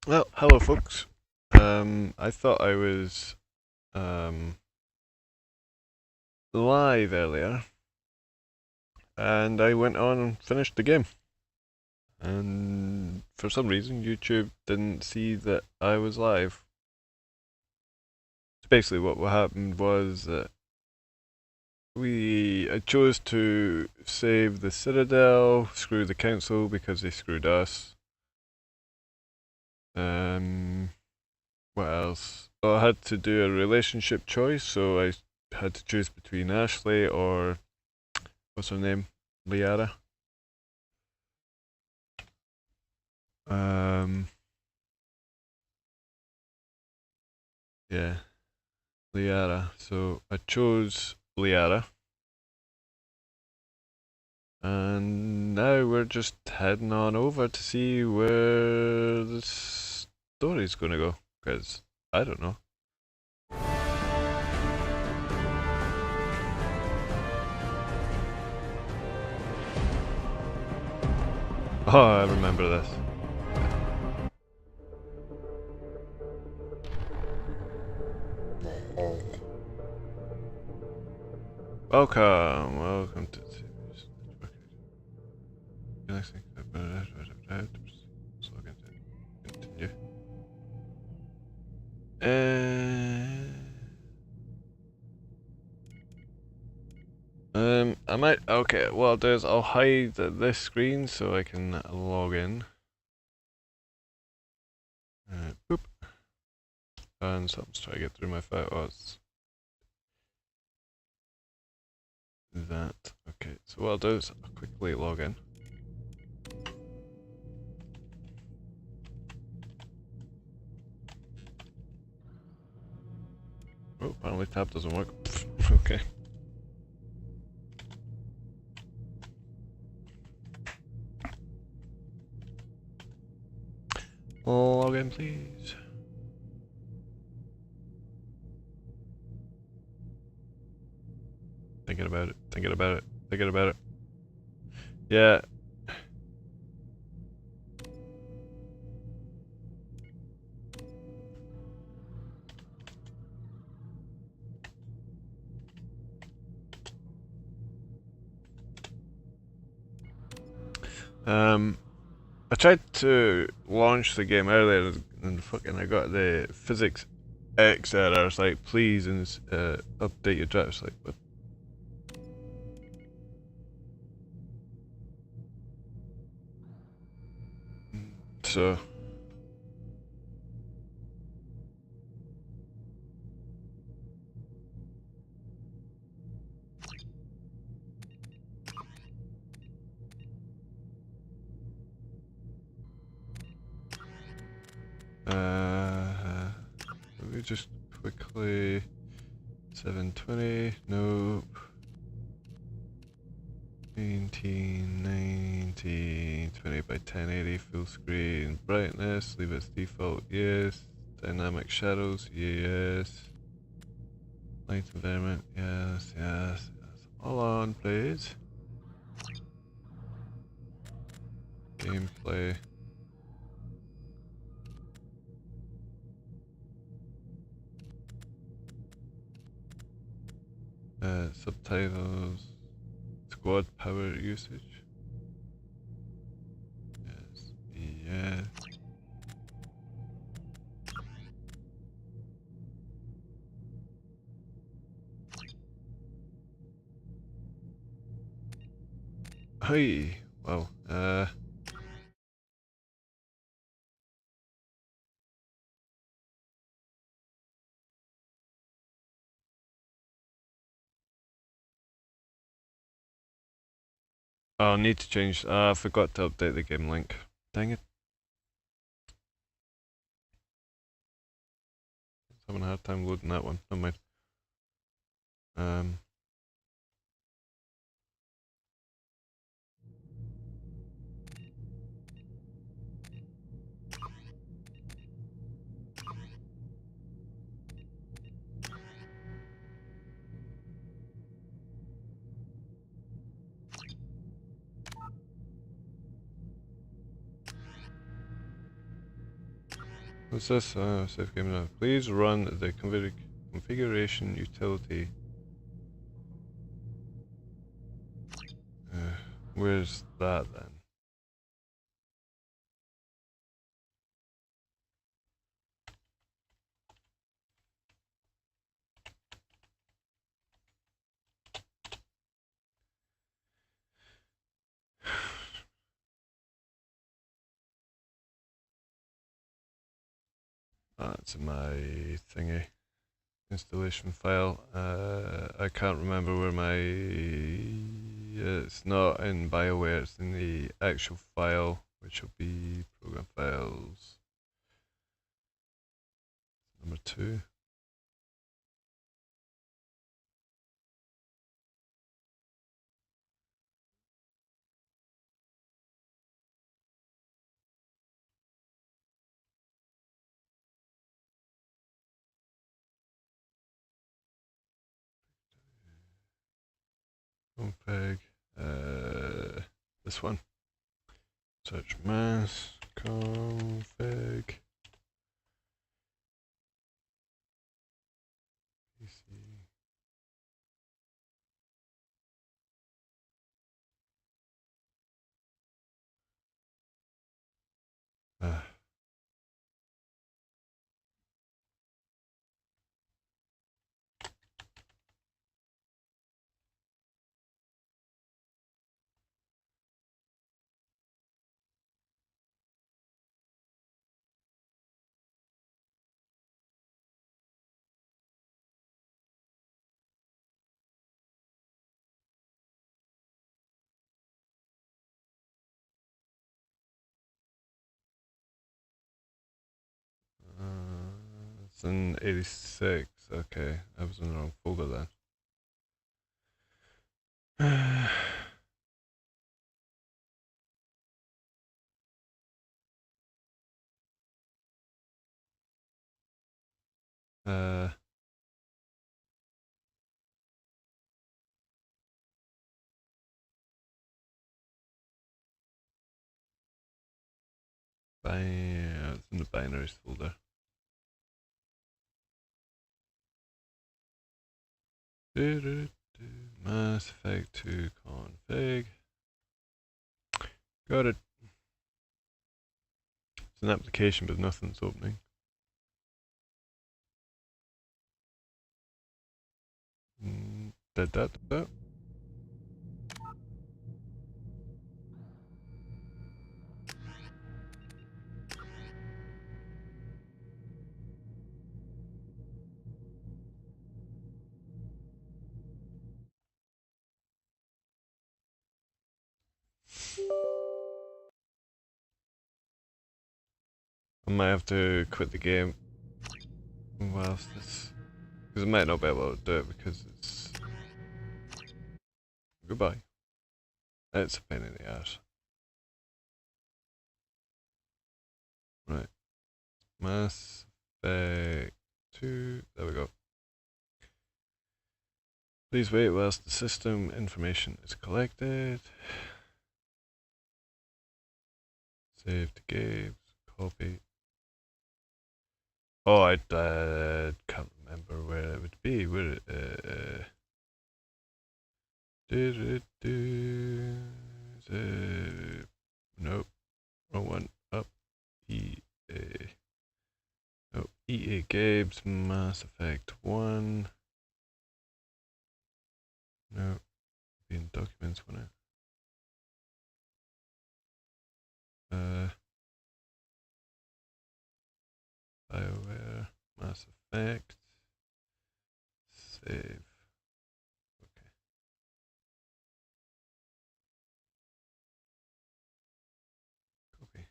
Well, hello folks. I thought I was um, live earlier, and I went on and finished the game. And for some reason, YouTube didn't see that I was live. So basically, what happened was that I chose to save the Citadel, screw the council because they screwed us. Um, what else? Well, I had to do a relationship choice, so I had to choose between Ashley or what's her name? Liara. Um, yeah, Liara. So I chose Liara, and now we're just heading on over to see where the story's gonna go. Cause I don't know. Oh, I remember this. Welcome to continue. I might. Okay, what I'll do is I'll hide this screen so I can log in. Boop. And something's trying to get through my photos. That. Okay, so what I'll do is I'll quickly log in. Oh, apparently tab doesn't work. Okay. Log in, please. Thinking about it, thinking about it, thinking about it. Yeah. I tried to launch the game earlier and fucking I got the physics X error. It's like, please update your drive. It's like, what? So. Let me just quickly 720. Nope. 19, 20 by 1080 full screen brightness. Leave it as default. Yes. Dynamic shadows. Yes. Light environment. Yes. Yes. Yes. All on, please. Gameplay. Subtitles. Squad power usage. Yes. Yes. Hey. Wow. I'll need to change. I forgot to update the game link. Dang it. Having a hard time loading that one. Never mind. What's this? Safe game now. Please run the configuration utility. Where's that then? That's my thingy. Installation file. I can't remember where my... it's not in BioWare, it's in the actual file, which will be program files. Number 2. Config. This one. Search mass config. PC. It's in 86. Okay, I was in the wrong folder then. It's in the binaries folder. Mass Effect 2 config. Got it. It's an application, but nothing's opening. Did that? I might have to quit the game whilst this, because I might not be able to do it because it's... Goodbye. It's a pain in the ass. Right. Mass Effect 2. There we go. Please wait whilst the system information is collected. Save to games. Copy. Oh, I can't remember where it would be. Where nope, wrong one. Up. EA. No, EA Games, Mass Effect 1. No, be in documents, won't it? BioWare, Mass Effect. Save. Okay. Copy.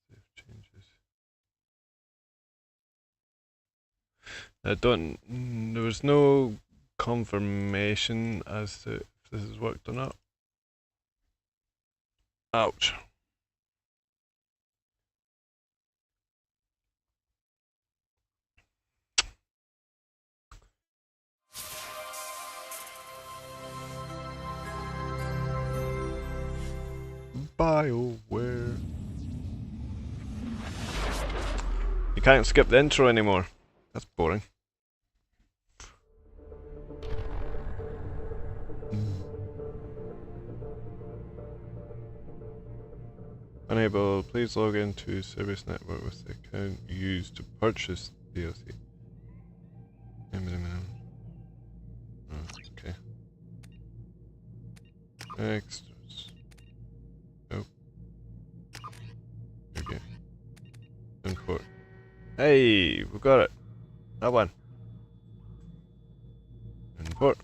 Save changes. There was no confirmation as to if this has worked or not. Ouch. BioWare. You can't skip the intro anymore. That's boring. Unable. Please log into service network with the account used to purchase DLC. Okay. Extras. Nope. Okay. Import. Hey, we got it. That one. Import.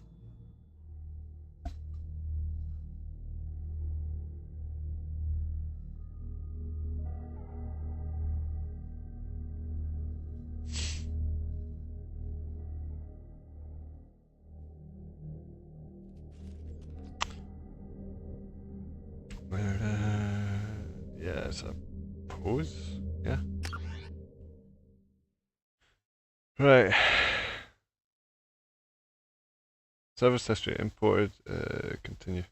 Yeah, it's a pose. Yeah. Right. Service history imported. Continue.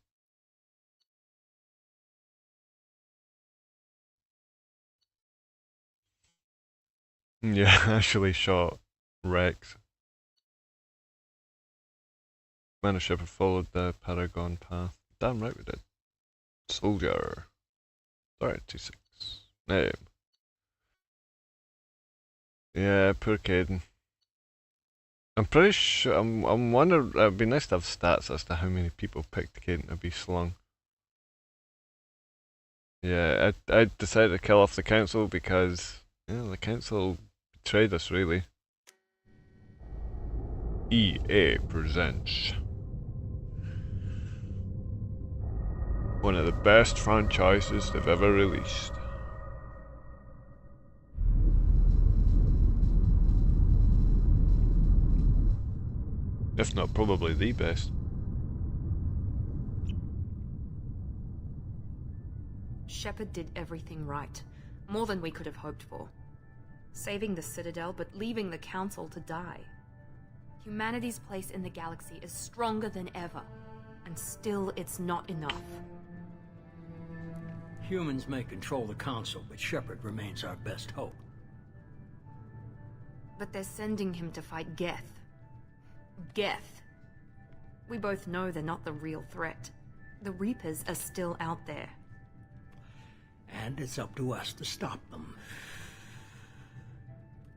Yeah, actually shot Rex. Commander Shepard followed the Paragon path. Damn right we did. Soldier. 36. Name. Yeah, poor Caden. I'm pretty sure. I'm wondering. It'd be nice to have stats as to how many people picked Caden to be slung. Yeah, I decided to kill off the council because the council betrayed us really. EA presents one of the best franchises they've ever released. If not, probably the best. Shepard did everything right. More than we could have hoped for. Saving the Citadel, but leaving the Council to die. Humanity's place in the galaxy is stronger than ever. And still, it's not enough. Humans may control the Council, but Shepard remains our best hope. But they're sending him to fight Geth. Geth. We both know they're not the real threat. The Reapers are still out there. And it's up to us to stop them.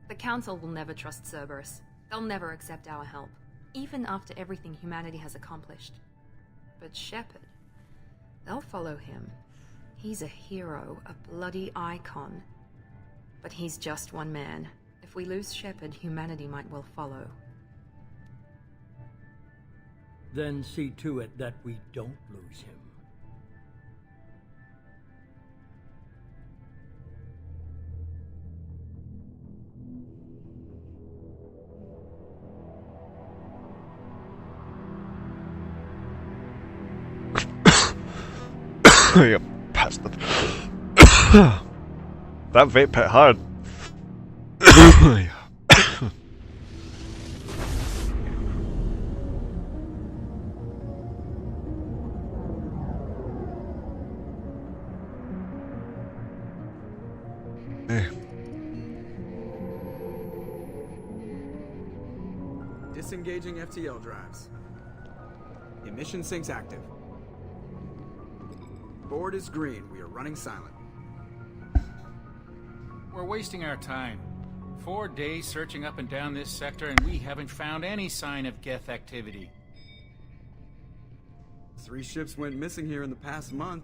The Council will never trust Cerberus. They'll never accept our help, even after everything humanity has accomplished. But Shepard, they'll follow him. He's a hero, a bloody icon. But he's just one man. If we lose Shepard, humanity might well follow. Then see to it that we don't lose him. You bastard. That vape hit hard. Disengaging FTL drives. Emission sinks active. Board is green. We are running silent. We're wasting our time. 4 days searching up and down this sector, and we haven't found any sign of Geth activity. 3 ships went missing here in the past month.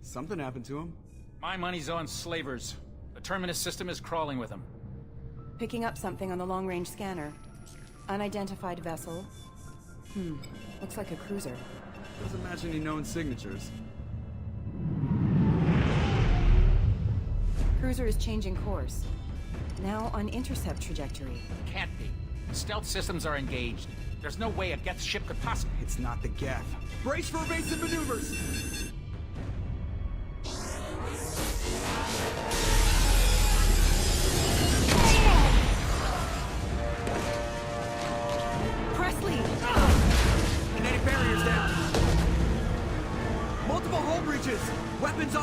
Something happened to them. My money's on slavers. The Terminus system is crawling with them. Picking up something on the long-range scanner. Unidentified vessel. Looks like a cruiser. Doesn't match any known signatures. Cruiser is changing course. Now on intercept trajectory. Can't be. Stealth systems are engaged. There's no way a Geth ship could possibly... It's not the Geth. Brace for evasive maneuvers! Presley! Kinetic barriers down. Multiple hull breaches. Weapons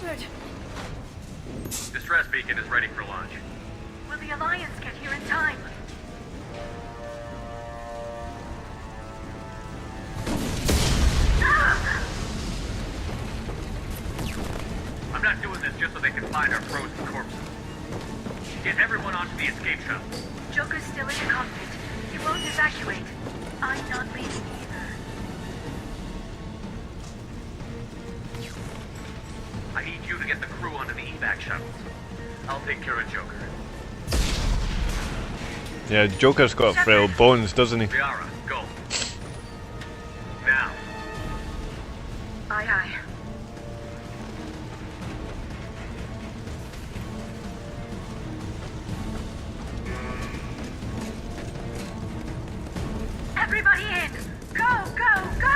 Shepard! Distress beacon is ready for launch. Will the Alliance get here in time? I'm not doing this just so they can find our frozen corpses. Get everyone onto the escape shuttle. Joker's still in the cockpit. He won't evacuate. I'm not leaving either. I need you to get the crew onto the evac shuttles. I'll take care of Joker. Yeah, Joker's got frail bones, doesn't he? Liara, go. Now. Aye, aye. Everybody in! Go, go, go!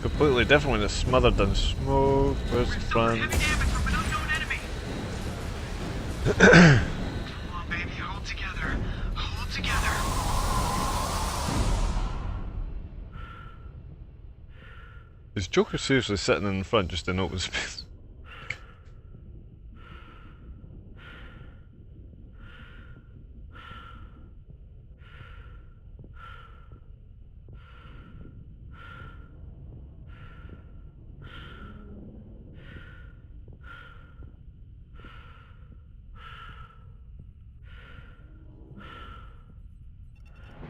Completely different when it's smothered in smoke. Where's the front? Heavy damage from an unknown enemy. Come on, baby, hold together. Hold together. Is Joker seriously sitting in front just in open space?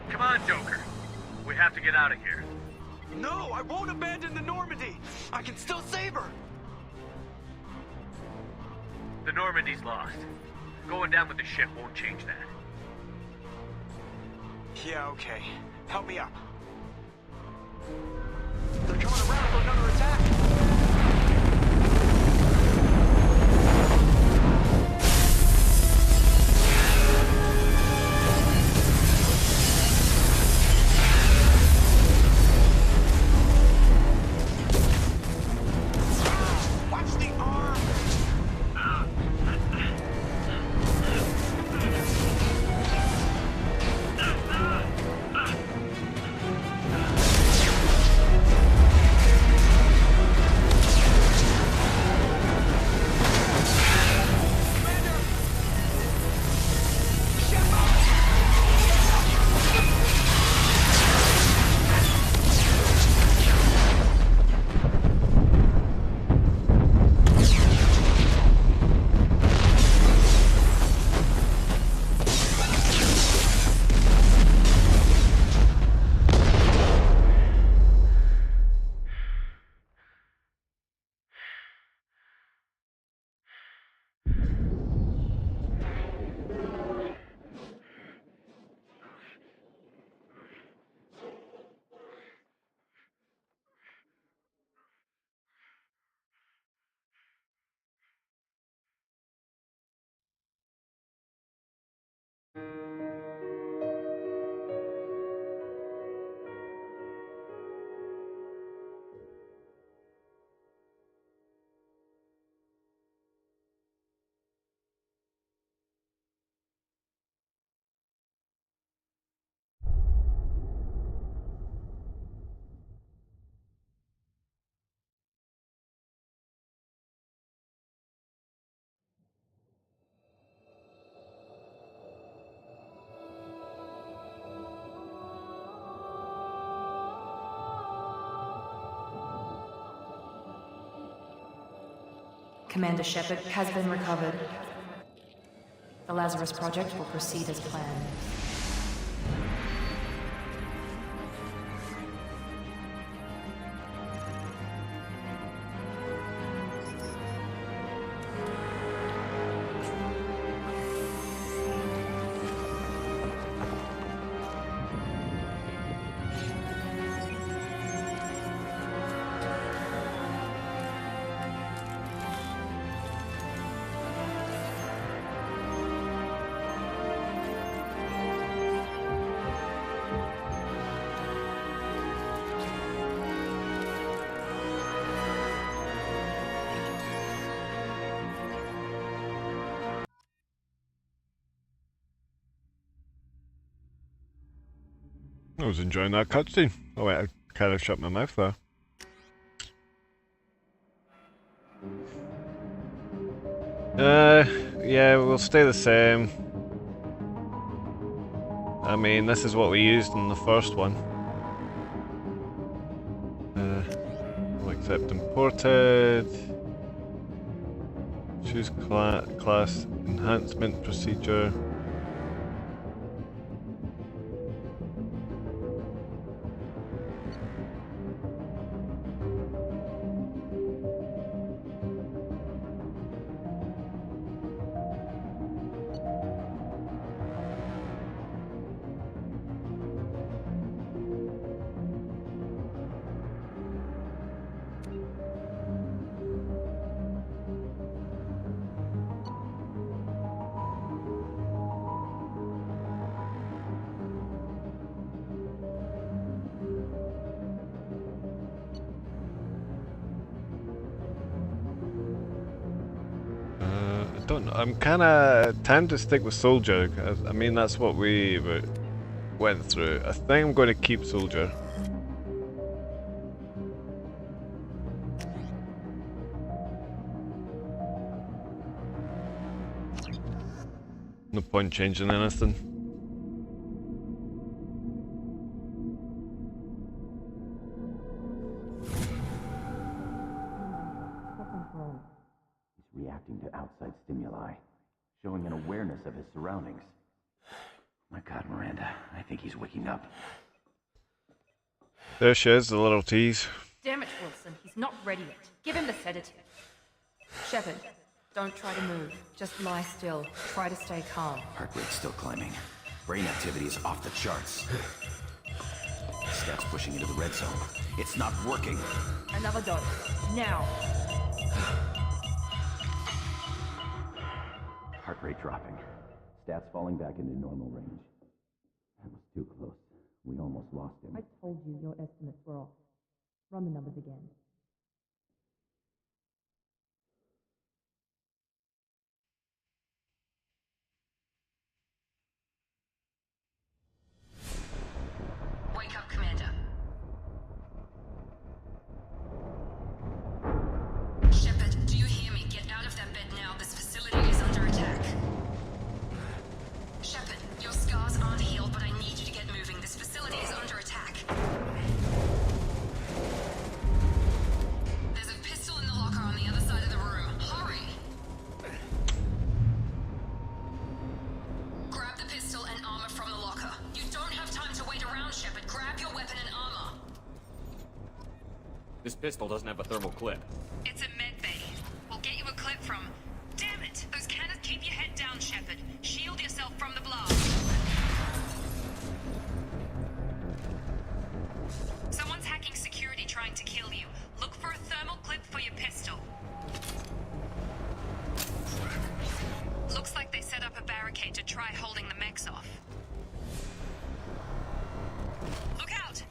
Come on, Joker. We have to get out of here. No, I won't abandon the Normandy. I can still save her. The Normandy's lost. Going down with the ship won't change that. Yeah, okay. Help me up. They're coming around for another attack. Commander Shepard has been recovered. The Lazarus Project will proceed as planned. I was enjoying that cutscene. Oh wait, I kind of shut my mouth there. Yeah, we'll stay the same. I mean, this is what we used in the first one. We'll accept imported. Choose class enhancement procedure. I'm kind of tend to stick with soldier. I mean, that's what we went through. I think I'm going to keep soldier. No point changing anything. Reacting to outside stimuli, showing an awareness of his surroundings. My God, Miranda, I think he's waking up. There she is, the little tease. Damn it, Wilson. He's not ready yet. Give him the sedative. Shepard, don't try to move. Just lie still. Try to stay calm. Heart rate's still climbing. Brain activity is off the charts. Stats pushing into the red zone. It's not working. Another dose. Now. Heart rate dropping. Stats falling back into normal range. That was too close. We almost lost him. I told you your estimates were off. Run the numbers again. Wake up, Commander. Shepard, do you hear me? Get out of that bed now. This facility is under attack. Shepard, your scars aren't healed, but I need you to get moving. This facility is under attack. There's a pistol in the locker on the other side of the room. Hurry! Grab the pistol and armor from the locker. You don't have time to wait around, Shepard. Grab your weapon and armor. This pistol doesn't have a thermal clip. It's a med bay. We'll get you a clip from... Damn it! Those cannons keep your head down, Shepard. Shield yourself from the blast. Someone's hacking security trying to kill you. Look for a thermal clip for your pistol. Looks like they set up a barricade to try holding the mechs off. Look out!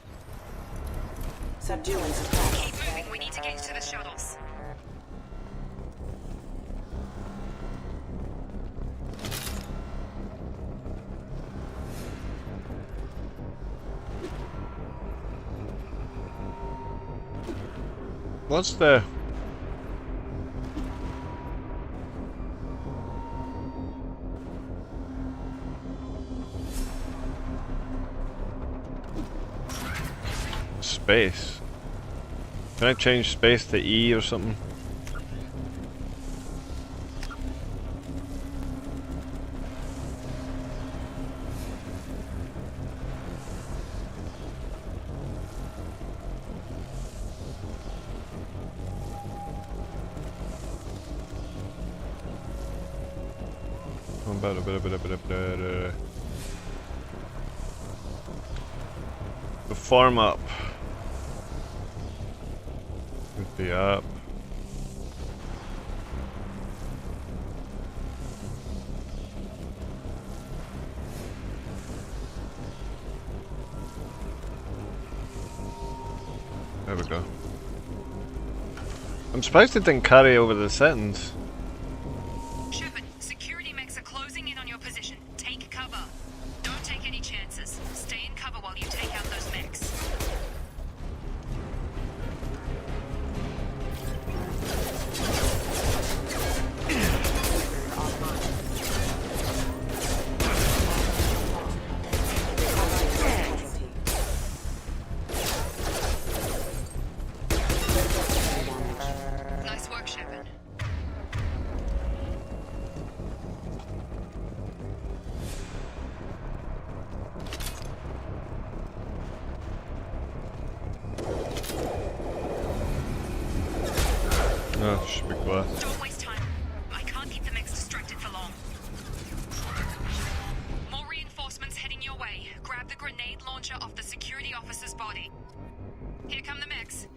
Subduing supply. Keep moving, we need to get to the shuttles. What's the... space? Can I change space to E or something? The farm up. The up. There we go. I'm surprised it didn't carry over the settings. Shepard, security mechs are closing in on your position. Take cover. Don't take any chances. Stay in cover while you take out the Oh, should be glass. Don't waste time. I can't keep the mechs distracted for long. More reinforcements heading your way. Grab the grenade launcher off the security officer's body. Here come the mechs.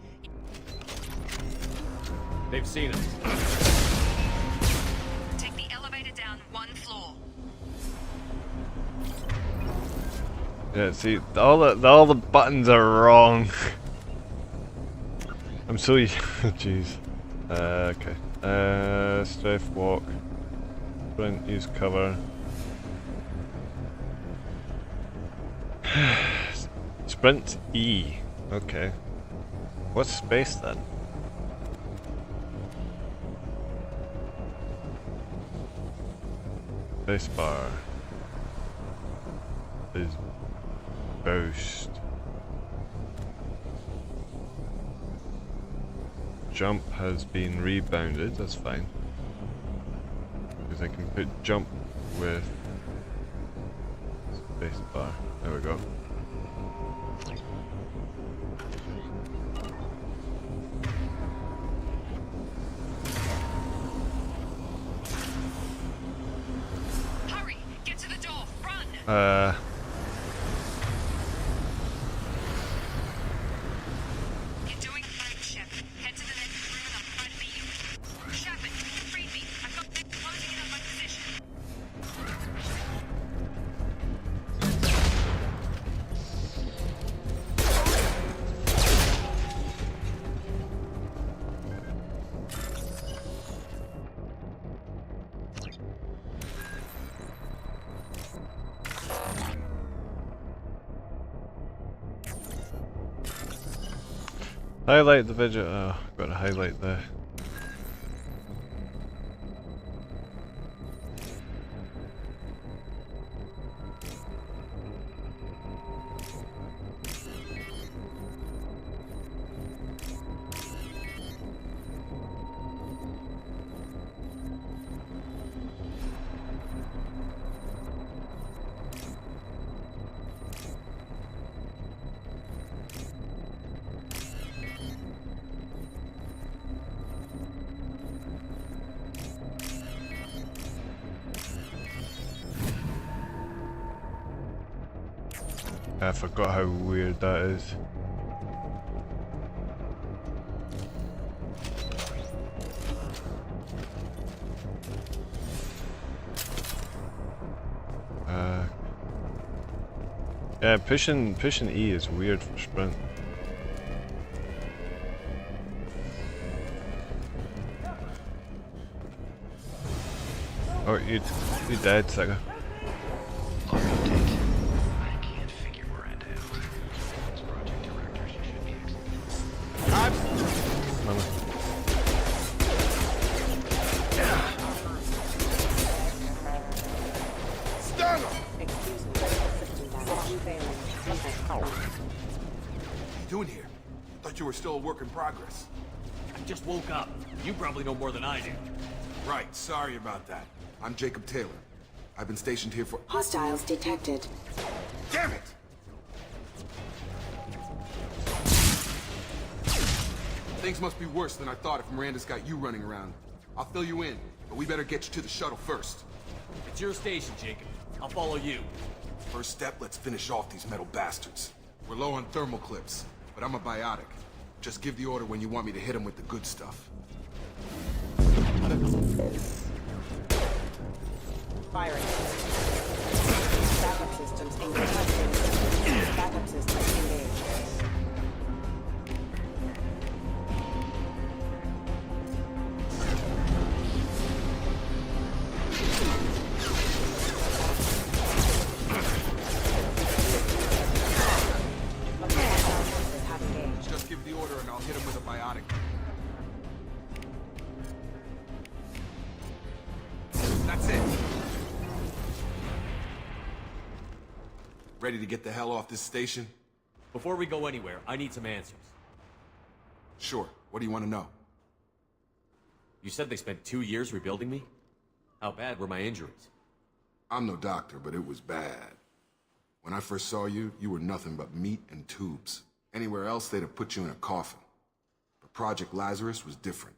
They've seen us. Take the elevator down 1 floor. Yeah, see, all the buttons are wrong. I'm so jeez. Okay. Strafe walk. Sprint, use cover. Sprint E. Okay. What's space then? Space bar is boost. Jump has been rebounded, that's fine. Because I can put jump with space bar. There we go. Hurry! Get to the door! Run! You're doing fine, Shep. Head to the next room and I'll try to beat you. Shepard, read me. I've got them closing in on my position. Highlight the video. Oh, got to highlight the. I forgot how weird that is. Yeah, pushing E is weird for sprint. Oh, you dead, Sega. Doing here? Thought you were still a work in progress. I just woke up. You probably know more than I do. Right, sorry about that. I'm Jacob Taylor. I've been stationed here for— Hostiles detected. Damn it! Things must be worse than I thought if Miranda's got you running around. I'll fill you in, but we better get you to the shuttle first. It's your station, Jacob. I'll follow you. First step, let's finish off these metal bastards. We're low on thermal clips, but I'm a biotic. Just give the order when you want me to hit them with the good stuff. Firing. Backup systems engaged. Backup systems engaged. Just give the order and I'll hit him with a biotic. That's it. Ready to get the hell off this station? Before we go anywhere, I need some answers. Sure. What do you want to know? You said they spent 2 years rebuilding me? How bad were my injuries? I'm no doctor, but it was bad. When I first saw you, you were nothing but meat and tubes. Anywhere else, they'd have put you in a coffin. But Project Lazarus was different.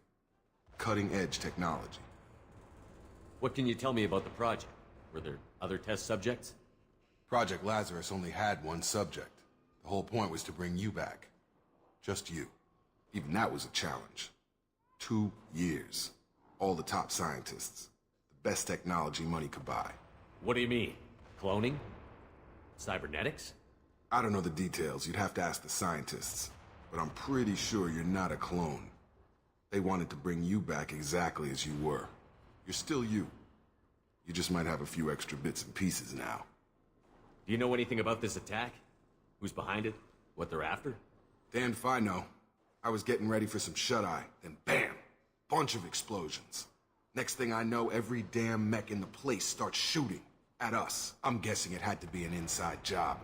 Cutting-edge technology. What can you tell me about the project? Were there other test subjects? Project Lazarus only had one subject. The whole point was to bring you back. Just you. Even that was a challenge. 2 years. All the top scientists. The best technology money could buy. What do you mean? Cloning? Cybernetics? I don't know the details. You'd have to ask the scientists. But I'm pretty sure you're not a clone. They wanted to bring you back exactly as you were. You're still you. You just might have a few extra bits and pieces now. Do you know anything about this attack? Who's behind it? What they're after? Damned if I know. I was getting ready for some shut-eye, then bam! Bunch of explosions. Next thing I know, every damn mech in the place starts shooting. At us. I'm guessing it had to be an inside job.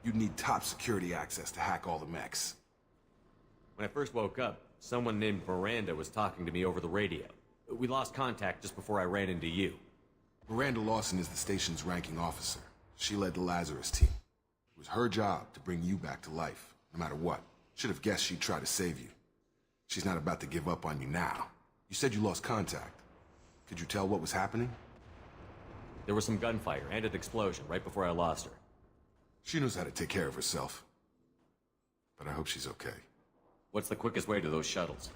You'd need top security access to hack all the mechs. When I first woke up, someone named Miranda was talking to me over the radio. We lost contact just before I ran into you. Miranda Lawson is the station's ranking officer. She led the Lazarus team. It was her job to bring you back to life, no matter what. Should have guessed she'd try to save you. She's not about to give up on you now. You said you lost contact. Could you tell what was happening? There was some gunfire and an explosion right before I lost her. She knows how to take care of herself. But I hope she's okay. What's the quickest way to those shuttles?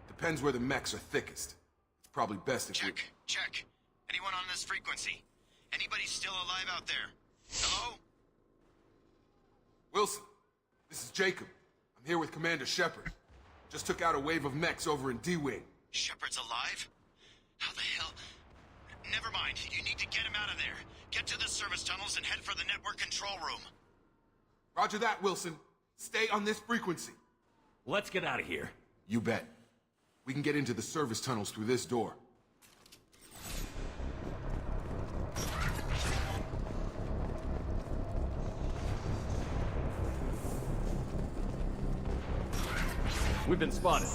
Depends where the mechs are thickest. It's probably best if Check. Anyone on this frequency? Anybody still alive out there? Hello? Wilson, this is Jacob. I'm here with Commander Shepard. Just took out a wave of mechs over in D-Wing. Shepard's alive? How the hell? Never mind. You need to get him out of there. Get to the service tunnels and head for the network control room. Roger that, Wilson. Stay on this frequency. Let's get out of here. You bet. We can get into the service tunnels through this door. We've been spotted.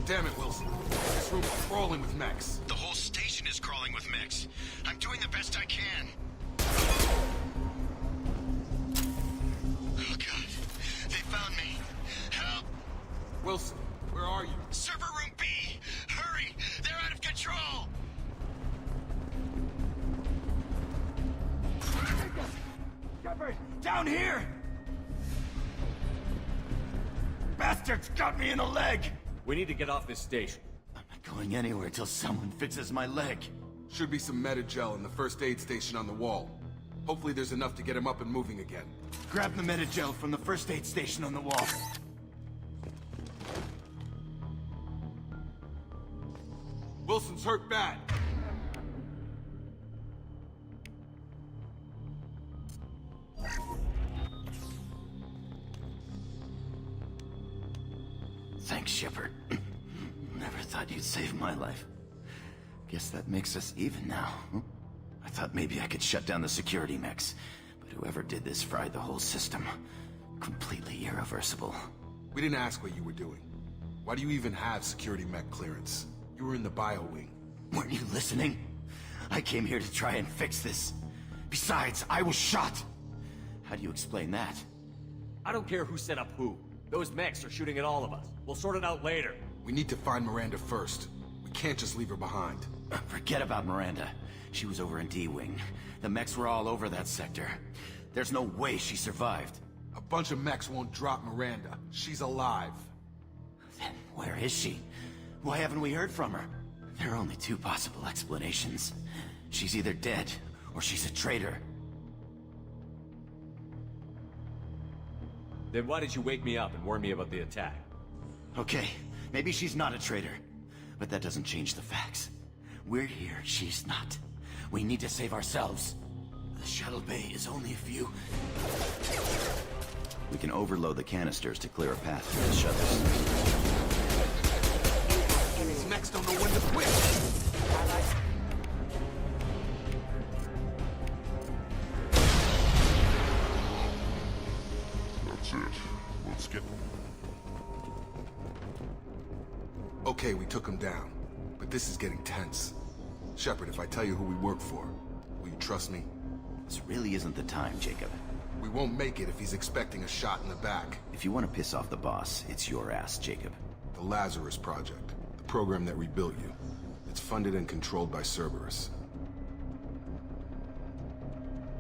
Damn it, Wilson. This room is crawling with mechs. The whole station is crawling with mechs. I'm doing the best I can. Oh, God. They found me. Help! Wilson, where are you? Server room B! Hurry! They're out of control! Shepard! Down here! Bastards got me in the leg! We need to get off this station. I'm not going anywhere till someone fixes my leg. Should be some Metagel in the first aid station on the wall. Hopefully there's enough to get him up and moving again. Grab the Metagel from the first aid station on the wall. Wilson's hurt bad. Thanks, Shepard. Never thought you'd save my life. Guess that makes us even now. I thought maybe I could shut down the security mechs, but whoever did this fried the whole system. Completely irreversible. We didn't ask what you were doing. Why do you even have security mech clearance? You were in the bio wing. Weren't you listening? I came here to try and fix this. Besides, I was shot. How do you explain that? I don't care who set up who. Those mechs are shooting at all of us. We'll sort it out later. We need to find Miranda first. We can't just leave her behind. Forget about Miranda. She was over in D-Wing. The mechs were all over that sector. There's no way she survived. A bunch of mechs won't drop Miranda. She's alive. Then where is she? Why haven't we heard from her? There are only two possible explanations. She's either dead, or she's a traitor. Then why did you wake me up and warn me about the attack? Okay, maybe she's not a traitor. But that doesn't change the facts. We're here, she's not. We need to save ourselves. The shuttle bay is only a few... We can overload the canisters to clear a path through the shuttles. These mechs don't know when to quit. That's it. Let's get... Okay, we took him down. But this is getting tense. Shepard, if I tell you who we work for, will you trust me? This really isn't the time, Jacob. We won't make it if he's expecting a shot in the back. If you want to piss off the boss, it's your ass, Jacob. The Lazarus Project, the program that rebuilt you. It's funded and controlled by Cerberus.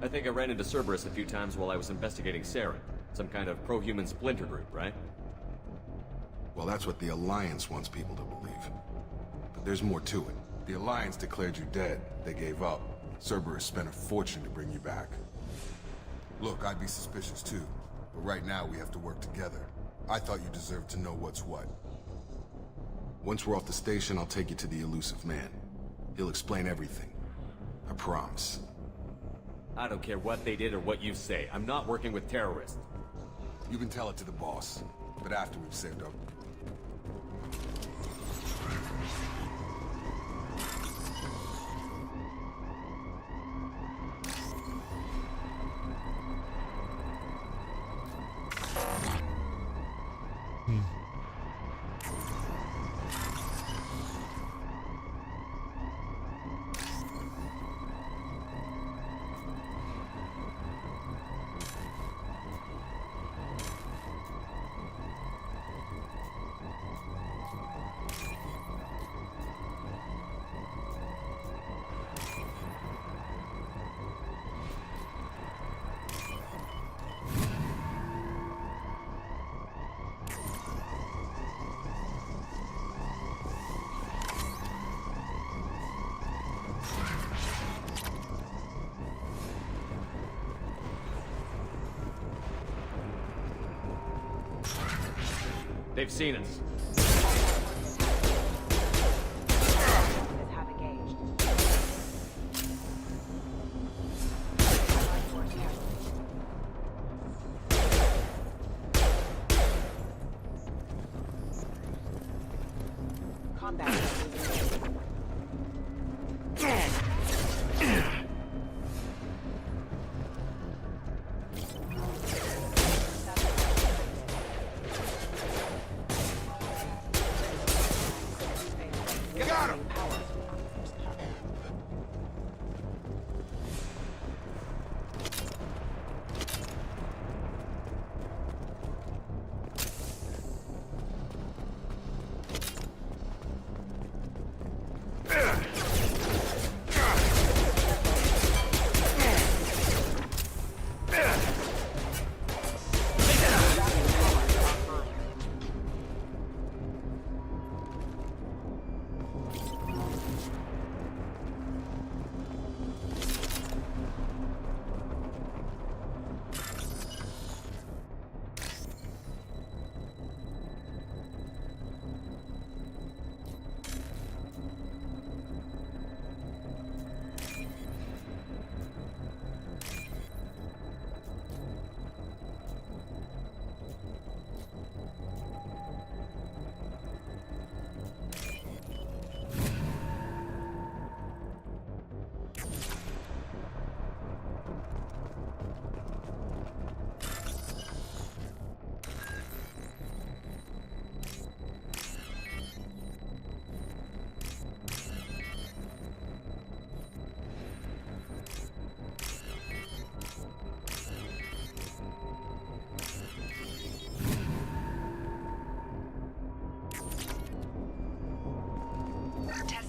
I think I ran into Cerberus a few times while I was investigating Saren. Some kind of pro-human splinter group, right? Well, that's what the Alliance wants people to believe. But there's more to it. The Alliance declared you dead. They gave up. Cerberus spent a fortune to bring you back. Look, I'd be suspicious too. But right now, we have to work together. I thought you deserved to know what's what. Once we're off the station, I'll take you to the elusive man. He'll explain everything. I promise. I don't care what they did or what you say. I'm not working with terrorists. You can tell it to the boss, but after we've saved up. They've seen us.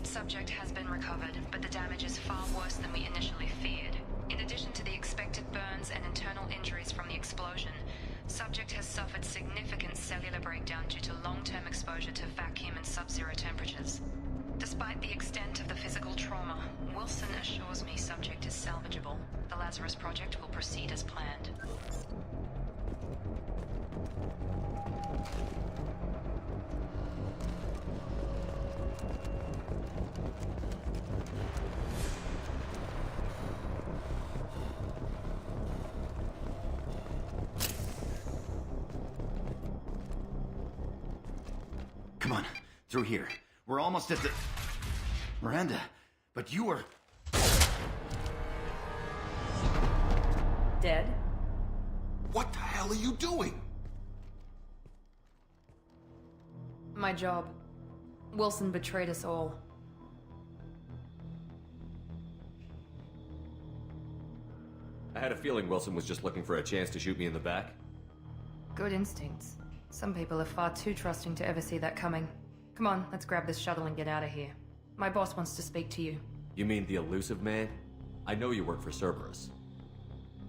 Subject has been recovered, but the damage is far worse than we initially feared. In addition to the expected burns and internal injuries from the explosion, subject has suffered significant cellular breakdown due to long-term exposure to vacuum and sub-zero temperatures. Despite the extent of the physical trauma, Wilson assures me subject is salvageable. The Lazarus Project will proceed as planned. Come on, through here. We're almost at the... Miranda, but you were... Dead? What the hell are you doing? My job. Wilson betrayed us all. I had a feeling Wilson was just looking for a chance to shoot me in the back. Good instincts. Some people are far too trusting to ever see that coming. Come on, let's grab this shuttle and get out of here. My boss wants to speak to you. You mean the elusive man? I know you work for Cerberus.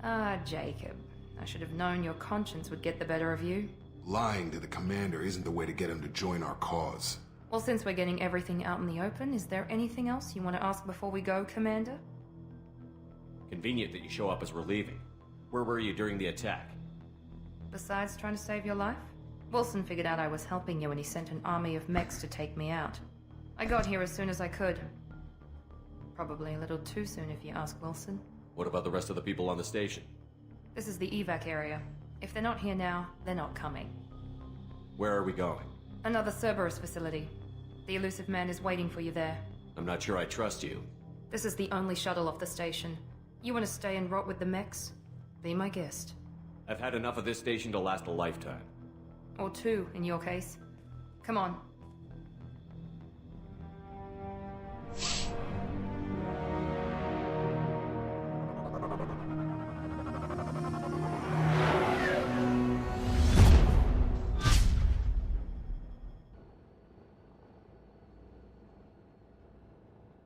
Ah, Jacob. I should have known your conscience would get the better of you. Lying to the commander isn't the way to get him to join our cause. Well, since we're getting everything out in the open, is there anything else you want to ask before we go, Commander? Convenient that you show up as we're leaving. Where were you during the attack? Besides trying to save your life? Wilson figured out I was helping you and he sent an army of mechs to take me out. I got here as soon as I could. Probably a little too soon if you ask Wilson. What about the rest of the people on the station? This is the evac area. If they're not here now, they're not coming. Where are we going? Another Cerberus facility. The elusive man is waiting for you there. I'm not sure I trust you. This is the only shuttle off the station. You want to stay and rot with the mechs? Be my guest. I've had enough of this station to last a lifetime. Or two, in your case. Come on.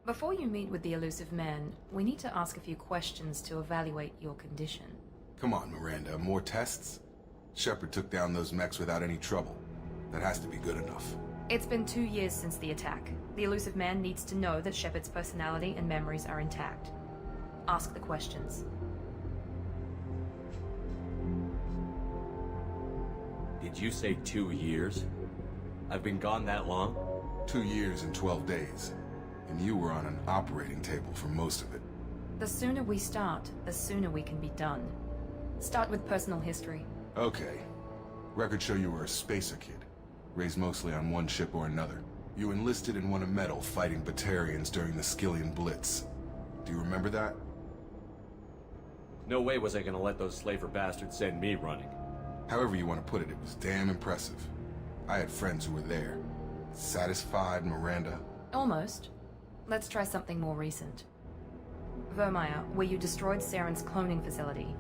Before you meet with the elusive man, we need to ask a few questions to evaluate your condition. Come on, Miranda, more tests? Shepard took down those mechs without any trouble. That has to be good enough. It's been 2 years since the attack. The elusive man needs to know that Shepard's personality and memories are intact. Ask the questions. Did you say 2 years? I've been gone that long? 2 years and 12 days. And you were on an operating table for most of it. The sooner we start, the sooner we can be done. Start with personal history. Okay. Records show you were a spacer kid. Raised mostly on one ship or another. You enlisted and won a medal fighting Batarians during the Skillian Blitz. Do you remember that? No way was I gonna let those slaver bastards send me running. However you want to put it, it was damn impressive. I had friends who were there. Satisfied, Miranda? Almost. Let's try something more recent. Vermeer, where you destroyed Saren's cloning facility.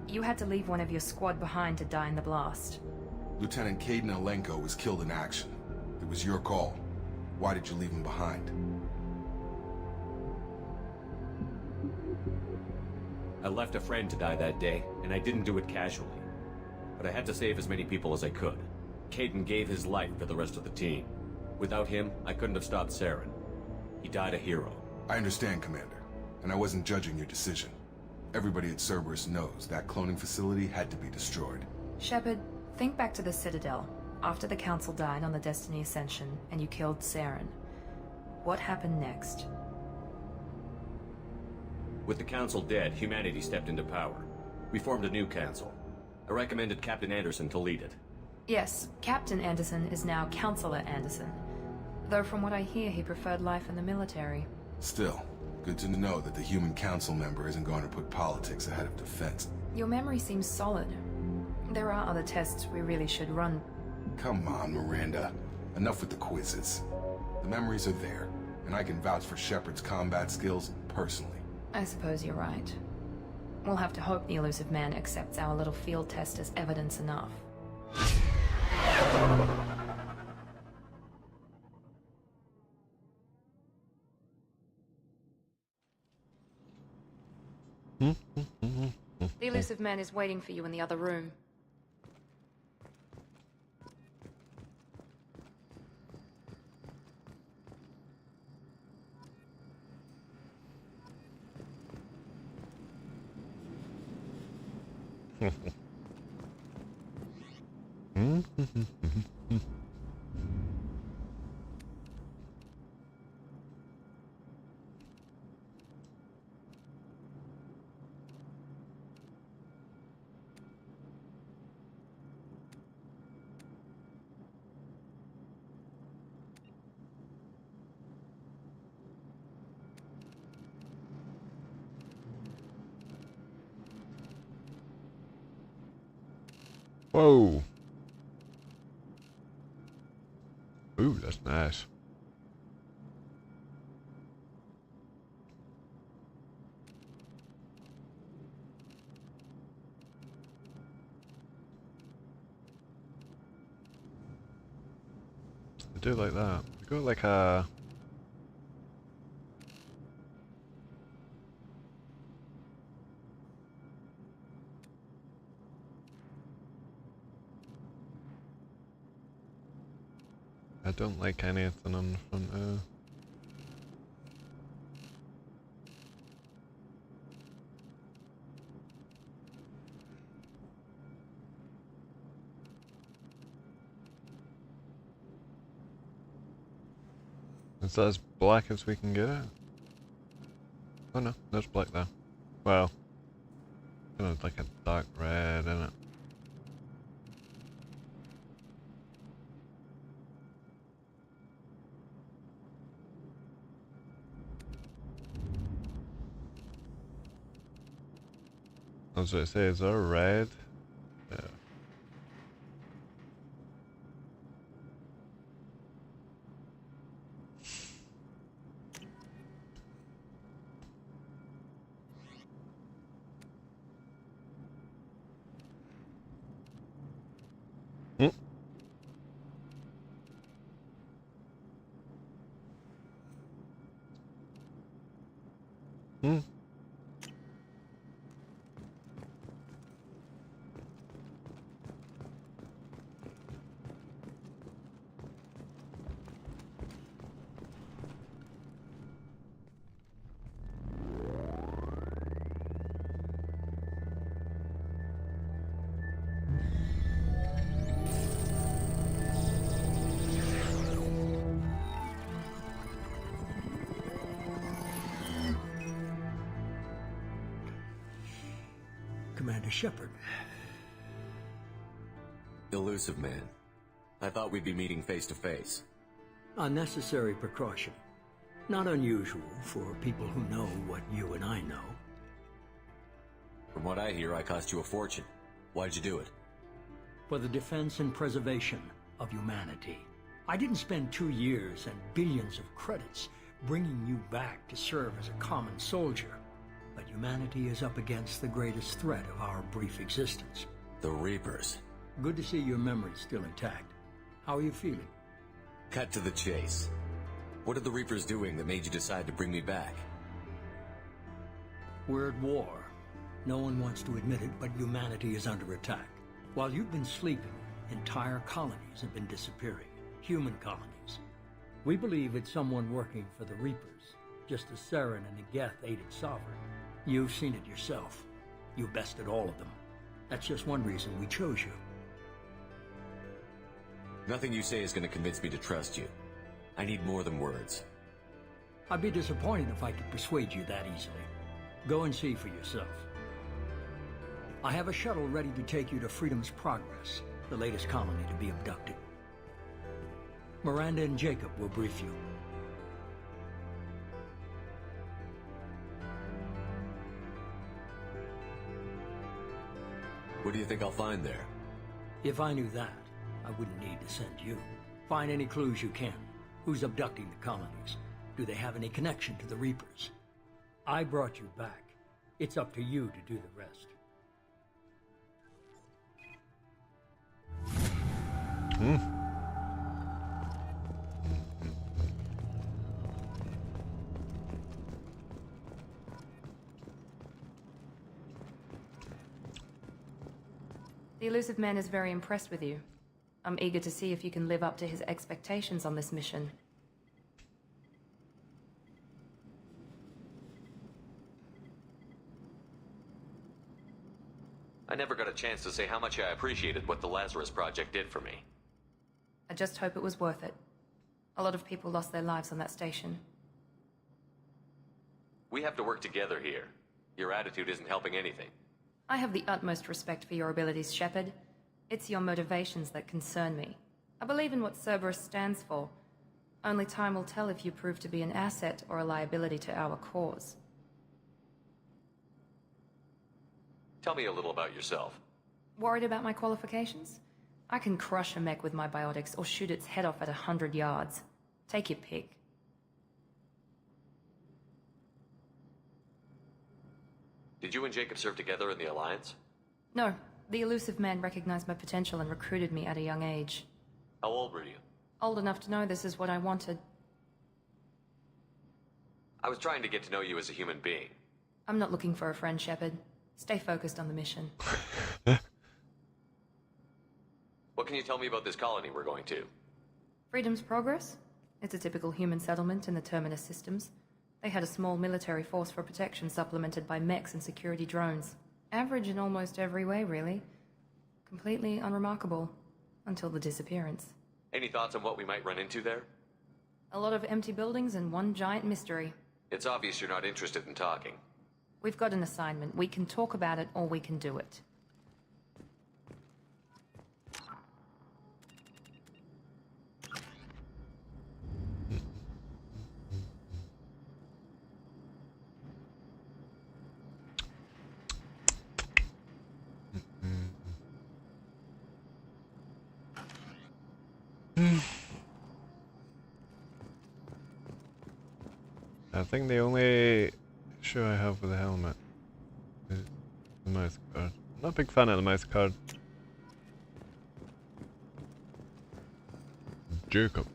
You had to leave one of your squad behind to die in the blast. Lieutenant Caden Alenko was killed in action. It was your call. Why did you leave him behind? I left a friend to die that day, and I didn't do it casually. But I had to save as many people as I could. Caden gave his life for the rest of the team. Without him, I couldn't have stopped Saren. He died a hero. I understand, Commander. And I wasn't judging your decision. Everybody at Cerberus knows that cloning facility had to be destroyed. Shepard, think back to the Citadel, after the Council died on the Destiny Ascension, and you killed Saren. What happened next? With the Council dead, humanity stepped into power. We formed a new Council. I recommended Captain Anderson to lead it. Yes, Captain Anderson is now Counselor Anderson. Though from what I hear, he preferred life in the military. Still, good to know that the human council member isn't going to put politics ahead of defense. Your memory seems solid. There are other tests we really should run. Come on, Miranda. Enough with the quizzes. The memories are there, and I can vouch for Shepard's combat skills personally. I suppose you're right. We'll have to hope the elusive man accepts our little field test as evidence enough. The elusive man is waiting for you in the other room. Whoa. Ooh, that's nice. I do like that. We got like a... I don't like anything on the front there. Is that as black as we can get it? Oh no, there's black there. Well, kind of like a dark red, isn't it? I was going to say, is there red? Yeah. Hmm. Hmm. Commander Shepard. Elusive man. I thought we'd be meeting face to face. Unnecessary precaution. Not unusual for people who know what you and I know. From what I hear, I cost you a fortune. Why'd you do it? For the defense and preservation of humanity. I didn't spend 2 years and billions of credits bringing you back to serve as a common soldier. But humanity is up against the greatest threat of our brief existence. The Reapers. Good to see your memory's still intact. How are you feeling? Cut to the chase. What are the Reapers doing that made you decide to bring me back? We're at war. No one wants to admit it, but humanity is under attack. While you've been sleeping, entire colonies have been disappearing. Human colonies. We believe it's someone working for the Reapers, just as Saren and the Geth aided Sovereign. You've seen it yourself. You bested all of them. That's just one reason we chose you. Nothing you say is going to convince me to trust you. I need more than words. I'd be disappointed if I could persuade you that easily. Go and see for yourself. I have a shuttle ready to take you to Freedom's Progress, the latest colony to be abducted. Miranda and Jacob will brief you. What do you think I'll find there? If I knew that, I wouldn't need to send you. Find any clues you can. Who's abducting the colonies? Do they have any connection to the Reapers? I brought you back. It's up to you to do the rest. The elusive man is very impressed with you. I'm eager to see if you can live up to his expectations on this mission. I never got a chance to say how much I appreciated what the Lazarus Project did for me. I just hope it was worth it. A lot of people lost their lives on that station. We have to work together here. Your attitude isn't helping anything. I have the utmost respect for your abilities, Shepard. It's your motivations that concern me. I believe in what Cerberus stands for. Only time will tell if you prove to be an asset or a liability to our cause. Tell me a little about yourself. Worried about my qualifications? I can crush a mech with my biotics or shoot its head off at 100 yards. Take your pick. Did you and Jacob serve together in the Alliance? No, the elusive man recognized my potential and recruited me at a young age. How old were you? Old enough to know this is what I wanted. I was trying to get to know you as a human being. I'm not looking for a friend, Shepard. Stay focused on the mission. What can you tell me about this colony we're going to? Freedom's Progress? It's a typical human settlement in the Terminus systems. They had a small military force for protection supplemented by mechs and security drones. Average in almost every way, really. Completely unremarkable. Until the disappearance. Any thoughts on what we might run into there? A lot of empty buildings and one giant mystery. It's obvious you're not interested in talking. We've got an assignment. We can talk about it or we can do it. I think the only issue I have with the helmet is the mouse guard. I'm not a big fan of the mouse guard. Jacob.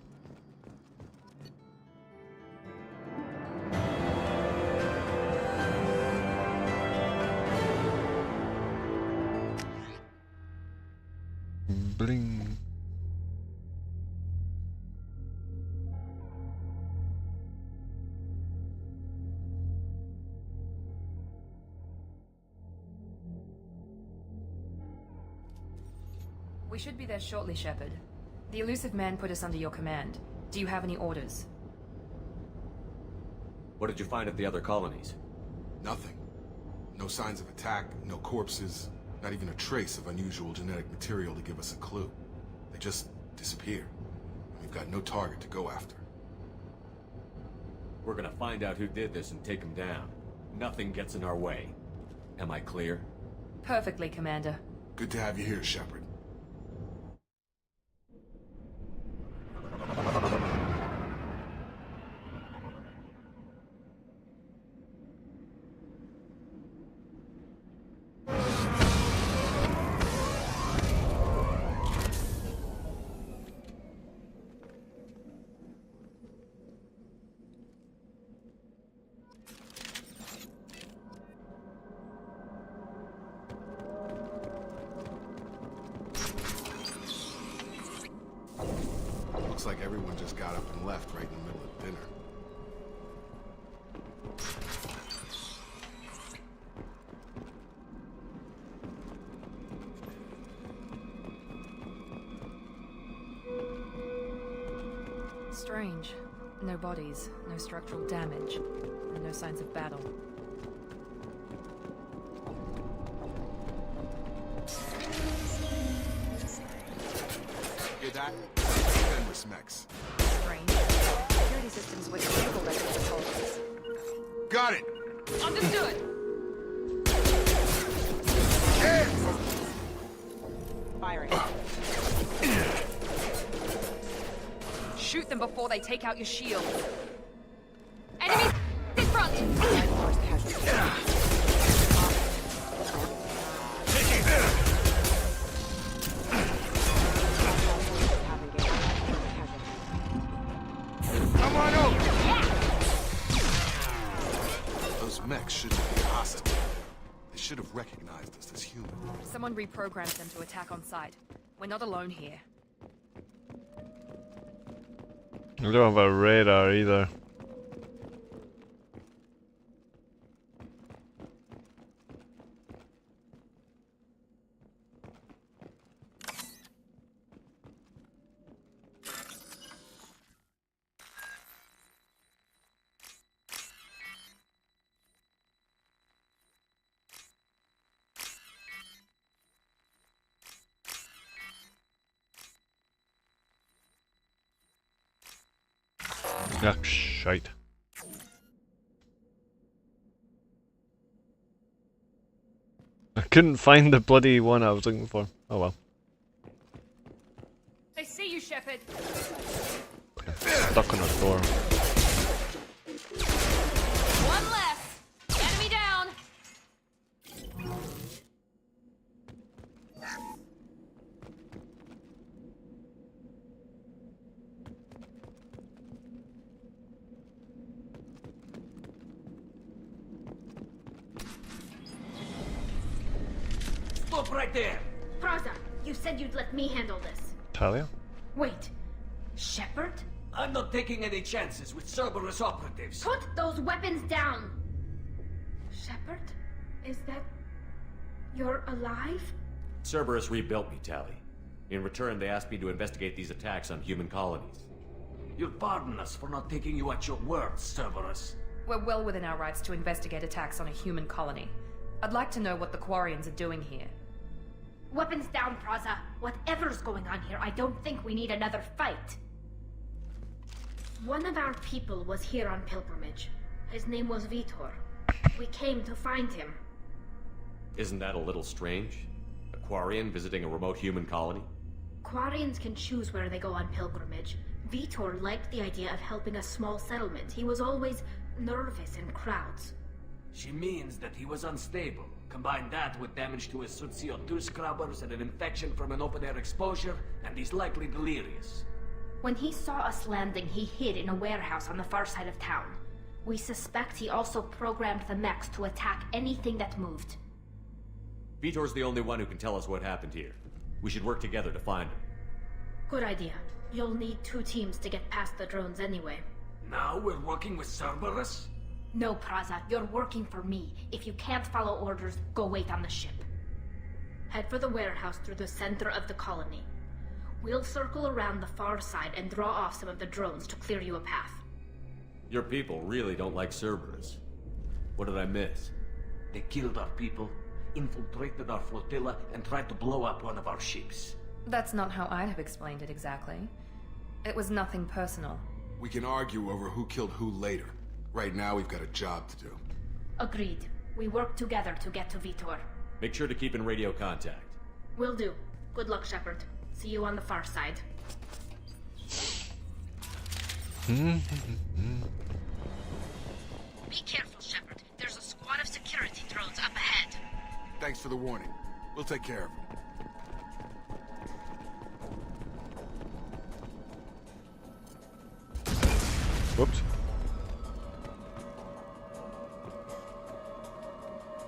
Bling. We should be there shortly, Shepard. The elusive man put us under your command. Do you have any orders? What did you find at the other colonies? Nothing. No signs of attack, no corpses, not even a trace of unusual genetic material to give us a clue. They just disappear. We've got no target to go after. We're gonna find out who did this and take him down. Nothing gets in our way. Am I clear? Perfectly, Commander. Good to have you here, Shepard. Looks like everyone just got up and left right in the middle of dinner. Strange. No bodies, no structural damage, and no signs of battle. Hear that? Fenris mechs. Strange. Security systems were disabled at these colonies. Got it! Understood! Firing. Shoot them before they take out your shield. Enemies in front! Come on over! Those mechs shouldn't be hostile. They should have recognized us as human. Someone reprogrammed them to attack on sight. We're not alone here. We don't have a radar either. Ugh, shite. I couldn't find the bloody one I was looking for. Oh well. They see you, Shepard. Stuck on a door. One less. Enemy down. Stop right there! Praza, you said you'd let me handle this. Talia? Wait. Shepard? I'm not taking any chances with Cerberus operatives. Put those weapons down! Shepard? Is that... You're alive? Cerberus rebuilt me, Tally. In return, they asked me to investigate these attacks on human colonies. You'll pardon us for not taking you at your word, Cerberus. We're well within our rights to investigate attacks on a human colony. I'd like to know what the Quarians are doing here. Weapons down, Praza. Whatever's going on here, I don't think we need another fight. One of our people was here on pilgrimage. His name was Vitor. We came to find him. Isn't that a little strange? A Quarian visiting a remote human colony? Quarians can choose where they go on pilgrimage. Vitor liked the idea of helping a small settlement. He was always nervous in crowds. She means that he was unstable. Combine that with damage to his CO2 scrubbers and an infection from an open-air exposure, and he's likely delirious. When he saw us landing, he hid in a warehouse on the far side of town. We suspect he also programmed the mechs to attack anything that moved. Vitor's the only one who can tell us what happened here. We should work together to find him. Good idea. You'll need 2 teams to get past the drones anyway. Now we're working with Cerberus? No, Praza, you're working for me. If you can't follow orders, go wait on the ship. Head for the warehouse through the center of the colony. We'll circle around the far side and draw off some of the drones to clear you a path. Your people really don't like Cerberus. What did I miss? They killed our people, infiltrated our flotilla, and tried to blow up one of our ships. That's not how I'd have explained it exactly. It was nothing personal. We can argue over who killed who later. Right now, we've got a job to do. Agreed. We work together to get to Vitor. Make sure to keep in radio contact. Will do. Good luck, Shepard. See you on the far side. Be careful, Shepard. There's a squad of security drones up ahead. Thanks for the warning. We'll take care of them. Whoops.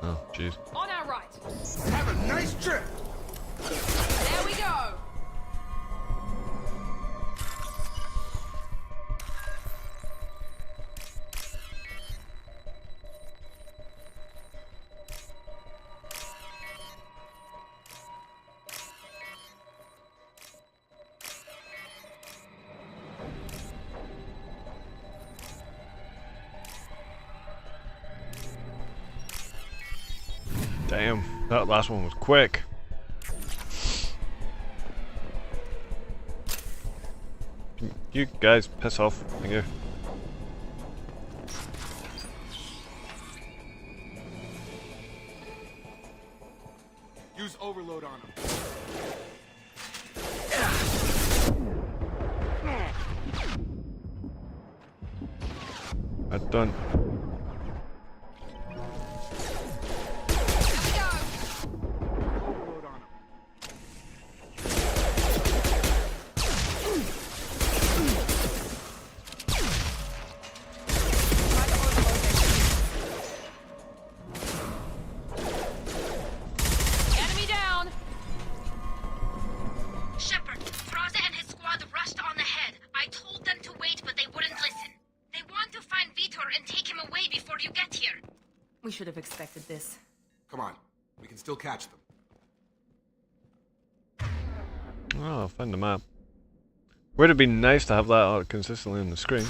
Oh, jeez. On our right. Have a nice trip! There we go! Damn, that last one was quick. Can you guys piss off? Thank you. Use overload on them. That's done. We should have expected this. Come on. We can still catch them. Oh, I'll find the map. Would it be nice to have that out consistently on the screen?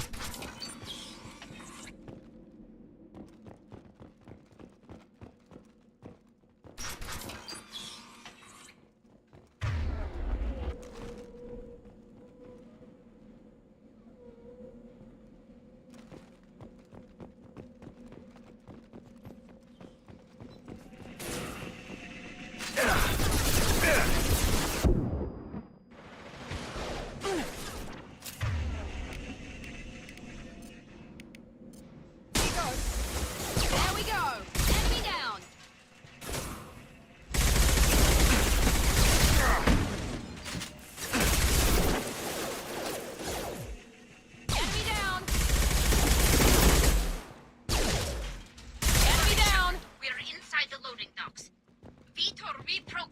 Reprogram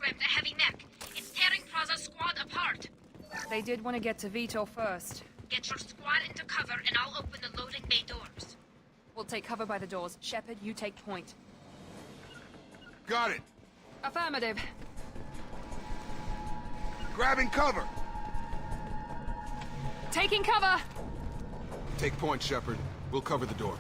They did want to get to Vitor first. Get your squad into cover and I'll open the loading bay doors. We'll take cover by the doors. Shepard, you take point. Got it. Affirmative. Grabbing cover. Taking cover! Take point, Shepard. We'll cover the door.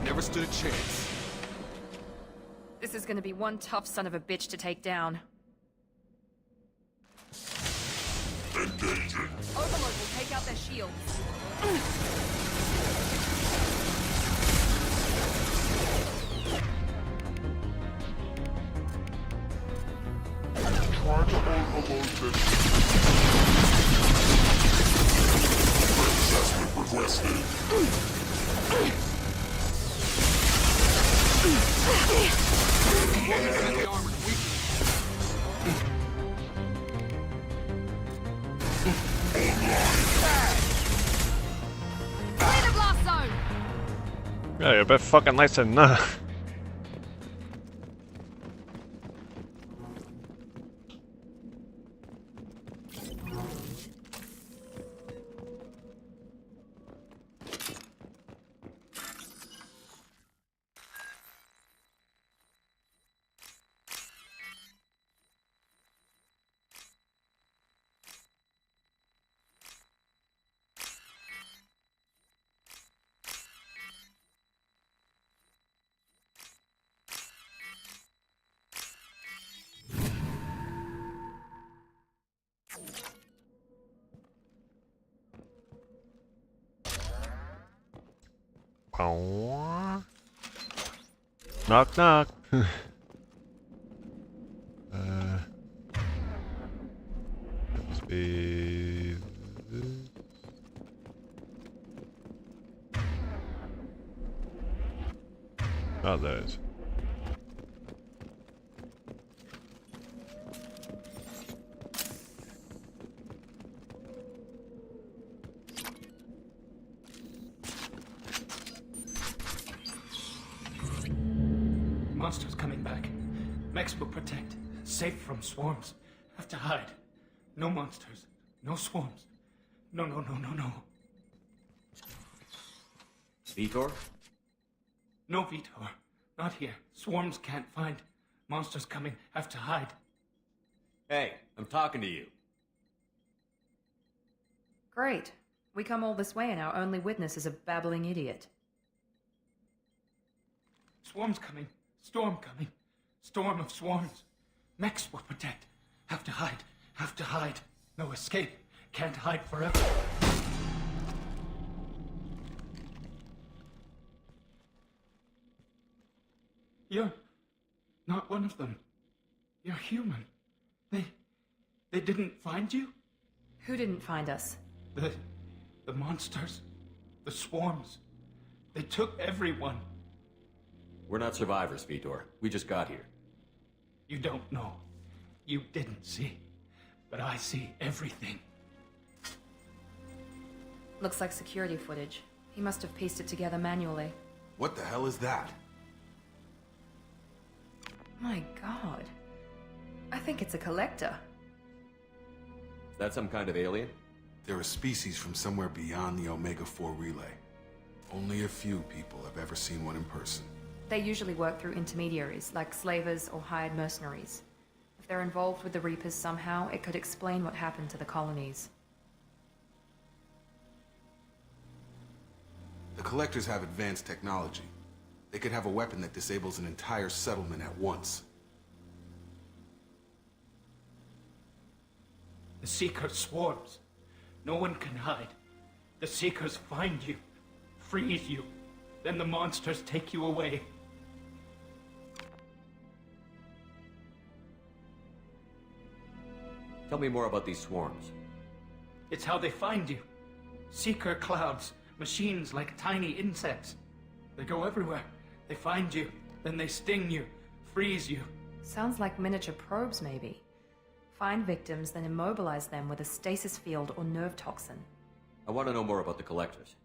Never stood a chance. This is gonna be one tough son of a bitch to take down. Engaging. Overload will take out their shields. Try to overload this. Assessment requested. Heavy armor weak. Clear the blast zone! Yeah, you're a bit fucking nice and knock knock. That must be this. Oh, there it is. Monsters coming back. Mechs will protect. Safe from swarms. Have to hide. No monsters. No swarms. No. Vitor? No, Vitor. Not here. Swarms can't find. Monsters coming. Have to hide. Hey, I'm talking to you. Great. We come all this way and our only witness is a babbling idiot. Swarms coming. Storm coming. Storm of swarms. Mechs will protect. Have to hide. Have to hide. No escape. Can't hide forever. You're not one of them. You're human. They didn't find you? Who didn't find us? The monsters. The swarms. They took everyone. We're not survivors, Vitor. We just got here. You don't know. You didn't see. But I see everything. Looks like security footage. He must have pieced it together manually. What the hell is that? My god. I think it's a collector. Is that some kind of alien? They're a species from somewhere beyond the Omega-4 relay. Only a few people have ever seen one in person. They usually work through intermediaries, like slavers or hired mercenaries. If they're involved with the Reapers somehow, it could explain what happened to the colonies. The Collectors have advanced technology. They could have a weapon that disables an entire settlement at once. The Seekers swarms. No one can hide. The Seekers find you, freeze you, then the monsters take you away. Tell me more about these swarms. It's how they find you. Seeker clouds, machines like tiny insects. They go everywhere. They find you, then they sting you, freeze you. Sounds like miniature probes, maybe. Find victims, then immobilize them with a stasis field or nerve toxin. I want to know more about the collectors.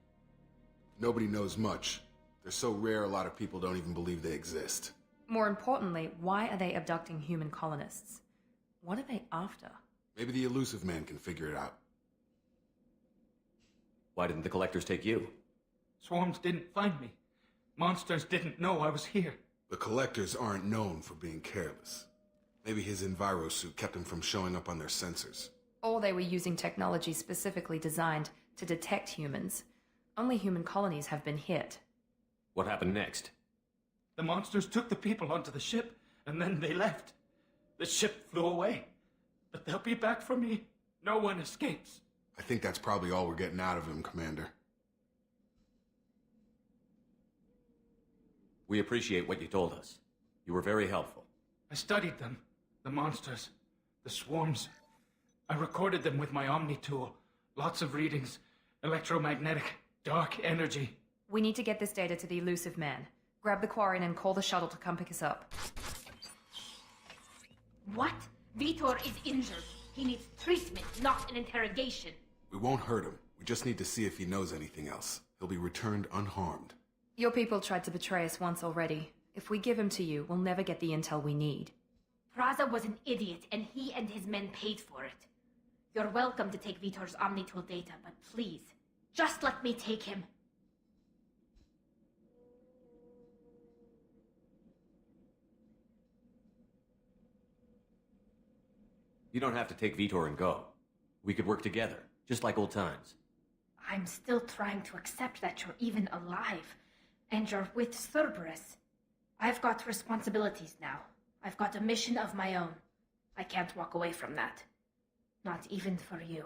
Nobody knows much. They're so rare, a lot of people don't even believe they exist. More importantly, why are they abducting human colonists? What are they after? Maybe the elusive man can figure it out. Why didn't the collectors take you? Swarms didn't find me. Monsters didn't know I was here. The collectors aren't known for being careless. Maybe his envirosuit kept him from showing up on their sensors. Or they were using technology specifically designed to detect humans. Only human colonies have been hit. What happened next? The monsters took the people onto the ship, and then they left. The ship flew away. But they'll be back for me. No one escapes. I think that's probably all we're getting out of him, Commander. We appreciate what you told us. You were very helpful. I studied them. The monsters. The swarms. I recorded them with my Omni tool. Lots of readings. Electromagnetic. Dark energy. We need to get this data to the elusive man. Grab the Quarian and call the shuttle to come pick us up. What? Vitor is injured. He needs treatment, not an interrogation. We won't hurt him. We just need to see if he knows anything else. He'll be returned unharmed. Your people tried to betray us once already. If we give him to you, we'll never get the intel we need. Praza was an idiot, and he and his men paid for it. You're welcome to take Vitor's Omnitool data, but please, just let me take him. You don't have to take Vitor and go. We could work together, just like old times. I'm still trying to accept that you're even alive, and you're with Cerberus. I've got responsibilities now. I've got a mission of my own. I can't walk away from that. Not even for you.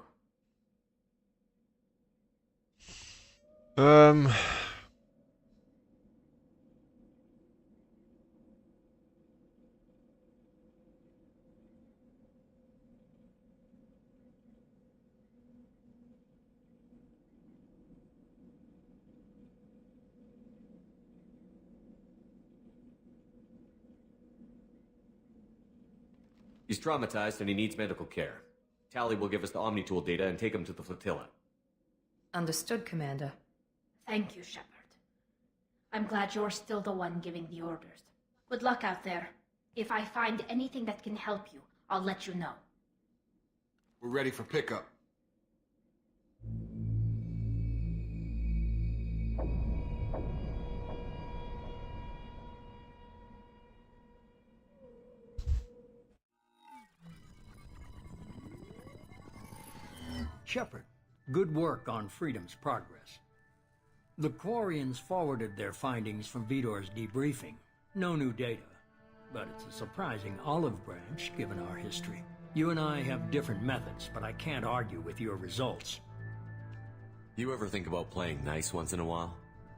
He's traumatized and he needs medical care. Tally will give us the Omnitool data and take him to the flotilla. Understood, Commander. Thank you, Shepard. I'm glad you're still the one giving the orders. Good luck out there. If I find anything that can help you, I'll let you know. We're ready for pickup. Shepard, good work on Freedom's progress. The Quarians forwarded their findings from Vitor's debriefing. No new data, but it's a surprising olive branch given our history. You and I have different methods, but I can't argue with your results. You ever think about playing nice once in a while?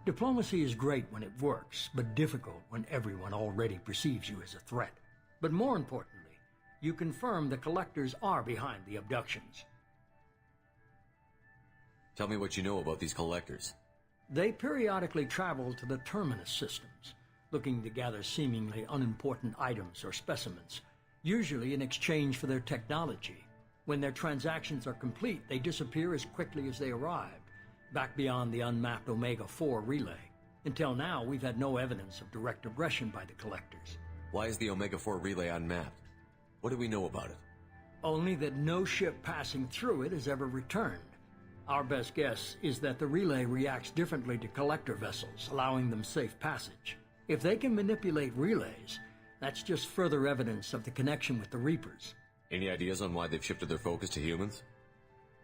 Diplomacy is great when it works, but difficult when everyone already perceives you as a threat. But more importantly, you confirm the collectors are behind the abductions. Tell me what you know about these collectors. They periodically travel to the terminus systems, looking to gather seemingly unimportant items or specimens, usually in exchange for their technology. When their transactions are complete, they disappear as quickly as they arrived, back beyond the unmapped Omega-4 relay. Until now, we've had no evidence of direct aggression by the collectors. Why is the Omega-4 relay unmapped? What do we know about it? Only that no ship passing through it has ever returned. Our best guess is that the relay reacts differently to collector vessels, allowing them safe passage. If they can manipulate relays, that's just further evidence of the connection with the Reapers. Any ideas on why they've shifted their focus to humans?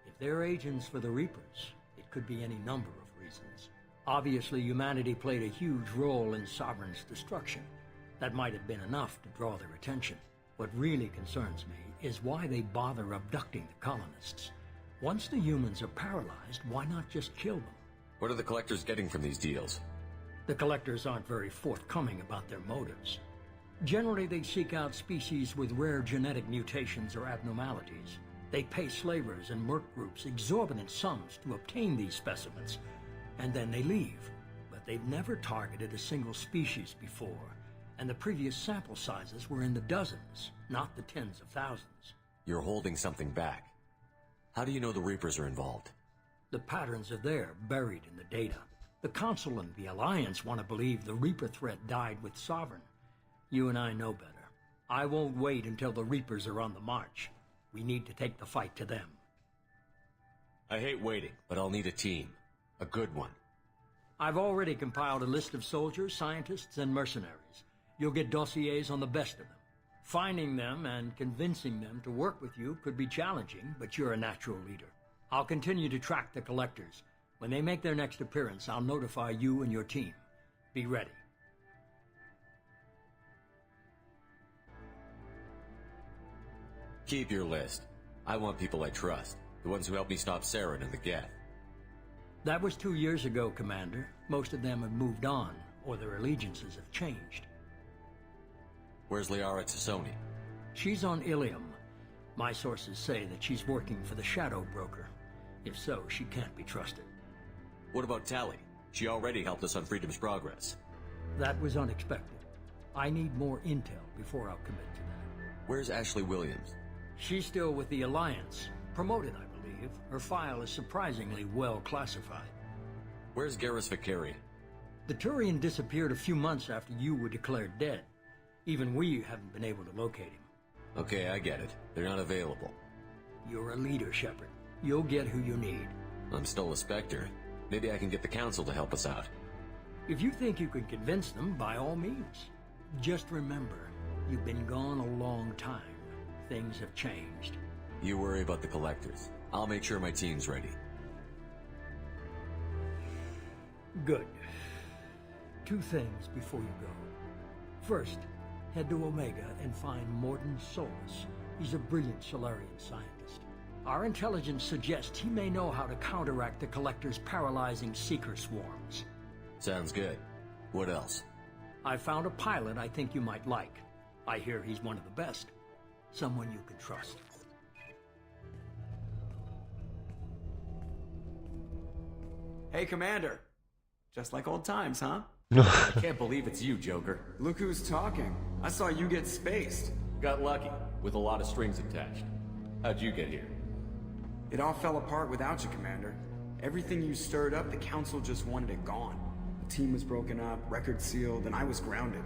If they're agents for the Reapers, it could be any number of reasons. Obviously, humanity played a huge role in Sovereign's destruction. That might have been enough to draw their attention. What really concerns me is why they bother abducting the colonists. Once the humans are paralyzed, why not just kill them? What are the collectors getting from these deals? The collectors aren't very forthcoming about their motives. Generally, they seek out species with rare genetic mutations or abnormalities. They pay slavers and merc groups exorbitant sums to obtain these specimens, and then they leave. But they've never targeted a single species before, and the previous sample sizes were in the dozens, not the tens of thousands. You're holding something back. How do you know the Reapers are involved? The patterns are there, buried in the data. The Council and the Alliance want to believe the Reaper threat died with Sovereign. You and I know better. I won't wait until the Reapers are on the march. We need to take the fight to them. I hate waiting, but I'll need a team. A good one. I've already compiled a list of soldiers, scientists, and mercenaries. You'll get dossiers on the best of them. Finding them and convincing them to work with you could be challenging, but you're a natural leader. I'll continue to track the collectors. When they make their next appearance, I'll notify you and your team. Be ready. Keep your list. I want people I trust. The ones who helped me stop Saren and the Geth. That was 2 years ago, Commander. Most of them have moved on, or their allegiances have changed. Where's Liara Tassoni? She's on Ilium. My sources say that she's working for the Shadow Broker. If so, she can't be trusted. What about Tali? She already helped us on Freedom's Progress. That was unexpected. I need more intel before I'll commit to that. Where's Ashley Williams? She's still with the Alliance. Promoted, I believe. Her file is surprisingly well classified. Where's Garrus Vicari? The Turian disappeared a few months after you were declared dead. Even we haven't been able to locate him. Okay, I get it. They're not available. You're a leader, Shepard. You'll get who you need. I'm still a Spectre. Maybe I can get the Council to help us out. If you think you can convince them, by all means. Just remember, you've been gone a long time. Things have changed. You worry about the Collectors. I'll make sure my team's ready. Good. 2 things before you go. First, head to Omega and find Mordin Solus. He's a brilliant Solarian scientist. Our intelligence suggests he may know how to counteract the Collector's paralyzing Seeker swarms. Sounds good. What else? I found a pilot I think you might like. I hear he's one of the best. Someone you can trust. Hey, Commander. Just like old times, huh? I can't believe it's you, Joker. Look who's talking. I saw you get spaced. Got lucky, with a lot of strings attached. How'd you get here? It all fell apart without you, Commander. Everything you stirred up, the Council just wanted it gone. The team was broken up, record sealed, and I was grounded.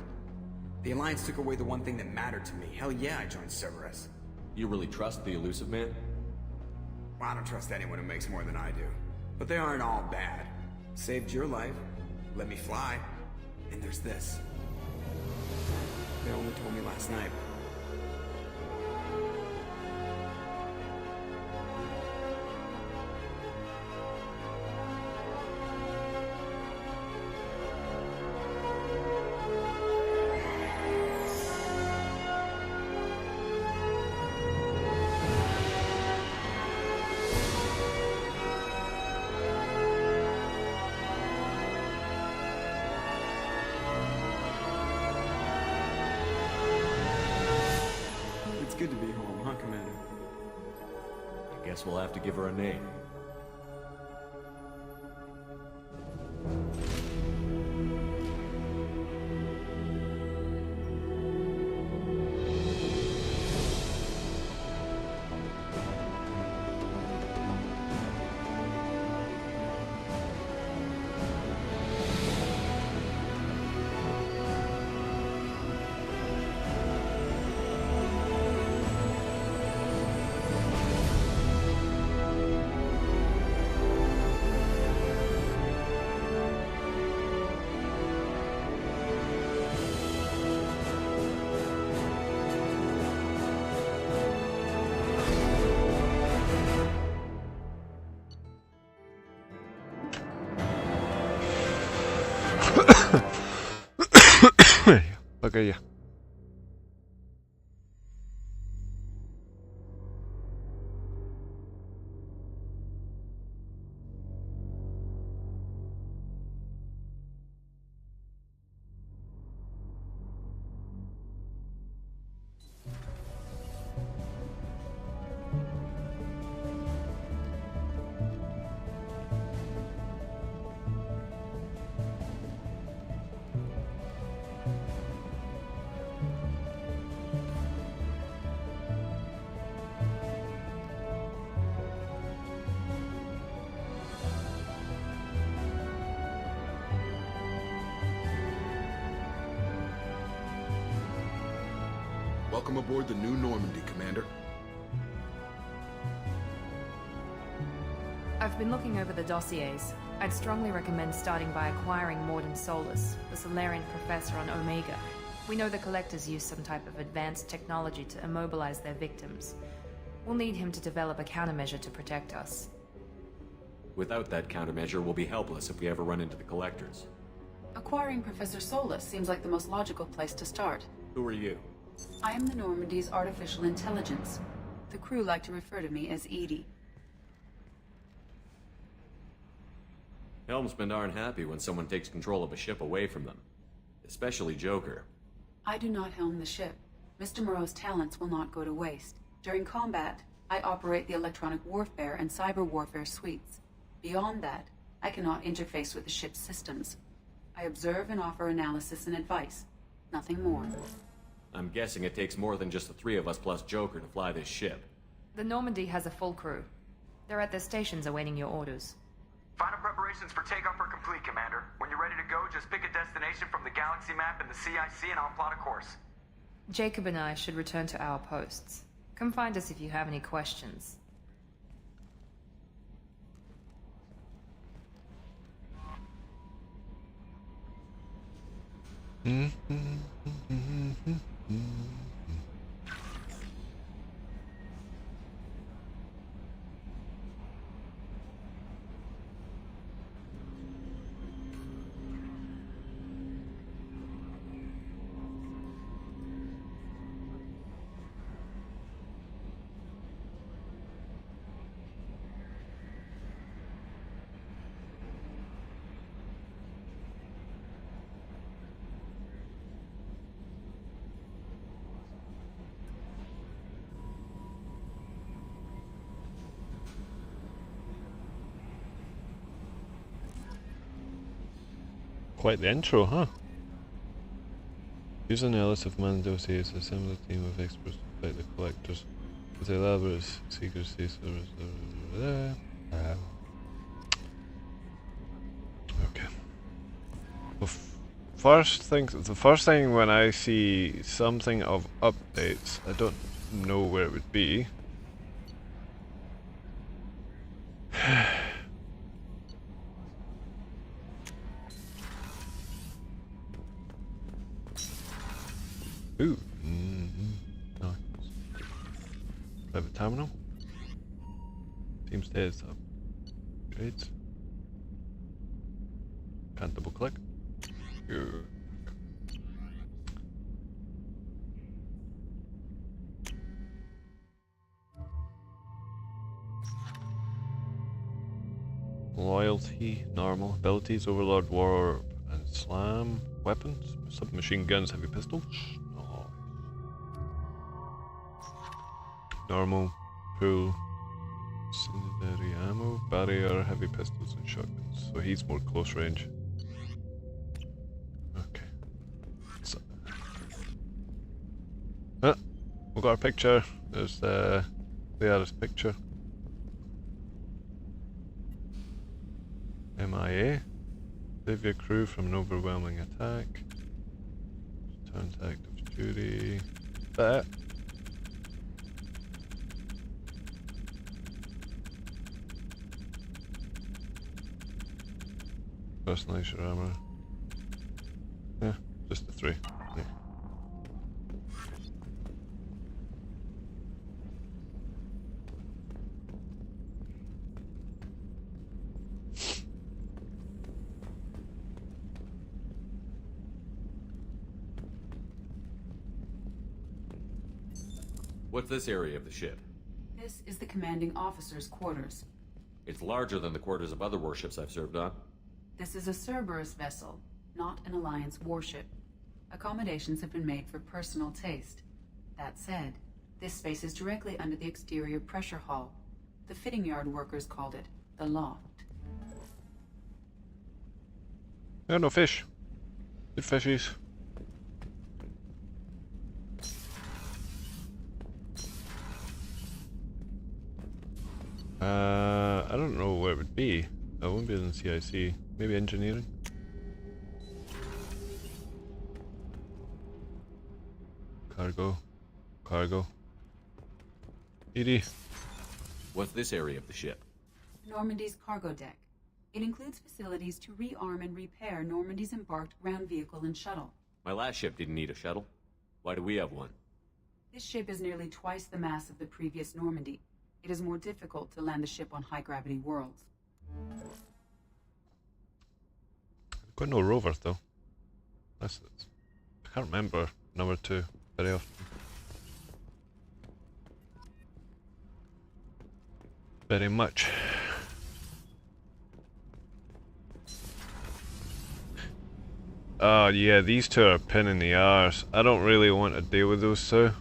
The Alliance took away the one thing that mattered to me. Hell yeah, I joined Cerberus. You really trust the Elusive Man? Well, I don't trust anyone who makes more than I do. But they aren't all bad. Saved your life, let me fly, and there's this. They only told me last night. It's good to be home, huh, Commander? I guess we'll have to give her a name. Ok, ya. Welcome aboard the new Normandy, Commander. I've been looking over the dossiers. I'd strongly recommend starting by acquiring Morden Solus, the Solarian professor on Omega. We know the Collectors use some type of advanced technology to immobilize their victims. We'll need him to develop a countermeasure to protect us. Without that countermeasure, we'll be helpless if we ever run into the Collectors. Acquiring Professor Solus seems like the most logical place to start. Who are you? I am the Normandy's artificial intelligence. The crew like to refer to me as Edie. Helmsmen aren't happy when someone takes control of a ship away from them. Especially Joker. I do not helm the ship. Mr. Moreau's talents will not go to waste. During combat, I operate the electronic warfare and cyber warfare suites. Beyond that, I cannot interface with the ship's systems. I observe and offer analysis and advice. Nothing more. I'm guessing it takes more than just the three of us plus Joker to fly this ship. The Normandy has a full crew. They're at their stations awaiting your orders. Final preparations for takeoff are complete, Commander. When you're ready to go, just pick a destination from the galaxy map in the CIC and I'll plot a course. Jacob and I should return to our posts. Come find us if you have any questions. Quite the intro, huh? Use analysis of man dossiers to assemble a team of experts to fight the Collectors with elaborate secrecy. Okay. Well, the first thing when I see something of updates, I don't know where it would be. Ooh. Nice. Private terminal. Team stairs up. Grades. Can't double click. Good. Loyalty, normal. Abilities, Overlord, Warrior, and Slam. Weapons, submachine guns, heavy pistols. Normal, pool, secondary ammo, barrier, heavy pistols and shotguns. So he's more close range. Okay. So, we got our picture. There's Leara's picture. MIA. Save your crew from an overwhelming attack. Return to active duty. That. Personalize your armor. Yeah, just the three. Yeah. What's this area of the ship? This is the commanding officer's quarters. It's larger than the quarters of other warships I've served on. This is a Cerberus vessel, not an Alliance warship. Accommodations have been made for personal taste. That said, this space is directly under the exterior pressure hull. The fitting yard workers called it the loft. Yeah, no fish. Good fishies. I don't know where it would be. I won't be in the CIC. Maybe engineering? Cargo. cargo. Edie. What's this area of the ship? Normandy's cargo deck. It includes facilities to rearm and repair Normandy's embarked ground vehicle and shuttle. My last ship didn't need a shuttle. Why do we have one? This ship is nearly twice the mass of the previous Normandy. It is more difficult to land the ship on high-gravity worlds. Got no rovers though. I can't remember number 2 very often. Very much. Oh yeah, these two are a pain in the arse. I don't really want to deal with those two.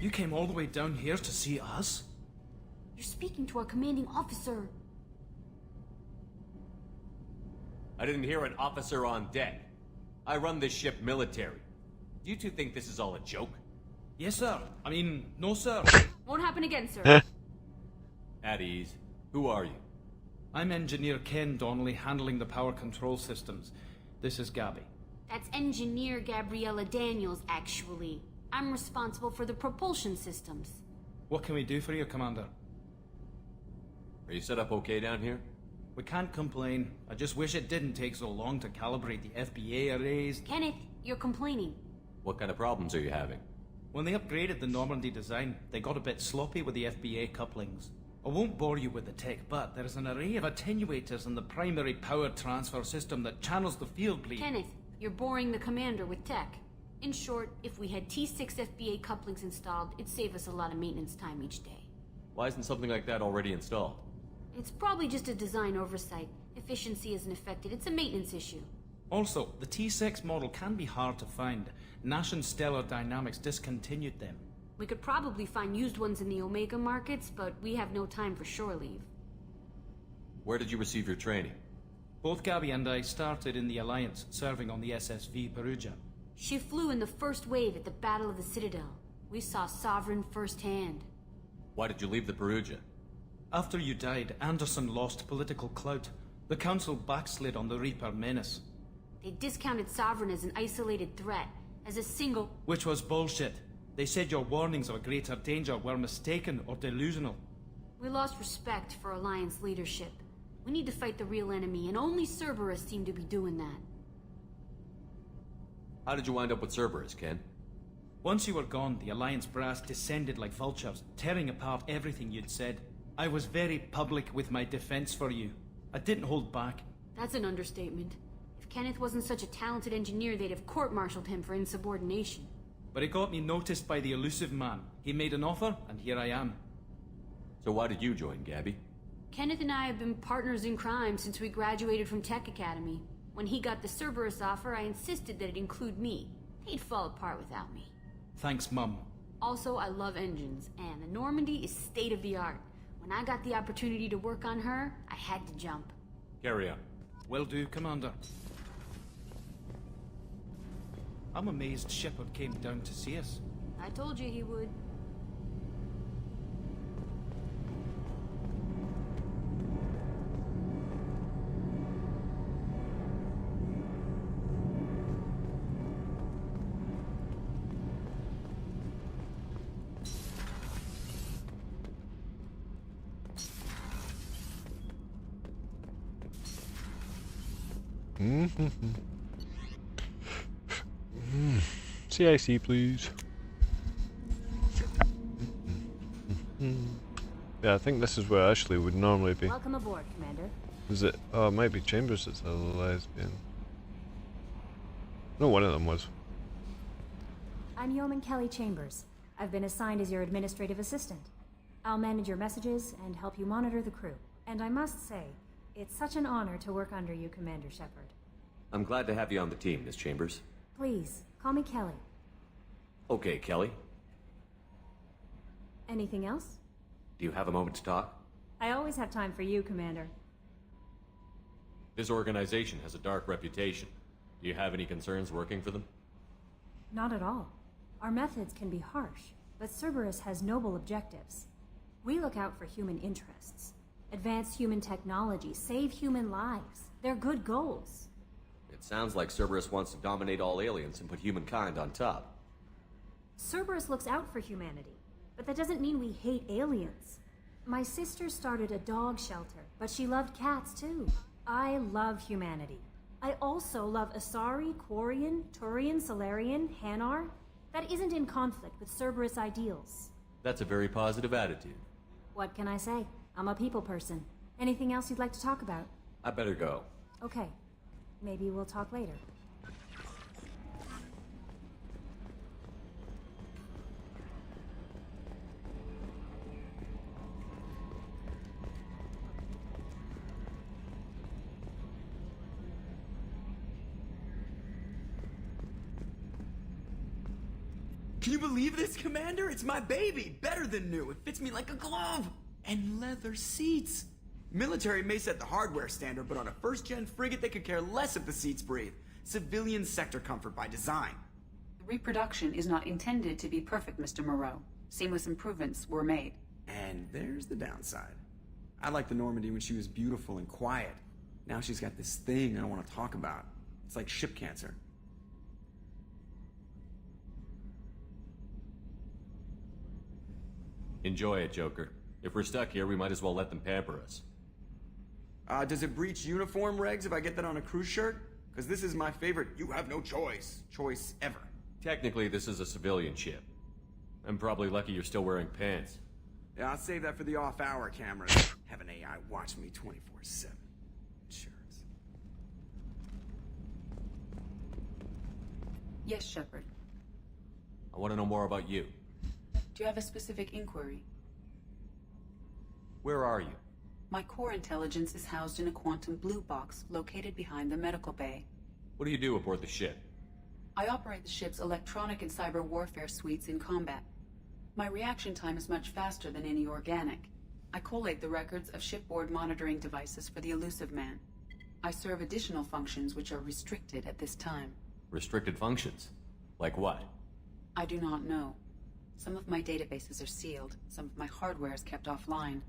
You came all the way down here to see us? You're speaking to our commanding officer. I didn't hear an officer on deck. I run this ship military. Do you two think this is all a joke? Yes, sir. I mean, no, sir. Won't happen again, sir. At ease. Who are you? I'm Engineer Ken Donnelly, handling the power control systems. This is Gabby. That's Engineer Gabriella Daniels, actually. I'm responsible for the propulsion systems. What can we do for you, Commander? Are you set up okay down here? We can't complain. I just wish it didn't take so long to calibrate the FBA arrays. Kenneth, you're complaining. What kind of problems are you having? When they upgraded the Normandy design, they got a bit sloppy with the FBA couplings. I won't bore you with the tech, but there is an array of attenuators in the primary power transfer system that channels the field bleed. Kenneth, you're boring the commander with tech. In short, if we had T6 FBA couplings installed, it'd save us a lot of maintenance time each day. Why isn't something like that already installed? It's probably just a design oversight. Efficiency isn't affected. It's a maintenance issue. Also, the T6 model can be hard to find. Nash and Stellar Dynamics discontinued them. We could probably find used ones in the Omega markets, but we have no time for shore leave. Where did you receive your training? Both Gabby and I started in the Alliance, serving on the SSV Perugia. She flew in the first wave at the Battle of the Citadel. We saw Sovereign firsthand. Why did you leave the Perugia? After you died, Anderson lost political clout. The Council backslid on the Reaper menace. They discounted Sovereign as an isolated threat, as a single... Which was bullshit. They said your warnings of a greater danger were mistaken or delusional. We lost respect for Alliance leadership. We need to fight the real enemy, and only Cerberus seemed to be doing that. How did you wind up with Cerberus, Ken? Once you were gone, the Alliance brass descended like vultures, tearing apart everything you'd said. I was very public with my defense for you. I didn't hold back. That's an understatement. If Kenneth wasn't such a talented engineer, they'd have court-martialed him for insubordination. But it got me noticed by the elusive man. He made an offer, and here I am. So why did you join, Gabby? Kenneth and I have been partners in crime since we graduated from Tech Academy. When he got the Cerberus offer, I insisted that it include me. He'd fall apart without me. Thanks, Mum. Also, I love engines, and the Normandy is state-of-the-art. When I got the opportunity to work on her, I had to jump. Carry on. Will do, Commander. I'm amazed Shepard came down to see us. I told you he would. CIC, please. Yeah, I think this is where Ashley would normally be. Welcome aboard, Commander. Is it? Oh, it might be Chambers that's a lesbian. No, one of them was. I'm Yeoman Kelly Chambers. I've been assigned as your administrative assistant. I'll manage your messages and help you monitor the crew. And I must say, it's such an honor to work under you, Commander Shepard. I'm glad to have you on the team, Miss Chambers. Please, call me Kelly. Okay, Kelly. Anything else? Do you have a moment to talk? I always have time for you, Commander. This organization has a dark reputation. Do you have any concerns working for them? Not at all. Our methods can be harsh, but Cerberus has noble objectives. We look out for human interests. Advance human technology, save human lives. They're good goals. It sounds like Cerberus wants to dominate all aliens and put humankind on top. Cerberus looks out for humanity, but that doesn't mean we hate aliens. My sister started a dog shelter, but she loved cats too. I love humanity. I also love Asari, Quarian, Turian, Salarian, Hanar. That isn't in conflict with Cerberus ideals. That's a very positive attitude. What can I say? I'm a people person. Anything else you'd like to talk about? I better go. Okay. Maybe we'll talk later. Can you believe this, Commander? It's my baby! Better than new. It fits me like a glove! And leather seats! Military may set the hardware standard, but on a first-gen frigate they could care less if the seats breathe. Civilian sector comfort by design. The reproduction is not intended to be perfect, Mr. Moreau. Seamless improvements were made. And there's the downside. I liked the Normandy when she was beautiful and quiet. Now she's got this thing I don't want to talk about. It's like ship cancer. Enjoy it, Joker. If we're stuck here, we might as well let them pamper us. Does it breach uniform regs if I get that on a cruise shirt? Because this is my favorite you have no choice ever. Technically, this is a civilian ship. I'm probably lucky you're still wearing pants. Yeah, I'll save that for the off-hour cameras. Have an AI watch me 24/7. Insurance. Yes, Shepard. I want to know more about you. Do you have a specific inquiry? Where are you? My core intelligence is housed in a quantum blue box located behind the medical bay. What do you do aboard the ship? I operate the ship's electronic and cyber warfare suites in combat. My reaction time is much faster than any organic. I collate the records of shipboard monitoring devices for the Elusive Man. I serve additional functions which are restricted at this time. Restricted functions? Like what? I do not know. Some of my databases are sealed, some of my hardware is kept offline.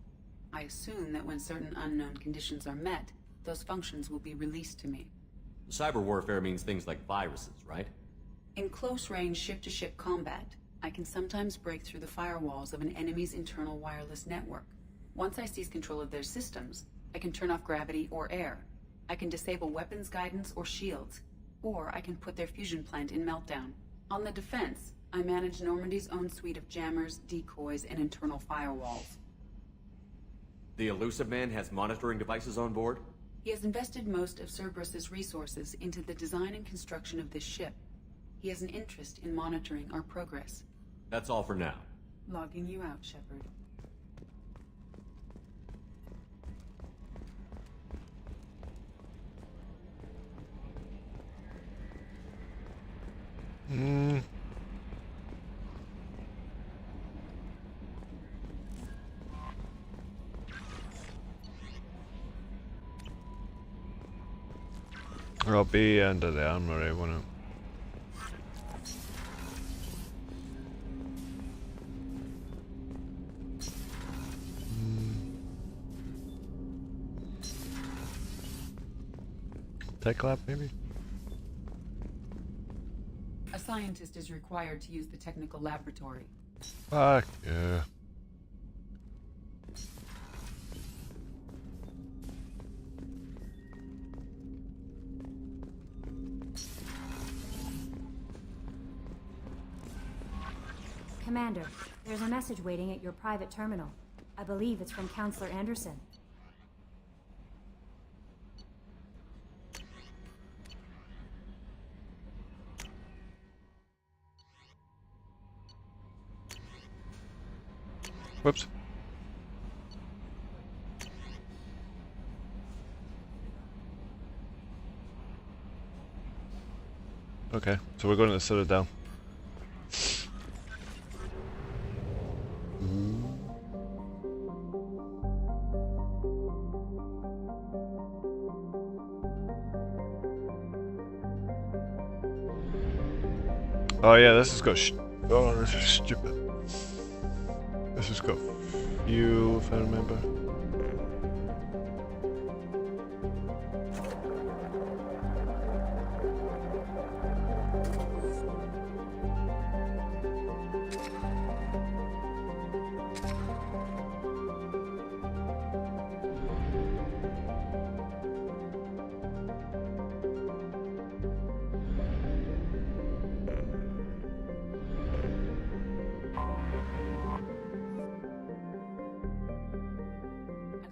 I assume that when certain unknown conditions are met, those functions will be released to me. Cyber warfare means things like viruses, right? In close-range ship-to-ship combat, I can sometimes break through the firewalls of an enemy's internal wireless network. Once I seize control of their systems, I can turn off gravity or air. I can disable weapons guidance or shields, or I can put their fusion plant in meltdown. On the defense, I manage Normandy's own suite of jammers, decoys, and internal firewalls. The Elusive Man has monitoring devices on board? He has invested most of Cerberus's resources into the design and construction of this ship. He has an interest in monitoring our progress. That's all for now. Logging you out, Shepard. I'll be under the armory, won't it? Tech lab, maybe? A scientist is required to use the technical laboratory. Fuck yeah. Commander, there's a message waiting at your private terminal. I believe it's from Counselor Anderson. Whoops. Okay, so we're going to the Citadel. Oh yeah, this has got oh, this is stupid. This has got fuel, if I remember.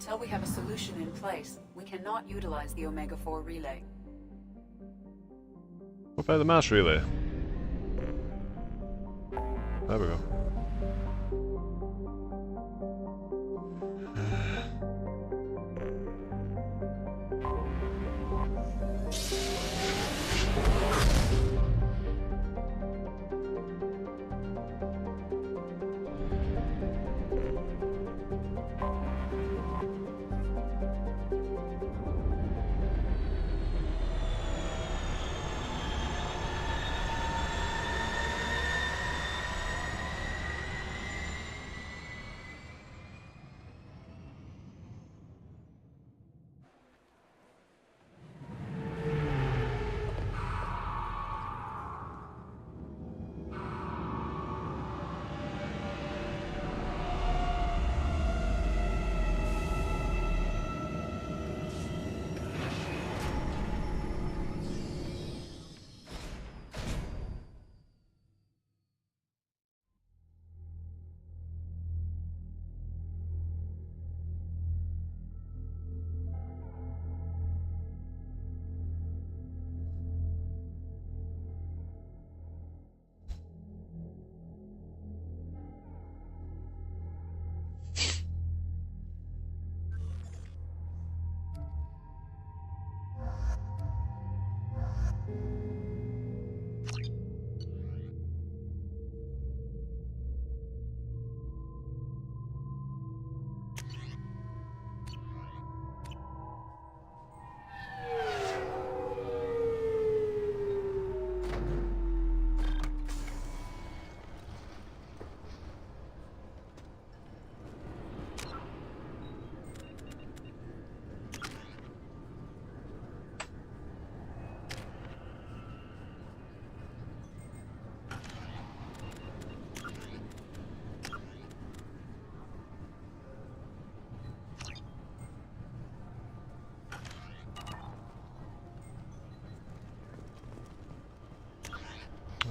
Until we have a solution in place, we cannot utilize the Omega-4 relay. What about the mass relay? There we go.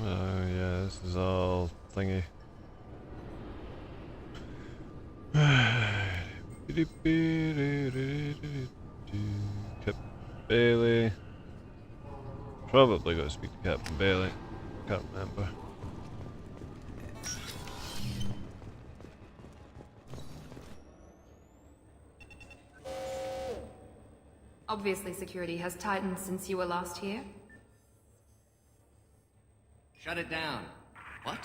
Oh yeah, this is all thingy. Captain Bailey. Probably gotta speak to Captain Bailey. Can't remember. Obviously, security has tightened since you were last here. Shut it down. What?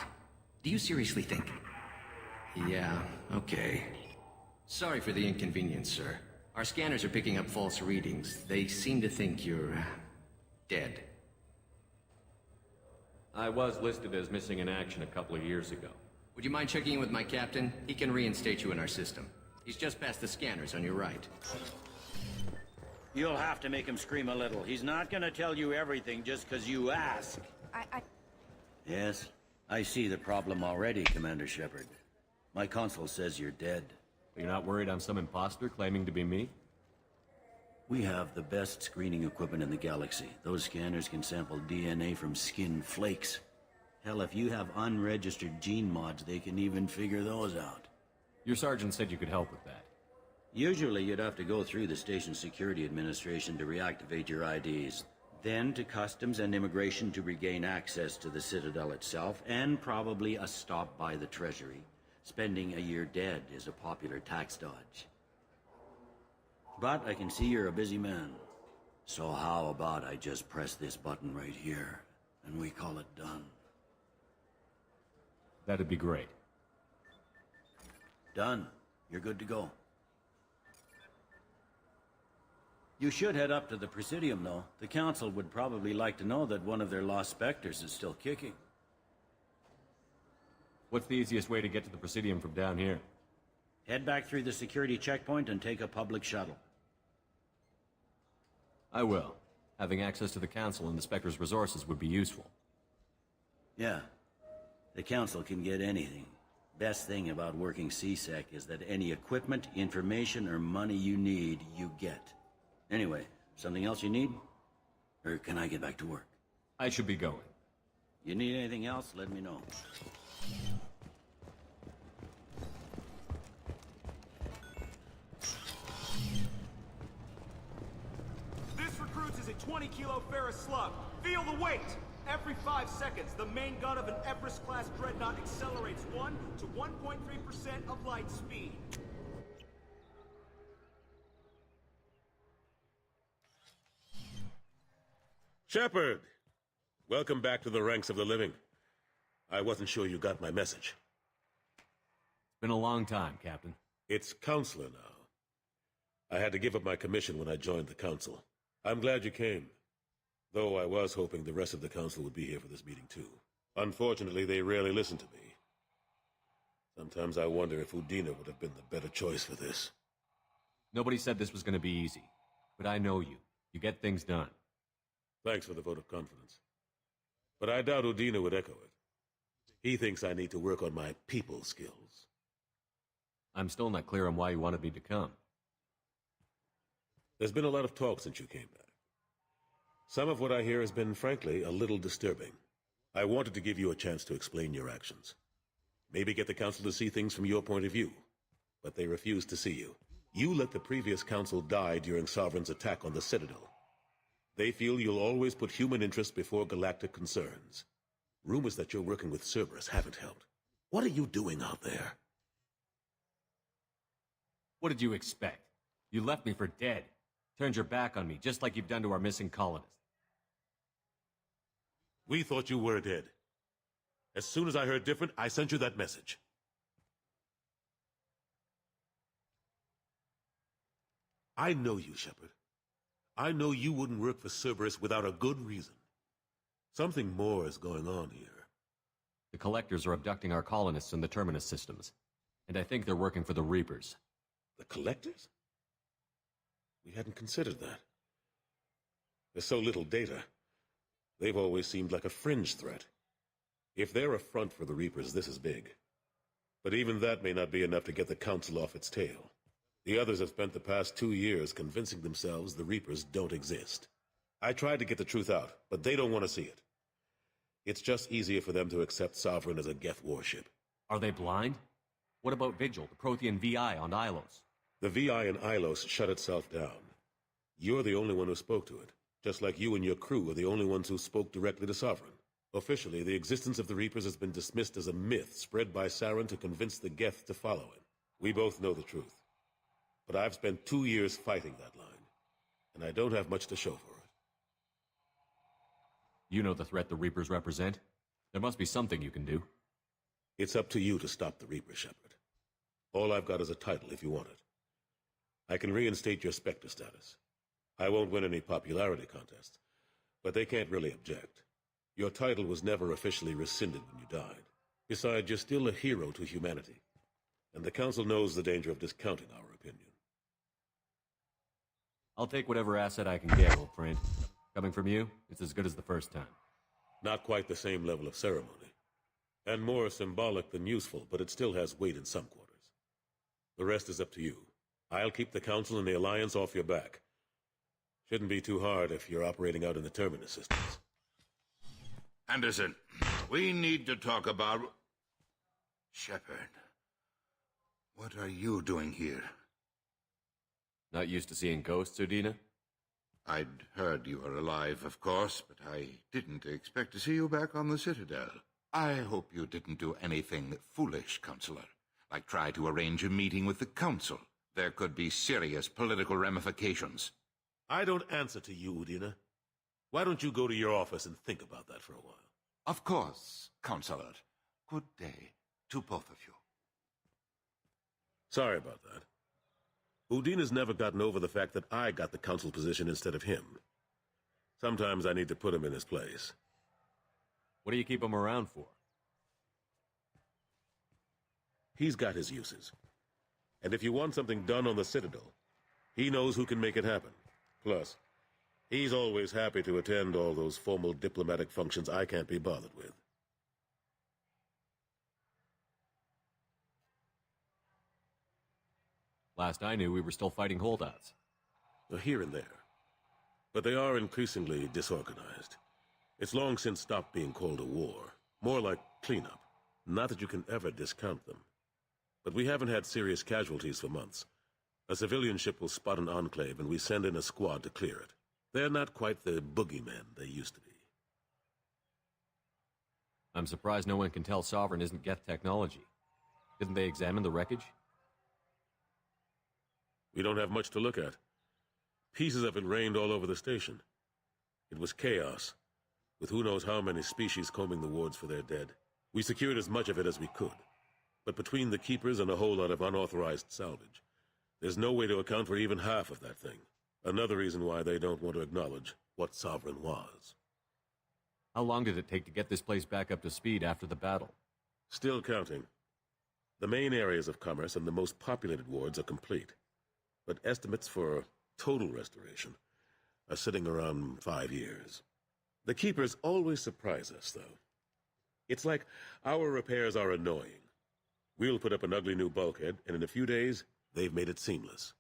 Do you seriously think? Yeah, okay. Sorry for the inconvenience, sir. Our scanners are picking up false readings. They seem to think you're... dead. I was listed as missing in action a couple of years ago. Would you mind checking in with my captain? He can reinstate you in our system. He's just past the scanners on your right. You'll have to make him scream a little. He's not gonna tell you everything just because you ask. Yes, I see the problem already, Commander Shepard. My console says you're dead. You're not worried I'm some imposter claiming to be me? We have the best screening equipment in the galaxy. Those scanners can sample DNA from skin flakes. Hell, if you have unregistered gene mods, they can even figure those out. Your sergeant said you could help with that. Usually you'd have to go through the Station Security Administration to reactivate your IDs. Then to Customs and Immigration to regain access to the Citadel itself, and probably a stop by the Treasury. Spending a year dead is a popular tax dodge. But I can see you're a busy man. So how about I just press this button right here, and we call it done? That'd be great. Done. You're good to go. You should head up to the Presidium, though. The Council would probably like to know that one of their lost Spectres is still kicking. What's the easiest way to get to the Presidium from down here? Head back through the security checkpoint and take a public shuttle. I will. Having access to the Council and the Spectre's resources would be useful. Yeah. The Council can get anything. Best thing about working CSEC is that any equipment, information, or money you need, you get. Anyway, something else you need? Or can I get back to work? I should be going. You need anything else, let me know. a 20-kilo ferrous slug. Feel the weight! Every 5 seconds, the main gun of an Everest-class dreadnought accelerates 1 to 1.3% of light speed. Shepard! Welcome back to the ranks of the living. I wasn't sure you got my message. It's been a long time, Captain. It's Counselor now. I had to give up my commission when I joined the Council. I'm glad you came. Though I was hoping the rest of the Council would be here for this meeting too. Unfortunately, they rarely listen to me. Sometimes I wonder if Udina would have been the better choice for this. Nobody said this was going to be easy. But I know you. You get things done. Thanks for the vote of confidence. But I doubt Udina would echo it. He thinks I need to work on my people skills. I'm still not clear on why you wanted me to come. There's been a lot of talk since you came back. Some of what I hear has been, frankly, a little disturbing. I wanted to give you a chance to explain your actions. Maybe get the Council to see things from your point of view. But they refuse to see you. You let the previous Council die during Sovereign's attack on the Citadel. They feel you'll always put human interest before galactic concerns. Rumors that you're working with Cerberus haven't helped. What are you doing out there? What did you expect? You left me for dead. Turned your back on me, just like you've done to our missing colonists. We thought you were dead. As soon as I heard different, I sent you that message. I know you, Shepard. I know you wouldn't work for Cerberus without a good reason. Something more is going on here. The Collectors are abducting our colonists in the Terminus systems. And I think they're working for the Reapers. The Collectors? We hadn't considered that. There's so little data. They've always seemed like a fringe threat. If they're a front for the Reapers, this is big. But even that may not be enough to get the Council off its tail. The others have spent the past 2 years convincing themselves the Reapers don't exist. I tried to get the truth out, but they don't want to see it. It's just easier for them to accept Sovereign as a Geth warship. Are they blind? What about Vigil, the Prothean VI on Ilos? The VI in Ilos shut itself down. You're the only one who spoke to it, just like you and your crew are the only ones who spoke directly to Sovereign. Officially, the existence of the Reapers has been dismissed as a myth spread by Saren to convince the Geth to follow him. We both know the truth. But I've spent 2 years fighting that line, and I don't have much to show for it. You know the threat the Reapers represent. There must be something you can do. It's up to you to stop the Reaper, Shepard. All I've got is a title if you want it. I can reinstate your Spectre status. I won't win any popularity contests, but they can't really object. Your title was never officially rescinded when you died. Besides, you're still a hero to humanity, and the Council knows the danger of discounting our opinion. I'll take whatever asset I can get, old friend. Coming from you, it's as good as the first time. Not quite the same level of ceremony, and more symbolic than useful, but it still has weight in some quarters. The rest is up to you. I'll keep the Council and the Alliance off your back. Shouldn't be too hard if you're operating out in the Terminus systems. Anderson, we need to talk about... Shepard, what are you doing here? Not used to seeing ghosts, Udina? I'd heard you were alive, of course, but I didn't expect to see you back on the Citadel. I hope you didn't do anything foolish, Counselor, like try to arrange a meeting with the Council. There could be serious political ramifications. I don't answer to you, Udina. Why don't you go to your office and think about that for a while? Of course, Counselor. Good day to both of you. Sorry about that. Udina's never gotten over the fact that I got the Council position instead of him. Sometimes I need to put him in his place. What do you keep him around for? He's got his uses. And if you want something done on the Citadel, he knows who can make it happen. Plus, he's always happy to attend all those formal diplomatic functions I can't be bothered with. Last I knew, we were still fighting holdouts. Here and there. But they are increasingly disorganized. It's long since stopped being called a war. More like cleanup. Not that you can ever discount them. But we haven't had serious casualties for months. A civilian ship will spot an enclave, and we send in a squad to clear it. They're not quite the boogeymen they used to be. I'm surprised no one can tell Sovereign isn't Geth technology. Didn't they examine the wreckage? We don't have much to look at. Pieces of it rained all over the station. It was chaos, with who knows how many species combing the wards for their dead. We secured as much of it as we could. But between the Keepers and a whole lot of unauthorized salvage, there's no way to account for even half of that thing. Another reason why they don't want to acknowledge what Sovereign was. How long did it take to get this place back up to speed after the battle? Still counting. The main areas of commerce and the most populated wards are complete. But estimates for total restoration are sitting around 5 years. The Keepers always surprise us, though. It's like our repairs are annoying. We'll put up an ugly new bulkhead, and in a few days, they've made it seamless.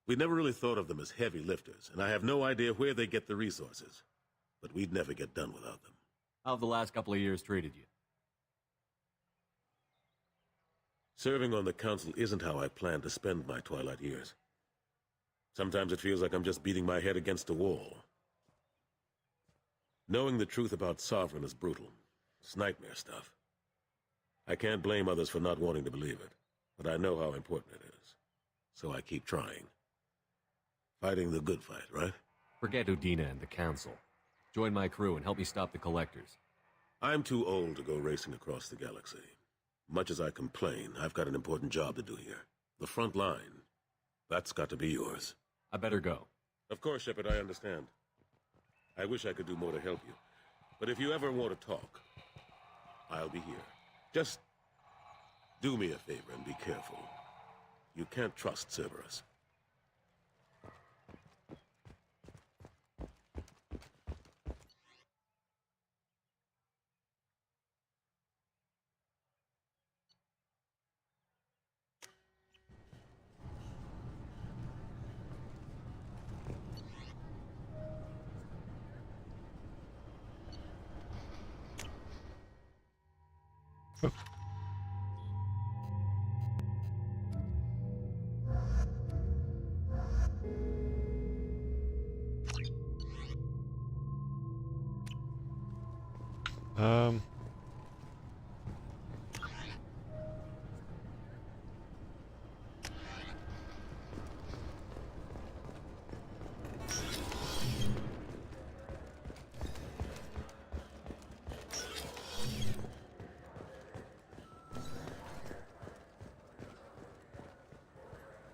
We never really thought of them as heavy lifters, and I have no idea where they get the resources. But we'd never get done without them. How have the last couple of years treated you? Serving on the council isn't how I plan to spend my twilight years. Sometimes it feels like I'm just beating my head against a wall. Knowing the truth about Sovereign is brutal. It's nightmare stuff. I can't blame others for not wanting to believe it, but I know how important it is. So I keep trying. Fighting the good fight, right? Forget Udina and the council. Join my crew and help me stop the collectors. I'm too old to go racing across the galaxy. Much as I complain, I've got an important job to do here. The front line. That's got to be yours. I better go. Of course, Shepard, I understand. I wish I could do more to help you. But if you ever want to talk, I'll be here. Just do me a favor and be careful. You can't trust Cerberus.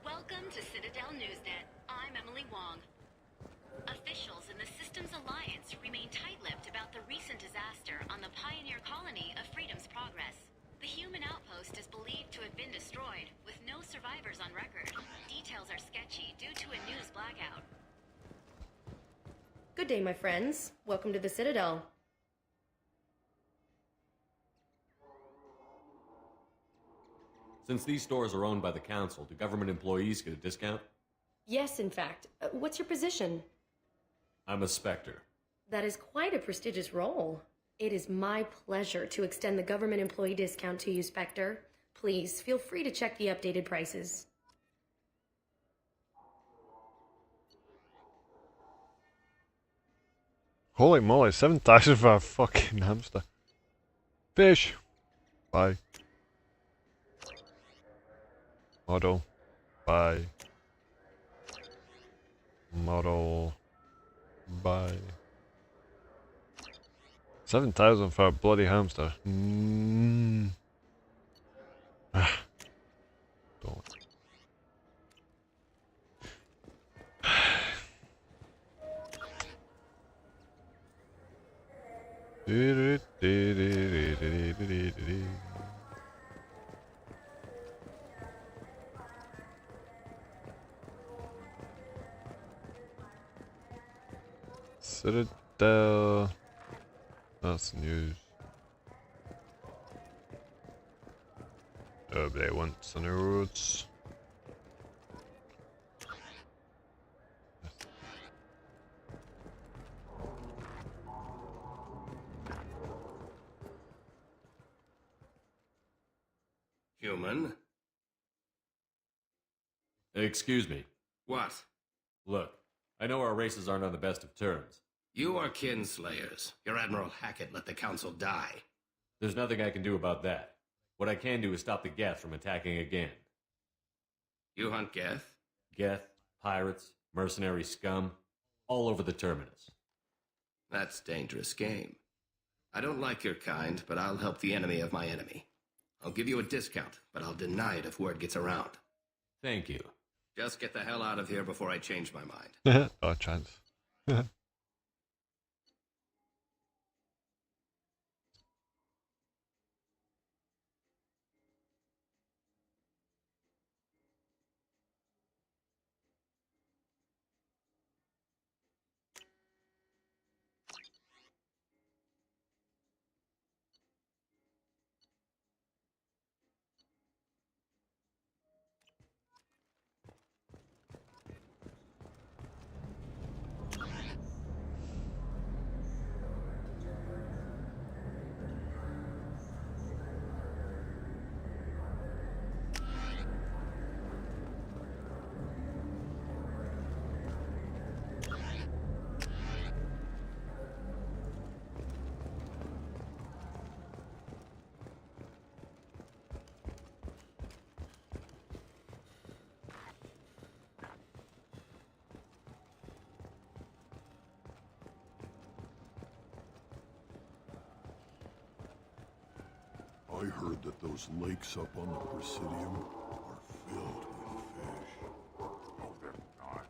Welcome to Citadel Newsnet. I'm Emily Wong. Officials in the Systems Alliance remain tight-lipped about the recent disaster on the pioneer colony of Freedom's Progress. The human outpost is believed to have been destroyed, with no survivors on record. Details are sketchy due to a news blackout. Good day, my friends. Welcome to the Citadel. Since these stores are owned by the council, do government employees get a discount? Yes, in fact. What's your position? I'm a Spectre. That is quite a prestigious role. It is my pleasure to extend the government employee discount to you, Spectre. Please, feel free to check the updated prices. Holy moly, 7,000 for a fucking hamster. Fish. Bye. Model. Bye. Model. Bye. 7,000 for a bloody hamster. Don't. Citadel. That's news. Nobody wants any roads. Human? Excuse me. What? Look, I know our races aren't on the best of terms. You are kinslayers. Your Admiral Hackett let the Council die. There's nothing I can do about that. What I can do is stop the Geth from attacking again. You hunt Geth? Geth, pirates, mercenary scum, all over the Terminus. That's dangerous game. I don't like your kind, but I'll help the enemy of my enemy. I'll give you a discount, but I'll deny it if word gets around. Thank you. Just get the hell out of here before I change my mind. Oh, chance. I heard that those lakes up on the Presidium are filled with fish. Oh, they're not.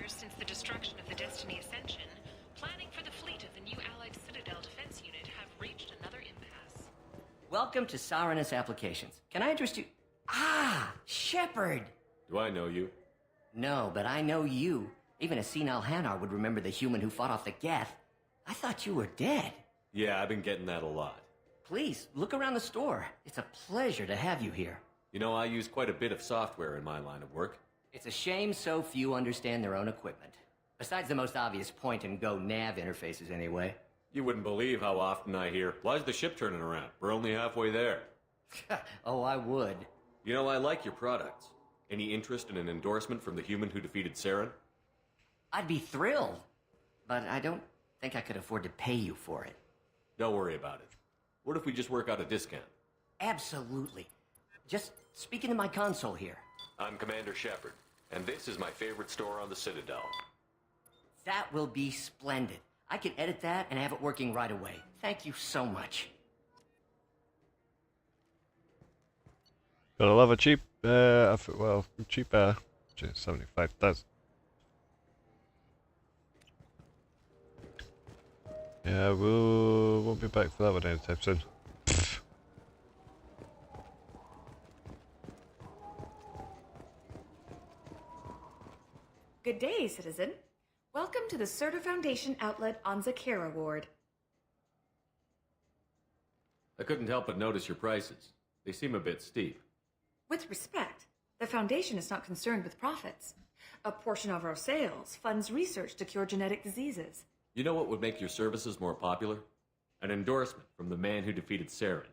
Since the destruction of the Destiny Ascension, planning for the fleet of the new Allied Citadel Defense Unit have reached another impasse. Welcome to Sarenus Applications. Can I interest you? Ah, Shepard! Do I know you? No, but I know you. Even a senile Hanar would remember the human who fought off the Geth. I thought you were dead. Yeah, I've been getting that a lot. Please, look around the store. It's a pleasure to have you here. You know, I use quite a bit of software in my line of work. It's a shame so few understand their own equipment. Besides the most obvious point-and-go nav interfaces, anyway. You wouldn't believe how often I hear, "Why's the ship turning around? We're only halfway there." Oh, I would. You know, I like your products. Any interest in an endorsement from the human who defeated Saren? I'd be thrilled. But I don't think I could afford to pay you for it. Don't worry about it. What if we just work out a discount? Absolutely. Just speak into my console here. I'm Commander Shepard, and this is my favorite store on the Citadel. That will be splendid. I can edit that and have it working right away. Thank you so much. Gotta love a cheap, cheaper, 75,000. Yeah, won't be back for that one anytime soon. Good day, citizen. Welcome to the Certa Foundation outlet on Zakera Ward. I couldn't help but notice your prices. They seem a bit steep. With respect, the Foundation is not concerned with profits. A portion of our sales funds research to cure genetic diseases. You know what would make your services more popular? An endorsement from the man who defeated Saren.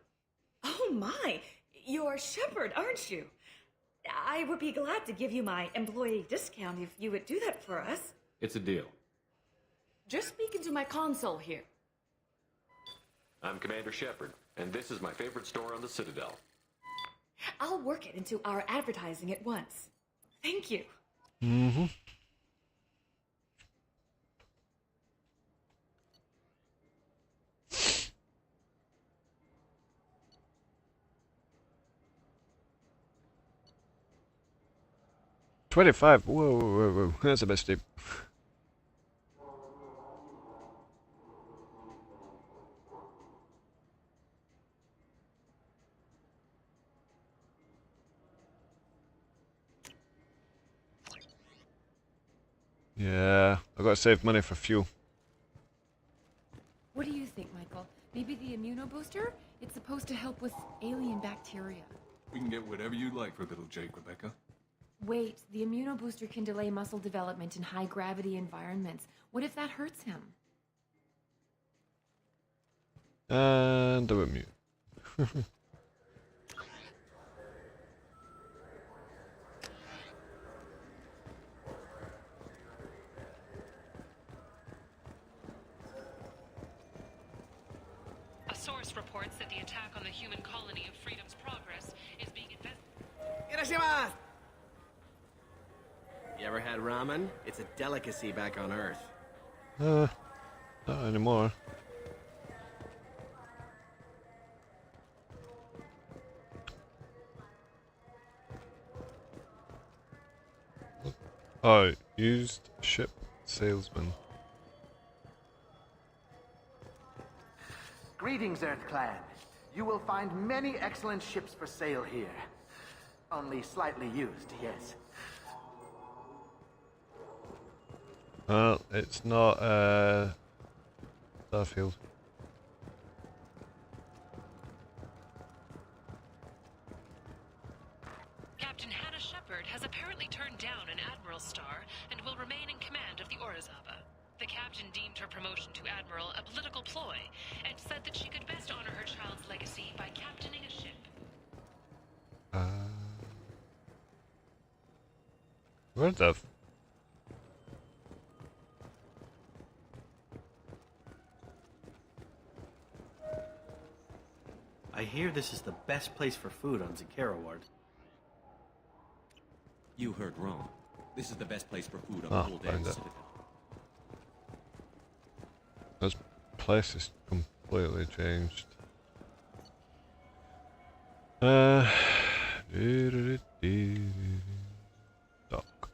Oh my! You're Shepard, aren't you? I would be glad to give you my employee discount if you would do that for us. It's a deal. Just speak into my console here. I'm Commander Shepard, and this is my favorite store on the Citadel. I'll work it into our advertising at once. Thank you. Mm-hmm. $25. Whoa. That's a bit steep. Yeah, I've got to save money for fuel. What do you think, Michael? Maybe the immunobooster? It's supposed to help with alien bacteria. We can get whatever you like for little Jake, Rebecca. Wait, the immunobooster can delay muscle development in high-gravity environments. What if that hurts him? And I went mute. A source reports that the attack on the human colony of Freedom's Progress is being investigated. You ever had ramen? It's a delicacy back on Earth. Not anymore. Oh, used ship salesman. Greetings, Earth Clan. You will find many excellent ships for sale here. Only slightly used, yes. Well, it's not Starfield. Captain Hannah Shepard has apparently turned down an Admiral star and will remain in command of the Orizaba. The captain deemed her promotion to Admiral a political ploy and said that she could best honor her child's legacy by captaining a ship. Where the I hear this is the best place for food on Zakara Ward. You heard wrong. This is the best place for food on Ah, the whole damn found it. Citadel. This place has completely changed. Dock.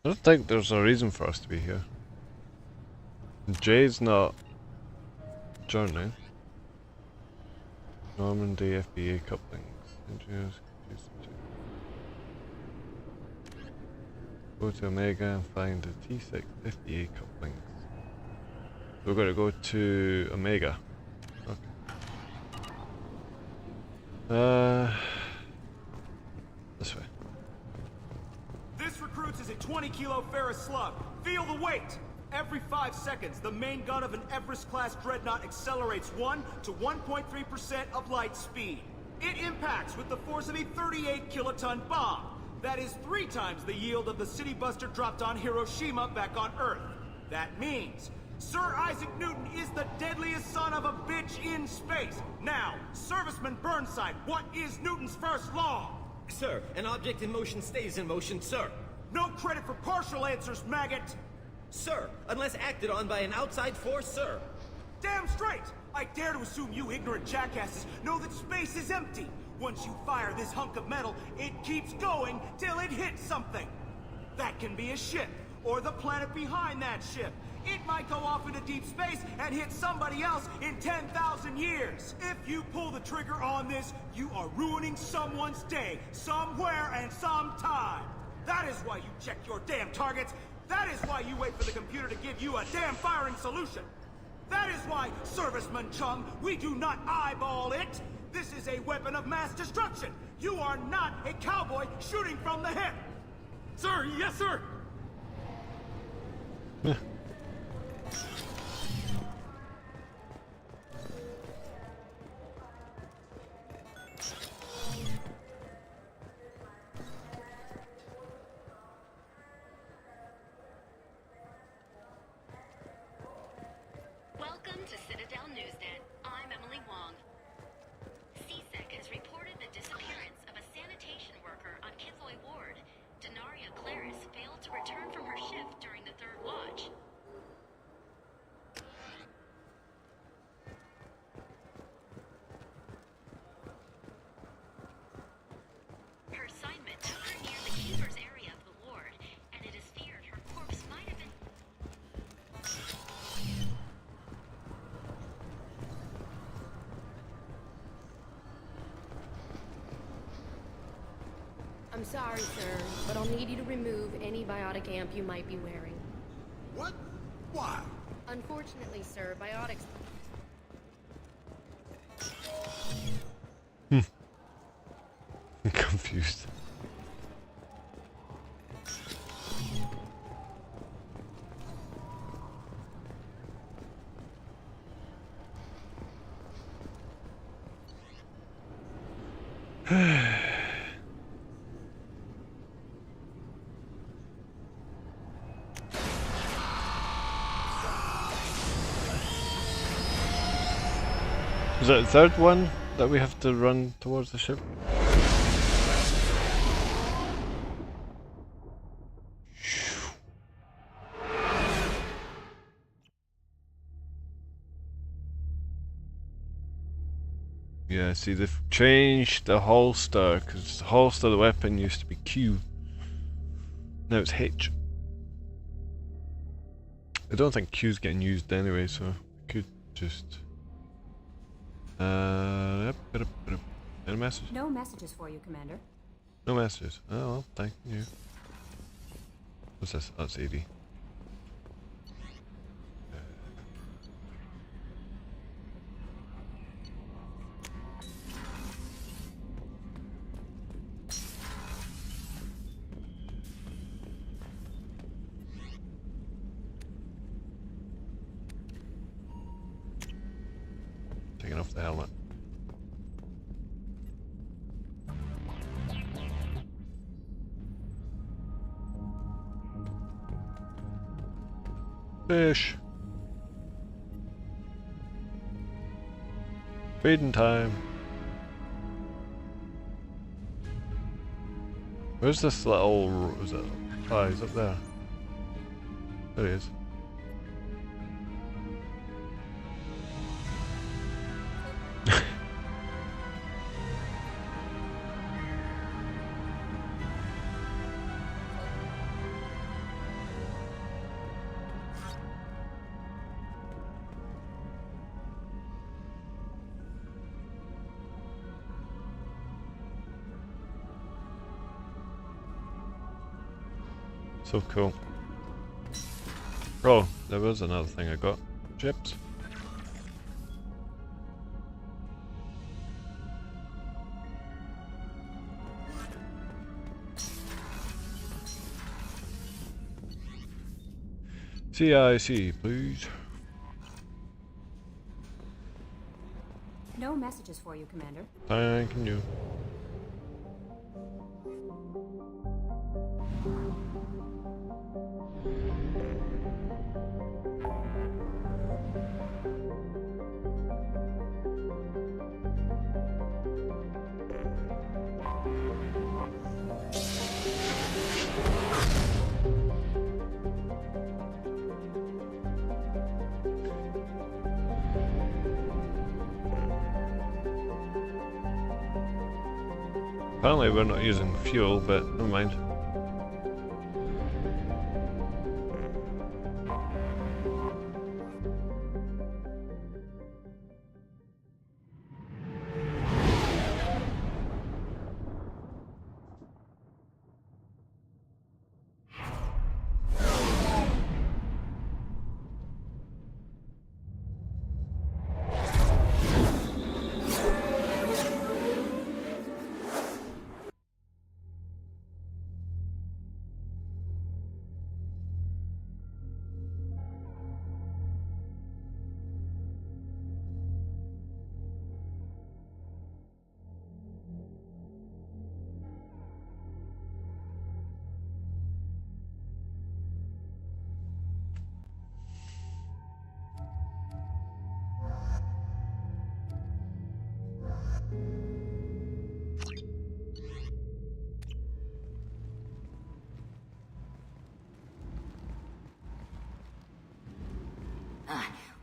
I don't think there's a reason for us to be here. Jay's not journeying. Normandy FBA couplings. Engineers go to Omega and find the T6 FBA couplings. We're going to go to Omega. Okay. This way. This recruits is a 20-kilo ferrous slug. Feel the weight! Every 5 seconds, the main gun of an Everest-class dreadnought accelerates 1 to 1.3% of light speed. It impacts with the force of a 38-kiloton bomb. That is 3 times the yield of the city buster dropped on Hiroshima back on Earth. That means Sir Isaac Newton is the deadliest son of a bitch in space. Now, Serviceman Burnside, what is Newton's first law? Sir, an object in motion stays in motion, sir. No credit for partial answers, maggot! Sir, unless acted on by an outside force, sir. Damn straight! I dare to assume you ignorant jackasses know that space is empty. Once you fire this hunk of metal, it keeps going till it hits something. That can be a ship, or the planet behind that ship. It might go off into deep space and hit somebody else in 10,000 years. If you pull the trigger on this, you are ruining someone's day, somewhere and sometime. That is why you check your damn targets. That is why you wait for the computer to give you a damn firing solution. That is why, Serviceman Chung, we do not eyeball it. This is a weapon of mass destruction. You are not a cowboy shooting from the hip. Sir, yes, sir! Welcome to Citadel Newsnet. I'm Emily Wong. CSEC has reported the disappearance of a sanitation worker on Kithoy Ward. Denaria Claris failed to return from her shift during the third watch. I'm sorry, sir, but I'll need you to remove any biotic amp you might be wearing. What? Why? Unfortunately, sir, biotics... I'm confused. Is that the third one that we have to run towards the ship? Yeah, see, they've changed the holster, because the holster of the weapon used to be Q. Now it's H. I don't think Q's getting used anyway, so I could just... Any message? No messages for you, Commander. No messages. Oh, well, thank you. What's this? Oh, it's 80. Taking off the helmet. Fish. Feeding time. Where's this little... is it? Oh, he's up there. There he is. So cool. Oh, there was another thing I got. Chips. CIC, please. No messages for you, Commander. Thank you. Apparently we're not using fuel, but never mind.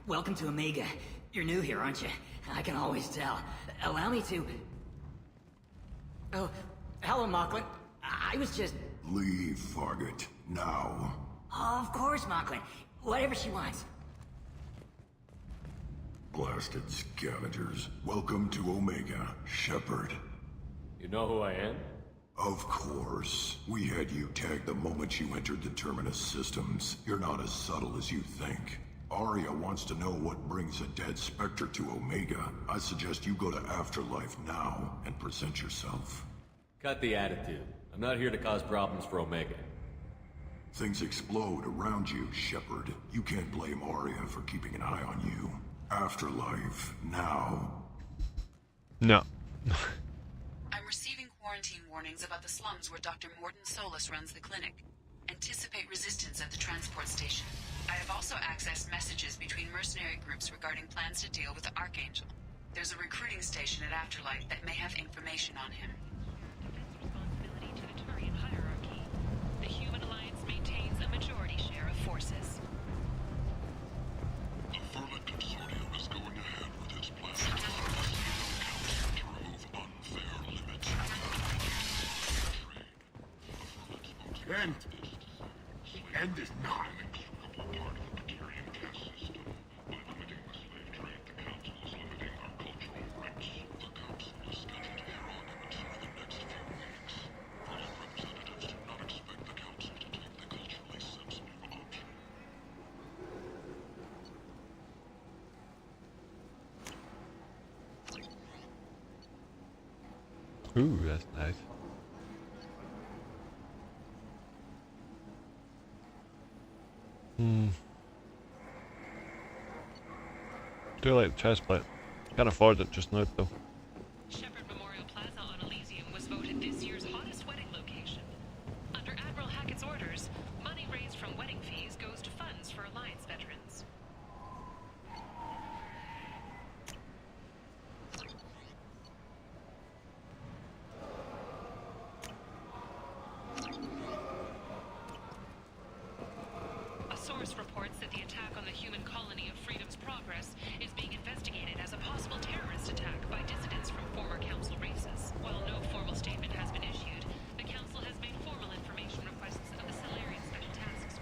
Welcome to Omega. You're new here, aren't you? I can always tell. Allow me to... Oh, hello, Mocklin. I was just... Leave, Fargate. Now. Of course, Mocklin. Whatever she wants. Blasted scavengers. Welcome to Omega, Shepard. You know who I am? Of course. We had you tagged the moment you entered the Terminus systems. You're not as subtle as you think. Arya wants to know what brings a dead Spectre to Omega. I suggest you go to Afterlife now and present yourself. Cut the attitude. I'm not here to cause problems for Omega. Things explode around you, Shepard. You can't blame Arya for keeping an eye on you. Afterlife, now. No. I'm receiving quarantine warnings about the slums where Dr. Mordin Solus runs the clinic. Anticipate resistance at the transport station. I have also accessed messages between mercenary groups regarding plans to deal with the Archangel. There's a recruiting station at Afterlife that may have information on him. Responsibility to the Turian hierarchy. The Human Alliance maintains a majority share of forces. The Vermin Consortium is going ahead with its plan to remove unfair limits. End is not an inextricable part of the Batarian caste system. By limiting the slave trade, the Council is limiting our cultural rights. The Council is scheduled here on Emmett for the next few weeks. First representatives do not expect the Council to take the culturally sensitive option. Ooh, that's nice. Do like the chest plate. Can't afford it just now though. Shepard Memorial Plaza on Elysium was voted this year's hottest wedding location. Under Admiral Hackett's orders, money raised from wedding fees goes to funds for Alliance veterans. A source reports that the attack on the human colony of Freedom's Progress is being investigated as a possible terrorist attack by dissidents from former Council races. While no formal statement has been issued, the Council has made formal information requests of the Salarian Special Tasks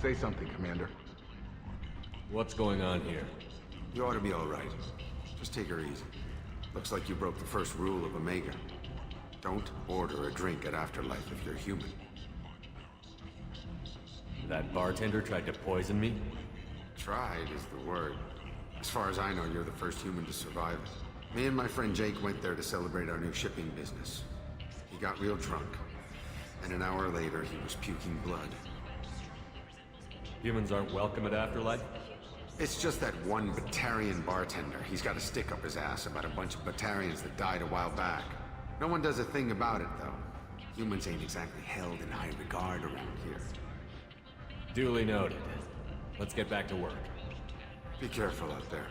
Say something, Commander. What's going on here? You ought to be all right. Just take her easy. Looks like you broke the first rule of Omega. Don't order a drink at Afterlife if you're human. That bartender tried to poison me? Tried is the word. As far as I know, you're the first human to survive it. Me and my friend Jake went there to celebrate our new shipping business. He got real drunk. And an hour later, he was puking blood. Humans aren't welcome at Afterlife? It's just that one Batarian bartender. He's got a stick up his ass about a bunch of Batarians that died a while back. No one does a thing about it, though. Humans ain't exactly held in high regard around here. Duly noted. Let's get back to work. Be careful out there.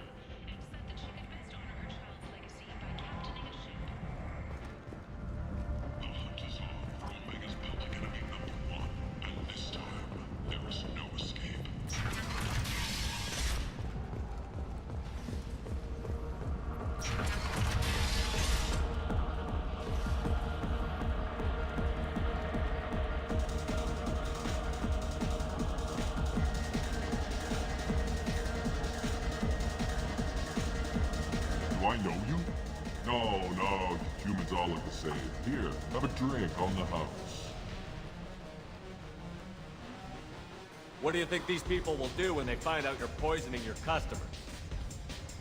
I know you? No, humans all look the same. Here, have a drink on the house. What do you think these people will do when they find out you're poisoning your customers?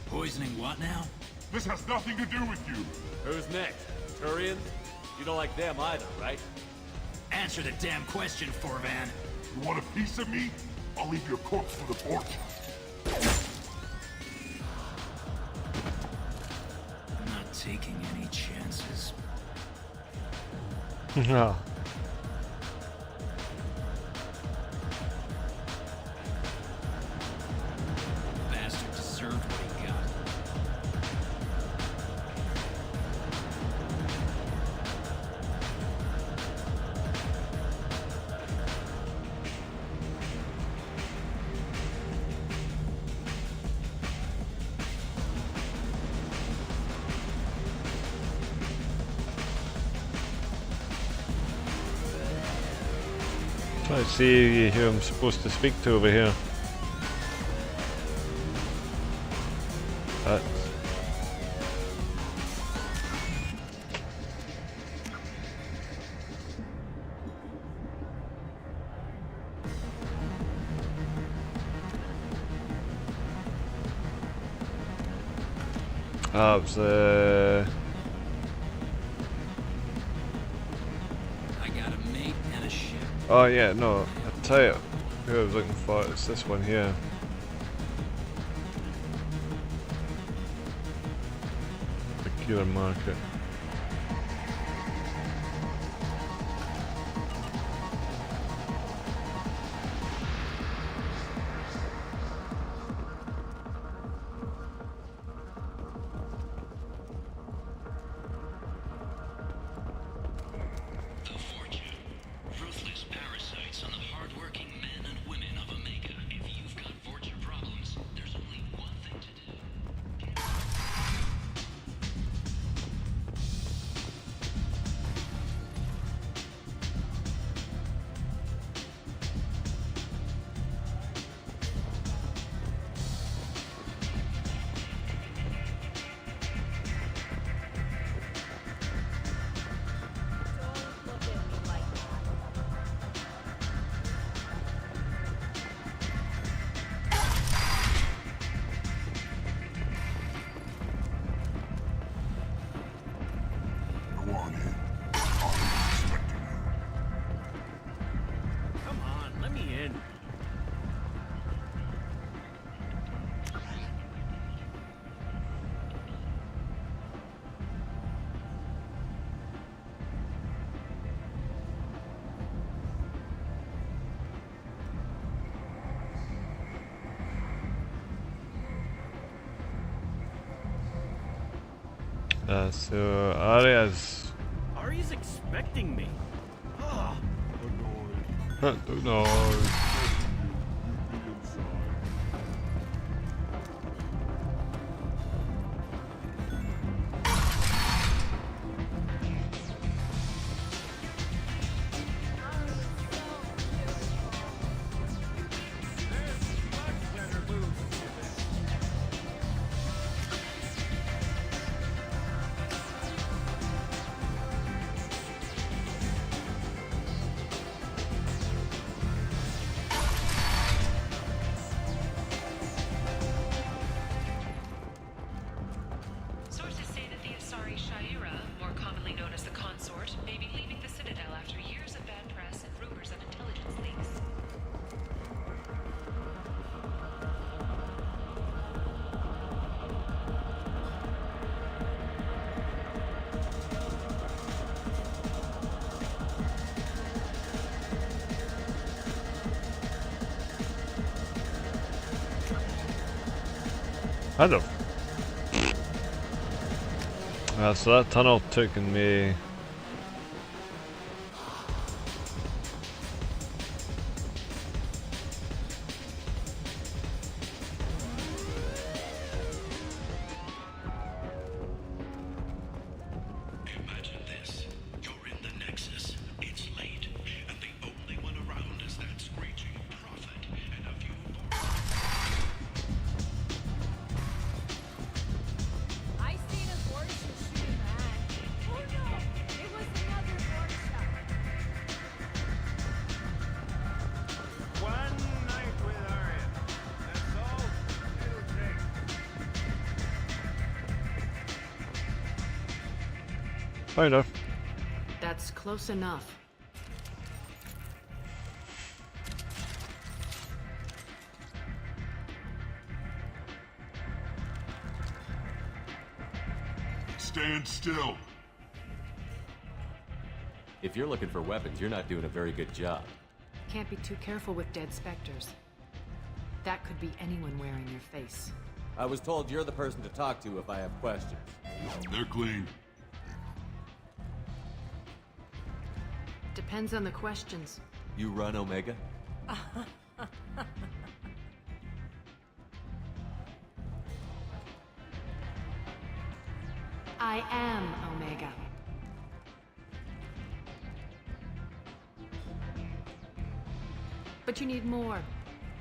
Poisoning what now? This has nothing to do with you. Who's next? Turians? You don't like them either, right? Answer the damn question, Forvan. You want a piece of me? I'll leave your corpse for the porch. I'm not taking any chances. No. Bastard deserved what he got. Try to see who I'm supposed to speak to over here. It was I got a mate and a ship. oh yeah, no, I'll tell you who I was looking for. It's this one here. The Killer Market. Ruthless parasites on the hardworking men and women of Omega. If you've got Vorcha problems, there's only one thing to do. Go on in. Come on, let me in. So Arya's Arya's expecting me. Oh. don't know. Sources say that the Asari Shaira, more commonly known as the Consort, may be leaving the Citadel after years of bad press and rumors of intelligence leaks. Hello. So that tunnel took me. Imagine this. You're in the Nexus. It's late. And the only one around is that screeching prophet and a few more. I Fair enough. That's close enough. Stand still. If you're looking for weapons, you're not doing a very good job. Can't be too careful with dead specters. That could be anyone wearing your face. I was told you're the person to talk to if I have questions. They're clean. Depends on the questions. You run Omega? I am Omega. But you need more.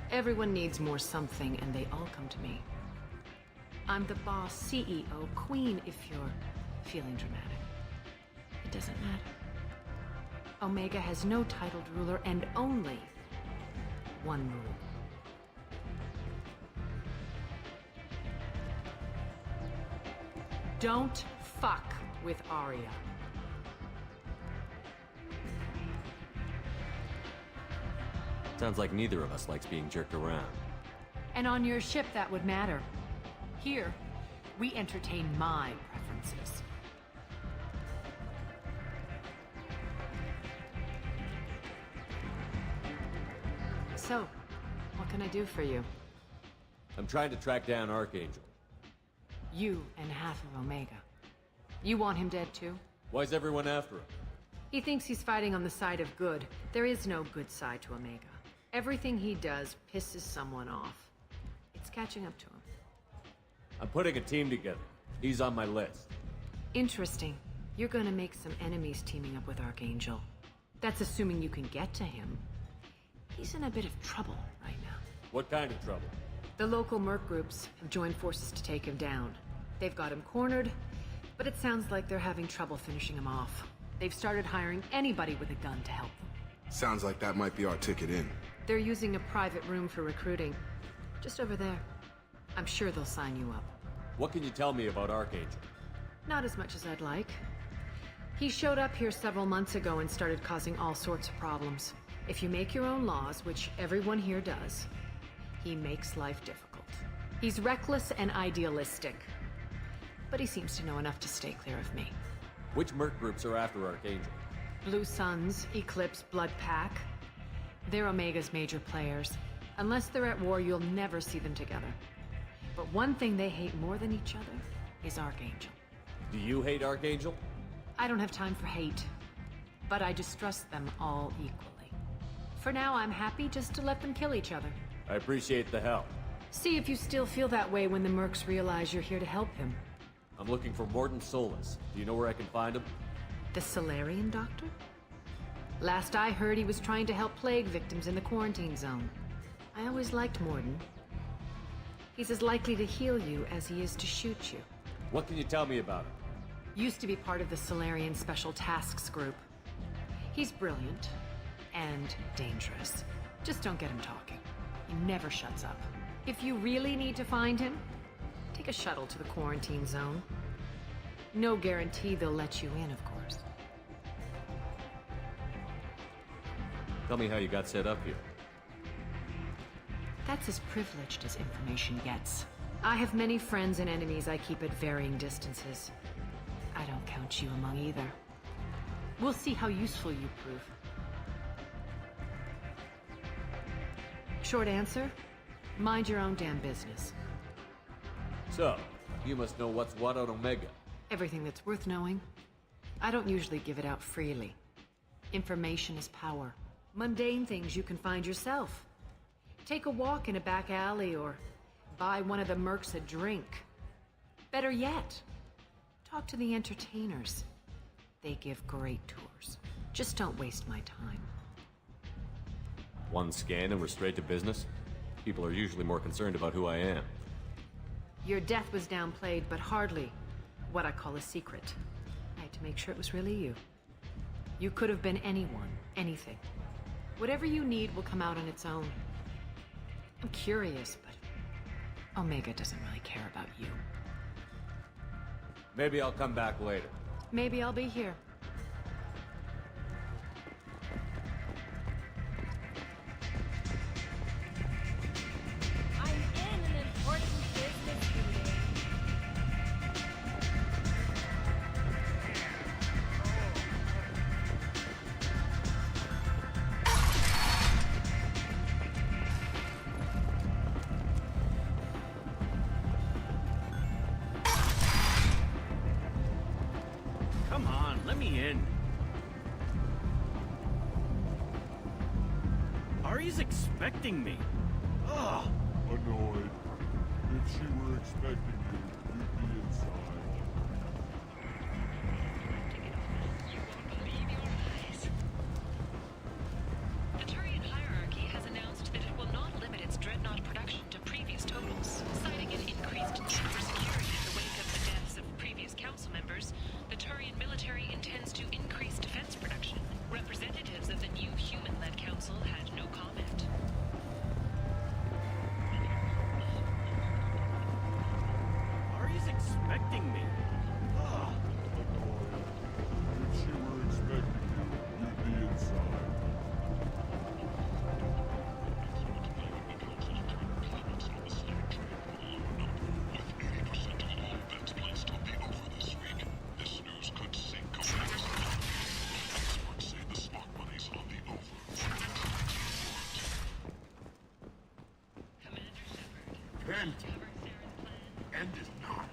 Everyone needs more something, and they all come to me. I'm the boss, CEO, queen, if you're feeling dramatic. It doesn't matter. Omega has no titled ruler and only one rule. Don't fuck with Arya. Sounds like neither of us likes being jerked around. And on your ship, that would matter. Here, we entertain my preferences. So, what can I do for you? I'm trying to track down Archangel. You and half of Omega. You want him dead too? Why's everyone after him? He thinks he's fighting on the side of good. There is no good side to Omega. Everything he does pisses someone off. It's catching up to him. I'm putting a team together. He's on my list. Interesting. You're gonna make some enemies teaming up with Archangel. That's assuming you can get to him. He's in a bit of trouble right now. What kind of trouble? The local merc groups have joined forces to take him down. They've got him cornered, but it sounds like they're having trouble finishing him off. They've started hiring anybody with a gun to help them. Sounds like that might be our ticket in. They're using a private room for recruiting. Just over there. I'm sure they'll sign you up. What can you tell me about Archangel? Not as much as I'd like. He showed up here several months ago and started causing all sorts of problems. If you make your own laws, which everyone here does, he makes life difficult. He's reckless and idealistic. But he seems to know enough to stay clear of me. Which merc groups are after Archangel? Blue Suns, Eclipse, Blood Pack. They're Omega's major players. Unless they're at war, you'll never see them together. But one thing they hate more than each other is Archangel. Do you hate Archangel? I don't have time for hate. But I distrust them all equally. For now, I'm happy just to let them kill each other. I appreciate the help. See if you still feel that way when the mercs realize you're here to help him. I'm looking for Morton Solus. Do you know where I can find him? The Salarian doctor? Last I heard, he was trying to help plague victims in the quarantine zone. I always liked Morton. He's as likely to heal you as he is to shoot you. What can you tell me about him? Used to be part of the Salarian Special Tasks Group. He's brilliant and dangerous. Just don't get him talking. He never shuts up. If you really need to find him, take a shuttle to the quarantine zone. No guarantee they'll let you in, of course. Tell me how you got set up here. That's as privileged as information gets. I have many friends and enemies I keep at varying distances. I don't count you among either. We'll see how useful you prove. Short answer, mind your own damn business. So, you must know what's what on Omega. Everything that's worth knowing. I don't usually give it out freely. Information is power. Mundane things you can find yourself. Take a walk in a back alley or buy one of the mercs a drink. Better yet, talk to the entertainers. They give great tours. Just don't waste my time. One scan and we're straight to business? People are usually more concerned about who I am. Your death was downplayed, but hardly what I call a secret. I had to make sure it was really you. You could have been anyone, anything. Whatever you need will come out on its own. I'm curious, but Omega doesn't really care about you. Maybe I'll come back later. Maybe I'll be here. I'm in an important business meeting. Come on, let me in. Ari's expecting me. Ugh. Annoyed. If she were expecting you, you'd be inside. The Turian hierarchy has announced that it will not limit its dreadnought production to previous totals, citing an increased need for security in the wake of the deaths of previous council members. The Turian military intends to increase defense production. Representatives of the new human-led council had no comment. Ari's expecting me. Ugh. If she were expecting you, you'd be inside. End is not.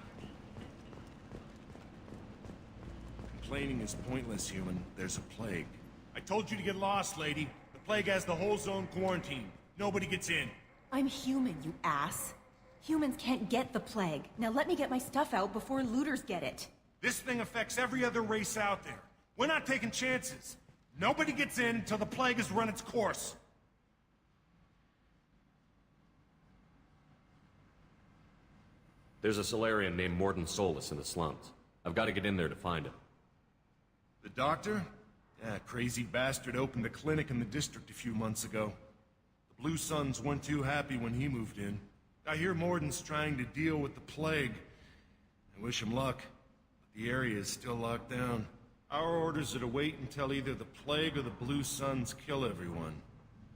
Complaining is pointless, human. There's a plague. I told you to get lost, lady. The plague has the whole zone quarantined. Nobody gets in. I'm human, you ass. Humans can't get the plague. Now let me get my stuff out before looters get it. This thing affects every other race out there. We're not taking chances. Nobody gets in until the plague has run its course. There's a Solarian named Morden Solus in the slums. I've got to get in there to find him. The doctor? Yeah, crazy bastard opened a clinic in the district a few months ago. The Blue Suns weren't too happy when he moved in. I hear Morden's trying to deal with the plague. I wish him luck, but the area is still locked down. Our orders are to wait until either the plague or the Blue Suns kill everyone.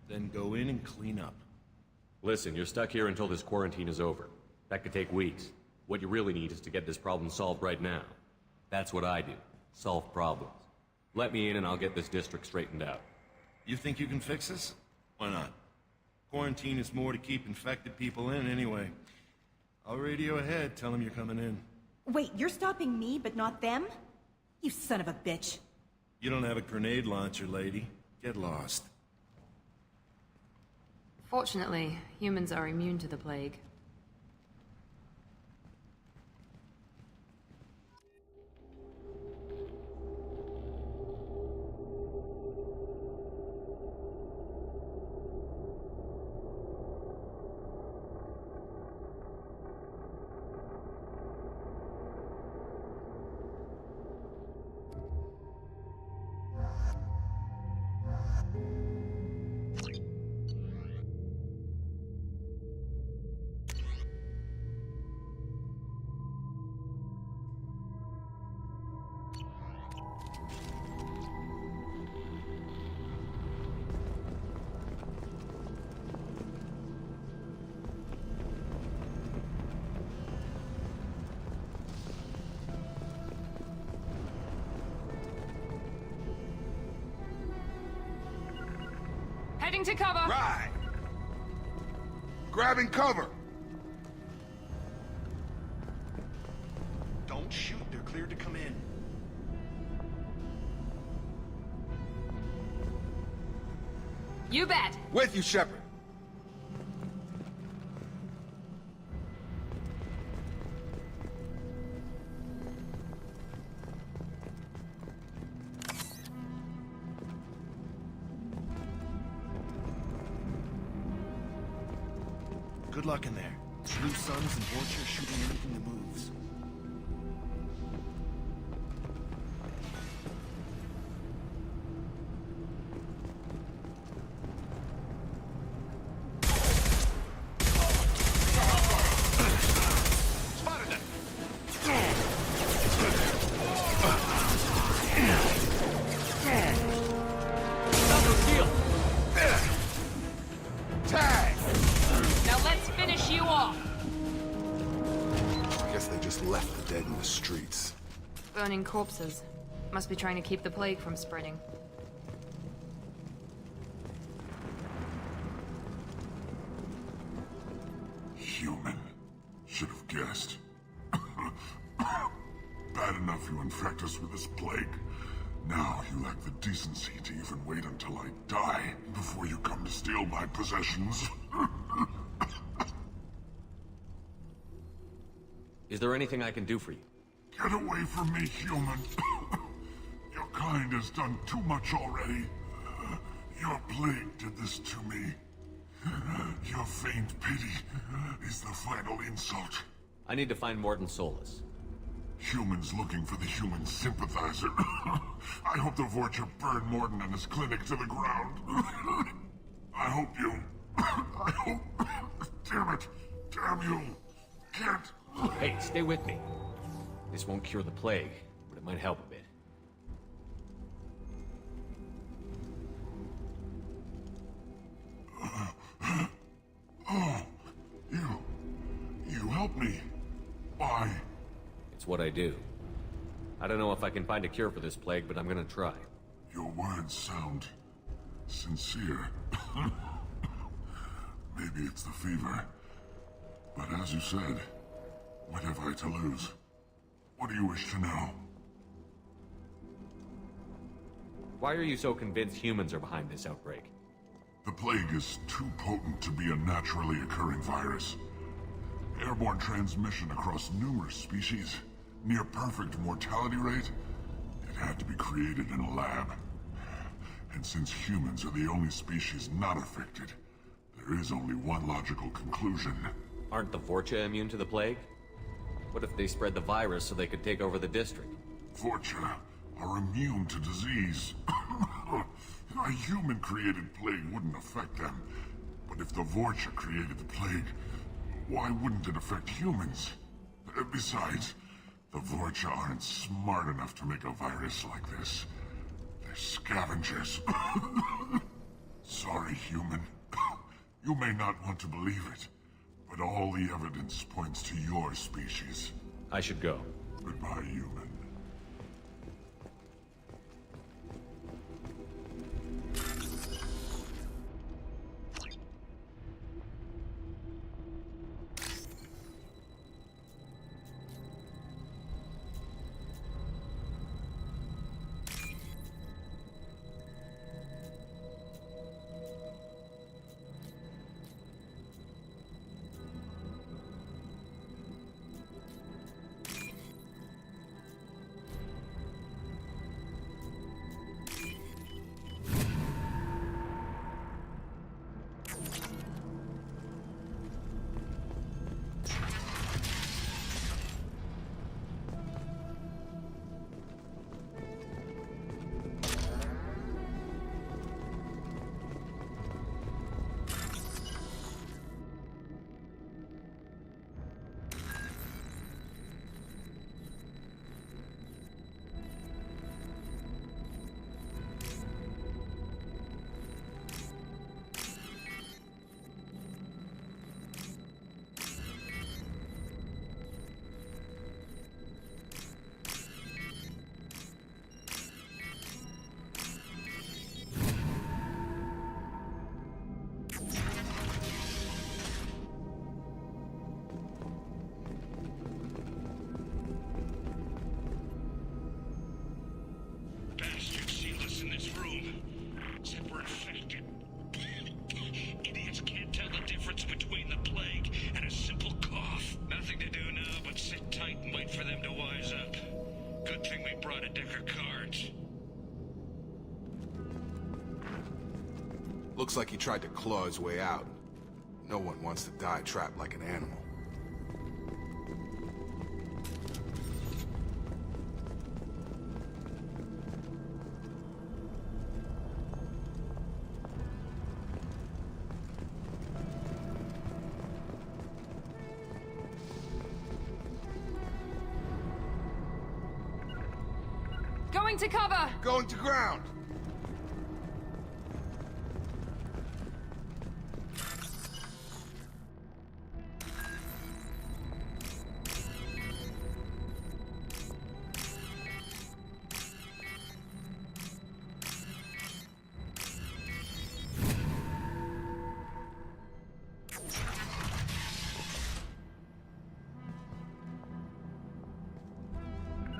Then go in and clean up. Listen, you're stuck here until this quarantine is over. That could take weeks. What you really need is to get this problem solved right now. That's what I do. Solve problems. Let me in and I'll get this district straightened out. You think you can fix this? Why not? Quarantine is more to keep infected people in anyway. I'll radio ahead, tell them you're coming in. Wait, you're stopping me, but not them? You son of a bitch. You don't have a grenade launcher, lady. Get lost. Fortunately, humans are immune to the plague. Heading to cover! Right! Grabbing cover! Don't shoot, they're cleared to come in. You bet! With you, Shepard. Good luck in there. Blue Suns and Orchard shooting anything that moves. Spotted them! you off! I guess they just left the dead in the streets. Burning corpses. Must be trying to keep the plague from spreading. Human. Should have guessed. Bad enough you infect us with this plague. Now you lack the decency to even wait until I die before you come to steal my possessions. Is there anything I can do for you? Get away from me, human. Your kind has done too much already. Your plague did this to me. Your faint pity is the final insult. I need to find Morton Solus. Humans looking for the human sympathizer. I hope the Vorcha burned Morton and his clinic to the ground. I hope you... I hope... Damn it. Damn you. Can't... Hey, stay with me. This won't cure the plague, but it might help a bit. Oh, you helped me. Why? It's what I do. I don't know if I can find a cure for this plague, but I'm gonna try. Your words sound sincere. Maybe it's the fever. But as you said, what have I to lose? What do you wish to know? Why are you so convinced humans are behind this outbreak? The plague is too potent to be a naturally occurring virus. Airborne transmission across numerous species, near perfect mortality rate. It had to be created in a lab. And since humans are the only species not affected, there is only one logical conclusion. Aren't the Vorcha immune to the plague? What if they spread the virus so they could take over the district? Vorcha are immune to disease. A human-created plague wouldn't affect them. But if the Vorcha created the plague, why wouldn't it affect humans? Besides, the Vorcha aren't smart enough to make a virus like this. They're scavengers. Sorry, human. You may not want to believe it, but all the evidence points to your species. I should go. Goodbye, human. Looks like he tried to claw his way out. No one wants to die trapped like an animal. Going to cover! Going to ground!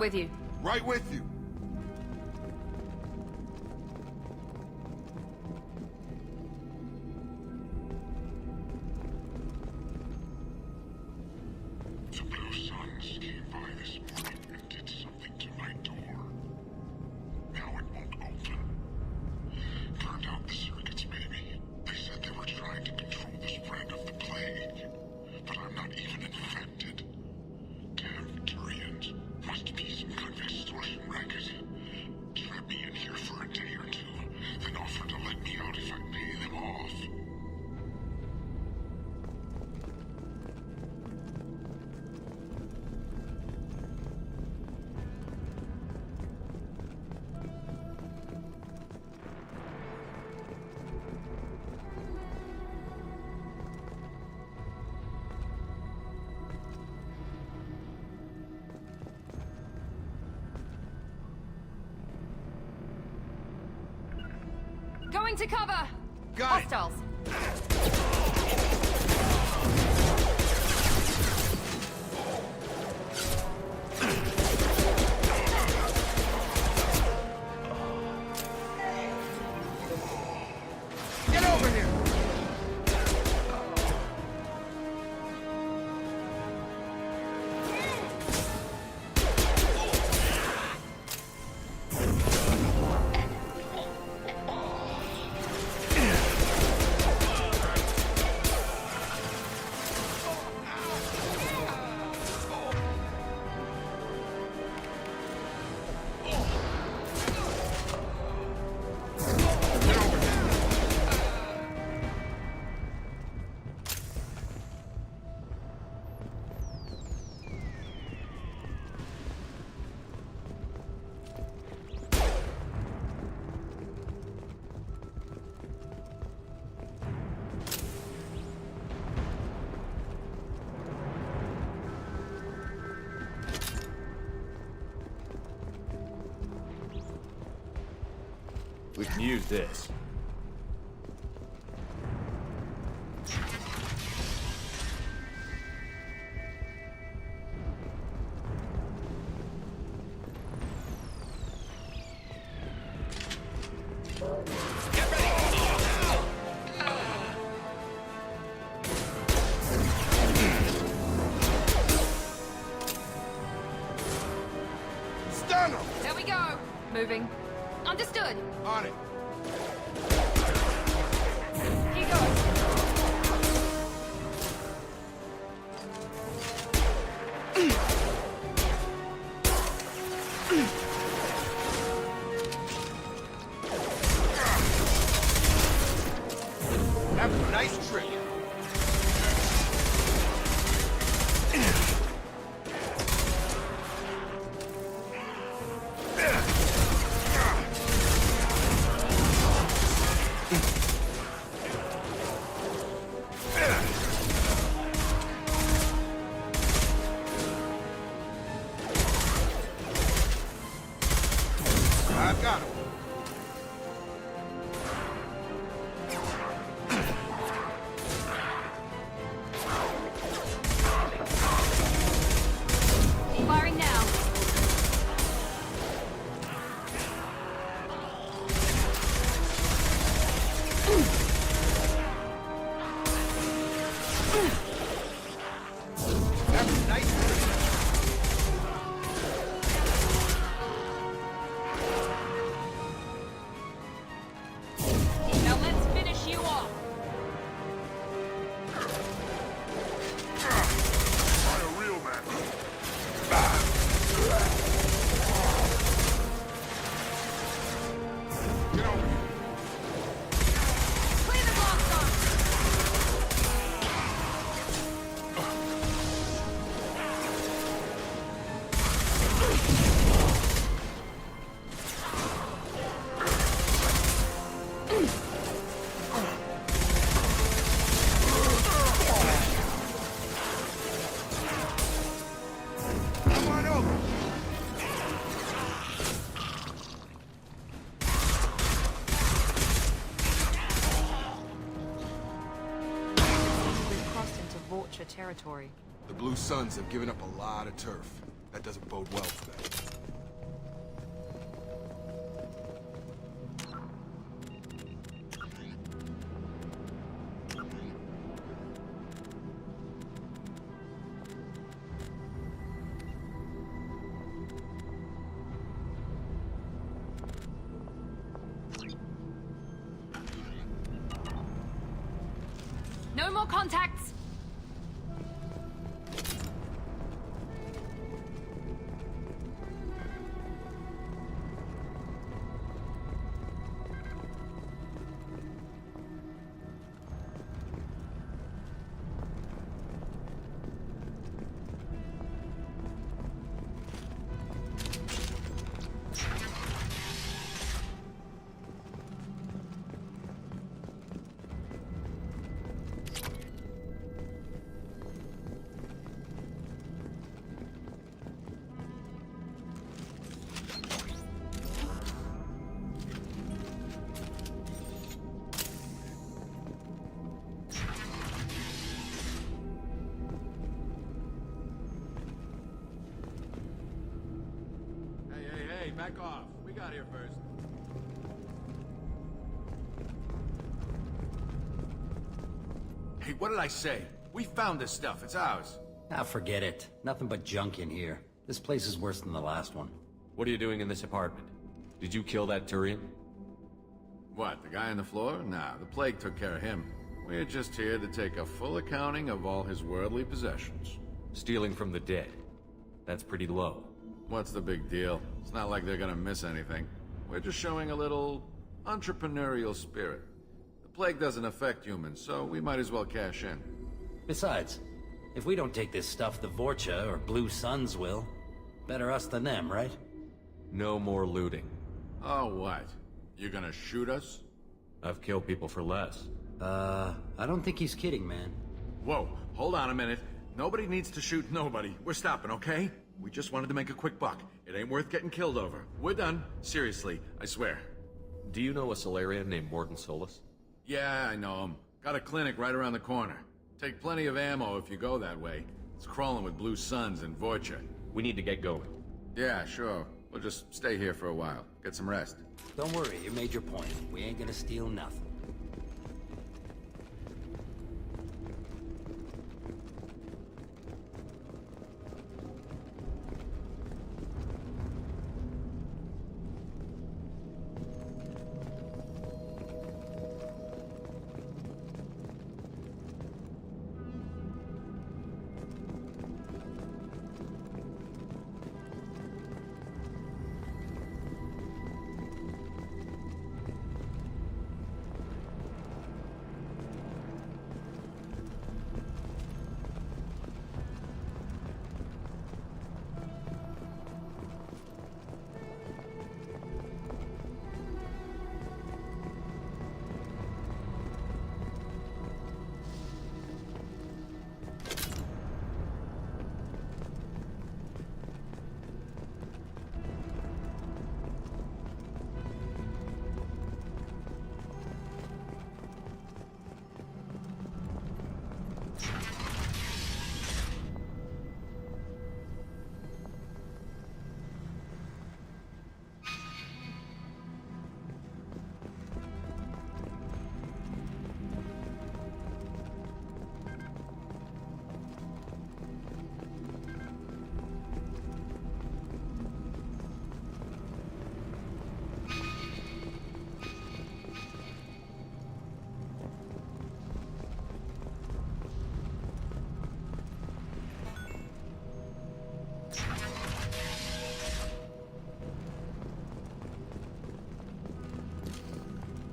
with you. Right with you. The Blue Suns came by this morning and did something to my door. Now it won't open. Turned out the circuits maybe. They said they were trying to control the spread of the plague. But I'm not even infected. Damn Turians. Must be some kind of extortion racket. Trap me in here for a day or two, then offer to let me out if I pay them off. Going to cover! Got it. Hostiles! Get over here! We can use this. Stun him! There we go! Moving. Understood! On it. Here goes! Have a nice trip. I've got him. Firing now! Have a nice trip. Now let's finish you off! Not a real man. Get over here. Clear the blast zone! Come on over. We've crossed into Vulture territory. The Blue Suns have given up a lot of turf. That doesn't bode well for them. more contacts! Hey, back off. We got here first. Hey, what did I say? We found this stuff. It's ours. Ah, forget it. Nothing but junk in here. This place is worse than the last one. What are you doing in this apartment? Did you kill that Turian? What, the guy on the floor? Nah, the plague took care of him. We're just here to take a full accounting of all his worldly possessions. Stealing from the dead. That's pretty low. What's the big deal? It's not like they're gonna miss anything. We're just showing a little entrepreneurial spirit. The plague doesn't affect humans, so we might as well cash in. Besides, if we don't take this stuff, the Vorcha or Blue Suns will. Better us than them, right? No more looting. Oh, what? You gonna shoot us? I've killed people for less. I don't think he's kidding, man. Whoa, hold on a minute. Nobody needs to shoot nobody. We're stopping, okay? We just wanted to make a quick buck. It ain't worth getting killed over. We're done. Seriously, I swear. Do you know a Solarian named Morton Solus? Yeah, I know him. Got a clinic right around the corner. Take plenty of ammo if you go that way. It's crawling with Blue Suns and Vorcha. We need to get going. Yeah, sure. We'll just stay here for a while. Get some rest. Don't worry, you made your point. We ain't gonna steal nothing.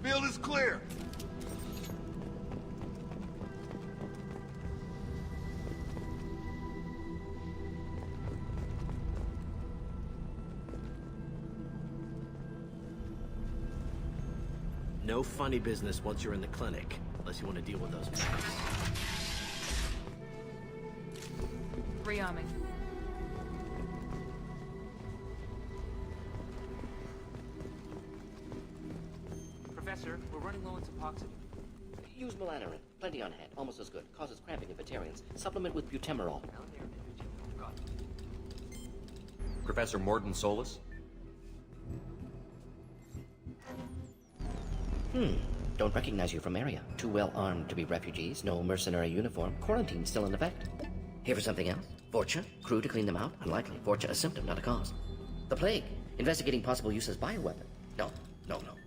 Field is clear. No funny business once you're in the clinic, unless you want to deal with those guys. Rearming. Professor, we're running low on Suboxone. Use melanorin. Plenty on hand. Almost as good. Causes cramping in vegetarians. Supplement with butemerol. Professor Morton Solus? Don't recognize you from area. Too well armed to be refugees. No mercenary uniform. Quarantine still in effect. Here for something else? Vorcha? Crew to clean them out? Unlikely. Vorcha a symptom, not a cause. The plague. Investigating possible use as bioweapon. No.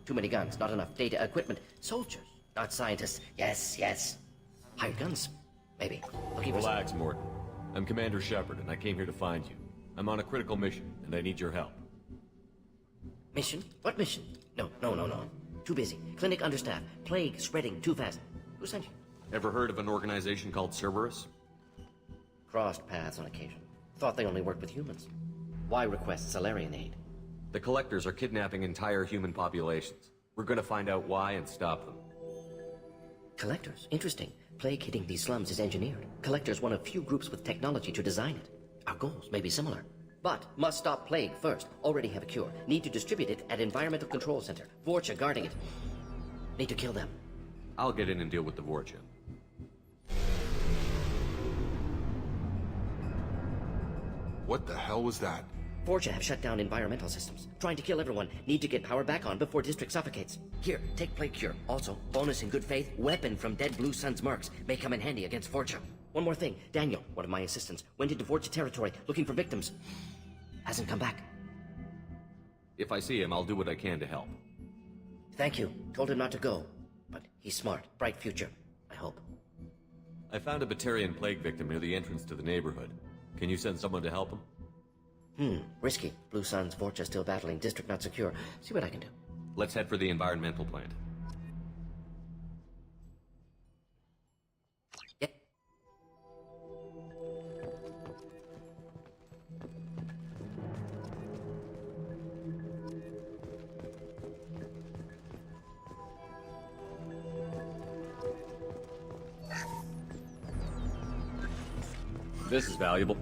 Too many guns. Not enough data, equipment. Soldiers. Not scientists. Yes. Hired guns, maybe. Looking for Relax, Morton. I'm Commander Shepard, and I came here to find you. I'm on a critical mission, and I need your help. Mission? What mission? No. Too busy. Clinic understaffed. Plague spreading too fast. Who sent you? Ever heard of an organization called Cerberus? Crossed paths on occasion. Thought they only worked with humans. Why request Salarian aid? The Collectors are kidnapping entire human populations. We're gonna find out why and stop them. Collectors? Interesting. Plague hitting these slums is engineered. Collectors one of few groups with technology to design it. Our goals may be similar. But must stop plague first. Already have a cure. Need to distribute it at Environmental Control Center. Vorcha guarding it. Need to kill them. I'll get in and deal with the Vorcha. What the hell was that? Vorcha have shut down environmental systems. Trying to kill everyone. Need to get power back on before district suffocates. Here, take plague cure. Also, bonus in good faith, weapon from dead Blue Sun's mercs. May come in handy against Vorcha. One more thing. Daniel, one of my assistants, went into Vorcha territory looking for victims. Hasn't come back. If I see him, I'll do what I can to help. Thank you. Told him not to go. But he's smart. Bright future. I hope. I found a Batarian plague victim near the entrance to the neighborhood. Can you send someone to help him? Risky. Blue Sun's Vorcha still battling. District not secure. See what I can do. Let's head for the environmental plant. Yep. This is valuable.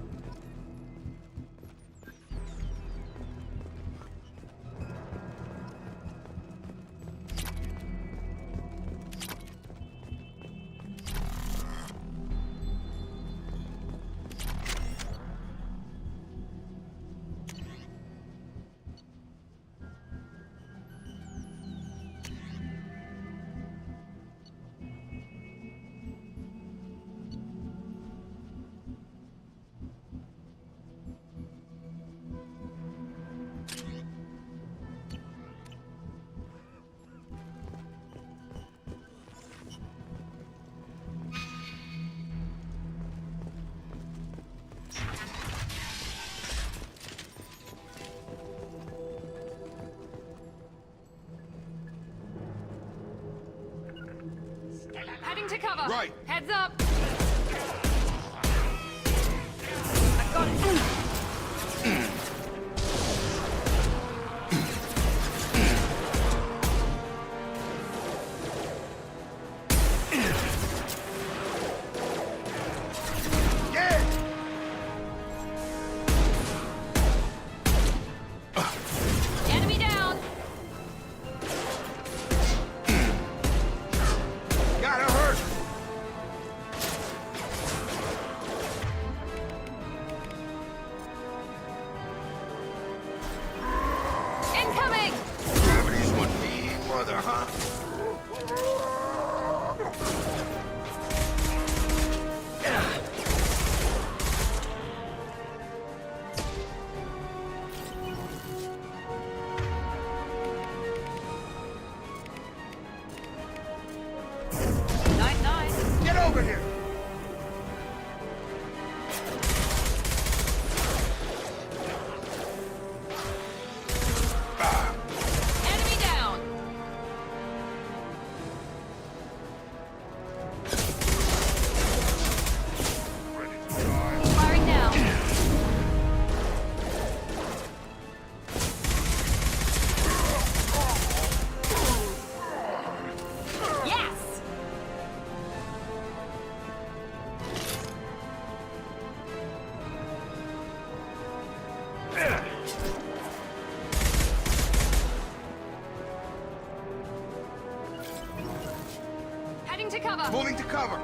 Heading to cover. Right. Heads up. I've got it. Enemy down. Gotta hurt! Incoming. Gravity's one mean mother, huh? Nice. Get over here! Enemy down. Firing now. Yes. Heading to cover. Moving to cover!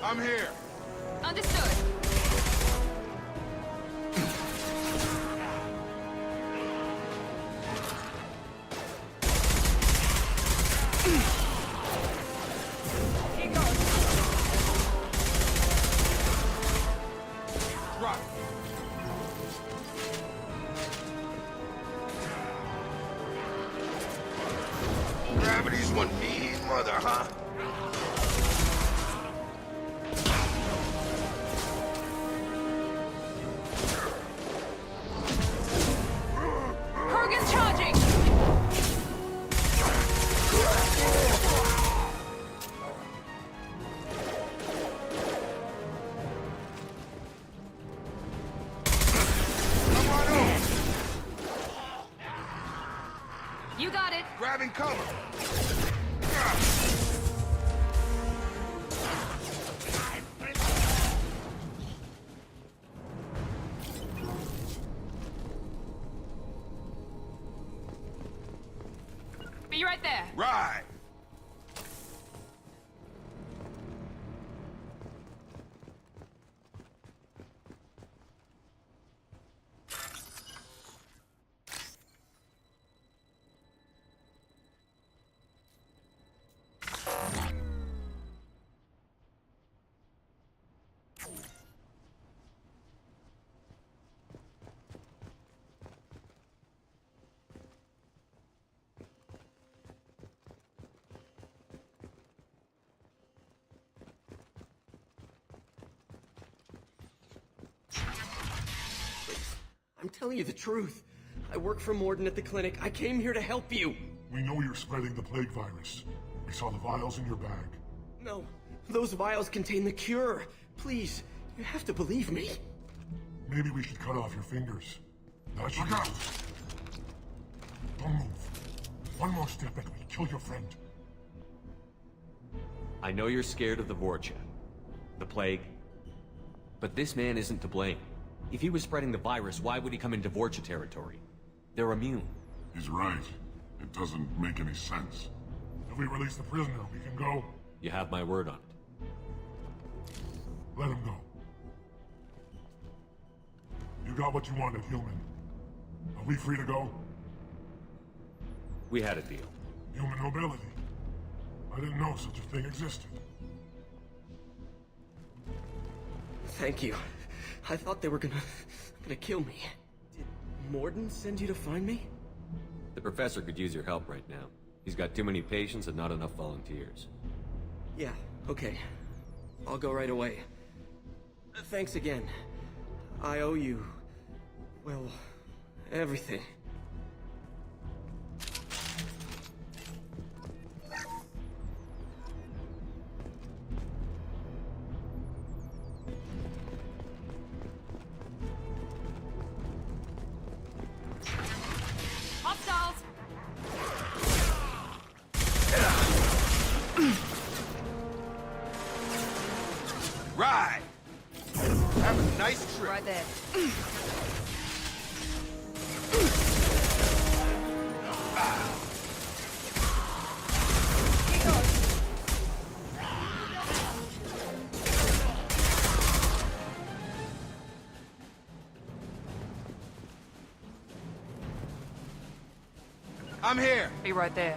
I'm here! Understood. Right. Gravity's one mean mother, huh? Kurgan's charging! You got it! Grabbing cover! Be right there! Right! I'm telling you the truth. I work for Morden at the clinic. I came here to help you. We know you're spreading the plague virus. We saw the vials in your bag. No, those vials contain the cure. Please, you have to believe me. Maybe we should cut off your fingers. Look out! Don't move. One more step and we kill your friend. I know you're scared of the Vorcha, the plague, but this man isn't to blame. If he was spreading the virus, why would he come into Vorcha territory? They're immune. He's right. It doesn't make any sense. If we release the prisoner, we can go. You have my word on it. Let him go. You got what you wanted, human. Are we free to go? We had a deal. Human nobility. I didn't know such a thing existed. Thank you. I thought they were gonna kill me. Did Morden send you to find me? The professor could use your help right now. He's got too many patients and not enough volunteers. Yeah, okay. I'll go right away. Thanks again. I owe you, well, everything. Hostiles! Right! Have a nice trip. Right there. I'm here. Be right there.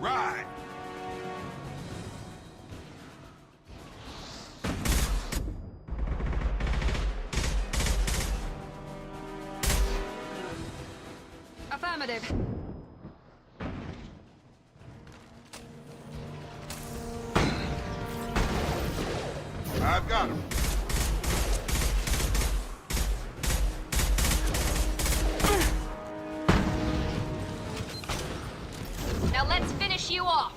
Right! Affirmative. I've got him. Now let's finish you off.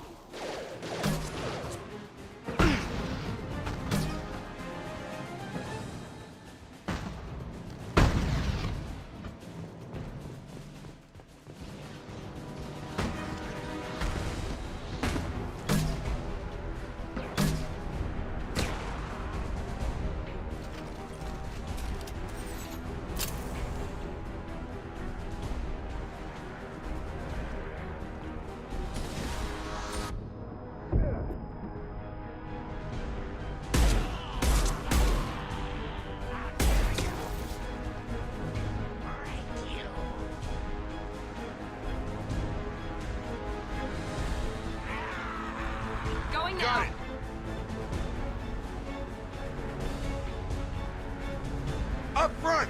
Up front!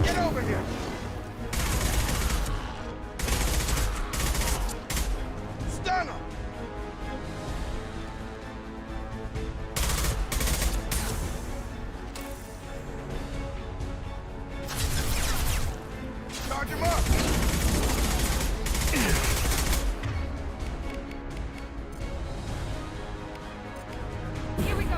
Get over here! Stun him! Charge him up! Here we go.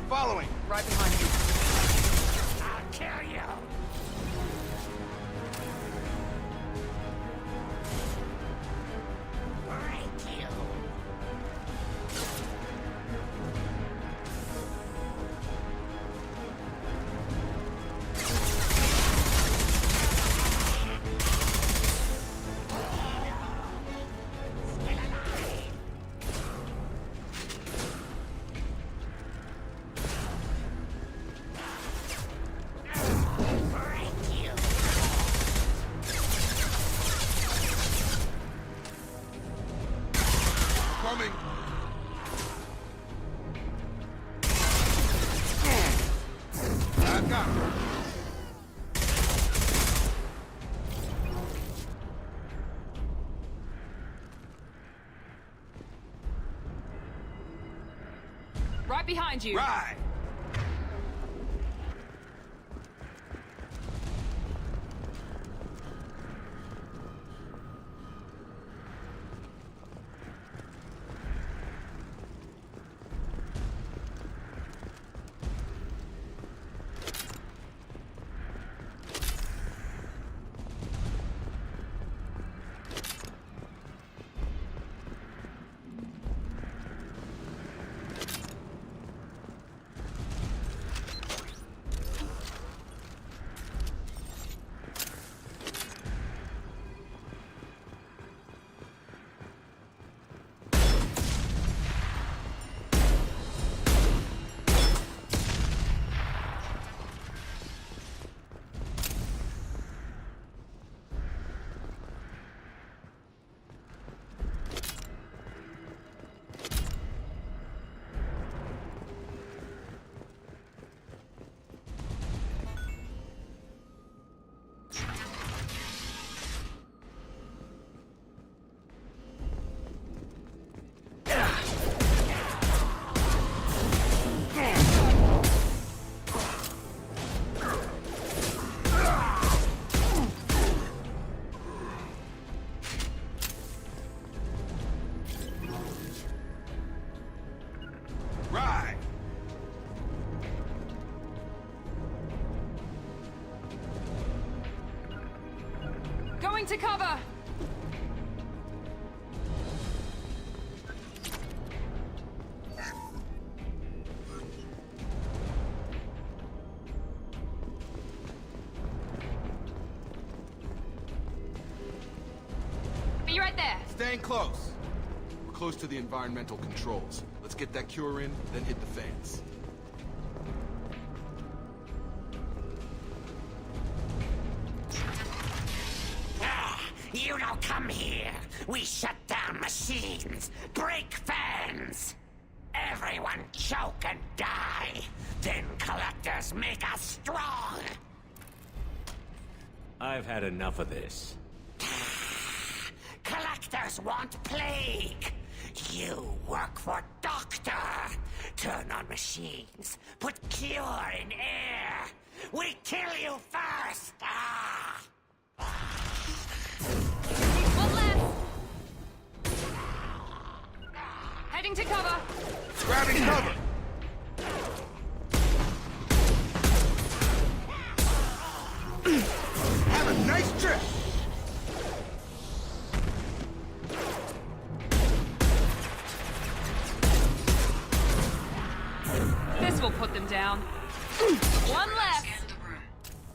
Following, right behind you. I'll kill you. Break you. Coming! Back up! Right behind you. Right! Right! Going to cover. Be right there. Staying close. We're close to the environmental controls. Let's get that cure in, then hit the fans. You don't come here. We shut down machines, break fans. Everyone choke and die. Then collectors make us strong. I've had enough of this. Collectors want plague. You work for Doctor! Turn on machines, put cure in air! We kill you first! Ah! One left! Heading to cover! Grabbing cover! Have a nice trip! This will put them down. One left! Scan the room.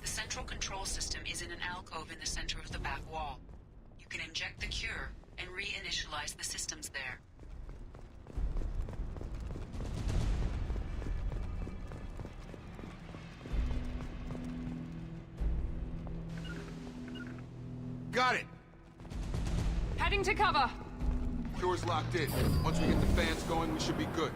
The central control system is in an alcove in the center of the back wall. You can inject the cure and reinitialize the systems there. Got it! Heading to cover! Cure's locked in. Once we get the fans going, we should be good.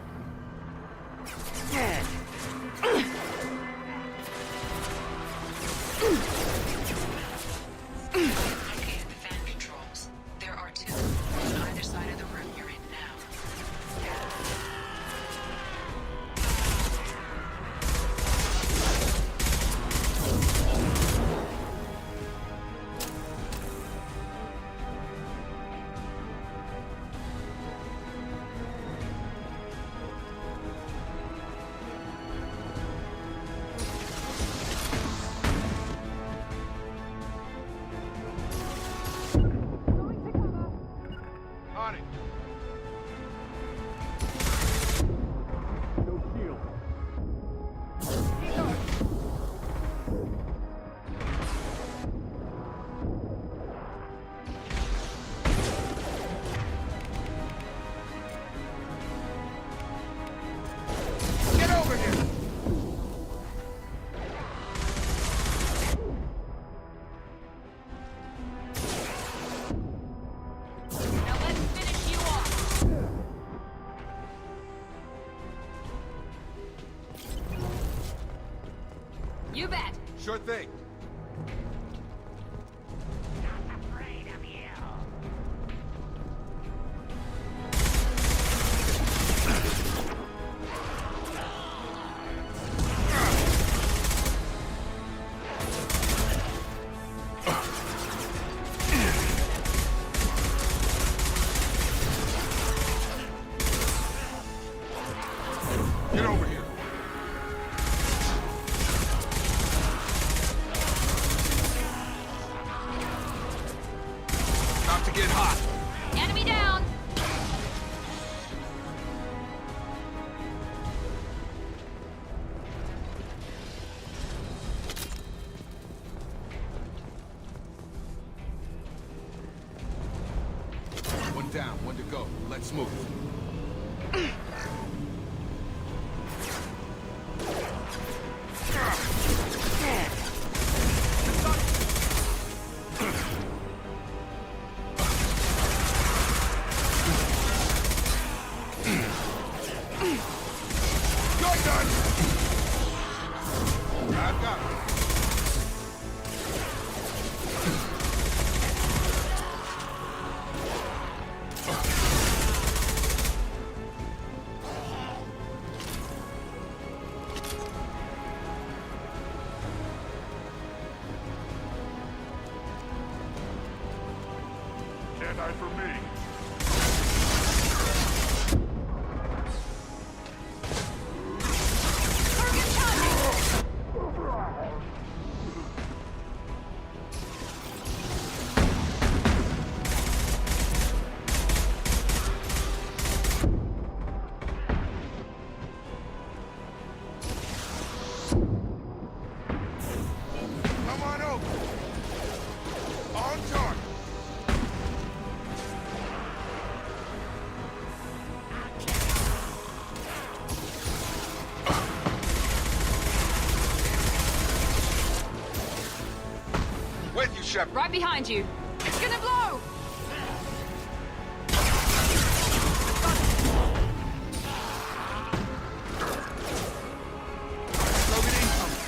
Located the fan controls. There are two, on either side of the room you're in now. On it! No shield. Get over here! Now let's finish you off! You bet! Sure thing. Get over here. About to get hot. Enemy down! One down, one to go. Let's move. You're done! I've got it. Jedi for me. Come on over. On target. With you, Shepard. Right behind you! It's gonna blow! Logan incoming.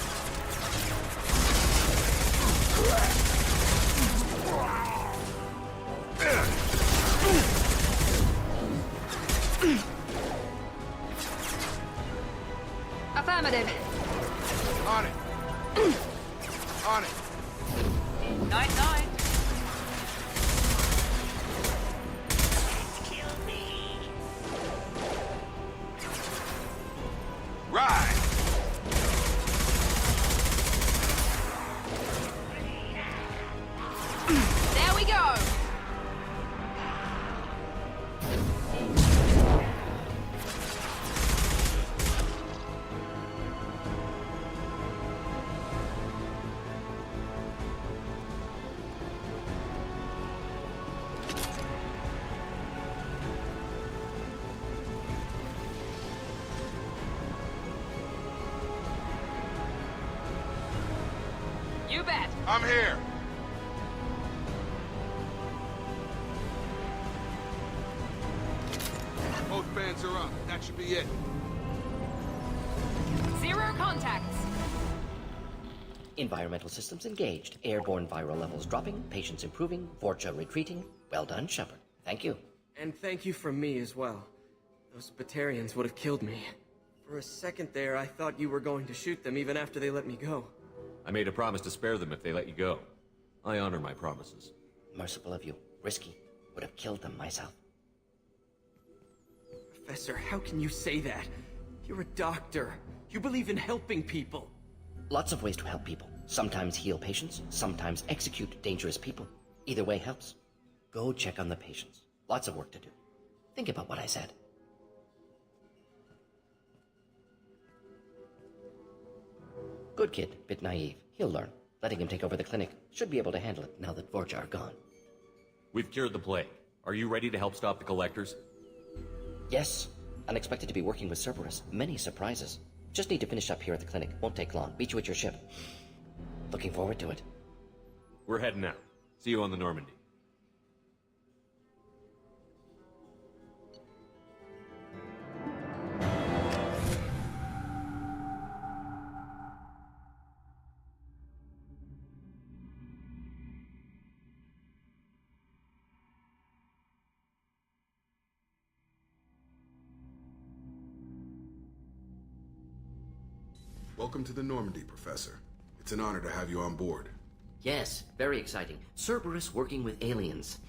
Affirmative. On it. On it. Night, night. Right. There we go. You bet. I'm here. Both fans are up. That should be it. Zero contacts. Environmental systems engaged. Airborne viral levels dropping. Patients improving. Vorcha retreating. Well done, Shepard. Thank you. And thank you from me as well. Those Batarians would have killed me. For a second there, I thought you were going to shoot them even after they let me go. I made a promise to spare them if they let you go. I honor my promises. Merciful of you. Risky. Would have killed them myself. Professor, how can you say that? You're a doctor. You believe in helping people. Lots of ways to help people. Sometimes heal patients, sometimes execute dangerous people. Either way helps. Go check on the patients. Lots of work to do. Think about what I said. Good kid, bit naive. He'll learn. Letting him take over the clinic. Should be able to handle it now that Vorcha are gone. We've cured the plague. Are you ready to help stop the Collectors? Yes. Unexpected to be working with Cerberus. Many surprises. Just need to finish up here at the clinic. Won't take long. Meet you at your ship. Looking forward to it. We're heading out. See you on the Normandy. Welcome to the Normandy, Professor. It's an honor to have you on board. Yes, very exciting. Cerberus working with aliens.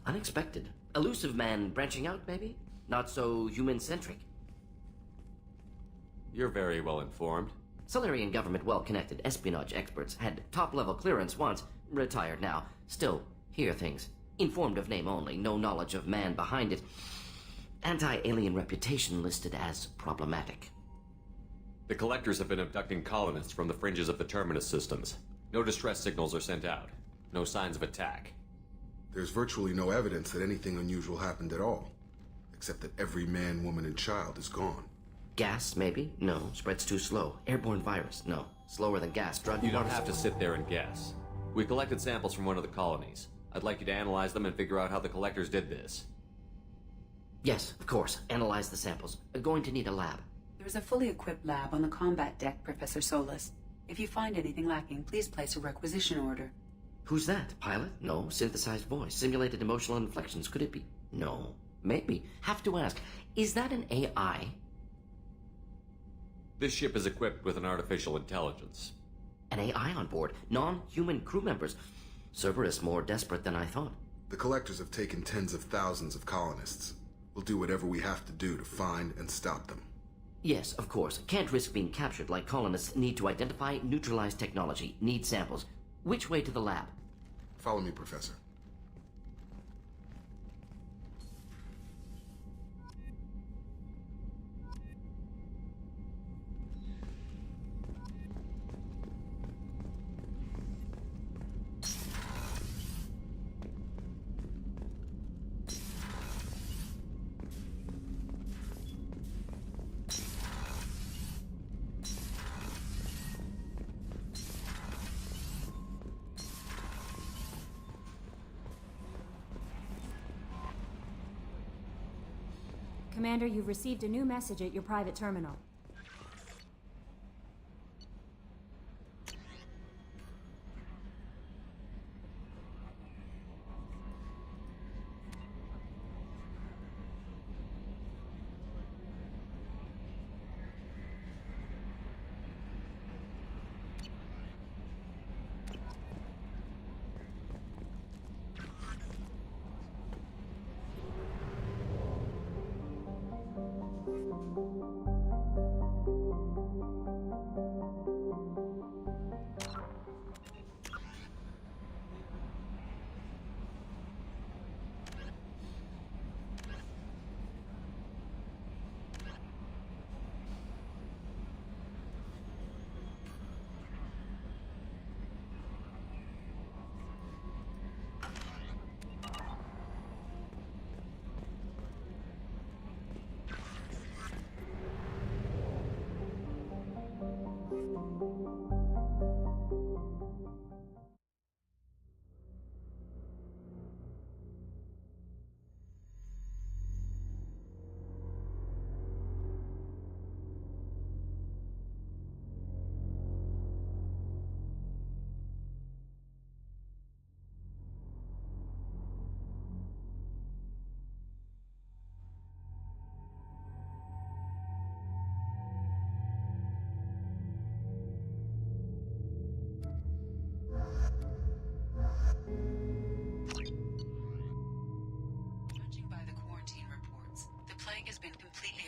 Unexpected. Elusive man branching out, maybe? Not so human-centric. You're very well informed. Solarian government well-connected espionage experts had top-level clearance once. Retired now. Still, hear things. Informed of name only, no knowledge of man behind it. Anti-alien reputation listed as problematic. The Collectors have been abducting colonists from the fringes of the Terminus systems. No distress signals are sent out. No signs of attack. There's virtually no evidence that anything unusual happened at all. Except that every man, woman, and child is gone. Gas, maybe? No. Spreads too slow. Airborne virus? No. Slower than gas. Drug. You don't have to sit there and guess. We collected samples from one of the colonies. I'd like you to analyze them and figure out how the Collectors did this. Yes, of course. Analyze the samples. Going to need a lab. There's a fully equipped lab on the combat deck, Professor Solis. If you find anything lacking, please place a requisition order. Who's that? Pilot? No. Synthesized voice. Simulated emotional inflections. Could it be? No. Maybe. Have to ask. Is that an AI? This ship is equipped with an artificial intelligence. An AI on board. Non-human crew members. Cerberus more desperate than I thought. The Collectors have taken tens of thousands of colonists. We'll do whatever we have to do to find and stop them. Yes, of course. Can't risk being captured like colonists need to identify, neutralize technology, need samples. Which way to the lab? Follow me, Professor. Commander, you've received a new message at your private terminal.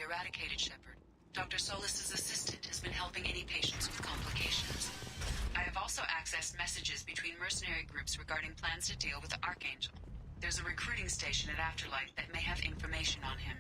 eradicated, Shepard. Dr. Solis's assistant has been helping any patients with complications. I have also accessed messages between mercenary groups regarding plans to deal with the Archangel. There's a recruiting station at Afterlight that may have information on him.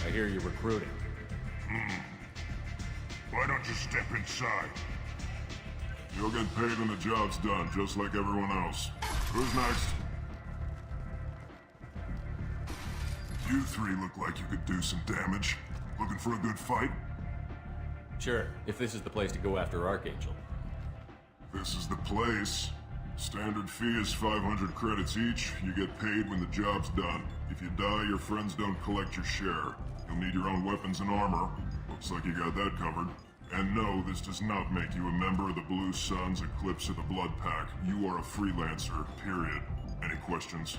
I hear you're recruiting. Why don't you step inside? You'll get paid when the job's done, just like everyone else. Who's next? You three look like you could do some damage. Looking for a good fight? Sure, if this is the place to go after Archangel. This is the place. Standard fee is 500 credits each. You get paid when the job's done. If you die, your friends don't collect your share. You'll need your own weapons and armor. Looks like you got that covered. And no, this does not make you a member of the Blue Suns, Eclipse, or the Blood Pack. You are a freelancer, period. Any questions?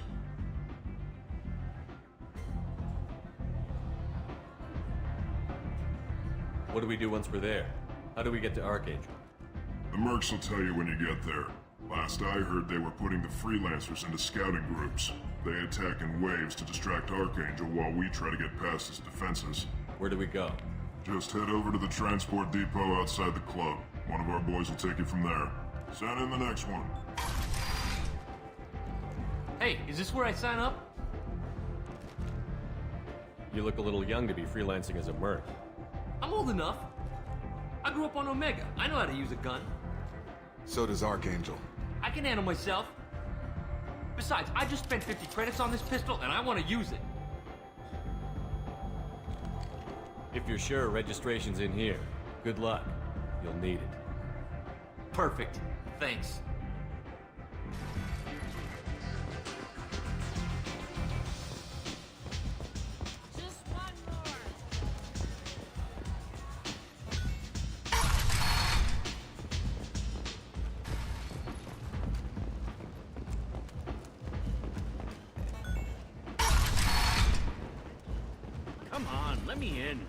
What do we do once we're there? How do we get to Archangel? The mercs will tell you when you get there. Last I heard, they were putting the freelancers into scouting groups. They attack in waves to distract Archangel while we try to get past his defenses. Where do we go? Just head over to the transport depot outside the club. One of our boys will take you from there. Send in the next one. Hey, is this where I sign up? You look a little young to be freelancing as a merc. I'm old enough. I grew up on Omega. I know how to use a gun. So does Archangel. I can handle myself. Besides, I just spent 50 credits on this pistol, and I want to use it. If you're sure registration's in here, good luck. You'll need it. Perfect. Thanks. Come on, let me in.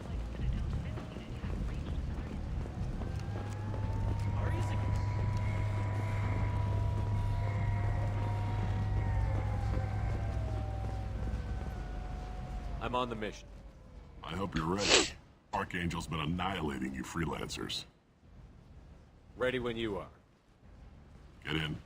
I'm on the mission. I hope you're ready. Archangel's been annihilating you freelancers. Ready when you are. Get in.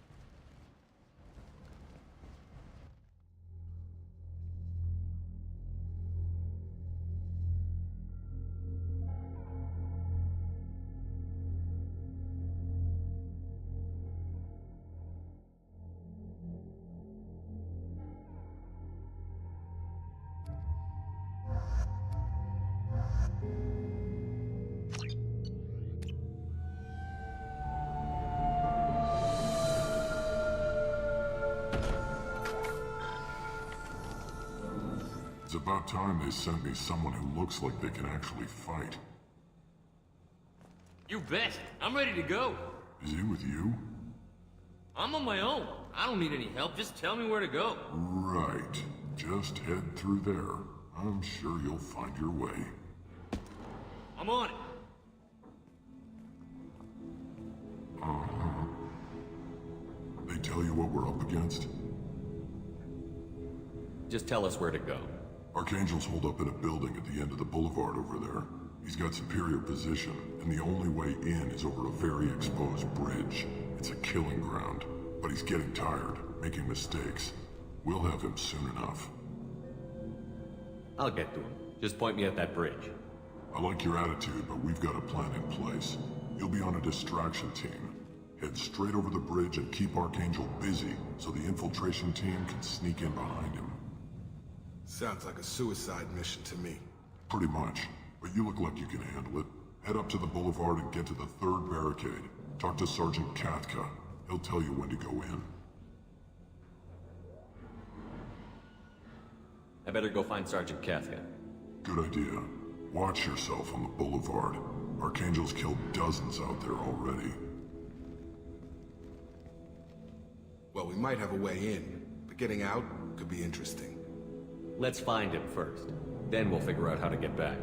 It's about time they sent me someone who looks like they can actually fight. You bet. I'm ready to go. Is he with you? I'm on my own. I don't need any help. Just tell me where to go. Right. Just head through there. I'm sure you'll find your way. I'm on it. Uh-huh. They tell you what we're up against? Just tell us where to go. Archangel's holed up in a building at the end of the boulevard over there. He's got superior position, and the only way in is over a very exposed bridge. It's a killing ground, but he's getting tired, making mistakes. We'll have him soon enough. I'll get to him. Just point me at that bridge. I like your attitude, but we've got a plan in place. You'll be on a distraction team. Head straight over the bridge and keep Archangel busy, so the infiltration team can sneak in behind him. Sounds like a suicide mission to me. Pretty much, but you look like you can handle it. Head up to the boulevard and get to the third barricade. Talk to Sergeant Katka. He'll tell you when to go in. I better go find Sergeant Katka. Good idea. Watch yourself on the boulevard. Archangel's killed dozens out there already. Well, we might have a way in, but getting out could be interesting. Let's find him first. Then we'll figure out how to get back.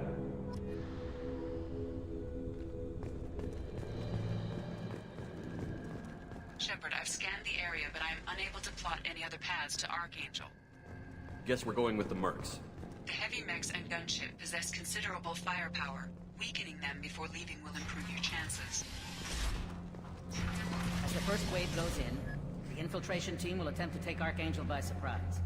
Shepard, I've scanned the area, but I am unable to plot any other paths to Archangel. Guess we're going with the mercs. The heavy mechs and gunship possess considerable firepower. Weakening them before leaving will improve your chances. As the first wave goes in, the infiltration team will attempt to take Archangel by surprise.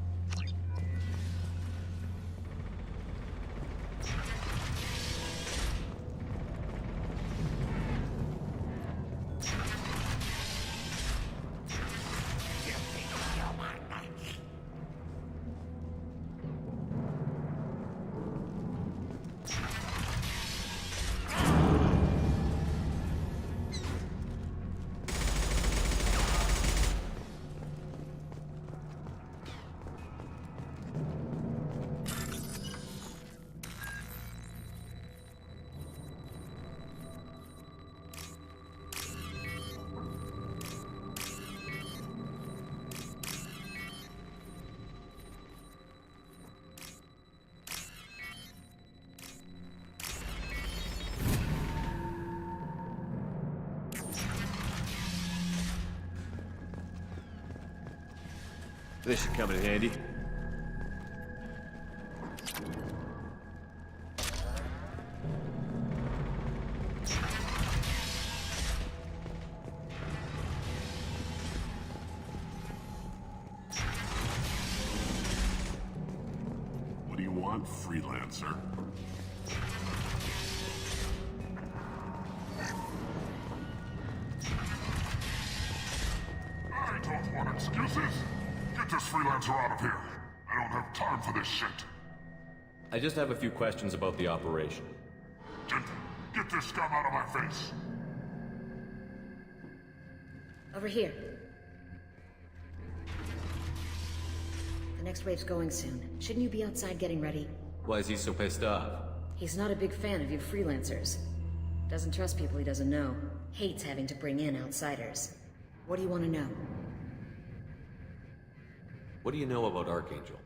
This should come in handy. What do you want, freelancer? I don't want excuses. Get this freelancer out of here. I don't have time for this shit. I just have a few questions about the operation. Get this scum out of my face. Over here. The next wave's going soon. Shouldn't you be outside getting ready? Why is he so pissed off? He's not a big fan of you freelancers. Doesn't trust people he doesn't know. Hates having to bring in outsiders. What do you want to know? What do you know about Archangel?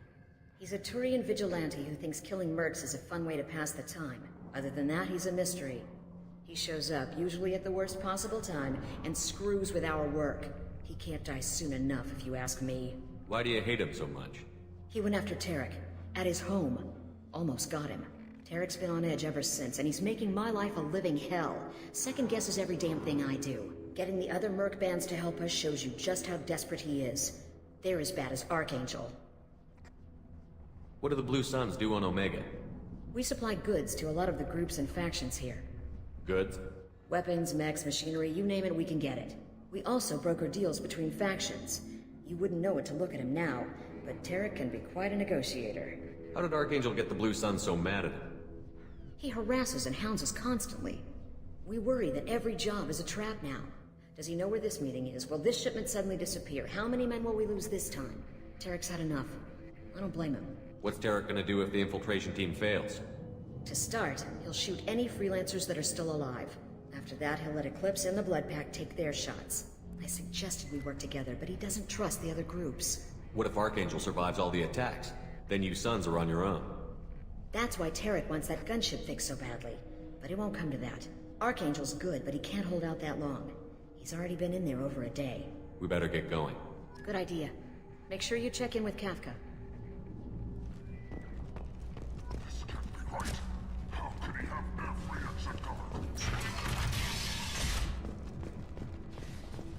He's a Turian vigilante who thinks killing mercs is a fun way to pass the time. Other than that, he's a mystery. He shows up, usually at the worst possible time, and screws with our work. He can't die soon enough, if you ask me. Why do you hate him so much? He went after Tarek. At his home. Almost got him. Tarek's been on edge ever since, and he's making my life a living hell. Second guesses every damn thing I do. Getting the other merc bands to help us shows you just how desperate he is. They're as bad as Archangel. What do the Blue Suns do on Omega? We supply goods to a lot of the groups and factions here. Goods? Weapons, mechs, machinery, you name it, we can get it. We also broker deals between factions. You wouldn't know it to look at him now, but Tarek can be quite a negotiator. How did Archangel get the Blue Suns so mad at him? He harasses and hounds us constantly. We worry that every job is a trap now. Does he know where this meeting is? Will this shipment suddenly disappear? How many men will we lose this time? Tarek's had enough. I don't blame him. What's Tarek gonna do if the infiltration team fails? To start, he'll shoot any freelancers that are still alive. After that, he'll let Eclipse and the Blood Pack take their shots. I suggested we work together, but he doesn't trust the other groups. What if Archangel survives all the attacks? Then you Suns are on your own. That's why Tarek wants that gunship fixed so badly. But it won't come to that. Archangel's good, but he can't hold out that long. He's already been in there over a day. We better get going. Good idea. Make sure you check in with Kafka. This can't be right. How could he have every exit covered?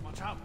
Watch out.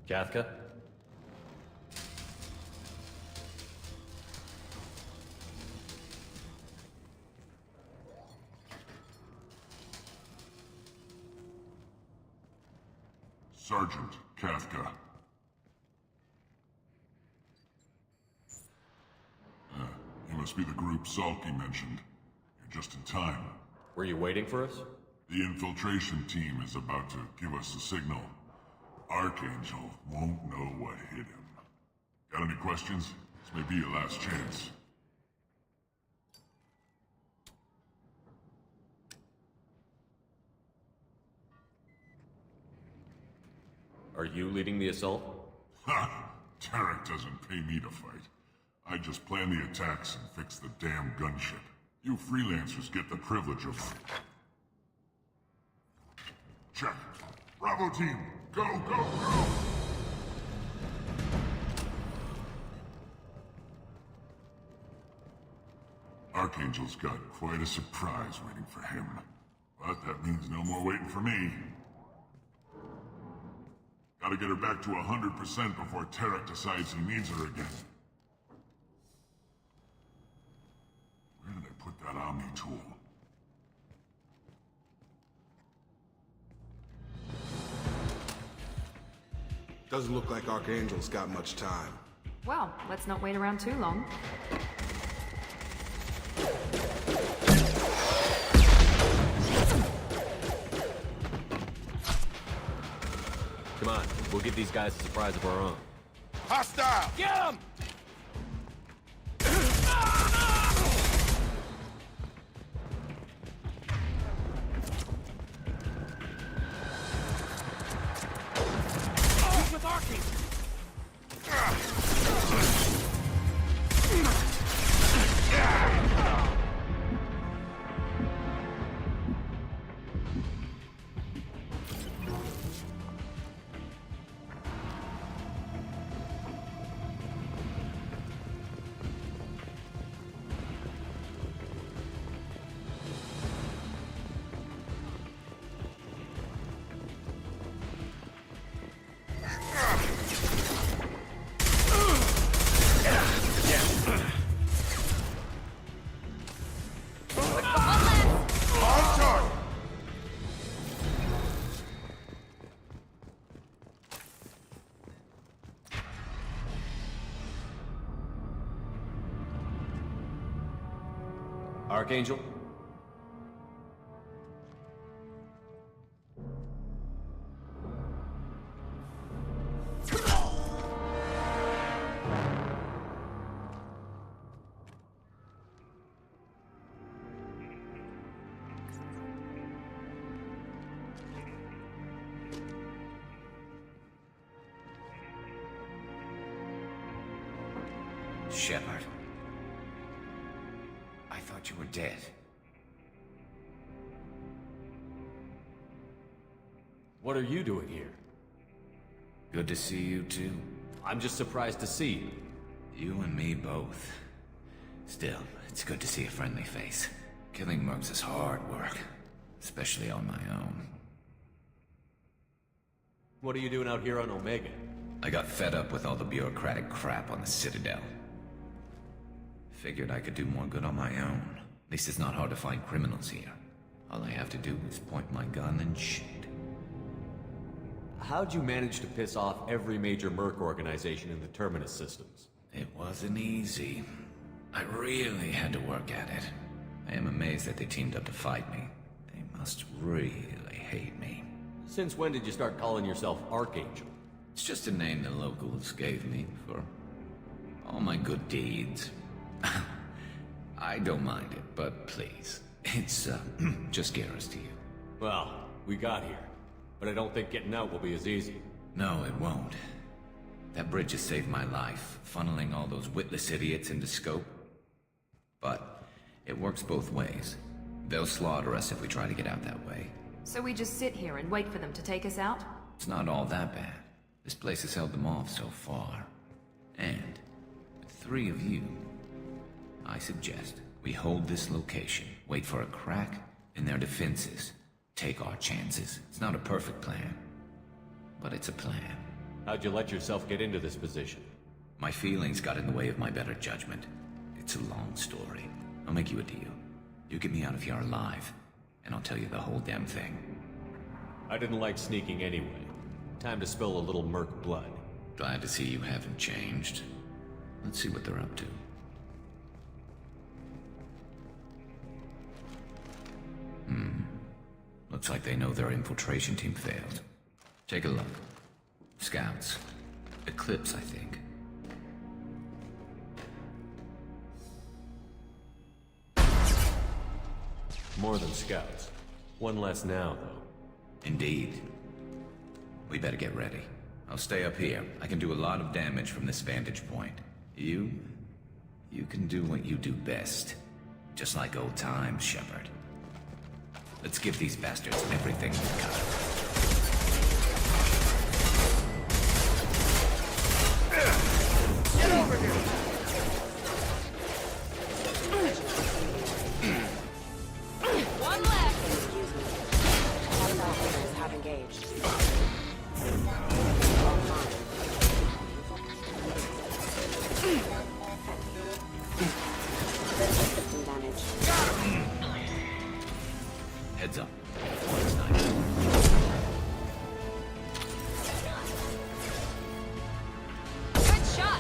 Kafka? Sergeant Kafka. You must be the group Salky mentioned. You're just in time. Were you waiting for us? The infiltration team is about to give us a signal. Archangel won't know what hit him. Got any questions? This may be your last chance. Are you leading the assault? Ha! Tarek doesn't pay me to fight. I just plan the attacks and fix the damn gunship. You freelancers get the privilege of... Check. Bravo team, go, go, go! Archangel's got quite a surprise waiting for him. But that means no more waiting for me. Gotta get her back to 100% before Tarek decides he needs her again. Where did I put that Omni tool? Doesn't look like Archangel's got much time. Well, let's not wait around too long. Come on, we'll give these guys a surprise of our own. Hostile! Get him! He's with Archangel! Archangel? Shepard. I thought you were dead. What are you doing here? Good to see you too. I'm just surprised to see you. You and me both. Still, it's good to see a friendly face. Killing mercs is hard work, especially on my own. What are you doing out here on Omega? I got fed up with all the bureaucratic crap on the Citadel. Figured I could do more good on my own. At least it's not hard to find criminals here. All I have to do is point my gun and shoot. How'd you manage to piss off every major merc organization in the Terminus systems? It wasn't easy. I really had to work at it. I am amazed that they teamed up to fight me. They must really hate me. Since when did you start calling yourself Archangel? It's just a name the locals gave me for all my good deeds. I don't mind it, but please, it's just Garrus to you. Well, we got here, but I don't think getting out will be as easy. No, it won't. That bridge has saved my life, funneling all those witless idiots into scope. But it works both ways. They'll slaughter us if we try to get out that way. So we just sit here and wait for them to take us out? It's not all that bad. This place has held them off so far. And with 3 of you, I suggest we hold this location, wait for a crack in their defenses, take our chances. It's not a perfect plan, but it's a plan. How'd you let yourself get into this position? My feelings got in the way of my better judgment. It's a long story. I'll make you a deal. You get me out of here alive, and I'll tell you the whole damn thing. I didn't like sneaking anyway. Time to spill a little merc blood. Glad to see you haven't changed. Let's see what they're up to. Looks like they know their infiltration team failed. Take a look. Scouts. Eclipse, I think. More than scouts. One less now, though. Indeed. We better get ready. I'll stay up here. I can do a lot of damage from this vantage point. You can do what you do best. Just like old times, Shepard. Let's give these bastards everything we've got. Get over here! One left. All officers have engaged. System damage. Heads up. Good shot.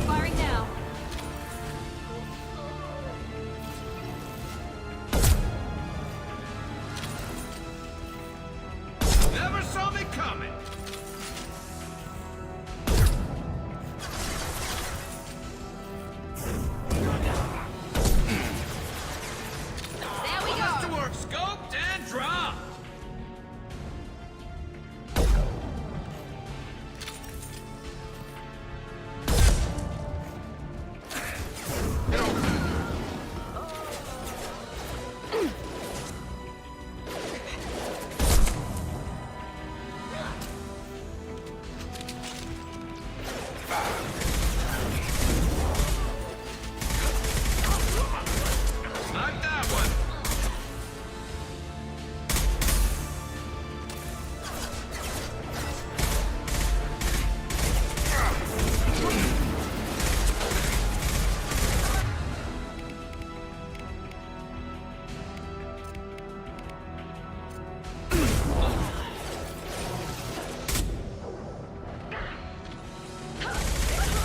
Firing now. Never saw me coming! There we go. Let's to work, scoped and dropped! Not that one!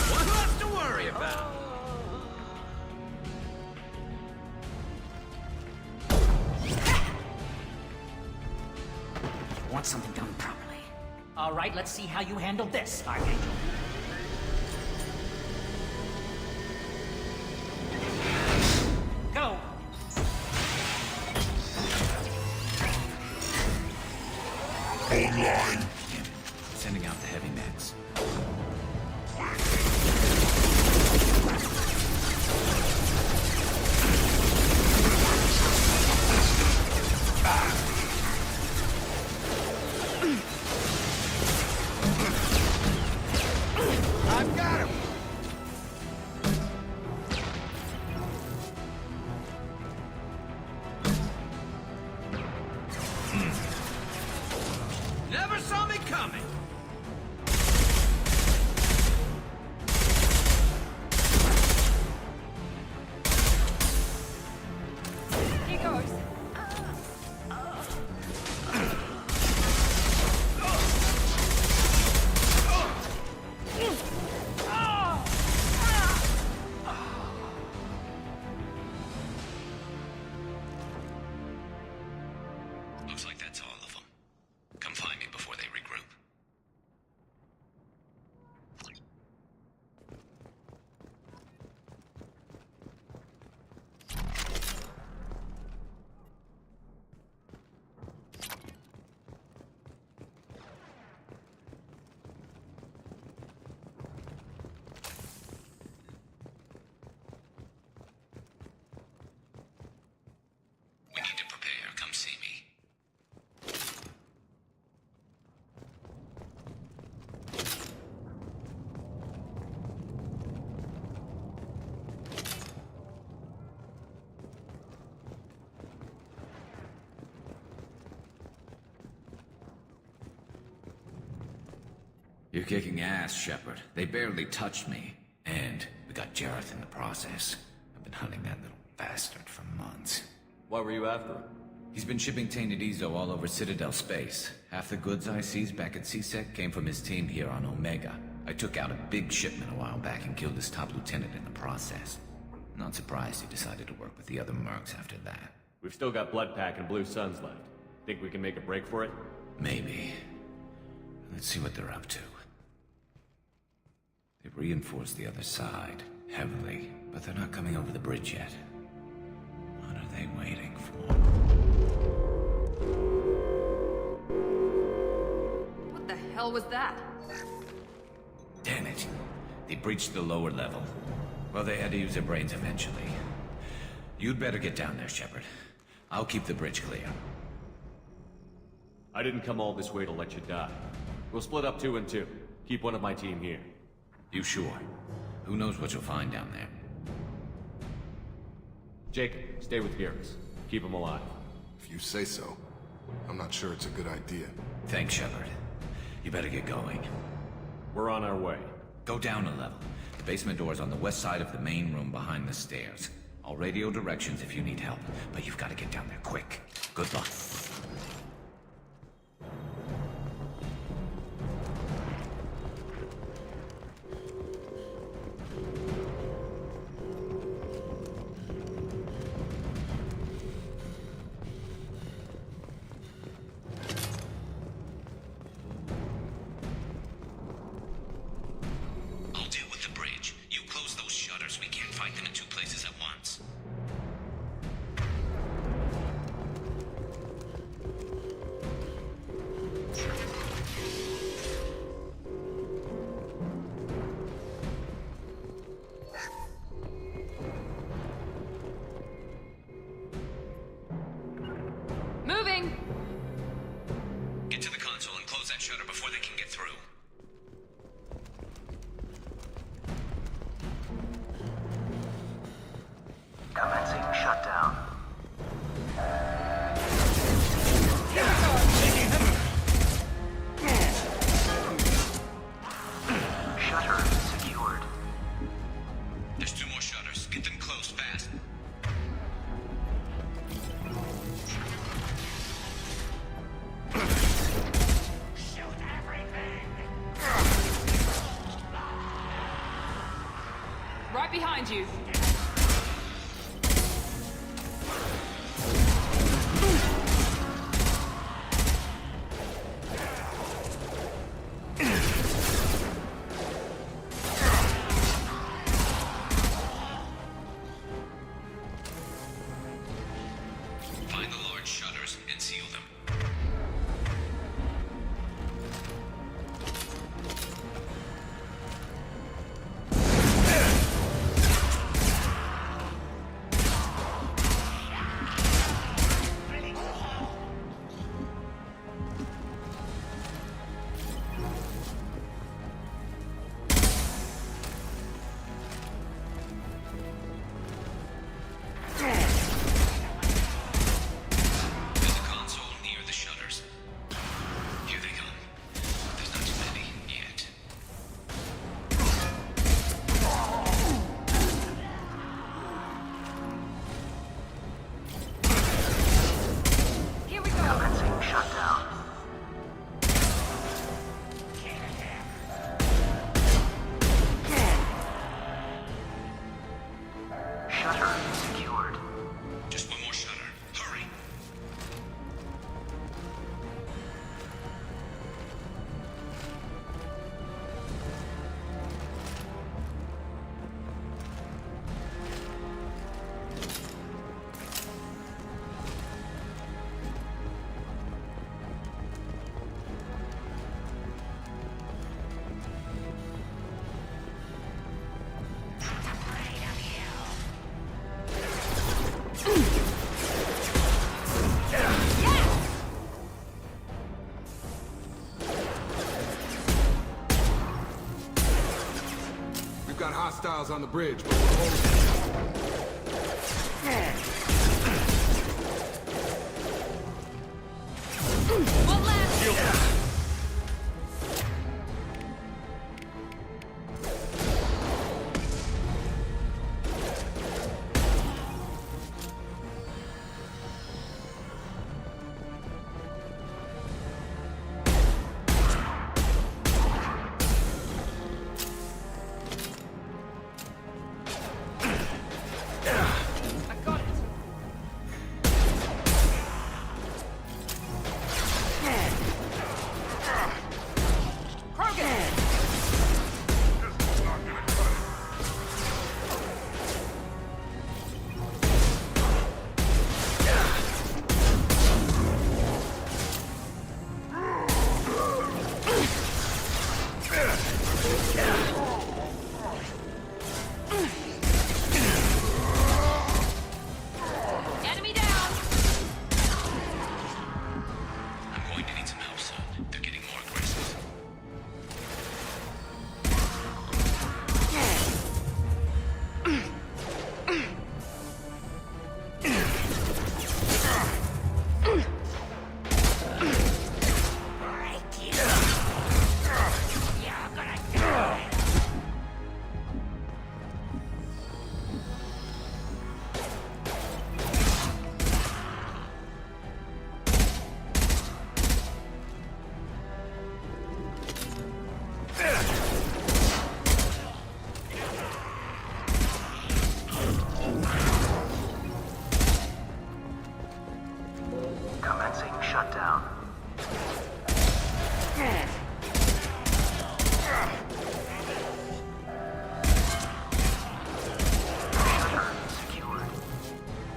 One less to worry about! Want something done properly. All right, let's see how you handle this, Archangel. Go! Online. Sending out the heavy meds. I've got him! Never saw me coming! Here goes. Looks like that's all of them. Come find me before they regroup. You're kicking ass, Shepard. They barely touched me. And we got Jareth in the process. I've been hunting that little bastard for months. Why were you after him? He's been shipping tainted Ezo all over Citadel space. Half the goods I seized back at CSEC came from his team here on Omega. I took out a big shipment a while back and killed his top lieutenant in the process. Not surprised he decided to work with the other mercs after that. We've still got Bloodpack and Blue Suns left. Think we can make a break for it? Maybe. Let's see what they're up to. They've reinforced the other side, heavily, but they're not coming over the bridge yet. What are they waiting for? What the hell was that? Damn it. They breached the lower level. Well, they had to use their brains eventually. You'd better get down there, Shepard. I'll keep the bridge clear. I didn't come all this way to let you die. We'll split up 2 and 2. Keep one of my team here. You sure? Who knows what you'll find down there? Jacob, stay with Garrus. Keep him alive. If you say so. I'm not sure it's a good idea. Thanks, Shepard. You better get going. We're on our way. Go down a level. The basement door's on the west side of the main room behind the stairs. I'll radio directions if you need help, but you've got to get down there quick. Good luck. I'll deal with the bridge. You close those shutters. We can't fight them in 2 places at once. Moving! Get to the console and close that shutter before they can get through. Commencing shutdown. Shutter secured. There's 2 more shutters. Get them closed fast. Right behind you. Find the large shutters and seal them. There's a console near the shutters. Here they come. There's not too many yet. Here we go. Commencing shutdown. Shutter secured. Just 1 more shutter. Hurry. We've got hostiles on the bridge, but we're holding. One last. shut down. Shutter secured.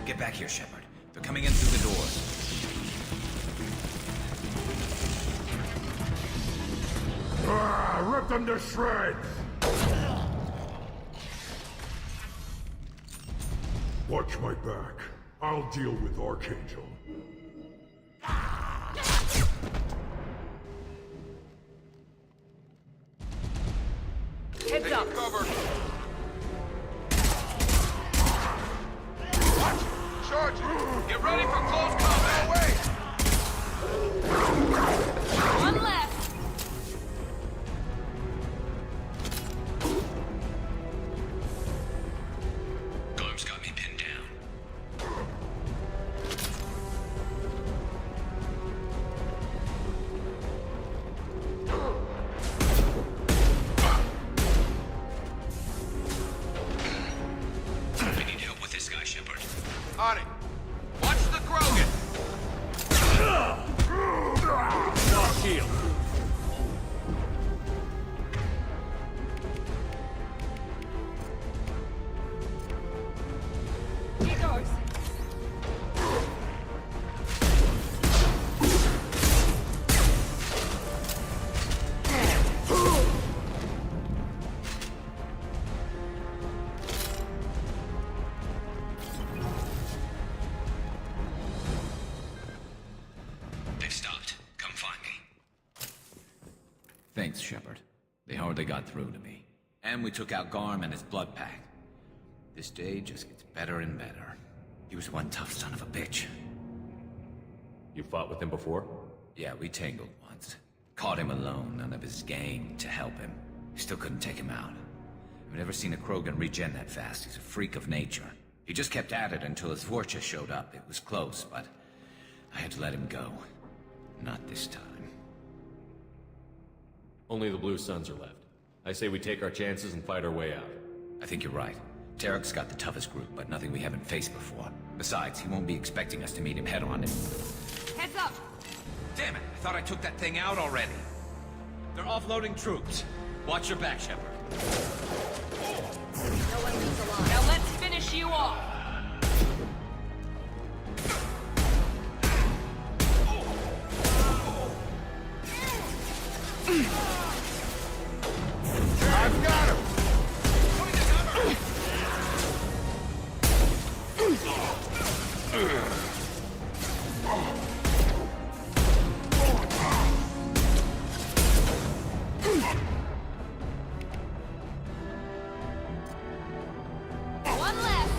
Get back here, Shepard. They're coming in through the doors. Rip them to shreds! Watch my back. I'll deal with Archangel. Heads up. Cover. Watch! Charge! Get ready for close combat! Wait! One left. Garm's got me pinned down. I need help with this guy, Shepard. On it! Watch the Krogan! Shield. He goes. They've stopped. Come find me. Thanks, Shepard. They hardly got through to me. And we took out Garm and his blood pack. This day just gets better and better. He was one tough son of a bitch. You fought with him before? Yeah, we tangled once. Caught him alone, none of his gang to help him. Still couldn't take him out. I've never seen a Krogan regen that fast. He's a freak of nature. He just kept at it until his Vorcha showed up. It was close, but I had to let him go. Not this time. Only the Blue Suns are left. I say we take our chances and fight our way out. I think you're right. Tarek's got the toughest group, but nothing we haven't faced before. Besides, he won't be expecting us to meet him head-on. Heads up. Damn it! I thought I took that thing out already. They're offloading troops. Watch your back, Shepard. No one leaves alive. Now let's finish you off. I've got him! One left.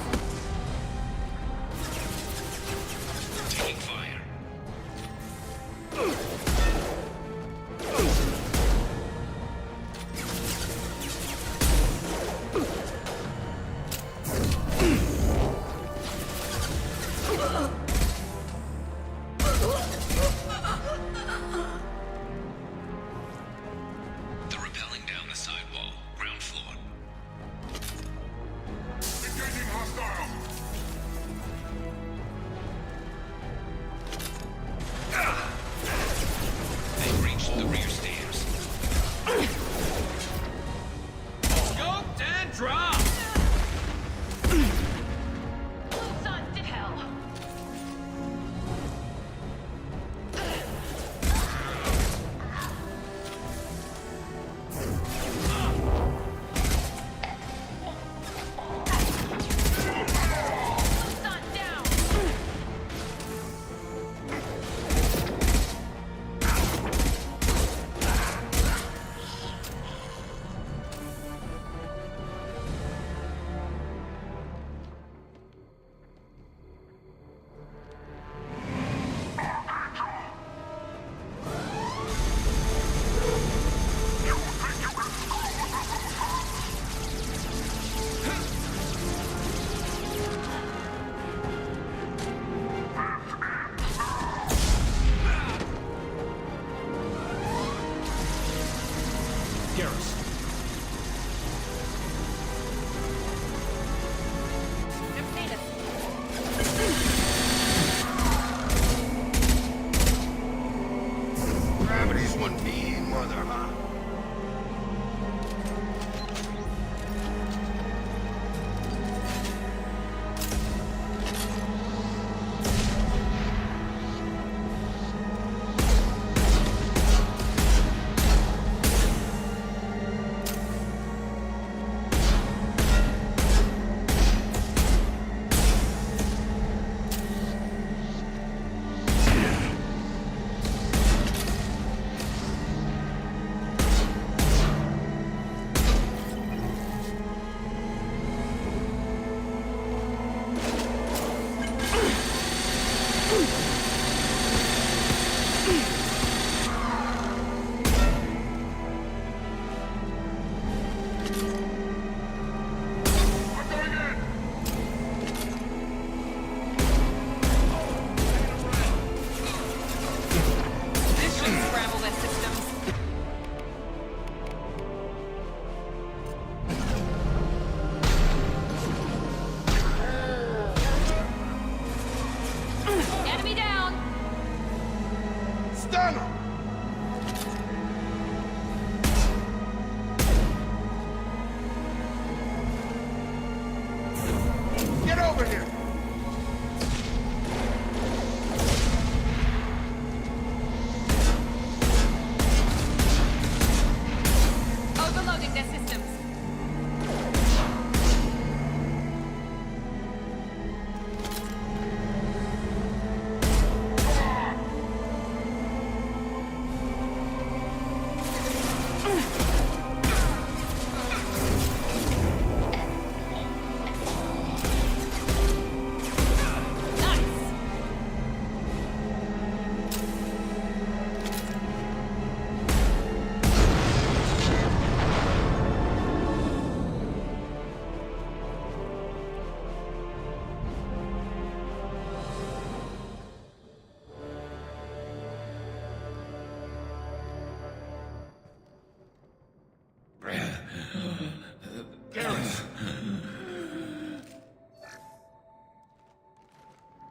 one mean mother, huh?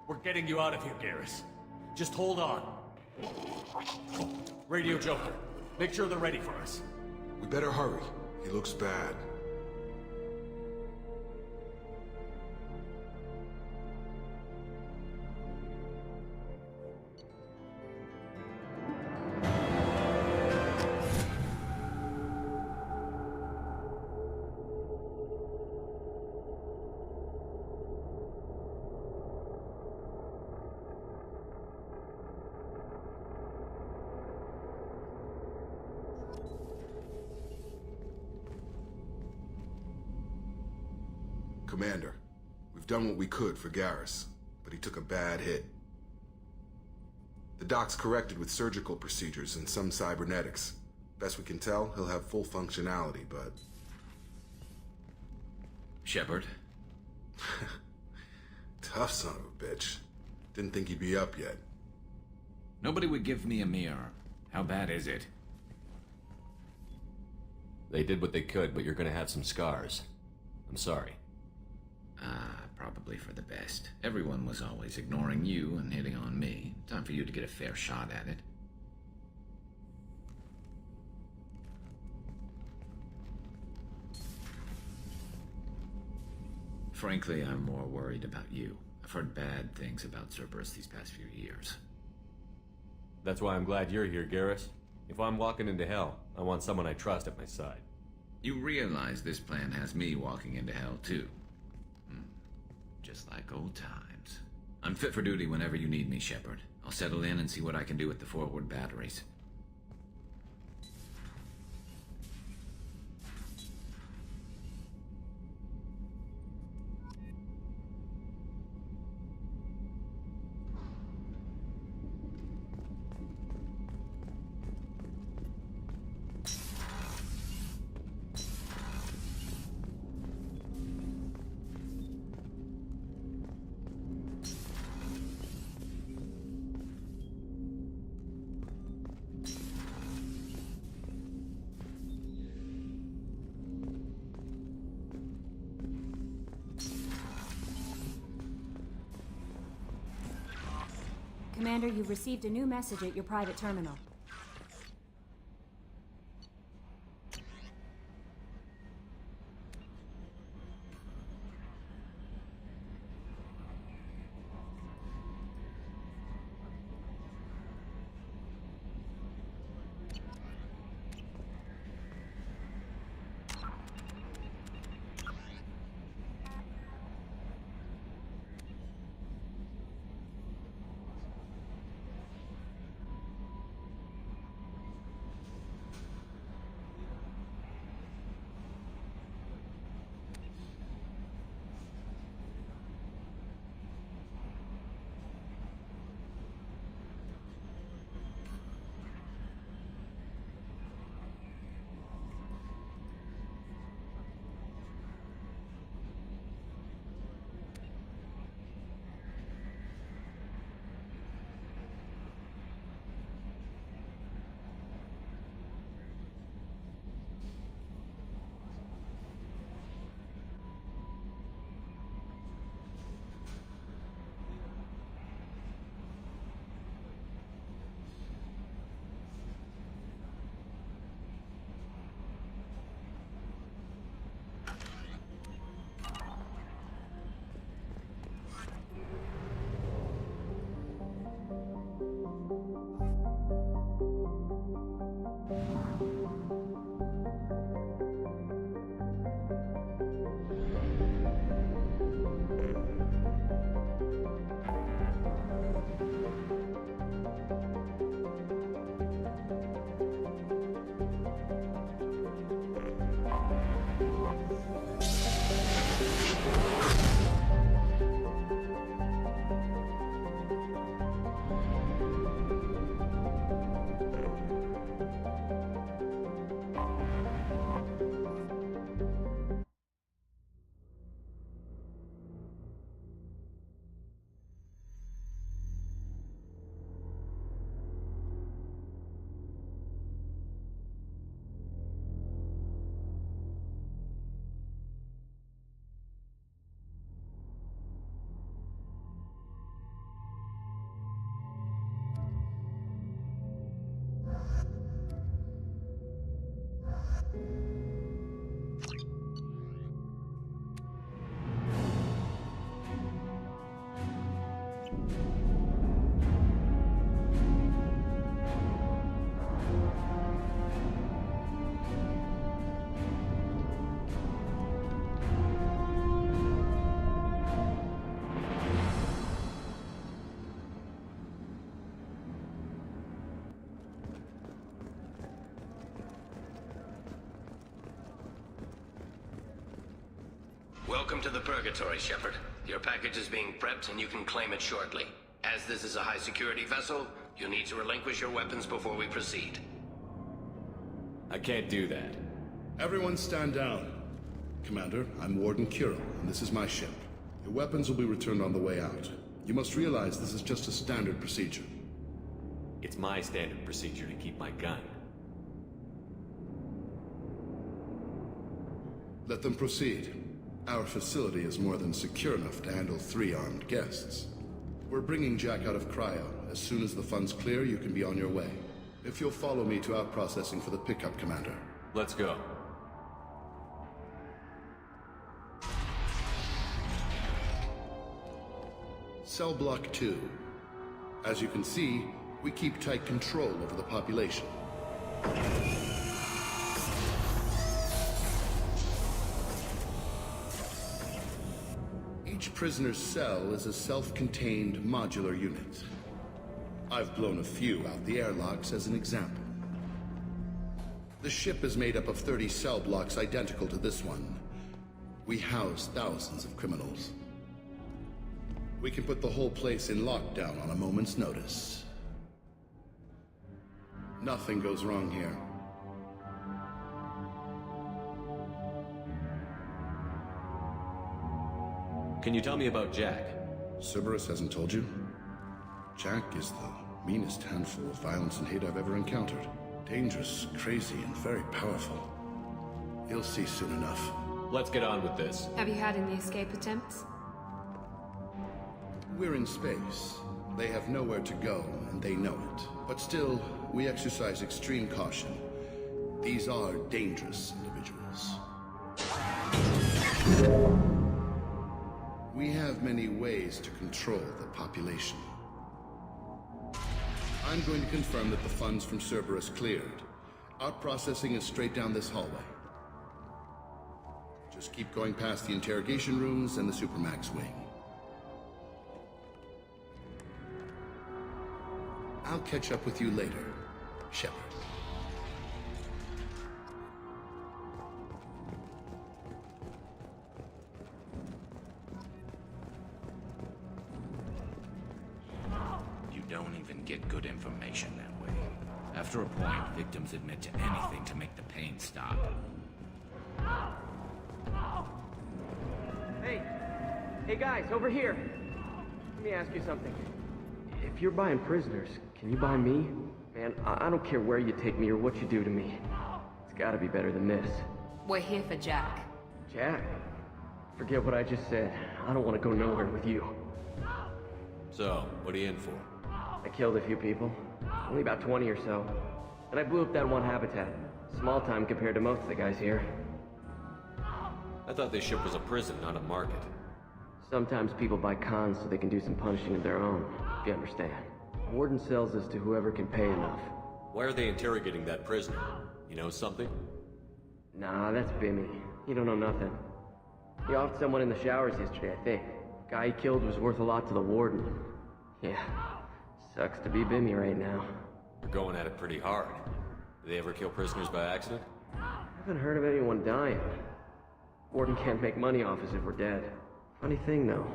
We're getting you out of here, Garrus. Just hold on. Radio Joker, make sure they're ready for us. We better hurry. He looks bad. Commander, we've done what we could for Garrus, but he took a bad hit. The doc's corrected with surgical procedures and some cybernetics. Best we can tell, he'll have full functionality, but... Shepard? Tough son of a bitch. Didn't think he'd be up yet. Nobody would give me a mirror. How bad is it? They did what they could, but you're gonna have some scars. I'm sorry. Probably for the best. Everyone was always ignoring you and hitting on me. Time for you to get a fair shot at it. Frankly, I'm more worried about you. I've heard bad things about Cerberus these past few years. That's why I'm glad you're here, Garrus. If I'm walking into hell, I want someone I trust at my side. You realize this plan has me walking into hell, too. Just like old times. I'm fit for duty whenever you need me, Shepard. I'll settle in and see what I can do with the forward batteries. Commander, you've received a new message at your private terminal. Welcome to the Purgatory, Shepard. Your package is being prepped and you can claim it shortly. As this is a high-security vessel, you'll need to relinquish your weapons before we proceed. I can't do that. Everyone stand down. Commander, I'm Warden Kirill, and this is my ship. Your weapons will be returned on the way out. You must realize this is just a standard procedure. It's my standard procedure to keep my gun. Let them proceed. Our facility is more than secure enough to handle 3 armed guests. We're bringing Jack out of cryo. As soon as the funds clear, you can be on your way. If you'll follow me to out-processing for the pickup, Commander. Let's go. Cell Block 2. As you can see, we keep tight control over the population. Each prisoner's cell is a self-contained modular unit. I've blown a few out the airlocks as an example. The ship is made up of 30 cell blocks identical to this one. We house thousands of criminals. We can put the whole place in lockdown on a moment's notice. Nothing goes wrong here. Can you tell me about Jack? Cerberus hasn't told you? Jack is the meanest handful of violence and hate I've ever encountered. Dangerous, crazy, and very powerful. You'll see soon enough. Let's get on with this. Have you had any escape attempts? We're in space. They have nowhere to go, and they know it. But still, we exercise extreme caution. These are dangerous individuals. We have many ways to control the population. I'm going to confirm that the funds from Cerberus cleared. Out-processing is straight down this hallway. Just keep going past the interrogation rooms and the Supermax wing. I'll catch up with you later, Shepard. You don't even get good information that way. After a point, victims admit to anything to make the pain stop. Hey guys, over here. Let me ask you something. If you're buying prisoners, can you buy me? Man, I don't care where you take me or what you do to me. It's gotta be better than this. We're here for Jack. Jack? Forget what I just said. I don't want to go nowhere with you. So, what are you in for? I killed a few people. Only about 20 or so. And I blew up that one habitat. Small time compared to most of the guys here. I thought this ship was a prison, not a market. Sometimes people buy cons so they can do some punishing of their own, if you understand. Warden sells this to whoever can pay enough. Why are they interrogating that prisoner? You know something? Nah, that's Bimmy. He don't know nothing. He offed someone in the showers yesterday, I think. Guy he killed was worth a lot to the warden. Yeah, sucks to be Bimmy right now. They're going at it pretty hard. Do they ever kill prisoners by accident? I haven't heard of anyone dying. Warden can't make money off us if we're dead. Funny thing, though.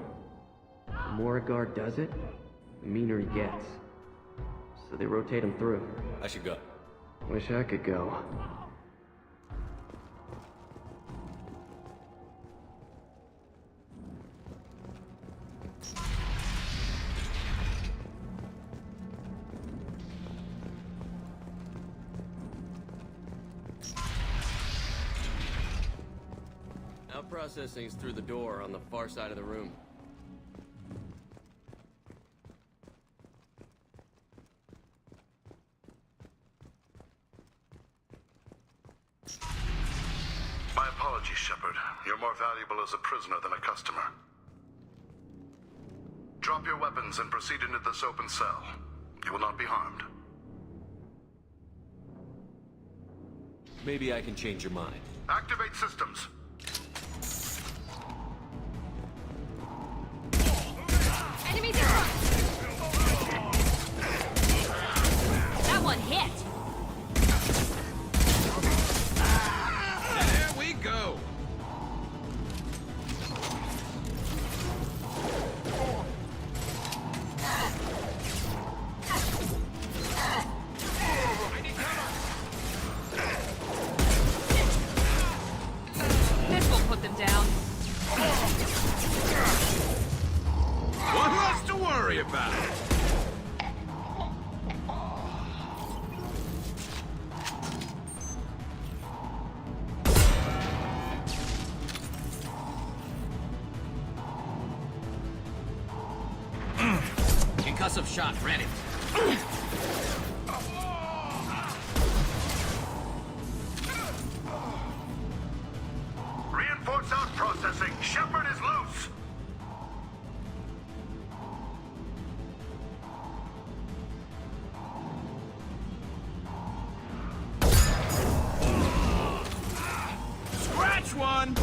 The more a guard does it, the meaner he gets. So they rotate him through. I should go. Wish I could go. Processing's through the door on the far side of the room. My apologies, Shepard. You're more valuable as a prisoner than a customer. Drop your weapons and proceed into this open cell. You will not be harmed. Maybe I can change your mind. Activate systems. Enemies in front! That one hit! There we go! Explosive shot ready. Reinforce out processing. Shepard is loose. Scratch one!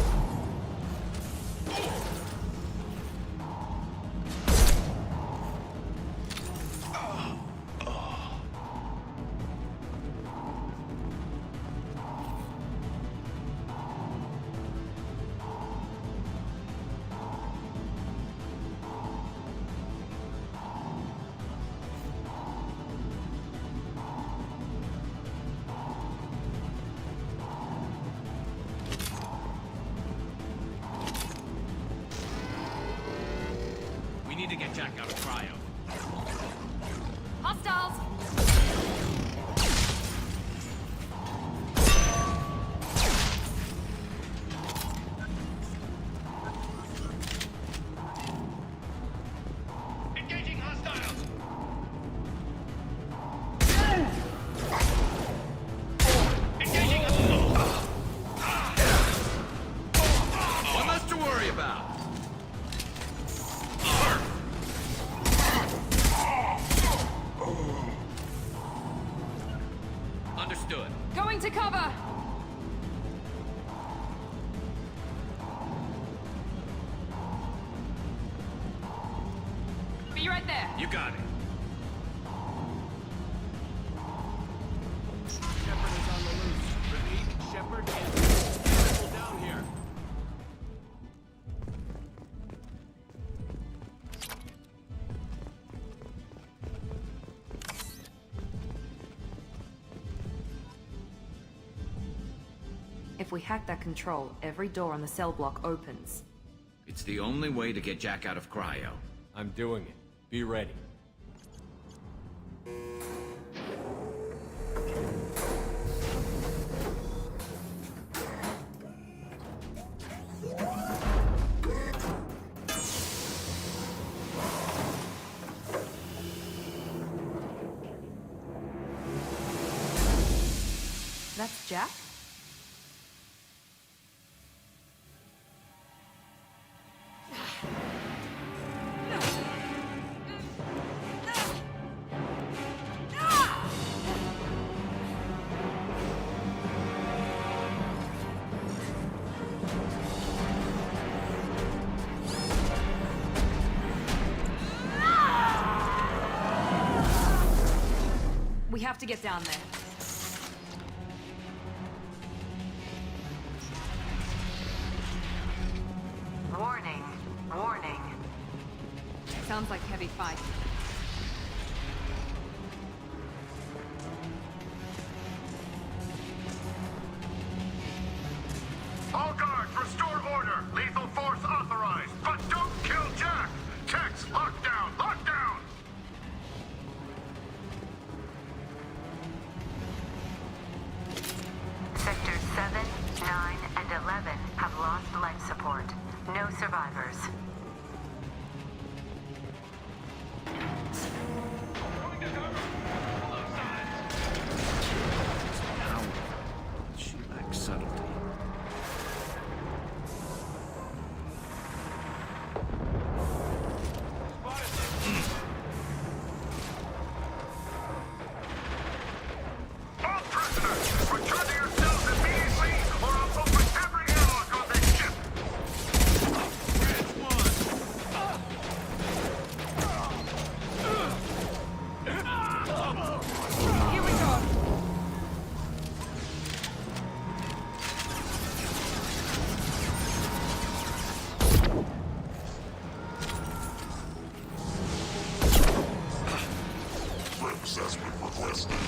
We need to get Jack out of cryo. Hostiles! Engaging hostiles. Engaging One less to worry about. Understood. Going to cover! Be right there. You got it. Shepard is on the loose. Repeat, Shepard is people down here. If we hack that control, every door on the cell block opens. It's the only way to get Jack out of cryo. I'm doing it. Be ready. That's Jack? We have to get down there. Warning. Warning. Sounds like heavy fight. All guards, restore order. Lethal force authorized. But don't kill Jack. Tex, lockdown. Lockdown. Sectors 7, 9, and 11 have lost life support. No survivors. How she lacks subtlety. All prisoners, return to your cells immediately, or I'll open every airlock on this ship. Here we go. Trips as we requested.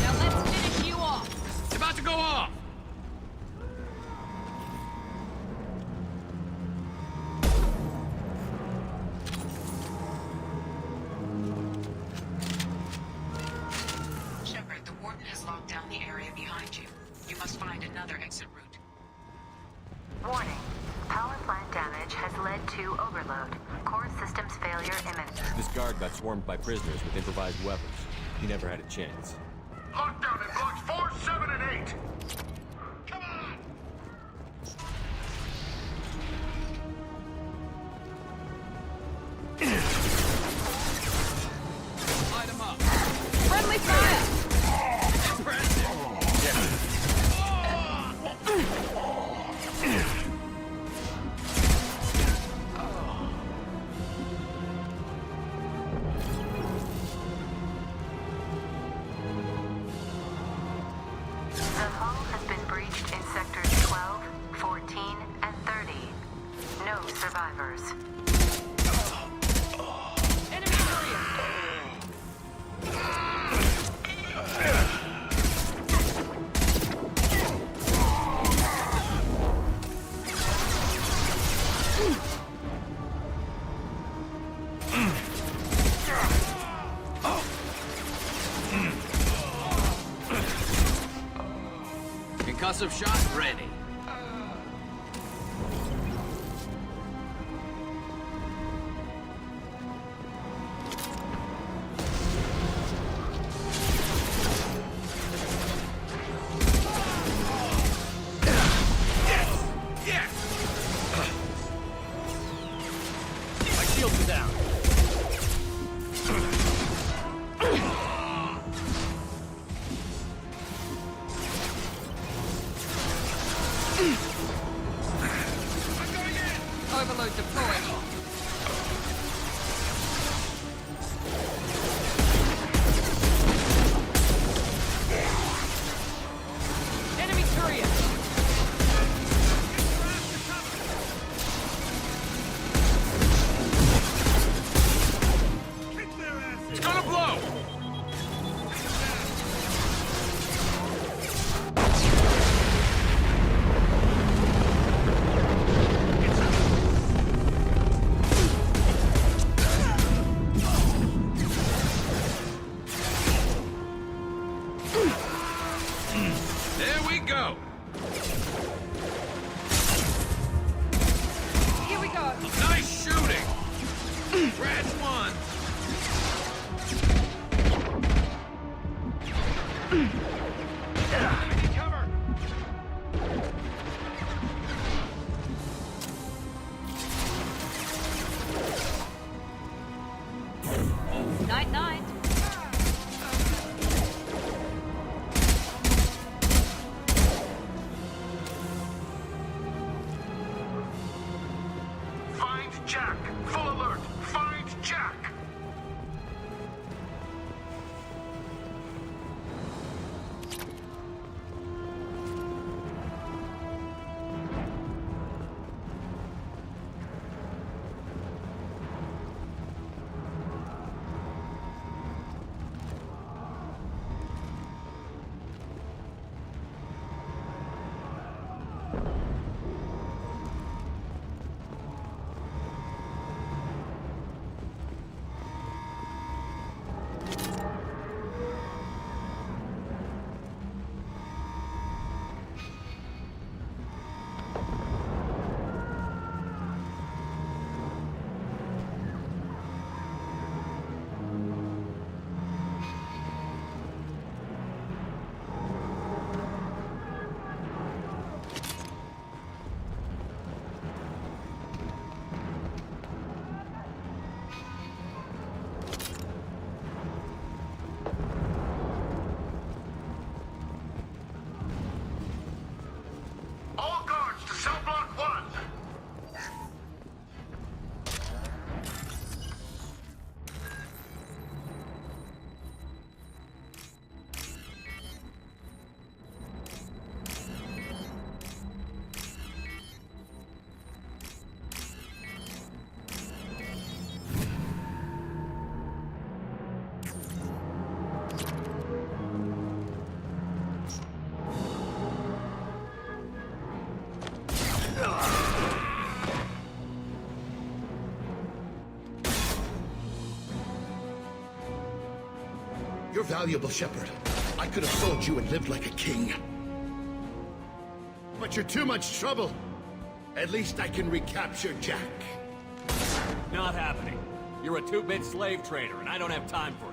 Now let's finish you off. It's about to go off. 2 overload. Core systems failure imminent. This guard got swarmed by prisoners with improvised weapons. He never had a chance. Lockdown in blocks 4, 7, and 8! Come on! Light him up. Friendly fire! The hull has been breached in sectors 12, 14, and 30. No survivors. Enemy area! Concussive shot ready. My shields are down. Overload deployed. Enemy courier! It's gonna blow! There we go! Here we go! Nice shooting! Rats one! Cover! Night, night. Find Jack! Full alert! Find Jack! All guards to cell block 1! You're valuable, Shepard. I could have sold you and lived like a king. But you're too much trouble. At least I can recapture Jack. Not happening. You're a 2-bit slave trader, and I don't have time for it.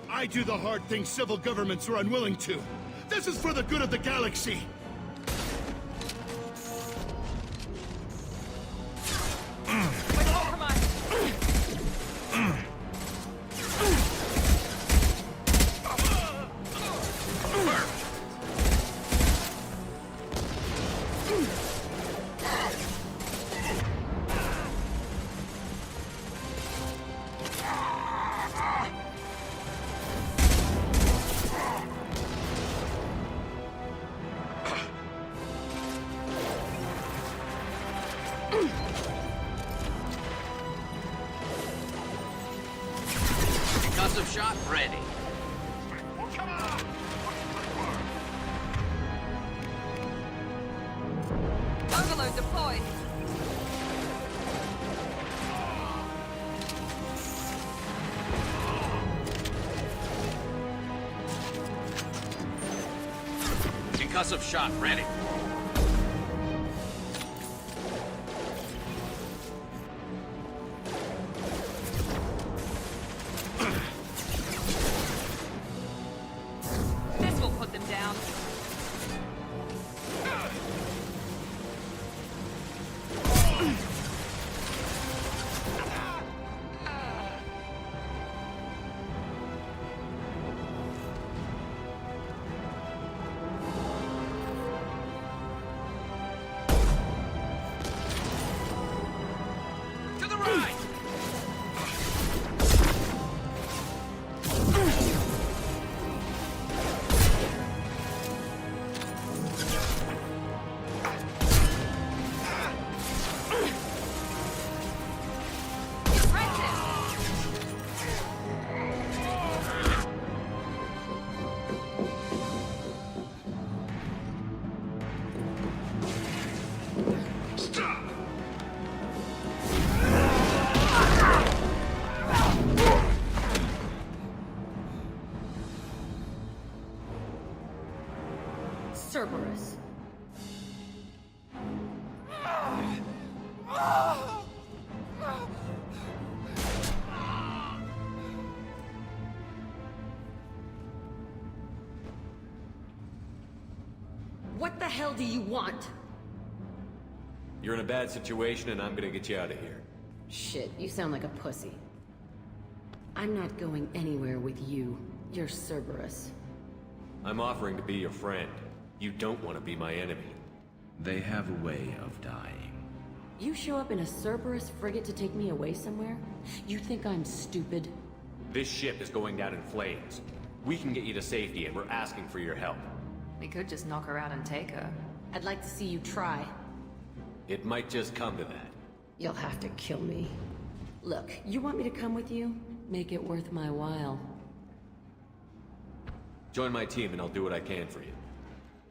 I do the hard things civil governments are unwilling to. This is for the good of the galaxy. Concussive shot ready. Overload deployed. Concussive shot ready. This will put them down. To the right! Cerberus. What the hell do you want? You're in a bad situation, and I'm gonna get you out of here. Shit, you sound like a pussy. I'm not going anywhere with you. You're Cerberus. I'm offering to be your friend. You don't want to be my enemy. They have a way of dying. You show up in a Cerberus frigate to take me away somewhere? You think I'm stupid? This ship is going down in flames. We can get you to safety, and we're asking for your help. We could just knock her out and take her. I'd like to see you try. It might just come to that. You'll have to kill me. Look, you want me to come with you? Make it worth my while. Join my team, and I'll do what I can for you.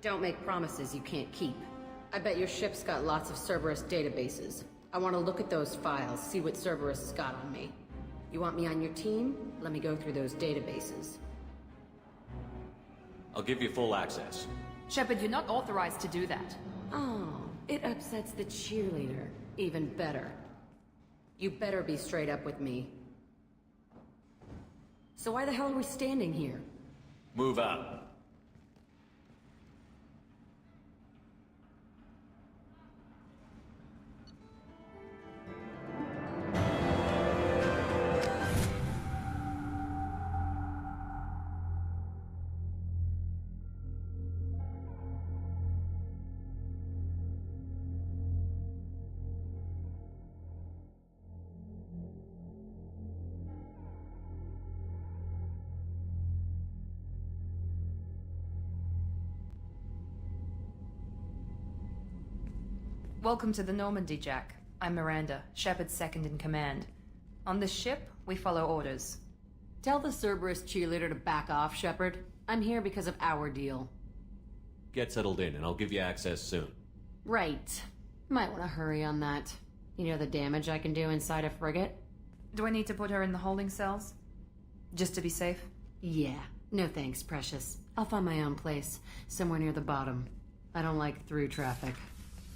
Don't make promises you can't keep. I bet your ship's got lots of Cerberus databases. I want to look at those files, see what Cerberus has got on me. You want me on your team? Let me go through those databases. I'll give you full access. Shepard, you're not authorized to do that. Oh, it upsets the cheerleader. Even better. You better be straight up with me. So why the hell are we standing here? Move out. Welcome to the Normandy, Jack. I'm Miranda, Shepard's second in command. On this ship, we follow orders. Tell the Cerberus cheerleader to back off, Shepard. I'm here because of our deal. Get settled in, and I'll give you access soon. Right. Might want to hurry on that. You know the damage I can do inside a frigate? Do I need to put her in the holding cells? Just to be safe? Yeah. No thanks, precious. I'll find my own place, somewhere near the bottom. I don't like through traffic.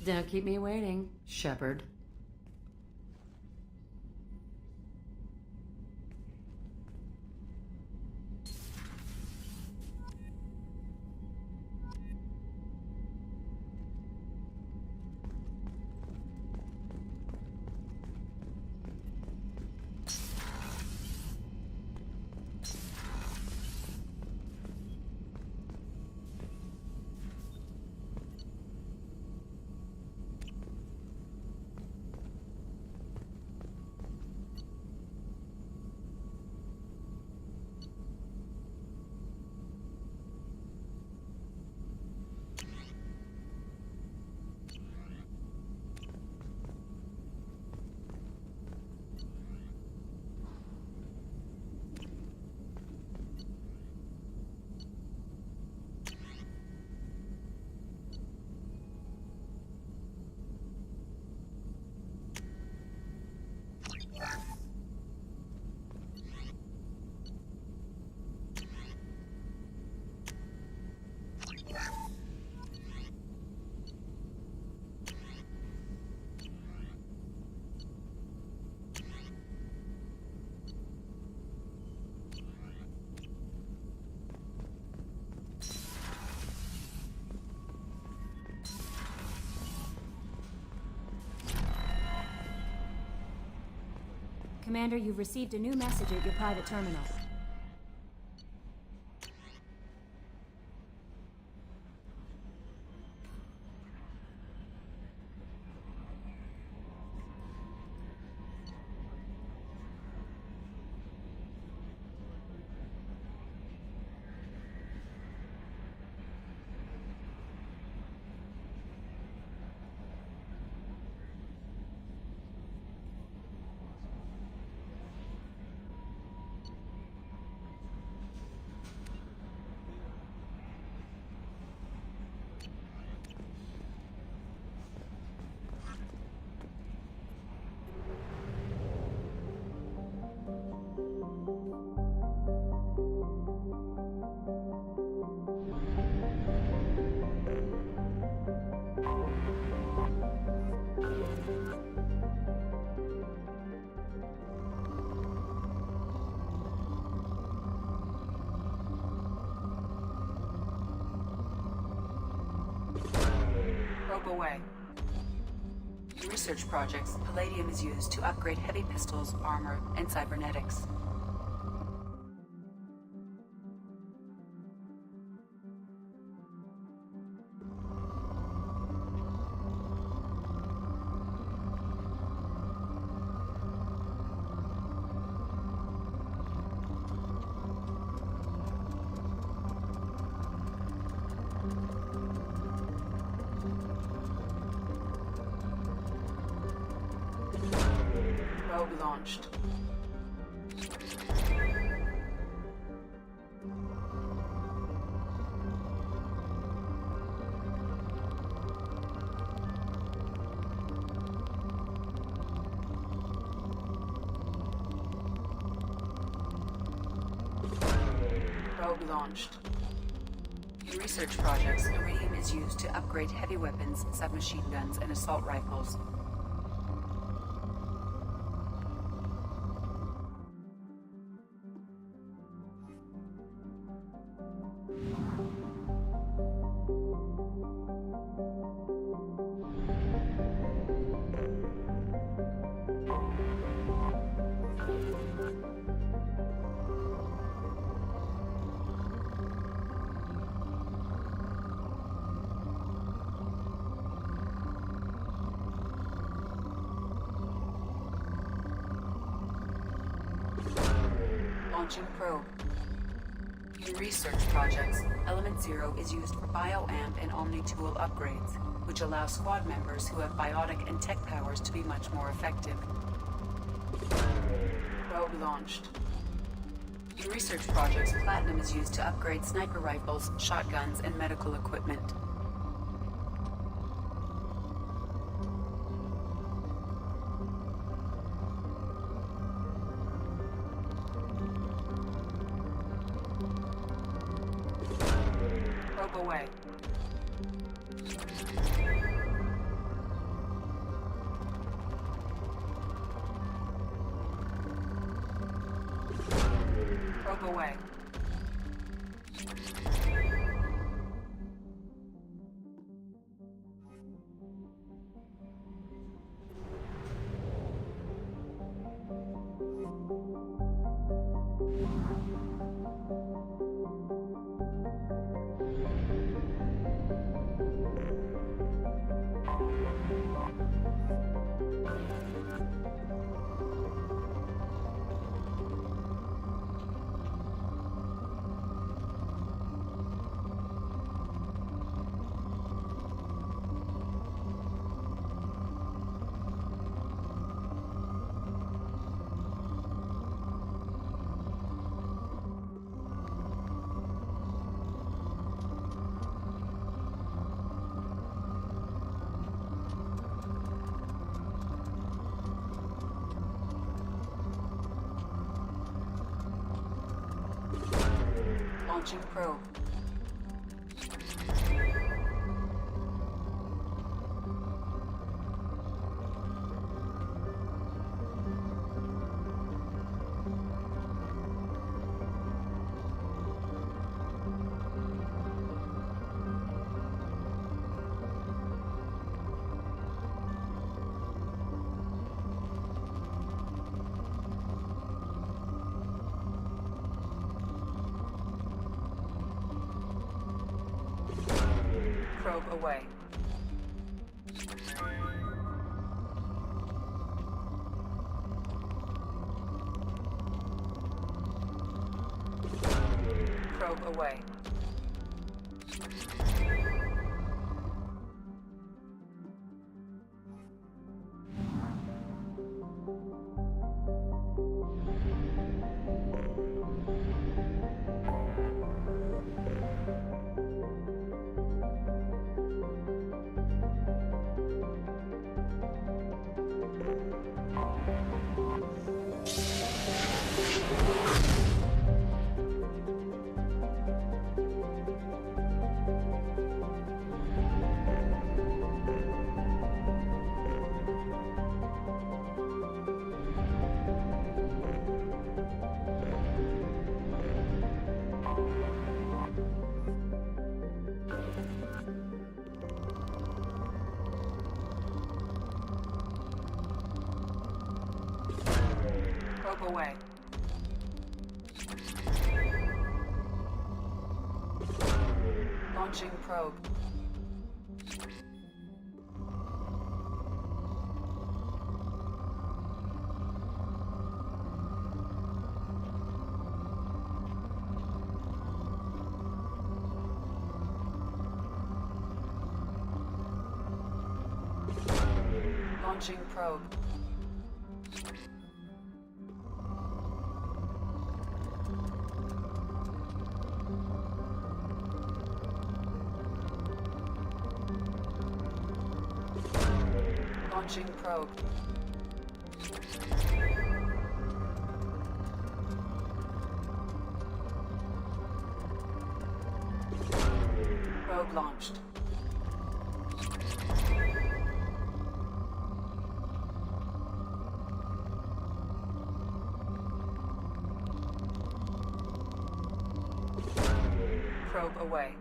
Don't keep me waiting, Shepard. Commander, you've received a new message at your private terminal. Probe away. In research projects, palladium is used to upgrade heavy pistols, armor, and cybernetics. Probe launched. Probe launched. In research projects, iridium is used to upgrade heavy weapons, submachine guns, and assault rifles. Launching probe. In research projects, Element Zero is used for bioamp and omni-tool upgrades, which allow squad members who have biotic and tech powers to be much more effective. Probe launched. In research projects, Platinum is used to upgrade sniper rifles, shotguns, and medical equipment. Probe away. Probe away. Launching probe. away. Probe away. Probe away. Launching probe. Launching probe. Launching probe. Probe launched. Probe away.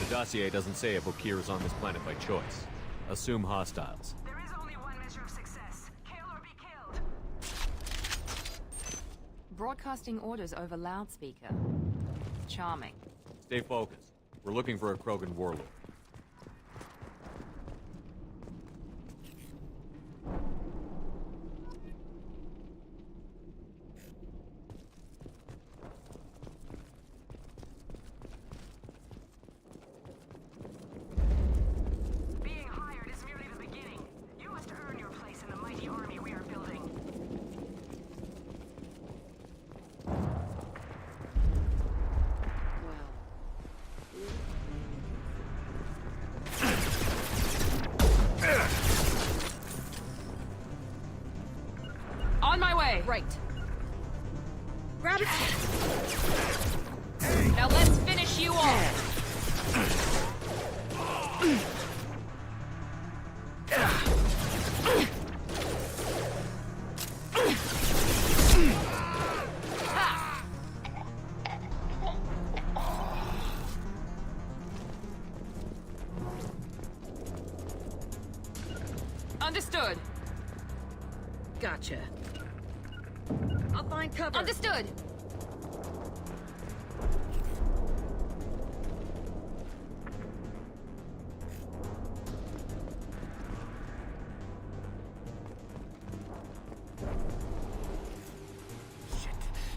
The dossier doesn't say if Okir is on this planet by choice. Assume hostiles. There is only one measure of success. Kill or be killed. Broadcasting orders over loudspeaker. Charming. Stay focused. We're looking for a Krogan warlord. Being hired is merely the beginning. You must earn your place in the mighty army we are building. On my way! Right. Grab it! Now let's finish you off! Understood. Gotcha. I'll find cover. Understood.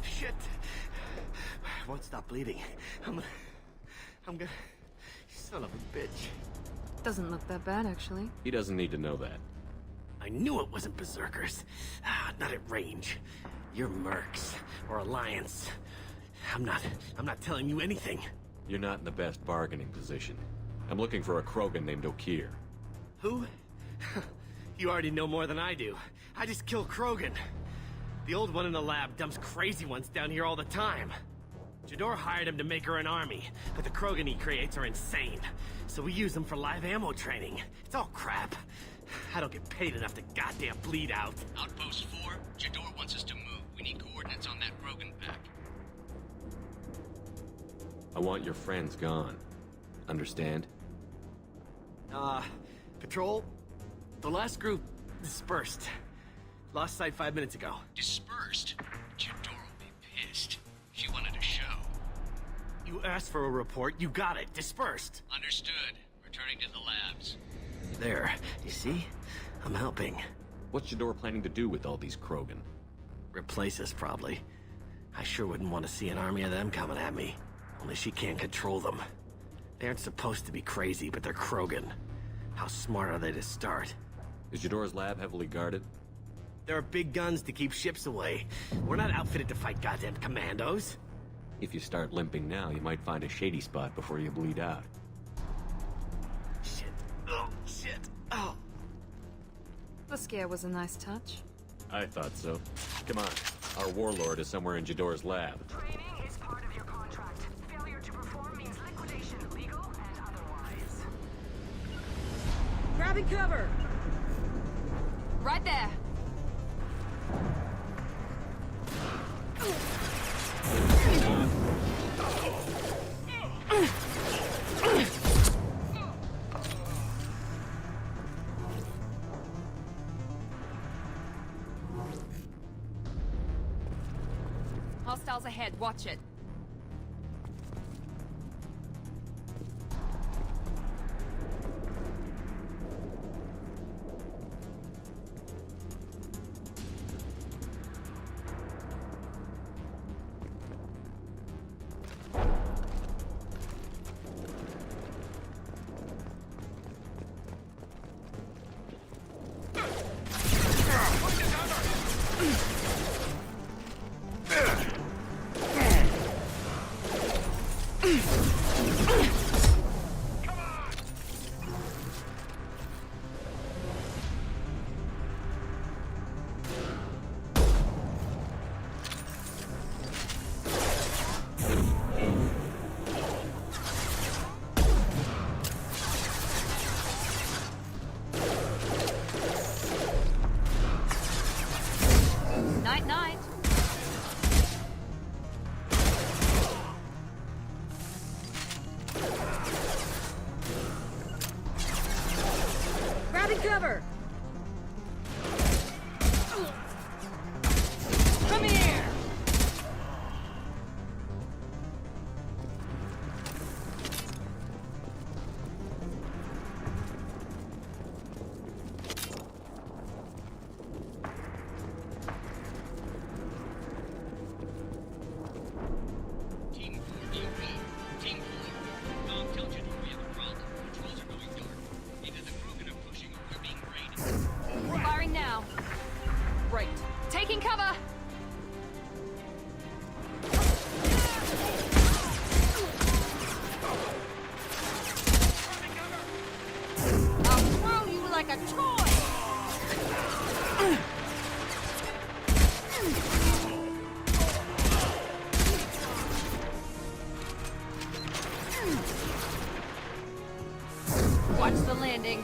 Shit. I won't stop bleeding. I'm gonna... Son of a bitch. Doesn't look that bad, actually. He doesn't need to know that. I knew it wasn't berserkers. Not at range. You're mercs. Or Alliance. I'm not telling you anything. You're not in the best bargaining position. I'm looking for a Krogan named Okir. Who? You already know more than I do. I just kill Krogan. The old one in the lab dumps crazy ones down here all the time. Jador hired him to make her an army, but the Krogan he creates are insane. So we use them for live ammo training. It's all crap. I don't get paid enough to goddamn bleed out. Outpost 4, Jador wants us to move. We need coordinates on that Krogan pack. I want your friends gone. Understand? Patrol? The last group dispersed. Lost sight 5 minutes ago. Dispersed? Jador will be pissed. She wanted a show. You asked for a report, you got it. Dispersed. Understood. Returning to the labs. There. You see? I'm helping. What's Jador planning to do with all these Krogan? Replace us, probably. I sure wouldn't want to see an army of them coming at me. Only she can't control them. They aren't supposed to be crazy, but they're Krogan. How smart are they to start? Is Jador's lab heavily guarded? There are big guns to keep ships away. We're not outfitted to fight goddamn commandos. If you start limping now, you might find a shady spot before you bleed out. Shit. Oh, shit. Oh. The scare was a nice touch. I thought so. Come on. Our warlord is somewhere in Jador's lab. Training is part of your contract. Failure to perform means liquidation, legal and otherwise. Grabbing cover! Right there! Hostiles ahead, watch it. Night-night. Grabbing cover! Come here! Firing now. Right. Taking cover! I'll throw you like a toy! Watch the landing.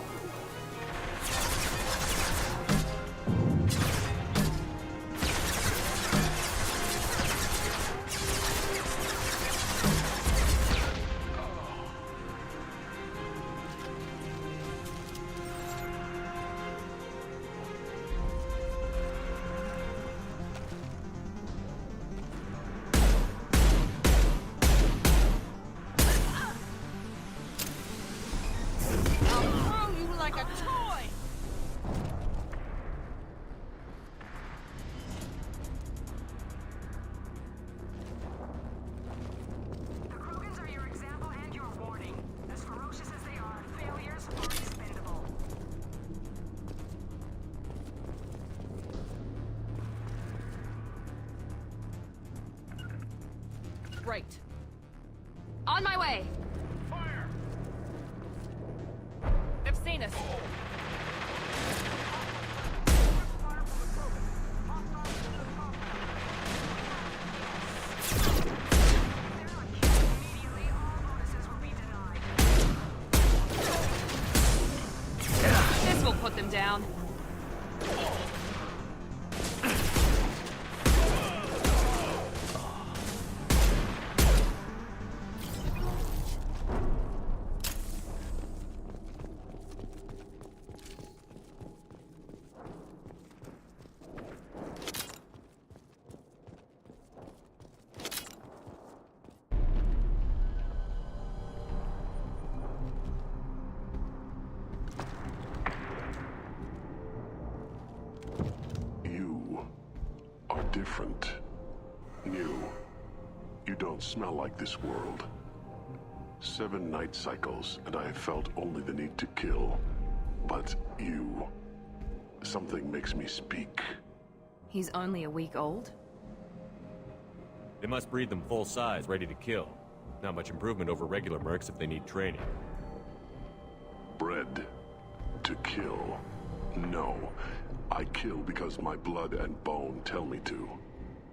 Right. On my way! Fire! They've seen us. This will put them down. Different. New. You don't smell like this world. 7 night cycles, and I have felt only the need to kill. But you... something makes me speak. He's only a week old? They must breed them full size, ready to kill. Not much improvement over regular mercs if they need training. Bred to kill. No. I kill because my blood and bone tell me to.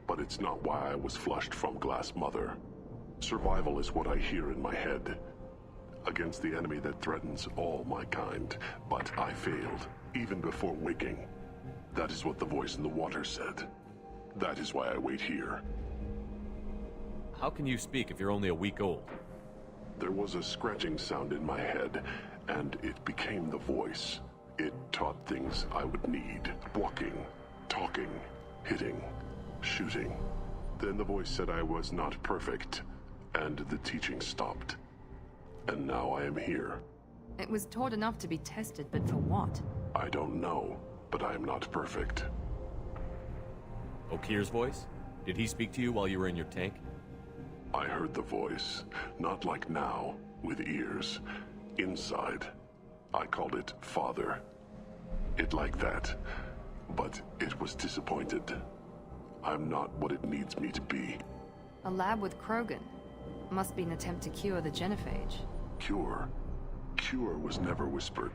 But it's not why I was flushed from Glass Mother. Survival is what I hear in my head. Against the enemy that threatens all my kind. But I failed, even before waking. That is what the voice in the water said. That is why I wait here. How can you speak if you're only a week old? There was a scratching sound in my head, and it became the voice. It taught things I would need. Walking, talking, hitting, shooting. Then the voice said I was not perfect, and the teaching stopped. And now I am here. It was taught enough to be tested, but for what? I don't know, but I am not perfect. Okir's voice? Did he speak to you while you were in your tank? I heard the voice, not like now, with ears. Inside. I called it Father. It like that. But it was disappointed. I'm not what it needs me to be. A lab with Krogan. Must be an attempt to cure the genophage. Cure? Cure was never whispered.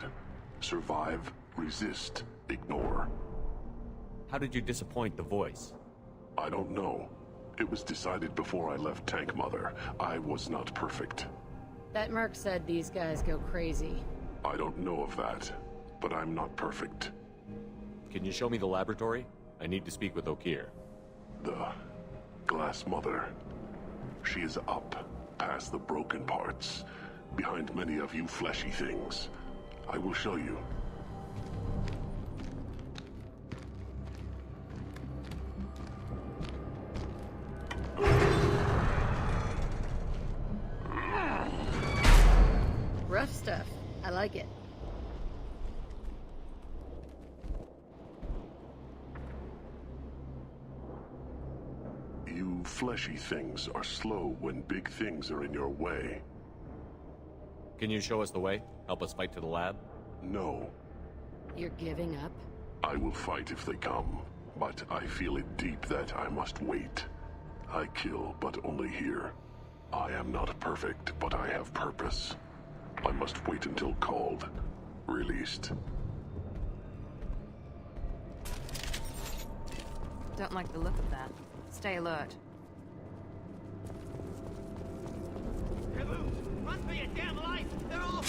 Survive, resist, ignore. How did you disappoint the voice? I don't know. It was decided before I left Tank Mother. I was not perfect. That merc said these guys go crazy. I don't know of that, but I'm not perfect. Can you show me the laboratory? I need to speak with Okir. The Glass Mother. She is up, past the broken parts, behind many of you fleshy things. I will show you. Rough stuff. I like it. You fleshy things are slow when big things are in your way. Can you show us the way? Help us fight to the lab? No. You're giving up? I will fight if they come, but I feel it deep that I must wait. I kill, but only here. I am not perfect, but I have purpose. I must wait until called, released. Don't like the look of that. Stay alert. Must be a damn life! They're all...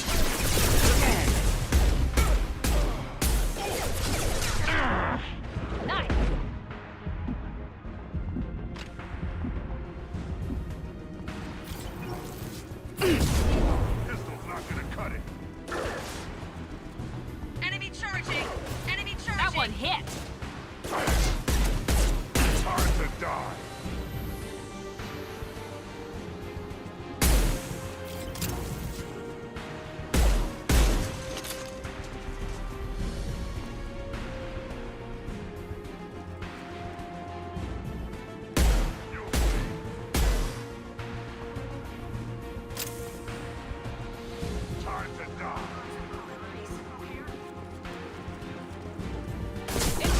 Nice! Pistol's not gonna cut it. Enemy charging! Enemy charging! That one hit! It's hard to die. It's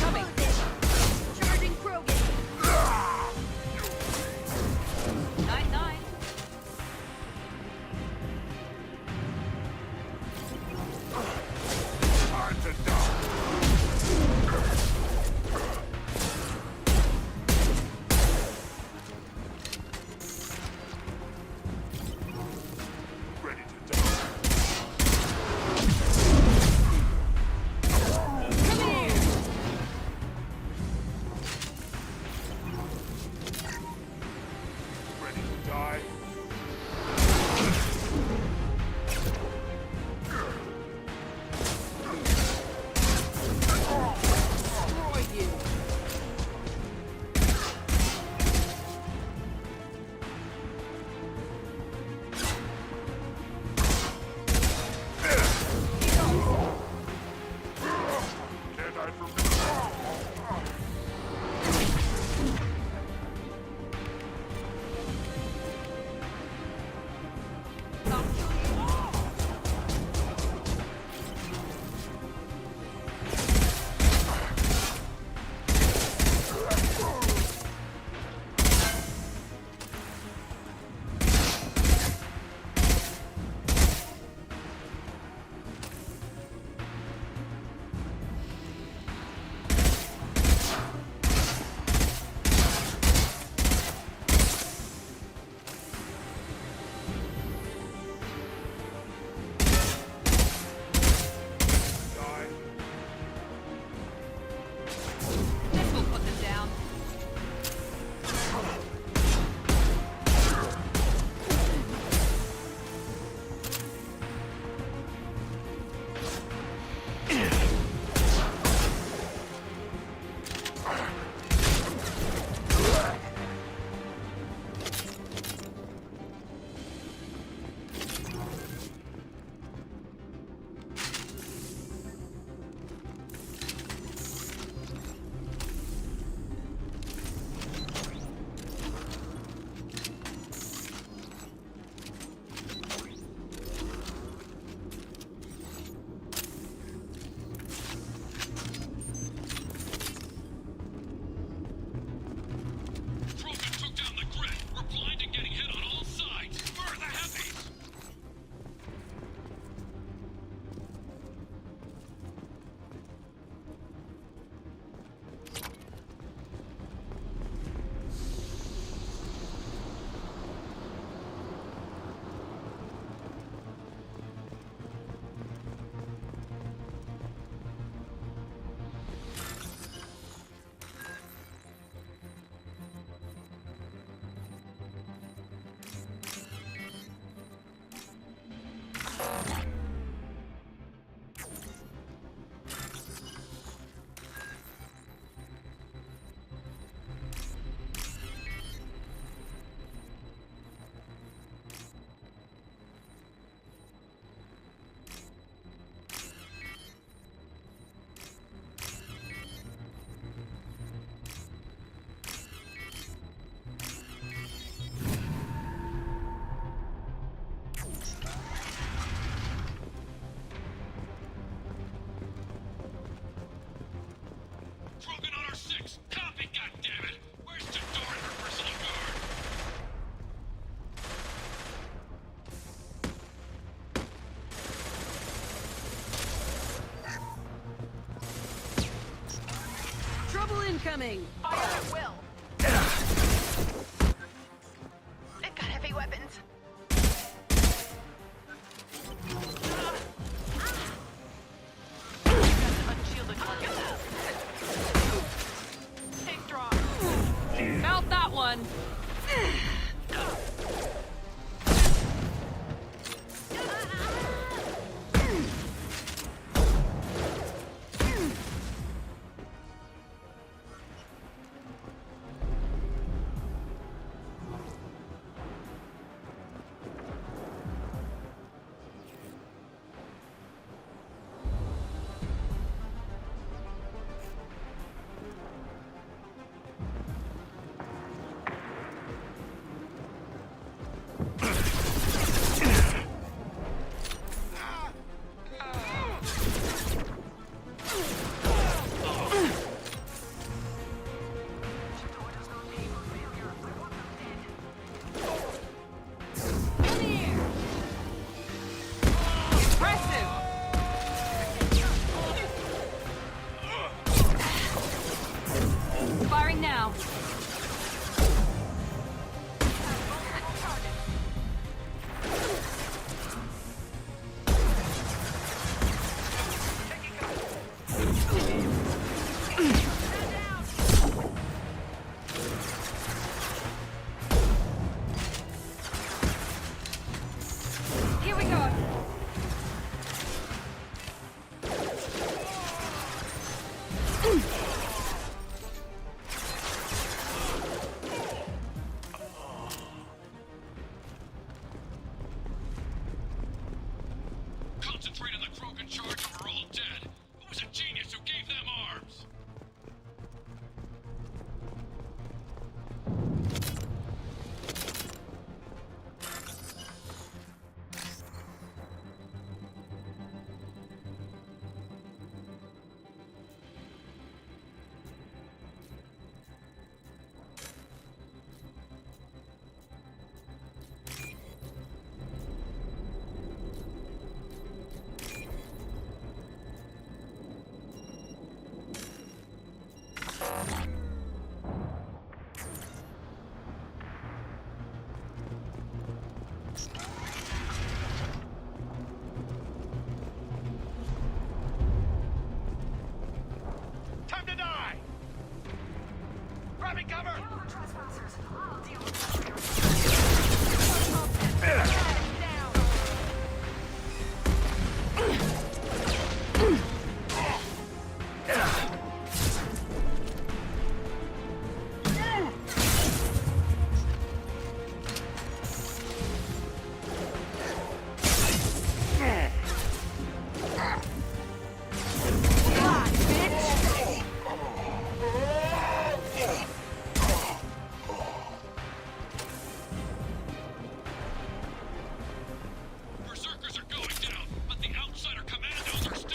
incoming! Fire at will! It got heavy weapons. Unshielded target. Stay strong. Felt that one! Firing now. Here we go. Concentrate on the Krogan charge or we're all dead. Who was a genius who gave them arms? Time to die! Grabbing cover! Berserkers are going down, but the outsider commandos are still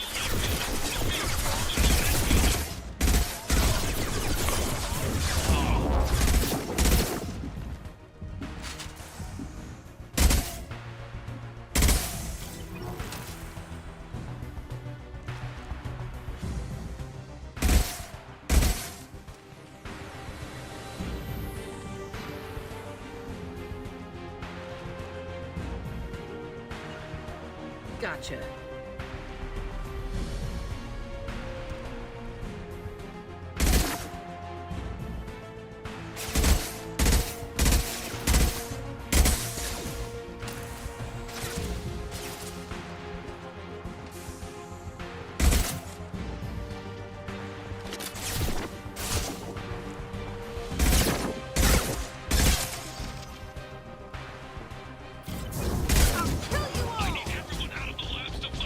Gotcha. I need everyone out of the labs to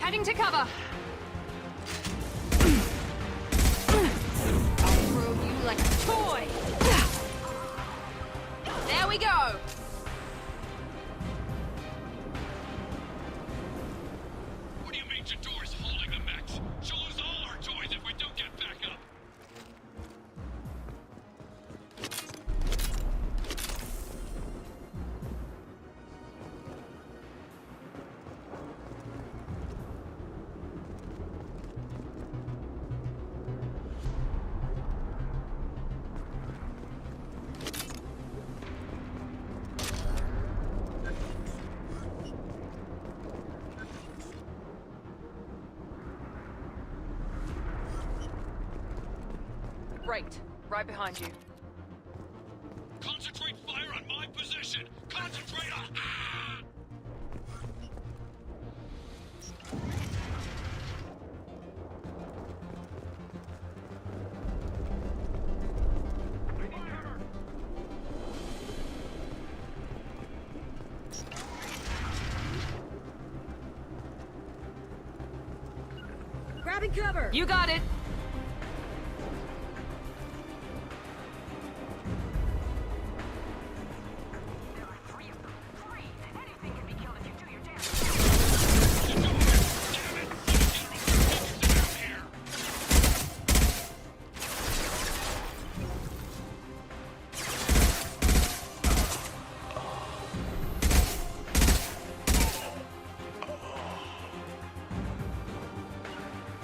Heading to cover. I'll throw you like a toy. There we go. What do you mean Jador's holding the mechs? She'll lose all our toys if we don't get back up. Right behind you. Concentrate fire on my position! Concentrate on... Grabbing cover! You got it!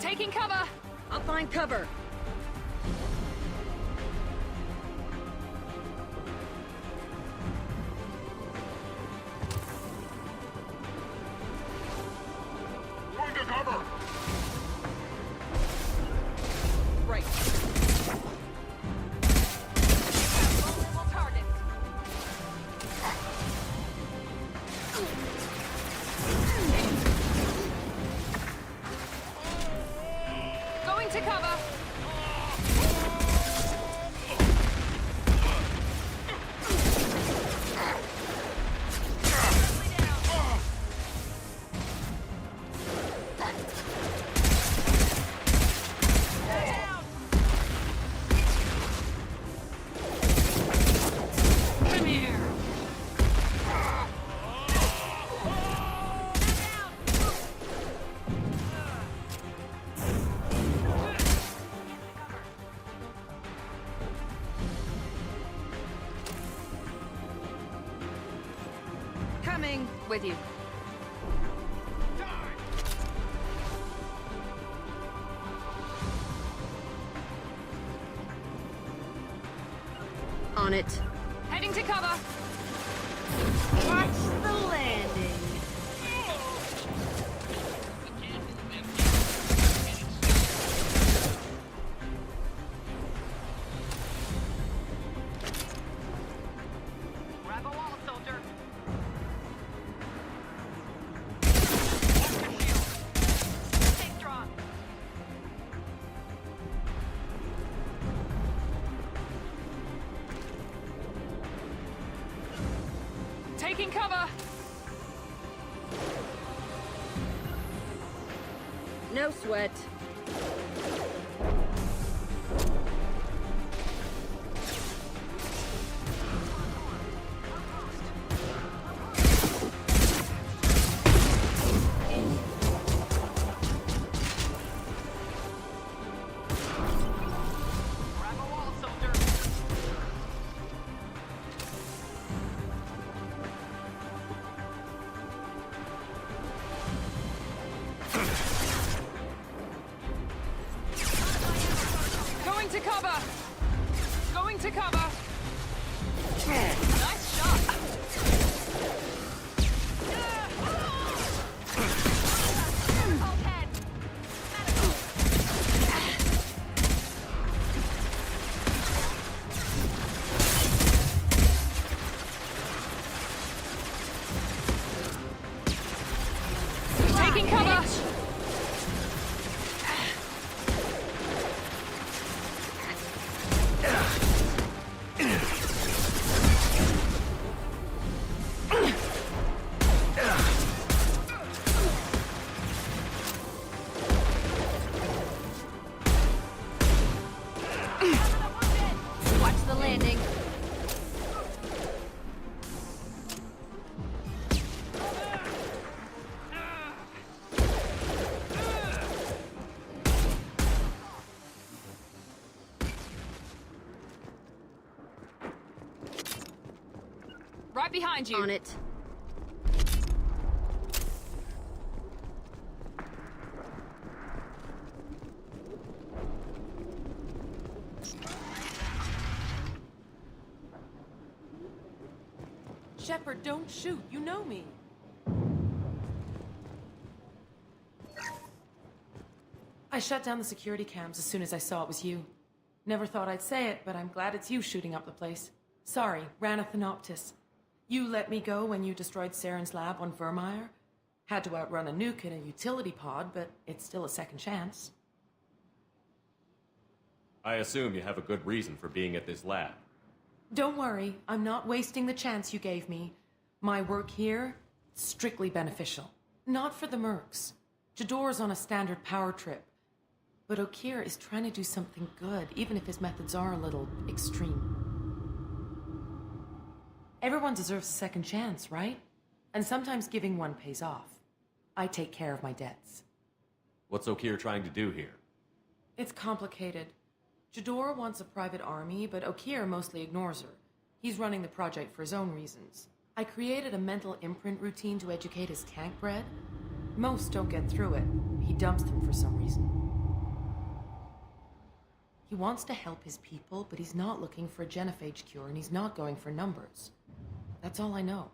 Taking cover! I'll find cover! Going to cover! Right. Vulnerable target. Going to cover. Come here. Coming with you. On it. Heading to cover. Watch the landing. Grab a wall, soldier. Stay strong. Taking cover. No sweat. Grab a wall, soldier. Going to cover. Going to cover. Nice shot. Head. Taking cover. Right behind you. On it. Shepard, don't shoot. You know me. I shut down the security cams as soon as I saw it was you. Never thought I'd say it, but I'm glad it's you shooting up the place. Sorry, ran a Thanoptis. You let me go when you destroyed Saren's lab on Vermeer. Had to outrun a nuke in a utility pod, but it's still a second chance. I assume you have a good reason for being at this lab. Don't worry, I'm not wasting the chance you gave me. My work here, strictly beneficial. Not for the mercs. Jador's on a standard power trip. But Okir is trying to do something good, even if his methods are a little extreme. Everyone deserves a second chance, right? And sometimes giving one pays off. I take care of my debts. What's Okir trying to do here? It's complicated. Jador wants a private army, but Okir mostly ignores her. He's running the project for his own reasons. I created a mental imprint routine to educate his tank bred. Most don't get through it. He dumps them for some reason. He wants to help his people, but he's not looking for a genophage cure, and he's not going for numbers. That's all I know.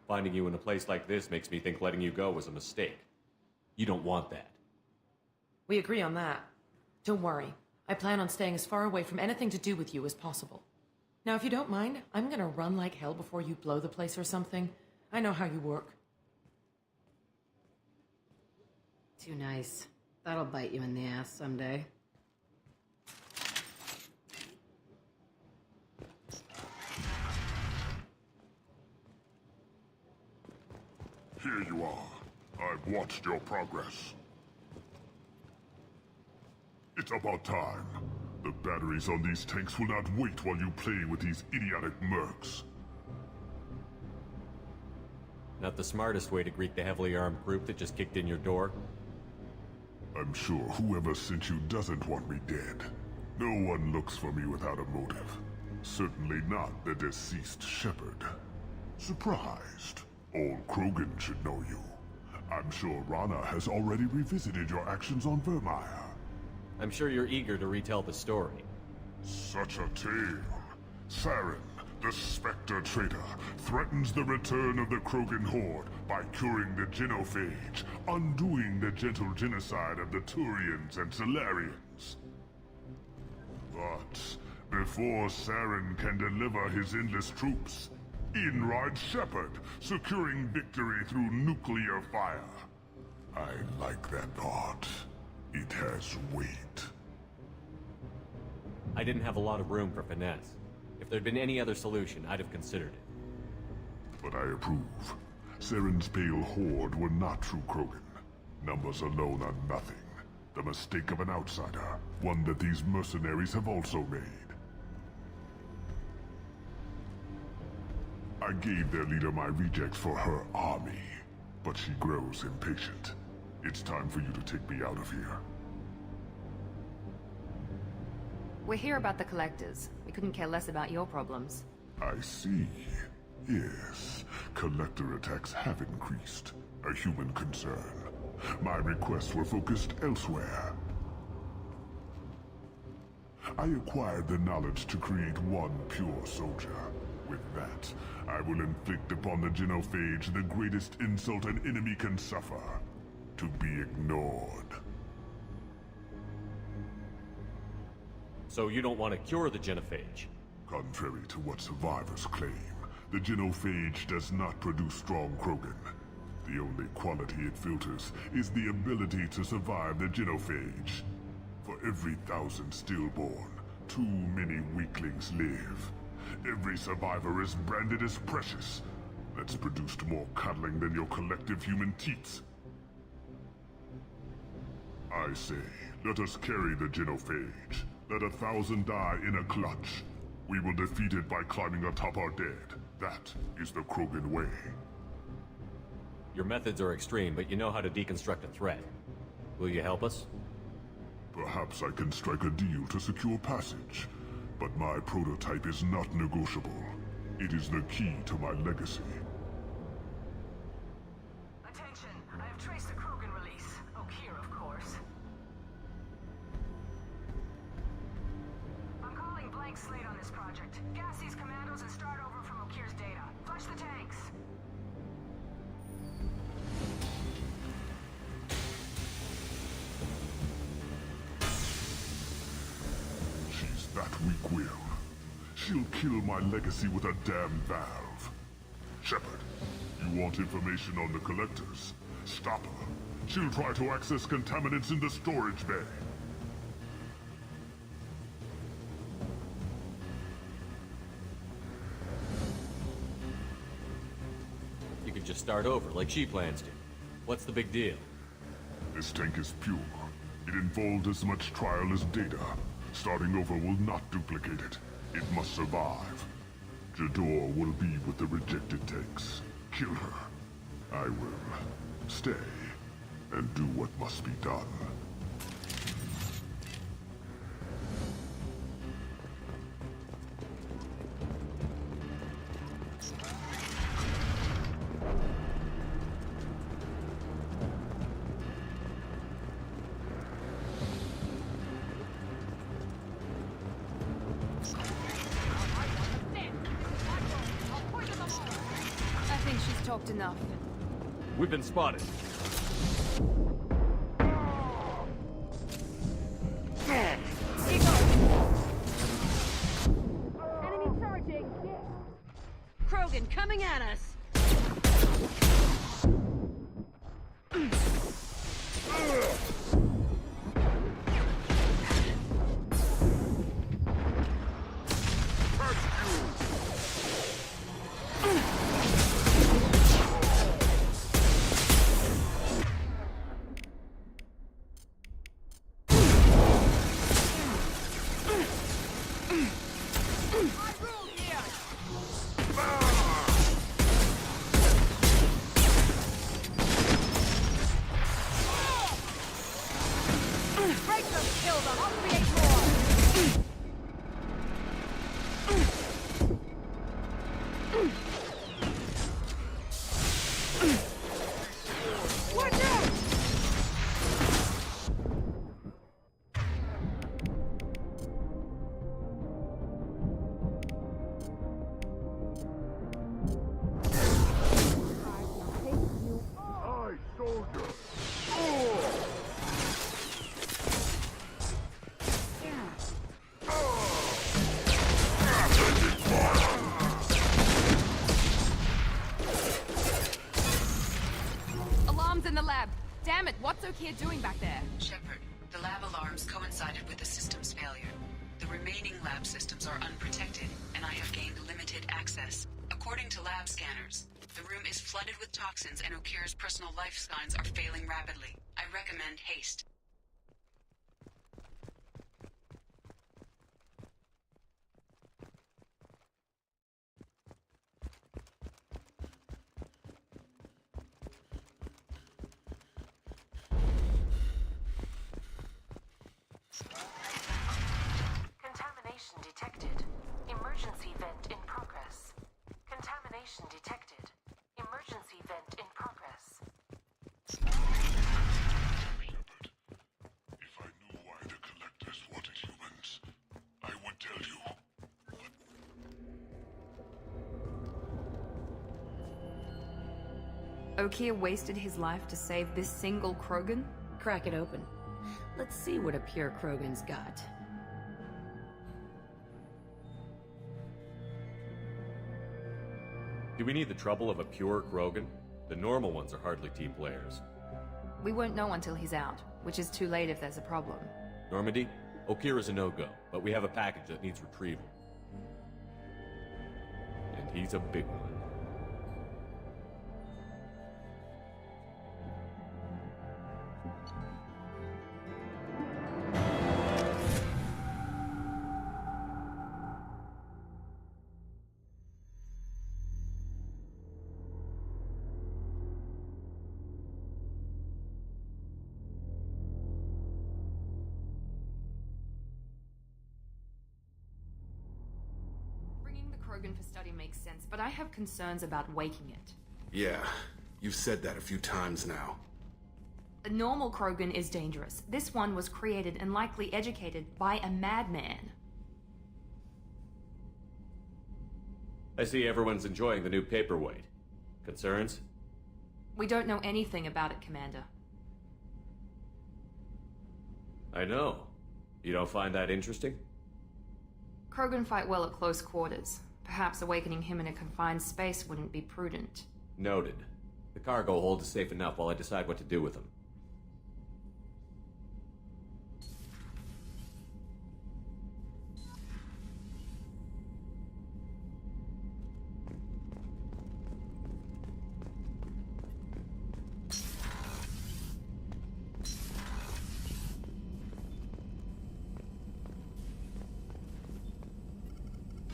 Finding you in a place like this makes me think letting you go was a mistake. You don't want that. We agree on that. Don't worry. I plan on staying as far away from anything to do with you as possible. Now, if you don't mind, I'm gonna run like hell before you blow the place or something. I know how you work. Too nice. That'll bite you in the ass someday. Here you are. I've watched your progress. It's about time. The batteries on these tanks will not wait while you play with these idiotic mercs. Not the smartest way to greet the heavily armed group that just kicked in your door? I'm sure whoever sent you doesn't want me dead. No one looks for me without a motive. Certainly not the deceased Shepard. Surprised. Old Krogan should know you. I'm sure Rana has already revisited your actions on Vermeer. I'm sure you're eager to retell the story. Such a tale. Saren, the Spectre traitor, threatens the return of the Krogan horde by curing the genophage, undoing the gentle genocide of the Turians and Solarians. But before Saren can deliver his endless troops, in rides Shepard, securing victory through nuclear fire. I like that part. It has weight. I didn't have a lot of room for finesse. If there'd been any other solution, I'd have considered it. But I approve. Saren's pale horde were not true Krogan. Numbers alone are nothing. The mistake of an outsider, one that these mercenaries have also made. I gave their leader my rejects for her army, but she grows impatient. It's time for you to take me out of here. We're here about the collectors. We couldn't care less about your problems. I see. Yes, collector attacks have increased. A human concern. My requests were focused elsewhere. I acquired the knowledge to create one pure soldier. With that, I will inflict upon the genophage the greatest insult an enemy can suffer. To be ignored. So you don't want to cure the genophage? Contrary to what survivors claim, the genophage does not produce strong Krogan. The only quality it filters is the ability to survive the genophage. For every 1,000 stillborn, too many weaklings live. Every survivor is branded as precious. That's produced more cuddling than your collective human teats. I say, let us carry the genophage. Let 1,000 die in a clutch. We will defeat it by climbing atop our dead. That is the Krogan way. Your methods are extreme, but you know how to deconstruct a threat. Will you help us? Perhaps I can strike a deal to secure passage. But my prototype is not negotiable. It is the key to my legacy. Attention, I have traced the Krogan release. Okeer, of course. I'm calling blank slate on this project. Gas these commandos and start over from Okeer's data. Flush the tanks. She's that weak-willed. She'll kill my legacy with a damn valve. Shepard, you want information on the collectors? Stop her. She'll try to access contaminants in the storage bay. You could just start over, like she plans to. What's the big deal? This tank is pure. It involved as much trial as data. Starting over will not duplicate it. It must survive. Jador will be with the rejected tanks. Kill her. I will stay and do what must be done. I think she's talked enough. We've been spotted. Enemy charging! Krogan coming at us! Break them, kill them, I'll create more! Watch out! Aye, soldier! Alarms in the lab. Damn it, what's Okeer doing back there? Shepard, the lab alarms coincided with the system's failure. The remaining lab systems are unprotected, and I have gained limited access. According to lab scanners, the room is flooded with toxins and Okeer's personal life signs are failing rapidly. I recommend haste. Contamination detected. Emergency vent in progress. Contamination detected. Emergency vent in progress. If I knew why the collectors wanted humans, I would tell you. Okeer wasted his life to save this single Krogan? Crack it open. Let's see what a pure Krogan's got. Do we need the trouble of a pure Krogan? The normal ones are hardly team players. We won't know until he's out, which is too late if there's a problem. Normandy, Okeer is a no-go, but we have a package that needs retrieval. And he's a big one. Krogan for study makes sense, but I have concerns about waking it. Yeah, you've said that a few times now. A normal Krogan is dangerous. This one was created and likely educated by a madman. I see everyone's enjoying the new paperweight. Concerns? We don't know anything about it, Commander. I know. You don't find that interesting? Krogan fight well at close quarters. Perhaps awakening him in a confined space wouldn't be prudent. Noted. The cargo hold is safe enough while I decide what to do with them.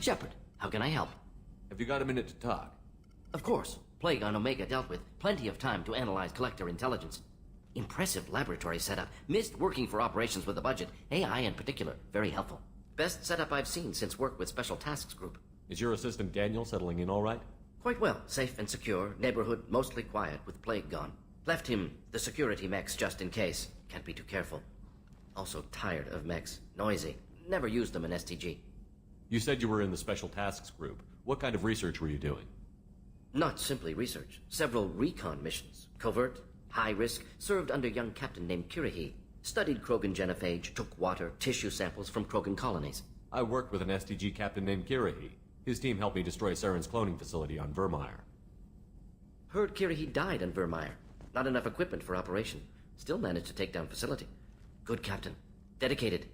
Shepard, how can I help? Have you got a minute to talk? Of course. Plague on Omega dealt with. Plenty of time to analyze Collector intelligence. Impressive laboratory setup. Missed working for operations with a budget. AI in particular. Very helpful. Best setup I've seen since work with Special Tasks Group. Is your assistant Daniel settling in all right? Quite well. Safe and secure. Neighborhood mostly quiet with Plague gone. Left him the security mechs just in case. Can't be too careful. Also tired of mechs. Noisy. Never used them in STG. You said you were in the Special Tasks Group. What kind of research were you doing? Not simply research. Several recon missions. Covert, high risk, served under a young captain named Kirihi. Studied Krogan genophage, took water, tissue samples from Krogan colonies. I worked with an STG captain named Kirihi. His team helped me destroy Saren's cloning facility on Vermeer. Heard Kirihi died on Vermeer. Not enough equipment for operation. Still managed to take down facility. Good captain. Dedicated.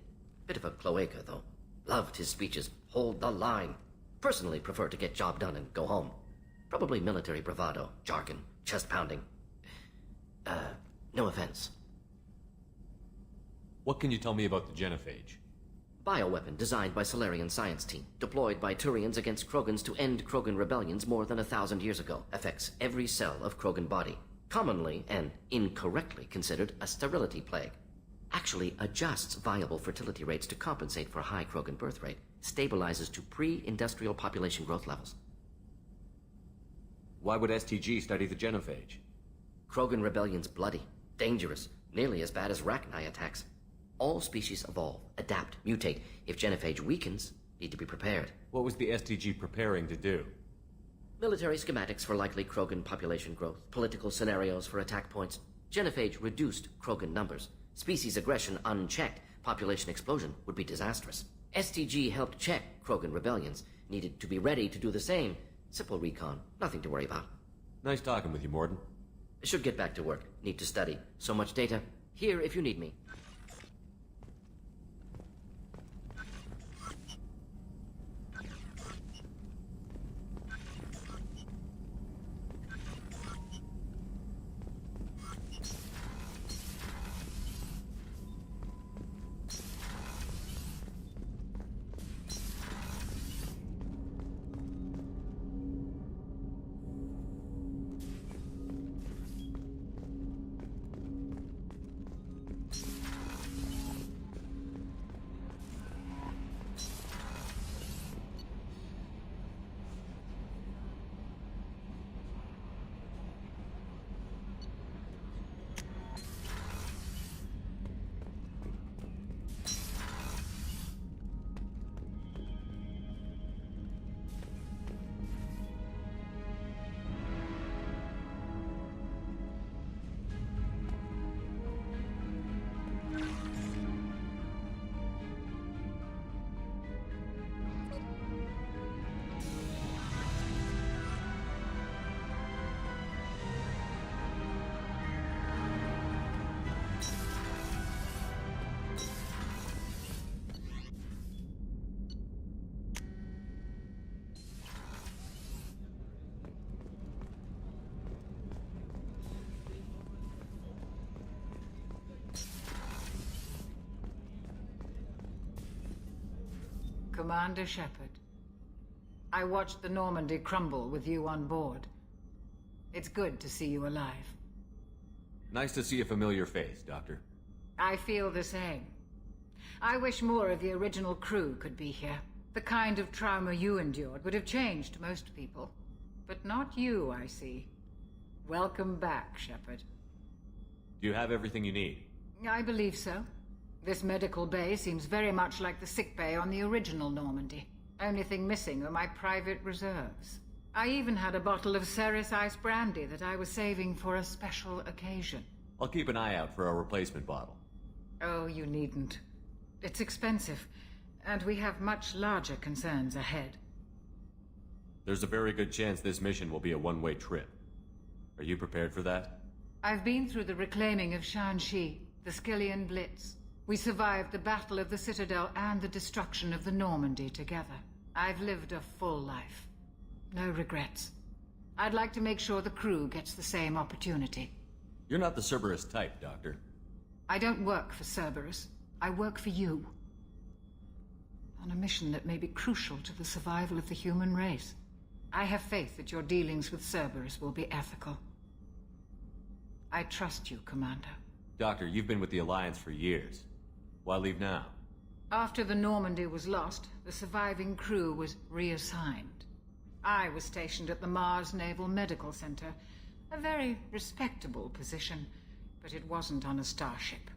Bit of a cloaca, though. Loved his speeches. Hold the line. Personally prefer to get job done and go home. Probably military bravado, jargon, chest pounding. No offense. What can you tell me about the genophage? Bioweapon designed by Solarian science team. Deployed by Turians against Krogans to end Krogan rebellions more than 1,000 years ago. Affects every cell of Krogan body. Commonly and incorrectly considered a sterility plague. Actually adjusts viable fertility rates to compensate for a high Krogan birth rate. Stabilizes to pre-industrial population growth levels. Why would STG study the genophage? Krogan rebellion's bloody, dangerous, nearly as bad as Rachni attacks. All species evolve, adapt, mutate. If genophage weakens, need to be prepared. What was the STG preparing to do? Military schematics for likely Krogan population growth, political scenarios for attack points. Genophage reduced Krogan numbers. Species aggression unchecked, population explosion would be disastrous. STG helped check Krogan rebellions. Needed to be ready to do the same. Simple recon, nothing to worry about. Nice talking with you, Morden. Should get back to work. Need to study. So much data. Here if you need me. Commander Shepard, I watched the Normandy crumble with you on board. It's good to see you alive. Nice to see a familiar face, Doctor. I feel the same. I wish more of the original crew could be here. The kind of trauma you endured would have changed most people. But not you, I see. Welcome back, Shepard. Do you have everything you need? I believe so. This medical bay seems very much like the sick bay on the original Normandy. Only thing missing are my private reserves. I even had a bottle of Ceres Ice brandy that I was saving for a special occasion. I'll keep an eye out for a replacement bottle. Oh, you needn't. It's expensive, and we have much larger concerns ahead. There's a very good chance this mission will be a one-way trip. Are you prepared for that? I've been through the reclaiming of Shanxi, the Skillian Blitz. We survived the Battle of the Citadel and the destruction of the Normandy together. I've lived a full life. No regrets. I'd like to make sure the crew gets the same opportunity. You're not the Cerberus type, Doctor. I don't work for Cerberus. I work for you. On a mission that may be crucial to the survival of the human race. I have faith that your dealings with Cerberus will be ethical. I trust you, Commander. Doctor, you've been with the Alliance for years. Why leave now? After the Normandy was lost, the surviving crew was reassigned. I was stationed at the Mars Naval Medical Center, a very respectable position, but it wasn't on a starship.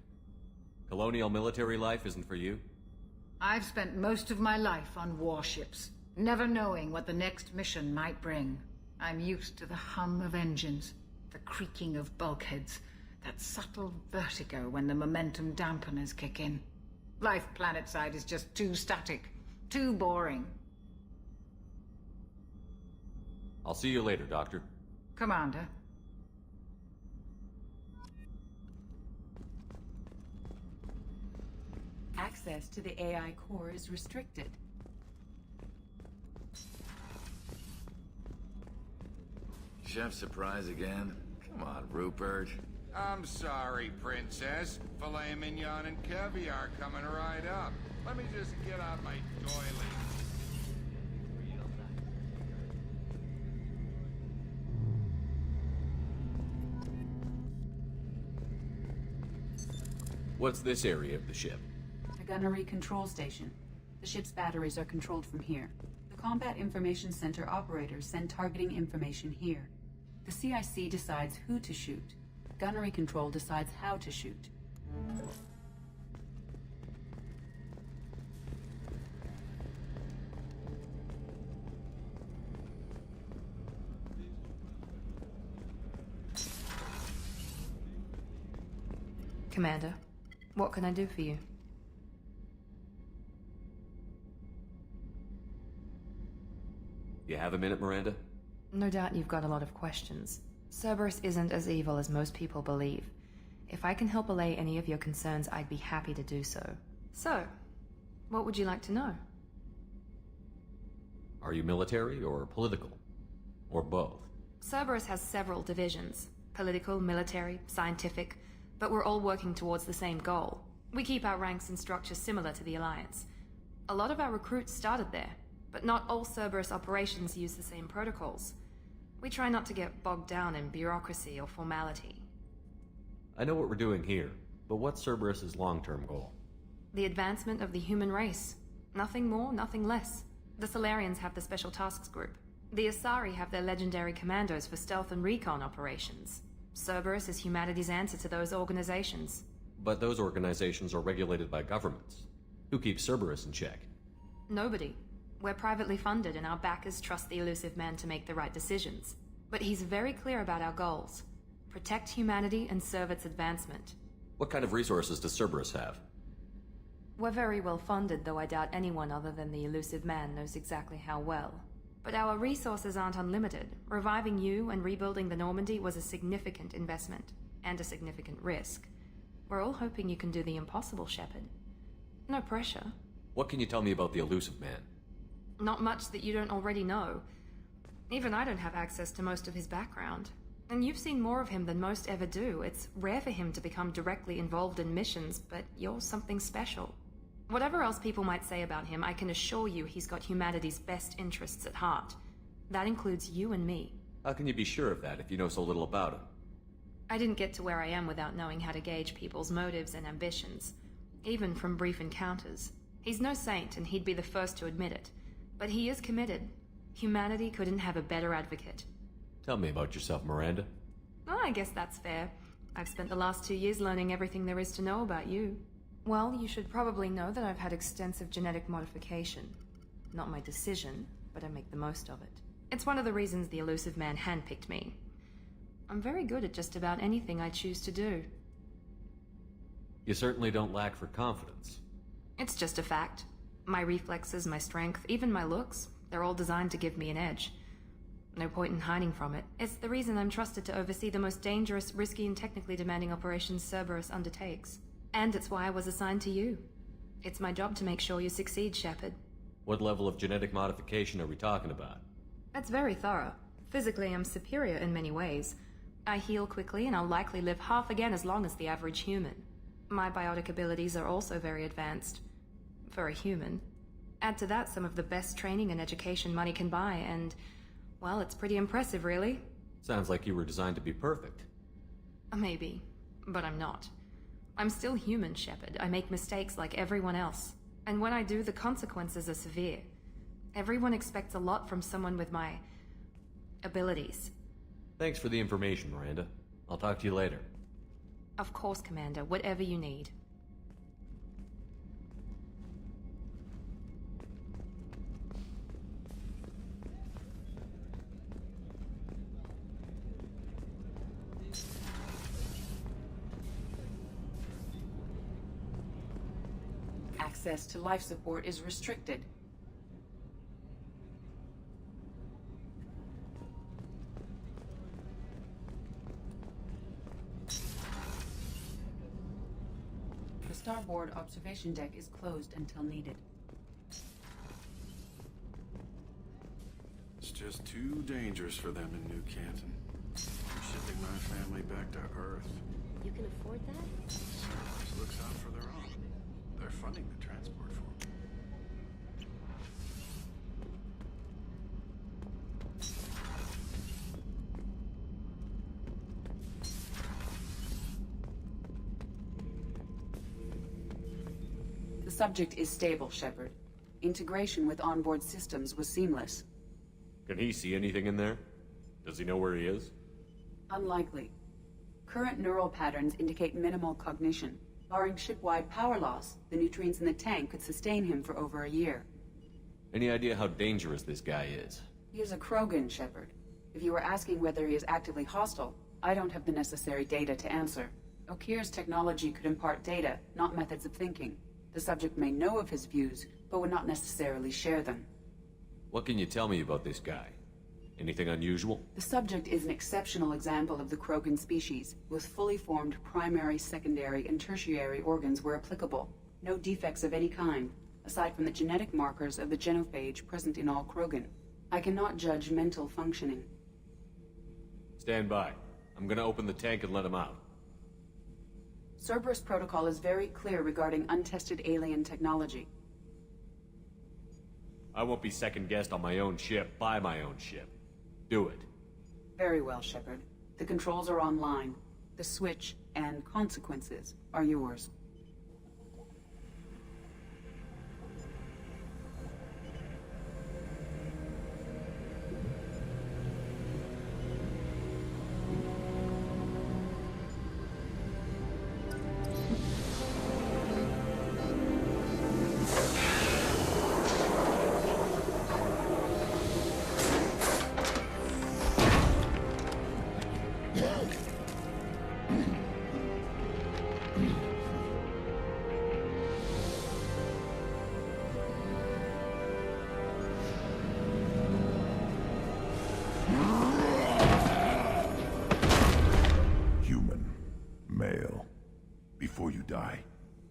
Colonial military life isn't for you? I've spent most of my life on warships, never knowing what the next mission might bring. I'm used to the hum of engines, the creaking of bulkheads, that subtle vertigo when the momentum dampeners kick in. Life planetside is just too static, too boring. I'll see you later, Doctor. Commander. Access to the AI core is restricted. Chef surprise again? Come on, Rupert. I'm sorry, Princess. Filet mignon and caviar coming right up. Let me just get out my doily. What's this area of the ship? A gunnery control station. The ship's batteries are controlled from here. The Combat Information Center operators send targeting information here. The CIC decides who to shoot. Gunnery control decides how to shoot. Commander, what can I do for you? You have a minute, Miranda? No doubt you've got a lot of questions. Cerberus isn't as evil as most people believe. If I can help allay any of your concerns, I'd be happy to do so. So, what would you like to know? Are you military or political? Or both? Cerberus has several divisions. Political, military, scientific, but we're all working towards the same goal. We keep our ranks and structures similar to the Alliance. A lot of our recruits started there, but not all Cerberus operations use the same protocols. We try not to get bogged down in bureaucracy or formality. I know what we're doing here, but what's Cerberus's long-term goal? The advancement of the human race. Nothing more, nothing less. The Salarians have the Special Tasks Group. The Asari have their legendary commandos for stealth and recon operations. Cerberus is humanity's answer to those organizations. But those organizations are regulated by governments. Who keeps Cerberus in check? Nobody. We're privately funded and our backers trust the elusive man to make the right decisions. But he's very clear about our goals. Protect humanity and serve its advancement. What kind of resources does Cerberus have? We're very well funded, though I doubt anyone other than the elusive man knows exactly how well. But our resources aren't unlimited. Reviving you and rebuilding the Normandy was a significant investment, and a significant risk. We're all hoping you can do the impossible, Shepard. No pressure. What can you tell me about the elusive man? Not much that you don't already know. Even I don't have access to most of his background. And you've seen more of him than most ever do. It's rare for him to become directly involved in missions, but you're something special. Whatever else people might say about him, I can assure you he's got humanity's best interests at heart. That includes you and me. How can you be sure of that if you know so little about him? I didn't get to where I am without knowing how to gauge people's motives and ambitions, even from brief encounters. He's no saint, and he'd be the first to admit it. But he is committed. Humanity couldn't have a better advocate. Tell me about yourself, Miranda. Oh, I guess that's fair. I've spent the last 2 years learning everything there is to know about you. Well, you should probably know that I've had extensive genetic modification. Not my decision, but I make the most of it. It's one of the reasons the elusive man handpicked me. I'm very good at just about anything I choose to do. You certainly don't lack for confidence. It's just a fact. My reflexes, my strength, even my looks, they're all designed to give me an edge. No point in hiding from it. It's the reason I'm trusted to oversee the most dangerous, risky, and technically demanding operations Cerberus undertakes. And it's why I was assigned to you. It's my job to make sure you succeed, Shepard. What level of genetic modification are we talking about? That's very thorough. Physically, I'm superior in many ways. I heal quickly, and I'll likely live half again as long as the average human. My biotic abilities are also very advanced. For a human. Add to that some of the best training and education money can buy, and, well, it's pretty impressive, really. Sounds like you were designed to be perfect. Maybe, but I'm not. I'm still human, Shepard. I make mistakes like everyone else. And when I do, the consequences are severe. Everyone expects a lot from someone with my abilities. Thanks for the information, Miranda. I'll talk to you later. Of course, Commander. Whatever you need. Access to life support is restricted. The starboard observation deck is closed until needed. It's just too dangerous for them in New Canton. I'm shipping my family back to Earth. You can afford that? Cerberus looks out for their own. They're funding the transport for me. The subject is stable, Shepard. Integration with onboard systems was seamless. Can he see anything in there? Does he know where he is? Unlikely. Current neural patterns indicate minimal cognition. Barring ship-wide power loss, the nutrients in the tank could sustain him for over a year. Any idea how dangerous this guy is? He is a Krogan, Shepard. If you were asking whether he is actively hostile, I don't have the necessary data to answer. Okir's technology could impart data, not methods of thinking. The subject may know of his views, but would not necessarily share them. What can you tell me about this guy? Anything unusual? The subject is an exceptional example of the Krogan species, with fully formed primary, secondary, and tertiary organs where applicable. No defects of any kind, aside from the genetic markers of the genophage present in all Krogan. I cannot judge mental functioning. Stand by. I'm gonna open the tank and let him out. Cerberus protocol is very clear regarding untested alien technology. I won't be second-guessed on my own ship, by my own ship. Do it. Very well, Shepard. The controls are online. The switch and consequences are yours.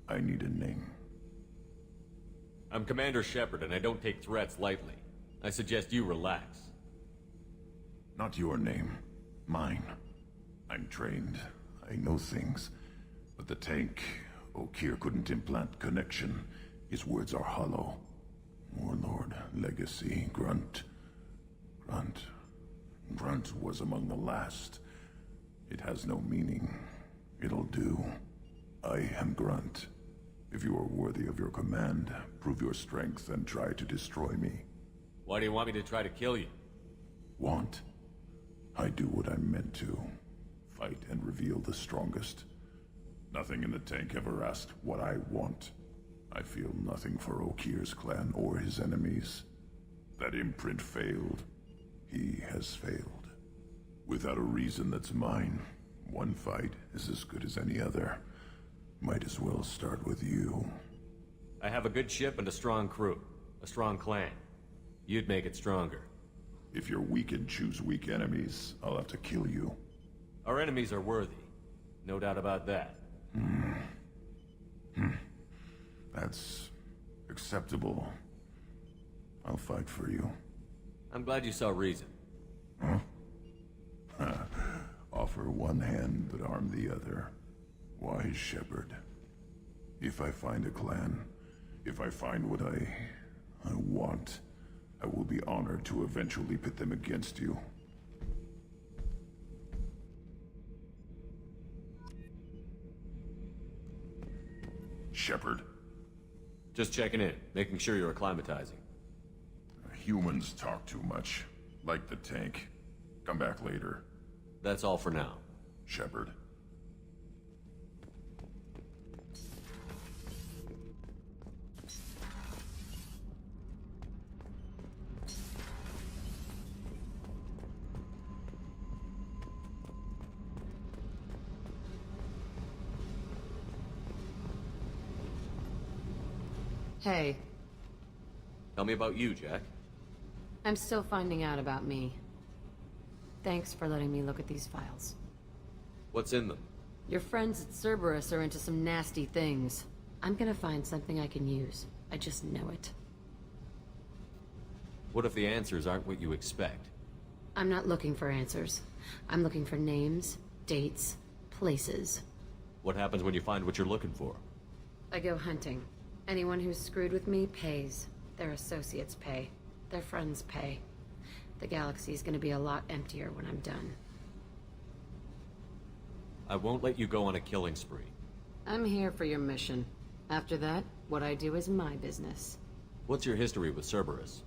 I need a name. I'm Commander Shepard, and I don't take threats lightly. I suggest you relax. Not your name. Mine. I'm trained. I know things. But the tank, Okir couldn't implant connection. His words are hollow. Warlord, Legacy, Grunt. Grunt was among the last. It has no meaning. It'll do. I am Grunt. If you are worthy of your command, prove your strength and try to destroy me. Why do you want me to try to kill you? Want? I do what I'm meant to. Fight and reveal the strongest. Nothing in the tank ever asked what I want. I feel nothing for Okir's clan or his enemies. That imprint failed. He has failed. Without a reason that's mine, one fight is as good as any other. Might as well start with you. I have a good ship and a strong crew. A strong clan. You'd make it stronger. If you're weak and choose weak enemies, I'll have to kill you. Our enemies are worthy. No doubt about that. That's acceptable. I'll fight for you. I'm glad you saw reason. Huh? Offer one hand, but arm the other. Wise shepherd. If I find a clan, if I find what I want, I will be honored to eventually pit them against you. Shepherd? Just checking in, making sure you're acclimatizing. Humans talk too much. Like the tank. Come back later. That's all for now. Shepherd. Hey, Tell me about you, Jack. I'm still finding out about me. Thanks for letting me look at these files. What's in them? Your friends at Cerberus are into some nasty things. I'm gonna find something I can use. I just know it. What if the answers aren't what you expect? I'm not looking for answers. I'm looking for names, dates, places. What happens when you find what you're looking for? I go hunting. Anyone who's screwed with me pays. Their associates pay. Their friends pay. The galaxy's gonna be a lot emptier when I'm done. I won't let you go on a killing spree. I'm here for your mission. After that, what I do is my business. What's your history with Cerberus?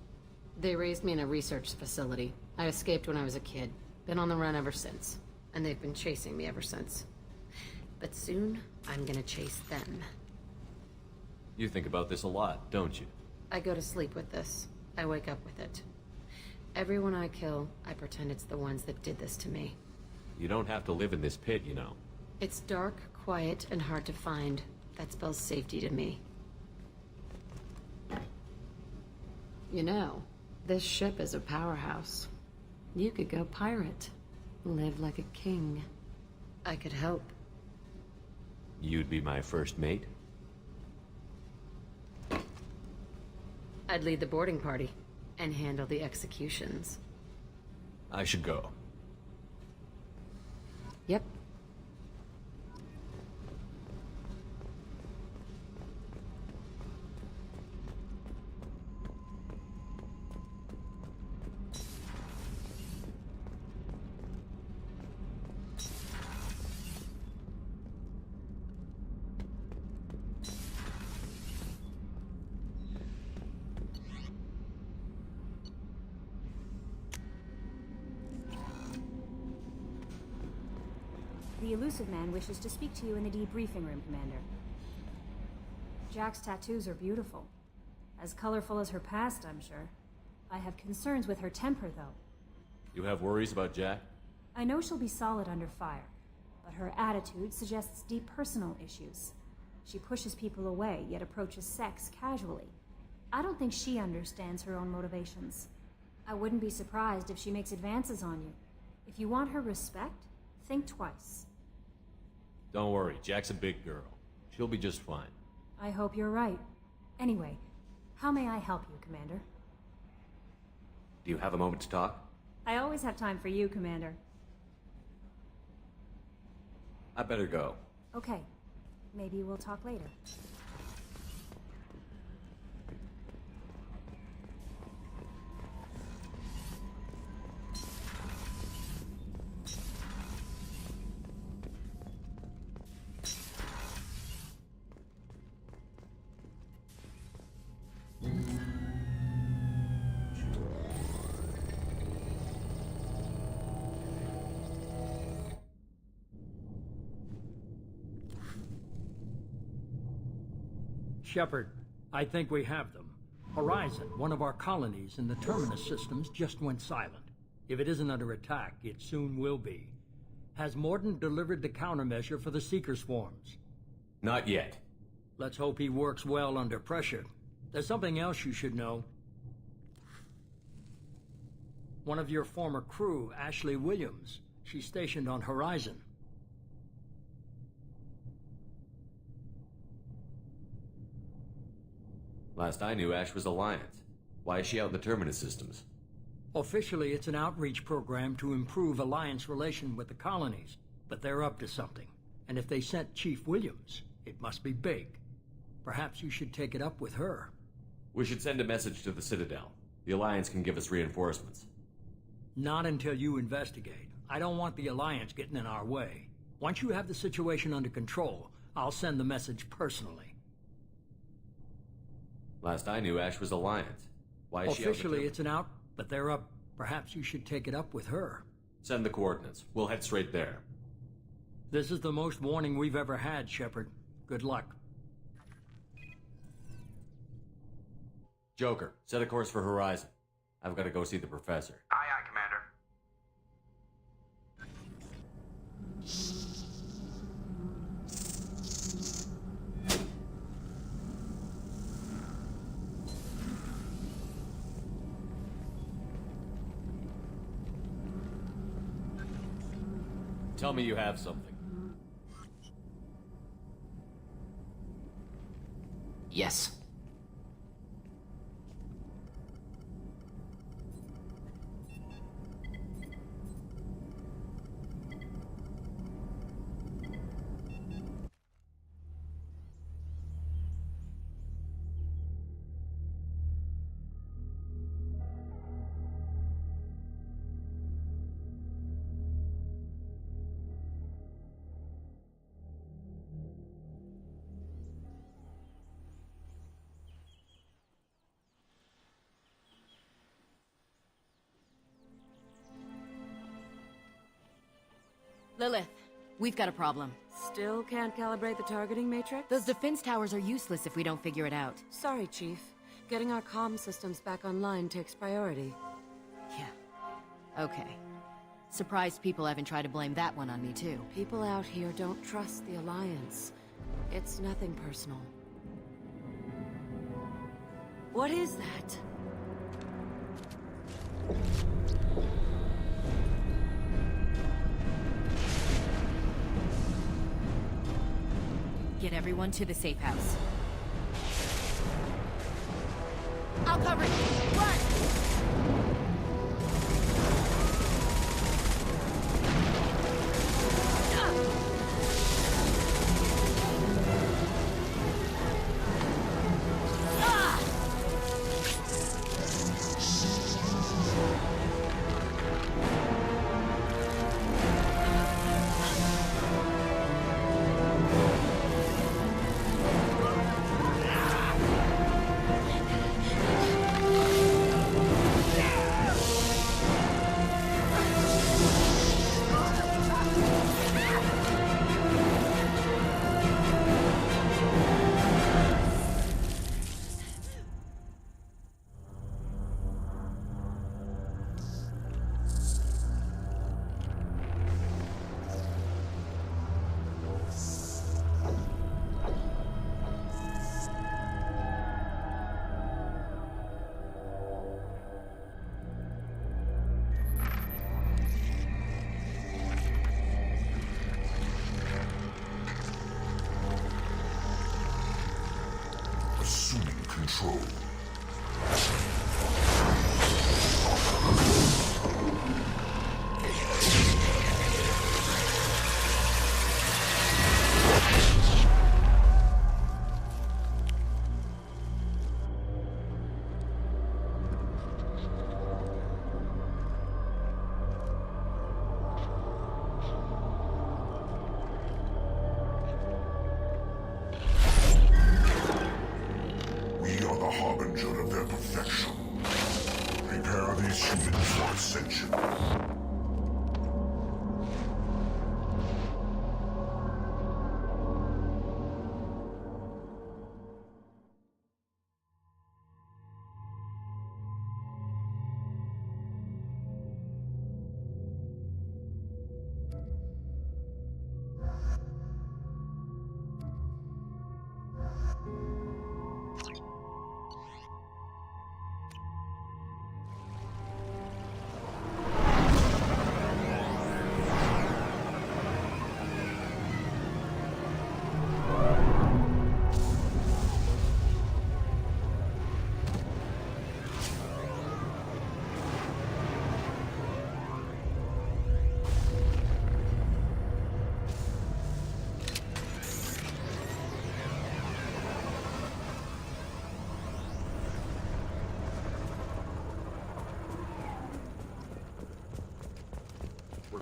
They raised me in a research facility. I escaped when I was a kid. Been on the run ever since. And they've been chasing me ever since. But soon, I'm gonna chase them. You think about this a lot, don't you? I go to sleep with this. I wake up with it. Everyone I kill, I pretend it's the ones that did this to me. You don't have to live in this pit, you know. It's dark, quiet, and hard to find. That spells safety to me. You know, this ship is a powerhouse. You could go pirate. Live like a king. I could help. You'd be my first mate? I'd lead the boarding party and handle the executions. I should go. Yep. The elusive man wishes to speak to you in the debriefing room, Commander. Jack's tattoos are beautiful. As colorful as her past, I'm sure. I have concerns with her temper, though. You have worries about Jack? I know she'll be solid under fire, but her attitude suggests deep personal issues. She pushes people away, yet approaches sex casually. I don't think she understands her own motivations. I wouldn't be surprised if she makes advances on you. If you want her respect, think twice. Don't worry, Jack's a big girl. She'll be just fine. I hope you're right. Anyway, how may I help you, Commander? Do you have a moment to talk? I always have time for you, Commander. I better go. Okay. Maybe we'll talk later. Shepard, I think we have them. Horizon, one of our colonies in the Terminus systems, just went silent. If it isn't under attack, it soon will be. Has Mordin delivered the countermeasure for the Seeker swarms? Not yet. Let's hope he works well under pressure. There's something else you should know. One of your former crew, Ashley Williams, she's stationed on Horizon. Last I knew, Ash was Alliance. Why is she out in the Terminus systems? Officially, it's an outreach program to improve Alliance relation with the colonies, but they're up to something. And if they sent Chief Williams, it must be big. Perhaps you should take it up with her. We should send a message to the Citadel. The Alliance can give us reinforcements. Not until you investigate. I don't want the Alliance getting in our way. Once you have the situation under control, I'll send the message personally. Last I knew, Ash was Alliance. Why is she out? Officially, it's an out, but they're up. Perhaps you should take it up with her. Send the coordinates. We'll head straight there. This is the most warning we've ever had, Shepard. Good luck. Joker, set a course for Horizon. I've got to go see the professor. Aye, aye, Commander. Tell me you have something. Yes. Lilith, we've got a problem. Still can't calibrate the targeting matrix? Those defense towers are useless if we don't figure it out. Sorry, Chief. Getting our comm systems back online takes priority. Yeah. Okay. Surprised people haven't tried to blame that one on me, too. People out here don't trust the Alliance. It's nothing personal. What is that? Get everyone to the safe house. I'll cover you! Run! Assuming control. Harbinger of their perfection. Prepare these humans for ascension.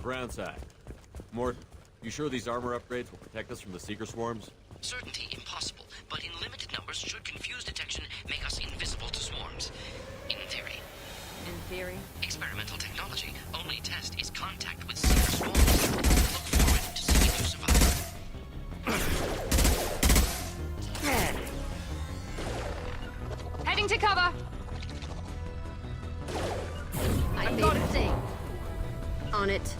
brown side. Morton, you sure these armor upgrades will protect us from the Seeker swarms? Certainty impossible, but in limited numbers should confuse detection make us invisible to swarms. In theory. In theory? Experimental technology. Only test is contact with Seeker swarms. Look forward to seeing you survive. Heading to cover! I made a thing. On it.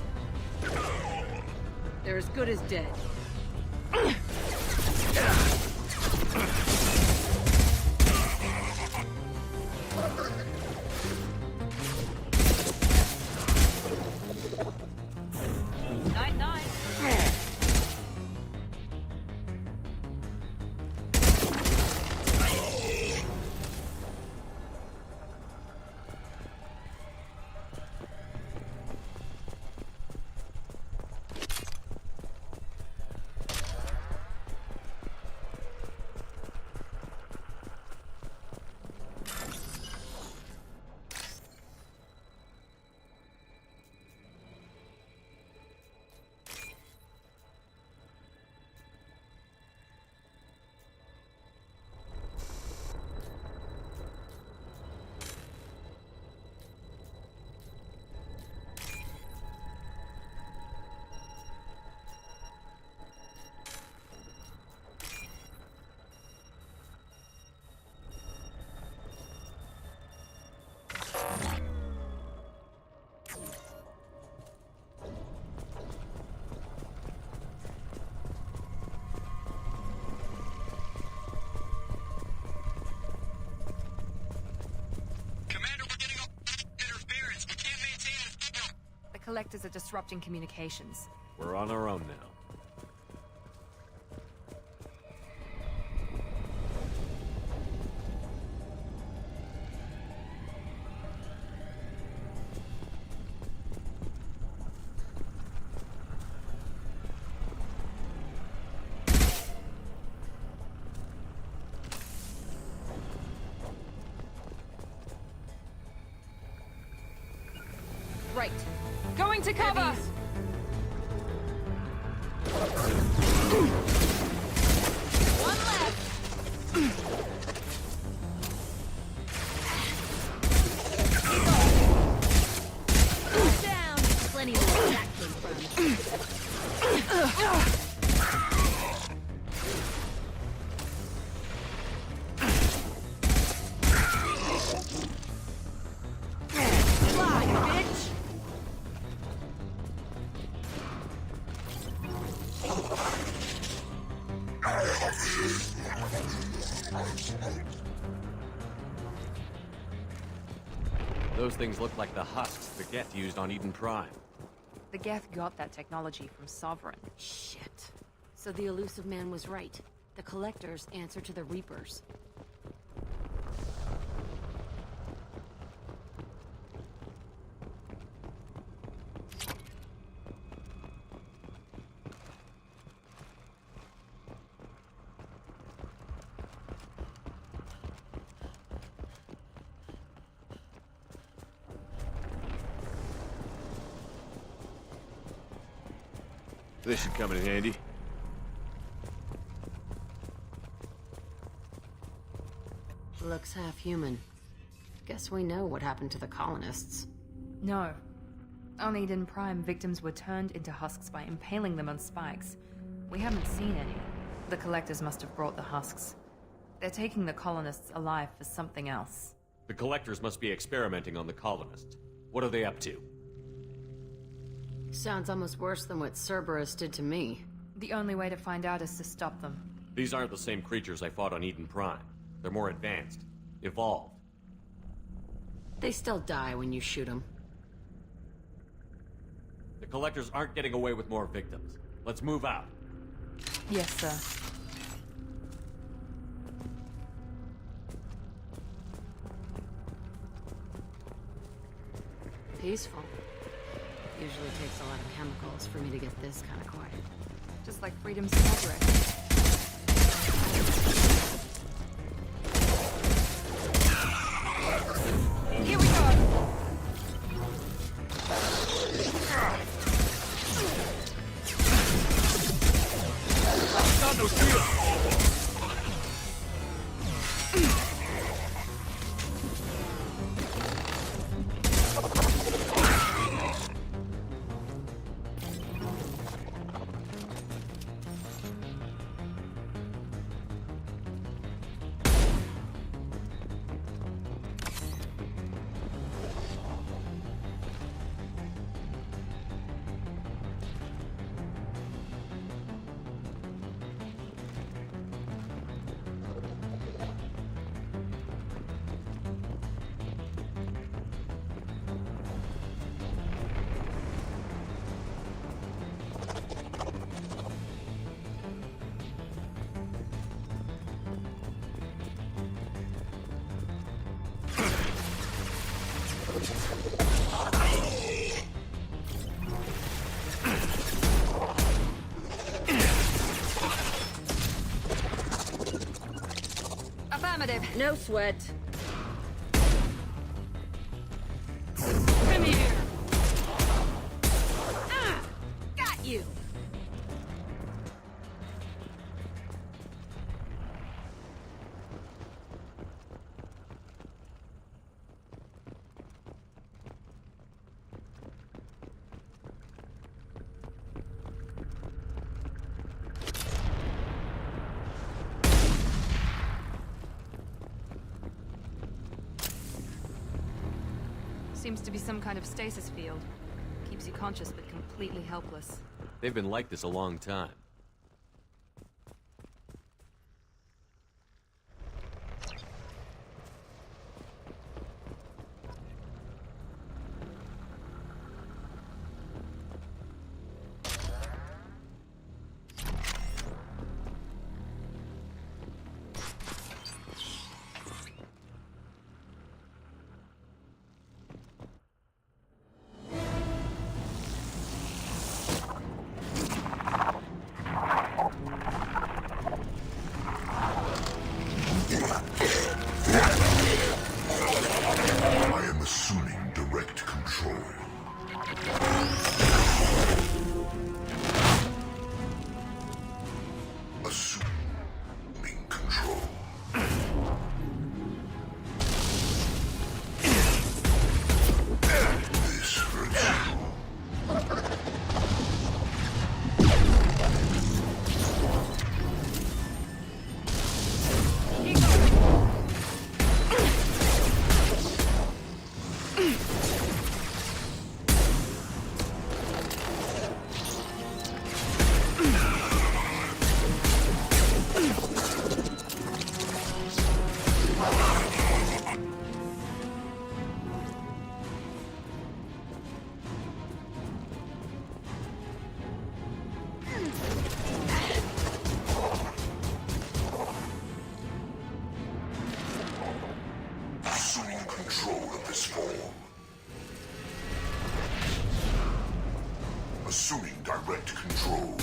They're as good as dead. Night-night. The collectors are disrupting communications. We're on our own now. Right. Going to cover! One left! Down! Plenty more where that came from. Those things look like the husks the Geth used on Eden Prime. The Geth got that technology from Sovereign. Shit. So the elusive man was right. The Collectors answer to the Reapers. This should come in handy. Looks half human. Guess we know what happened to the colonists. No. On Eden Prime, victims were turned into husks by impaling them on spikes. We haven't seen any. The Collectors must have brought the husks. They're taking the colonists alive for something else. The Collectors must be experimenting on the colonists. What are they up to? Sounds almost worse than what Cerberus did to me. The only way to find out is to stop them. These aren't the same creatures I fought on Eden Prime. They're more advanced. Evolved. They still die when you shoot them. The Collectors aren't getting away with more victims. Let's move out. Yes, sir. Peaceful. Usually takes a lot of chemicals for me to get this kind of quiet. Just like Freedom's progress. Here we go! no shield! Affirmative. No sweat. Come here. Got you! Seems to be some kind of stasis field. Keeps you conscious but completely helpless. They've been like this a long time. I am assuming direct control. Assuming control. This hurts you. Assuming control of this form. Assuming direct control.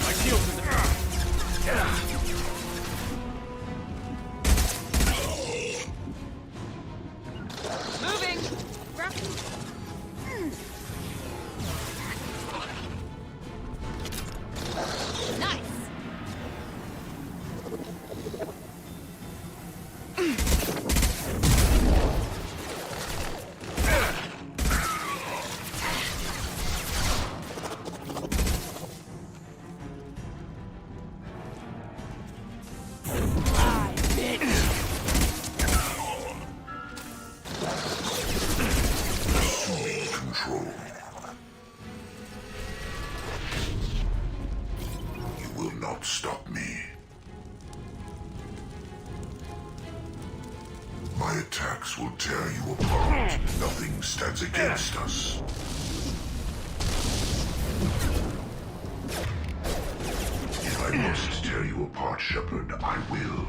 My shield's in the... Moving. Nice! Assuming control. You will not stop me. My attacks will tear you apart. Nothing stands against us. If I must tear you apart, Shepard, I will.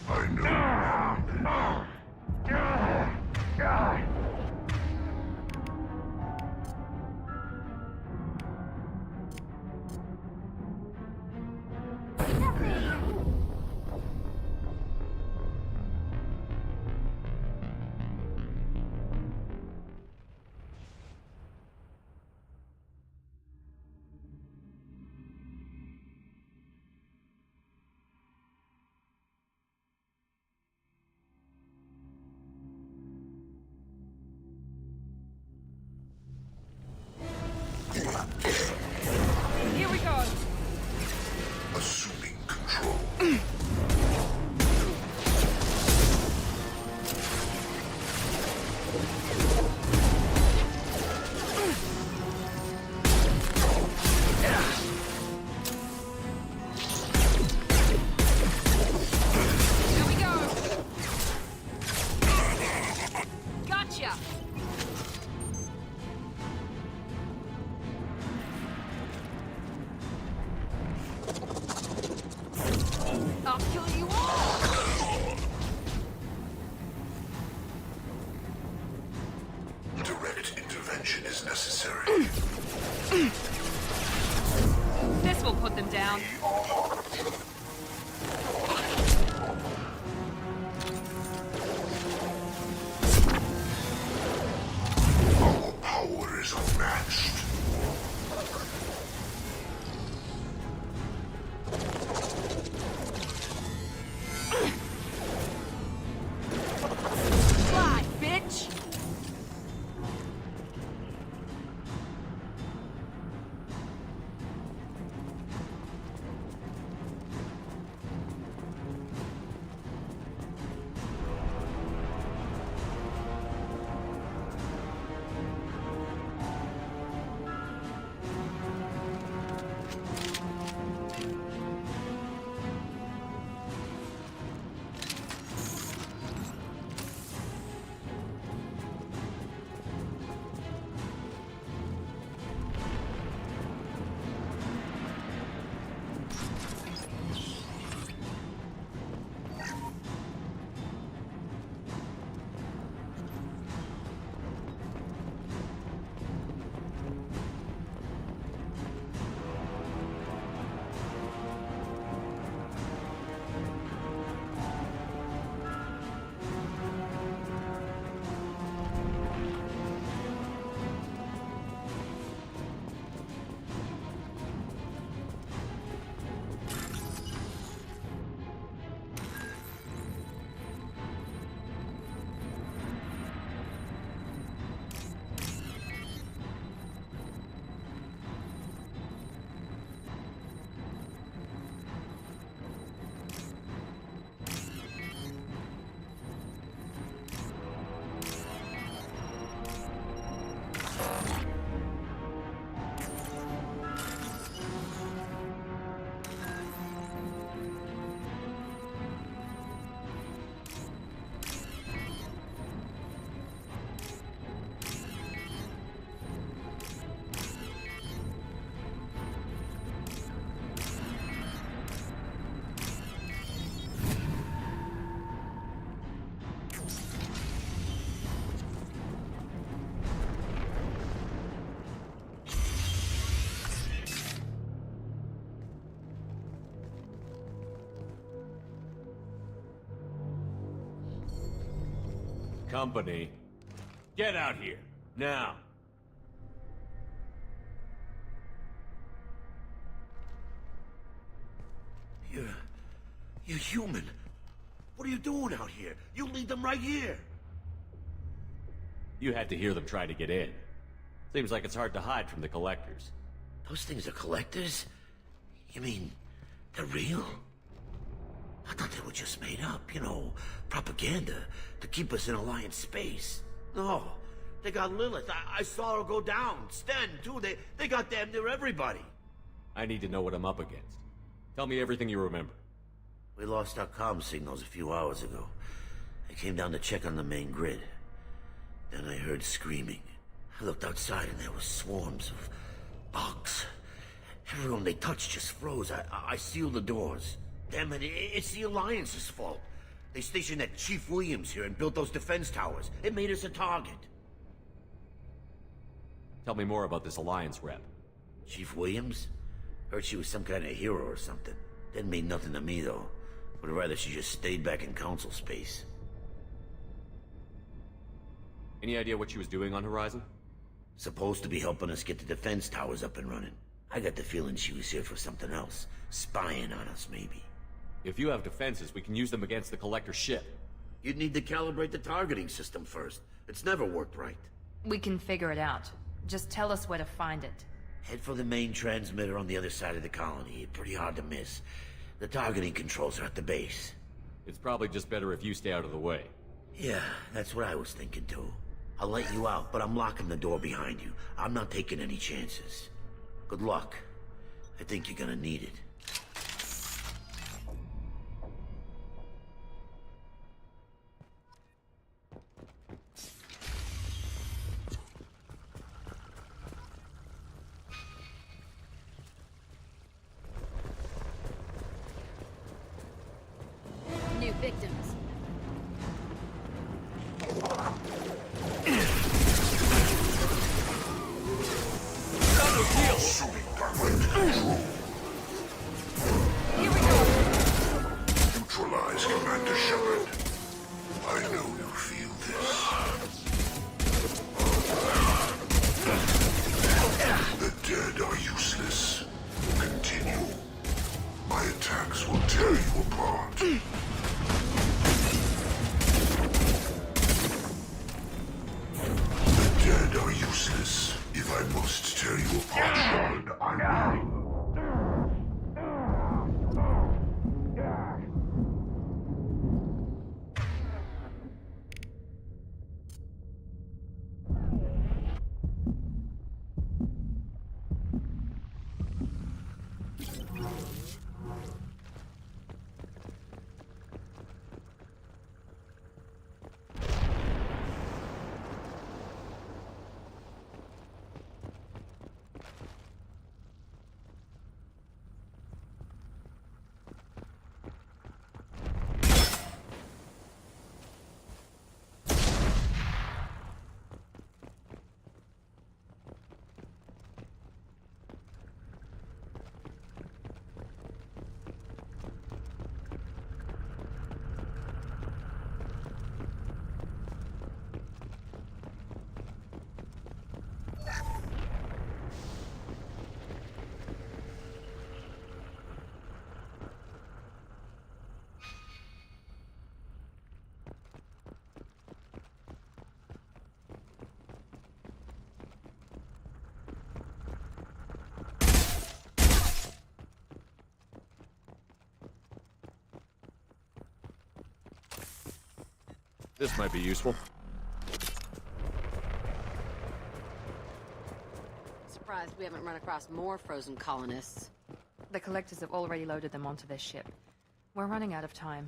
I know you have this. I'll kill you all! Direct intervention is necessary. This will put them down. Our power is unmatched. Fly, bitch! Company, get out here, now. You're human. What are you doing out here? You lead them right here. You had to hear them try to get in. Seems like it's hard to hide from the collectors. Those things are collectors? You mean, they're real? I thought they were just made up, you know, propaganda to keep us in Alliance space. No, they got Lilith. I saw her go down. Sten, too. They got damn near everybody. I need to know what I'm up against. Tell me everything you remember. We lost our comm signals a few hours ago. I came down to check on the main grid. Then I heard screaming. I looked outside and there were swarms of bugs. Everyone they touched just froze. I sealed the doors. Damn it, it's the Alliance's fault. They stationed that Chief Williams here and built those defense towers. It made us a target. Tell me more about this Alliance rep. Chief Williams? Heard she was some kind of hero or something. Didn't mean nothing to me, though. Would rather she just stayed back in Council space. Any idea what she was doing on Horizon? Supposed to be helping us get the defense towers up and running. I got the feeling she was here for something else. Spying on us, maybe. If you have defenses, we can use them against the Collector ship. You'd need to calibrate the targeting system first. It's never worked right. We can figure it out. Just tell us where to find it. Head for the main transmitter on the other side of the colony. Pretty hard to miss. The targeting controls are at the base. It's probably just better if you stay out of the way. Yeah, that's what I was thinking too. I'll let you out, but I'm locking the door behind you. I'm not taking any chances. Good luck. I think you're gonna need it. victims. Assuming direct control. Here we go. Neutralize Commander Shepard. I know you feel this. The dead are useless. Continue. My attacks will tear you apart. The dead are useless. If I must tear you apart, Shepard, I will. This might be useful. Surprised we haven't run across more frozen colonists. The collectors have already loaded them onto their ship. We're running out of time.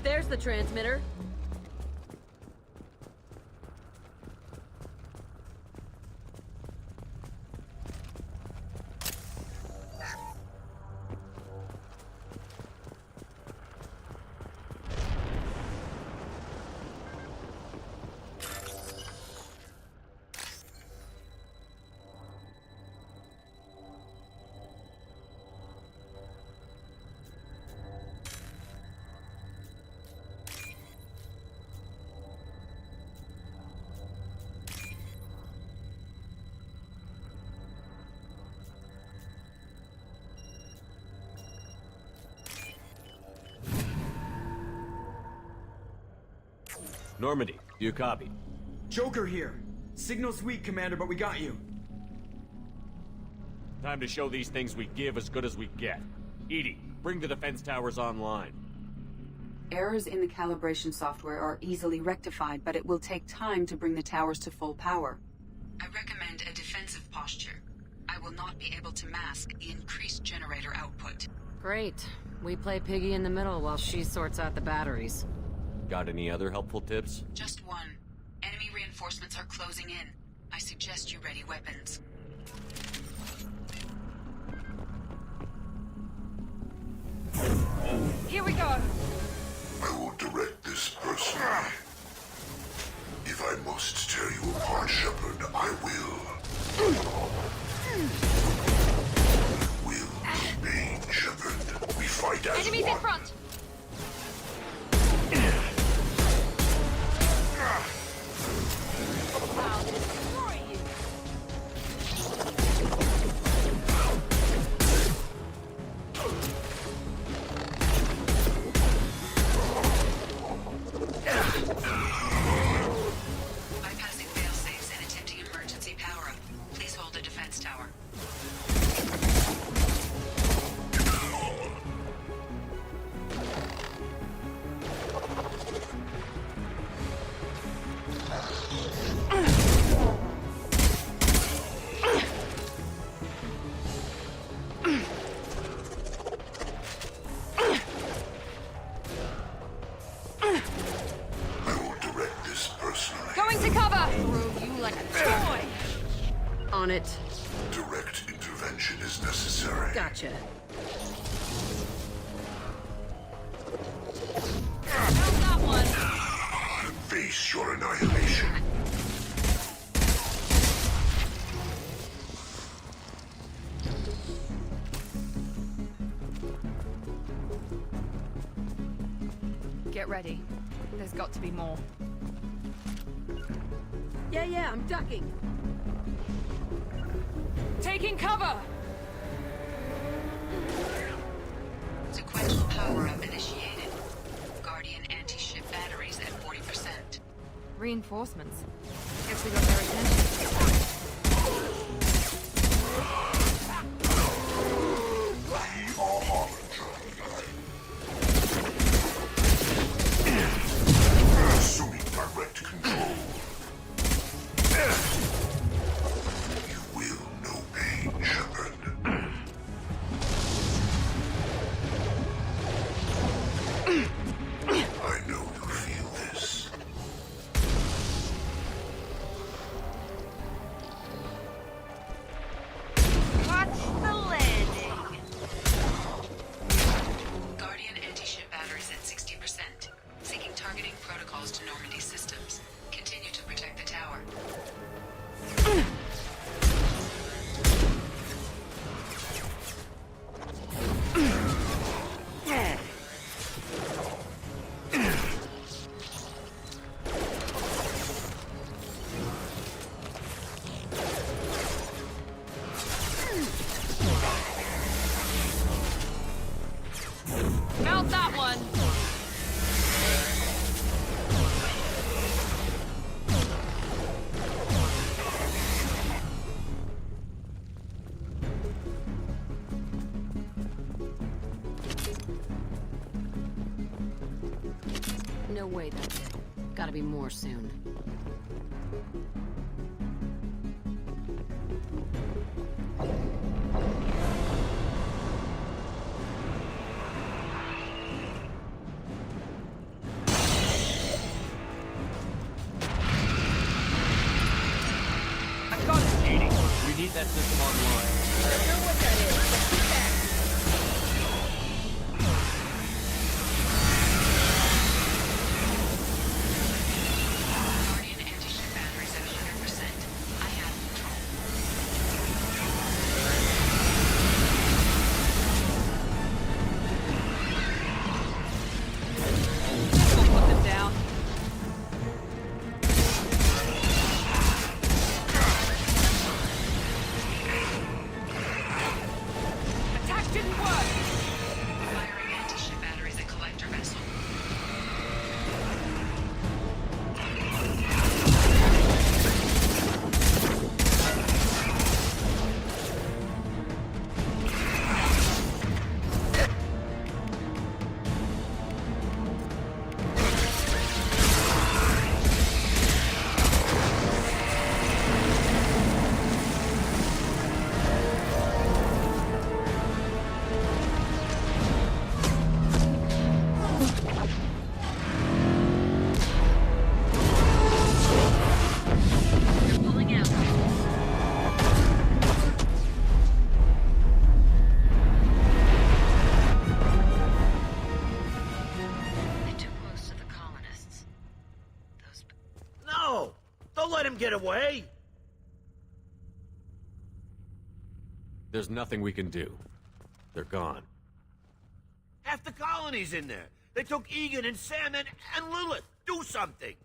There's the transmitter. Normandy, do you copy? Joker here. Signal's weak, Commander, but we got you. Time to show these things we give as good as we get. Edie, bring the defense towers online. Errors in the calibration software are easily rectified, but it will take time to bring the towers to full power. I recommend a defensive posture. I will not be able to mask the increased generator output. Great. We play piggy in the middle while she sorts out the batteries. Got any other helpful tips? Just one. Enemy reinforcements are closing in. I suggest you ready weapons. Here we go! I will direct this personally. If I must tear you apart, Shepard, I will. You will remain, Shepard. We fight as Enemies one. in front! I'll destroy you! Bypassing failsafes and attempting emergency power-up. Please hold the defense tower. I will direct this personally. Going to cover! Throw you like a toy! On it. Direct intervention is necessary. Gotcha. How's that one? Face your annihilation. Get ready. There's got to be more. Yeah, I'm ducking. Taking cover! Sequential power-up initiated. Guardian anti-ship batteries at 40%. Reinforcements. Guess we got their attention. We are Harbinger. Assuming direct control. You will know pain, Shepard. I know you feel this. Watch the landing! Guardian anti-ship batteries at 60%. Seeking targeting protocols to Normandy systems. Continue to protect the tower. Mount that one! No way that's it. Gotta be more soon. I got it! Edie, we need that system online. I don't know what that is, but get back. Guardian anti-ship batteries at 100%. I have control. We'll put them down. away? There's nothing we can do. They're gone. Half the colony's in there. They took Egan and Sam and Lilith. Do something.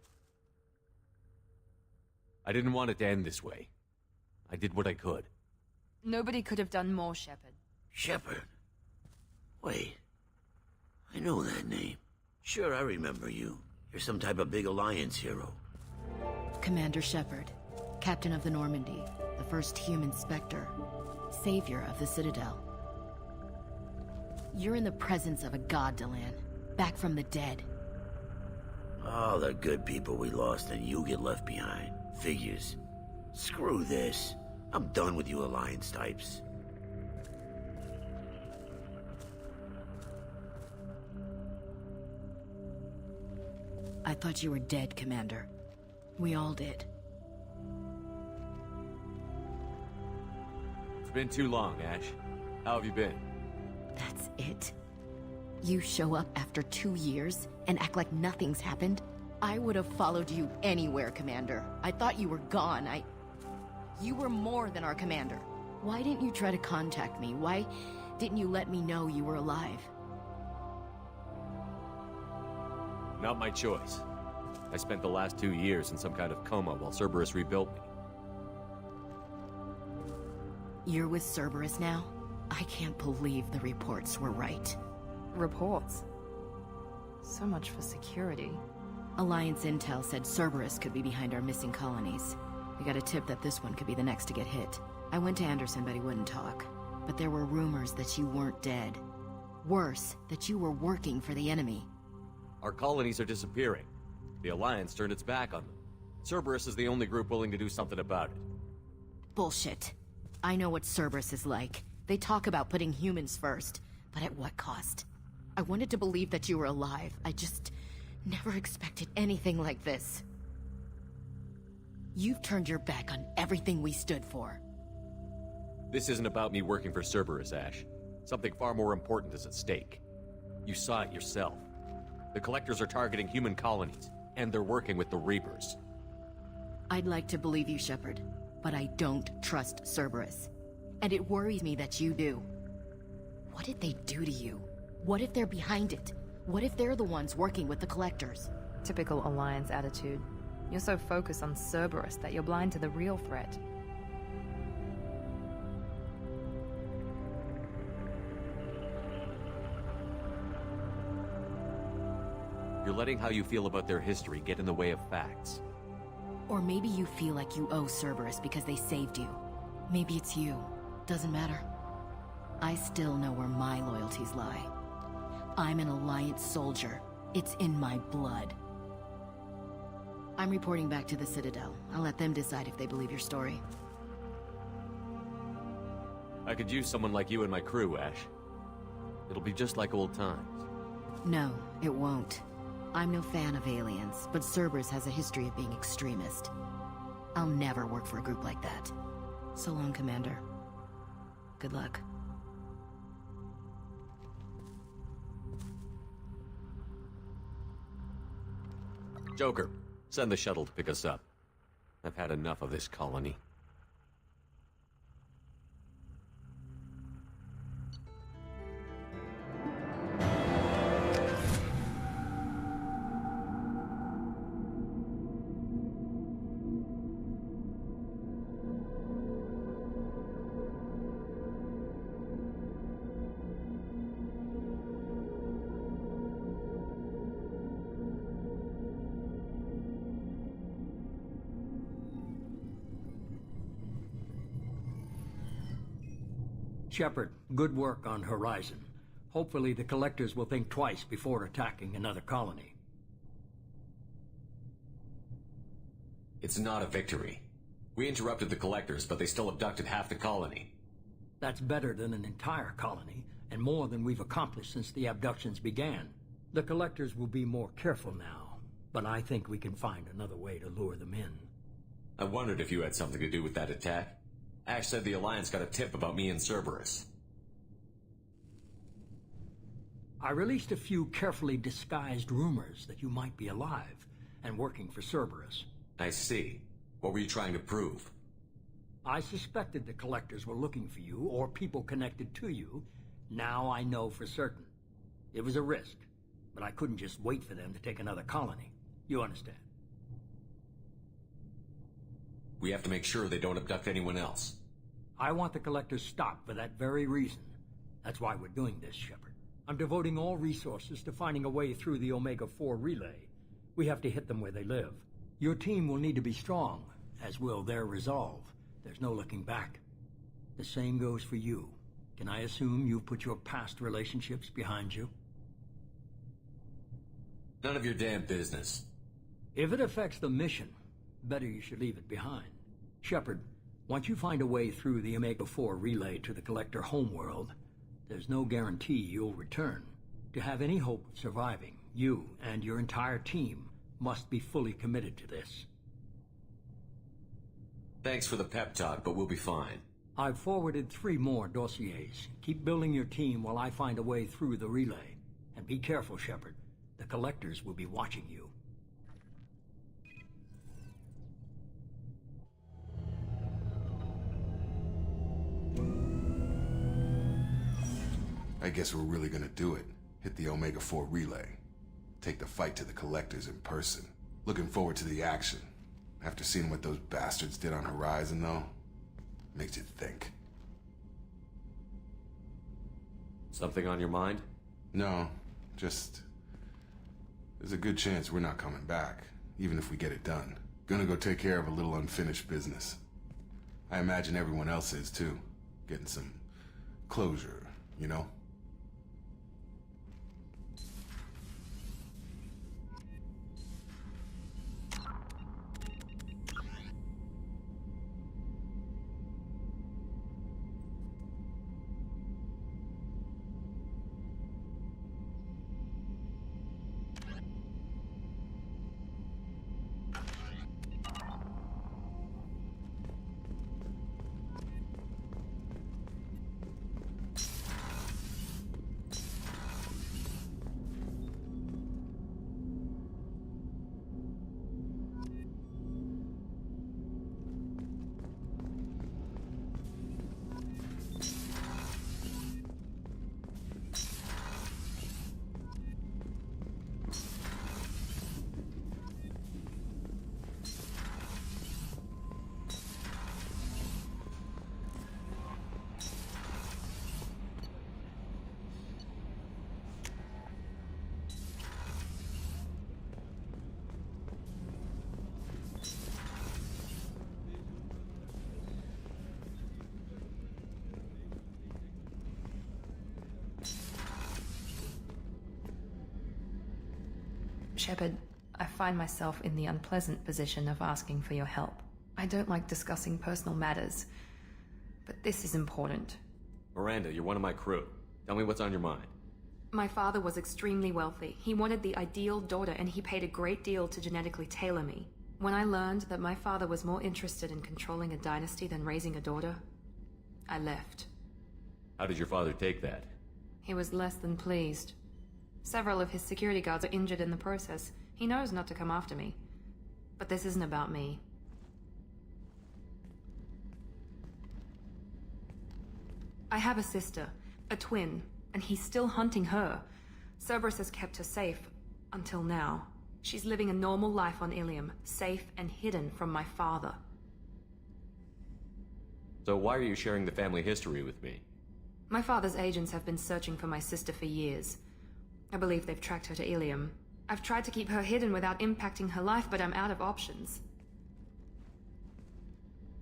I didn't want it to end this way. I did what I could. Nobody could have done more, Shepard. Shepard? Wait. I know that name. Sure, I remember you. You're some type of big Alliance hero. Commander Shepard, Captain of the Normandy, the first human Spectre, savior of the Citadel. You're in the presence of a god, Delan, back from the dead. All the good people we lost and you get left behind. Figures. Screw this. I'm done with you Alliance types. I thought you were dead, Commander. We all did. It's been too long, Ash. How have you been? That's it? You show up after 2 years and act like nothing's happened? I would have followed you anywhere, Commander. I thought you were gone. You were more than our commander. Why didn't you try to contact me? Why didn't you let me know you were alive? Not my choice. I spent the last 2 years in some kind of coma while Cerberus rebuilt me. You're with Cerberus now? I can't believe the reports were right. Reports? So much for security. Alliance intel said Cerberus could be behind our missing colonies. We got a tip that this one could be the next to get hit. I went to Anderson, but he wouldn't talk. But there were rumors that you weren't dead. Worse, that you were working for the enemy. Our colonies are disappearing. The Alliance turned its back on them. Cerberus is the only group willing to do something about it. Bullshit. I know what Cerberus is like. They talk about putting humans first, but at what cost? I wanted to believe that you were alive. I just never expected anything like this. You've turned your back on everything we stood for. This isn't about me working for Cerberus, Ash. Something far more important is at stake. You saw it yourself. The Collectors are targeting human colonies, and they're working with the Reapers. I'd like to believe you, Shepard, but I don't trust Cerberus. And it worries me that you do. What did they do to you? What if they're behind it? What if they're the ones working with the Collectors? Typical Alliance attitude. You're so focused on Cerberus that you're blind to the real threat. You're letting how you feel about their history get in the way of facts. Or maybe you feel like you owe Cerberus because they saved you. Maybe it's you. Doesn't matter. I still know where my loyalties lie. I'm an Alliance soldier. It's in my blood. I'm reporting back to the Citadel. I'll let them decide if they believe your story. I could use someone like you in my crew, Ash. It'll be just like old times. No, it won't. I'm no fan of aliens, but Cerberus has a history of being extremist. I'll never work for a group like that. So long, Commander. Good luck. Joker, send the shuttle to pick us up. I've had enough of this colony. Shepard, good work on Horizon. Hopefully the Collectors will think twice before attacking another colony. It's not a victory. We interrupted the Collectors, but they still abducted half the colony. That's better than an entire colony, and more than we've accomplished since the abductions began. The Collectors will be more careful now, but I think we can find another way to lure them in. I wondered if you had something to do with that attack. Ash said the Alliance got a tip about me and Cerberus. I released a few carefully disguised rumors that you might be alive and working for Cerberus. I see. What were you trying to prove? I suspected the collectors were looking for you, or people connected to you. Now I know for certain. It was a risk, but I couldn't just wait for them to take another colony. You understand? We have to make sure they don't abduct anyone else. I want the collectors stopped for that very reason. That's why we're doing this, Shepard. I'm devoting all resources to finding a way through the Omega-4 relay. We have to hit them where they live. Your team will need to be strong, as will their resolve. There's no looking back. The same goes for you. Can I assume you've put your past relationships behind you? None of your damn business. If it affects the mission, better you should leave it behind. Shepard, once you find a way through the Omega-4 relay to the Collector homeworld, there's no guarantee you'll return. To have any hope of surviving, you and your entire team must be fully committed to this. Thanks for the pep talk, but we'll be fine. I've forwarded 3 more dossiers. Keep building your team while I find a way through the relay. And be careful, Shepard. The Collectors will be watching you. I guess we're really gonna do it. Hit the Omega-4 relay. Take the fight to the Collectors in person. Looking forward to the action. After seeing what those bastards did on Horizon, though, makes you think. Something on your mind? No, just... there's a good chance we're not coming back, even if we get it done. Gonna go take care of a little unfinished business. I imagine everyone else is, too. Getting some closure, you know? Shepard, I find myself in the unpleasant position of asking for your help. I don't like discussing personal matters, but this is important. Miranda, you're one of my crew. Tell me what's on your mind. My father was extremely wealthy. He wanted the ideal daughter, and he paid a great deal to genetically tailor me. When I learned that my father was more interested in controlling a dynasty than raising a daughter, I left. How did your father take that? He was less than pleased. Several of his security guards are injured in the process. He knows not to come after me. But this isn't about me. I have a sister, a twin, and he's still hunting her. Cerberus has kept her safe, until now. She's living a normal life on Ilium, safe and hidden from my father. So why are you sharing the family history with me? My father's agents have been searching for my sister for years. I believe they've tracked her to Ilium. I've tried to keep her hidden without impacting her life, but I'm out of options.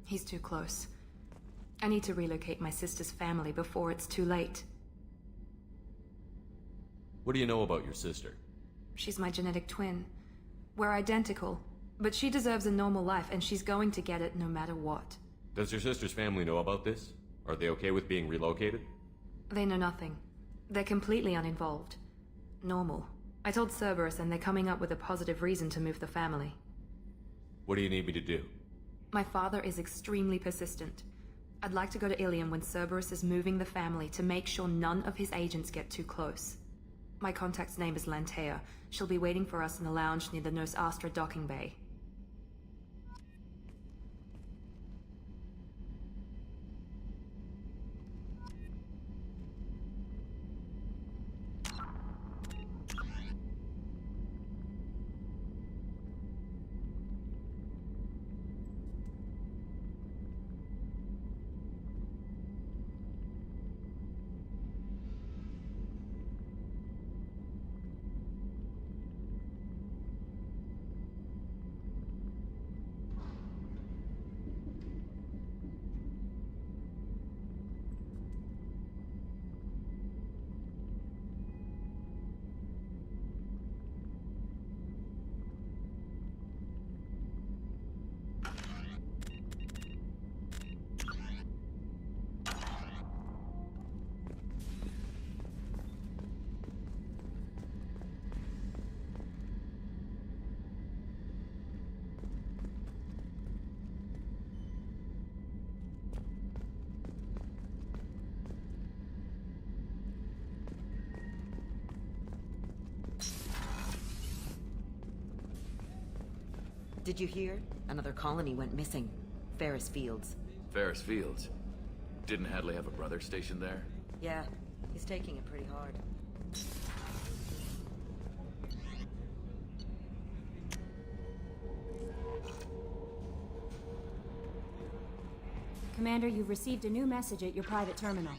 He's too close. I need to relocate my sister's family before it's too late. What do you know about your sister? She's my genetic twin. We're identical, but she deserves a normal life, and she's going to get it no matter what. Does your sister's family know about this? Are they okay with being relocated? They know nothing. They're completely uninvolved. Normal. I told Cerberus, and they're coming up with a positive reason to move the family. What do you need me to do? My father is extremely persistent. I'd like to go to Ilium when Cerberus is moving the family to make sure none of his agents get too close. My contact's name is Lantea. She'll be waiting for us in the lounge near the Nos Astra docking bay. Did you hear? Another colony went missing. Ferris Fields. Ferris Fields? Didn't Hadley have a brother stationed there? Yeah, he's taking it pretty hard. Commander, you've received a new message at your private terminal.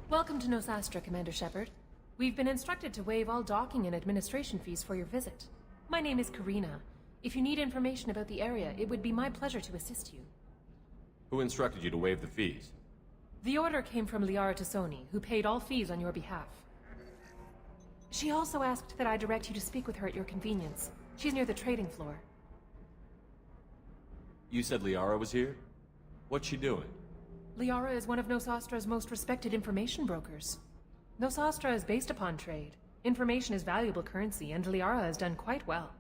Welcome to Nosastra, Commander Shepard. We've been instructed to waive all docking and administration fees for your visit. My name is Karina. If you need information about the area, it would be my pleasure to assist you. Who instructed you to waive the fees? The order came from Liara Tassoni, who paid all fees on your behalf. She also asked that I direct you to speak with her at your convenience. She's near the trading floor. You said Liara was here? What's she doing? Liara is one of Nosastra's most respected information brokers. Nosastra is based upon trade. Information is valuable currency, and Liara has done quite well.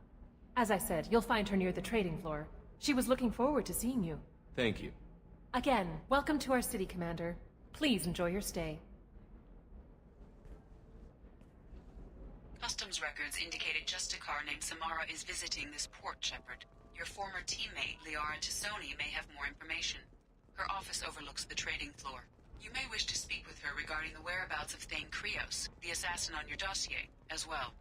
As I said, you'll find her near the trading floor. She was looking forward to seeing you. Thank you. Again, welcome to our city, Commander. Please enjoy your stay. Customs records indicated just a car named Samara is visiting this port, Shepard. Your former teammate, Liara Tassoni, may have more information. Her office overlooks the trading floor. You may wish to speak with her regarding the whereabouts of Thane Krios, the assassin on your dossier, as well.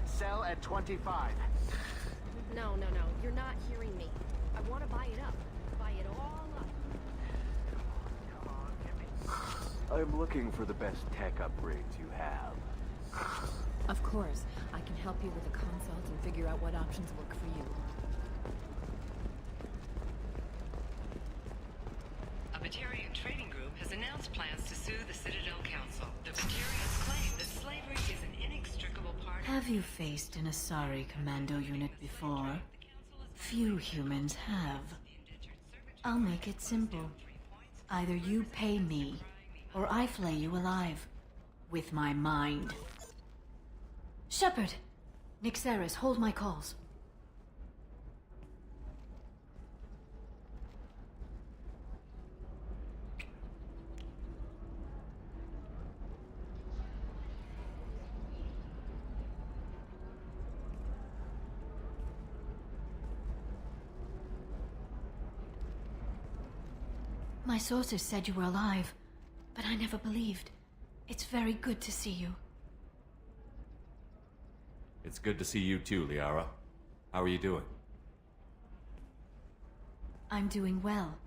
Sell at 25. No. You're not hearing me. I want to buy it up. Buy it all up. I'm looking for the best tech upgrades you have. Of course. I can help you with a consult and figure out what options work for you. A Batarian trading group has announced plans to sue the Citadel Council. The Batarians claim that slavery is an inextricable part. Have you faced an Asari commando unit before? Few humans have. I'll make it simple. Either you pay me, or I flay you alive. with my mind. Shepard! Nixeris, hold my calls. My sources said you were alive, but I never believed. It's very good to see you. It's good to see you too, Liara. How are you doing? I'm doing well.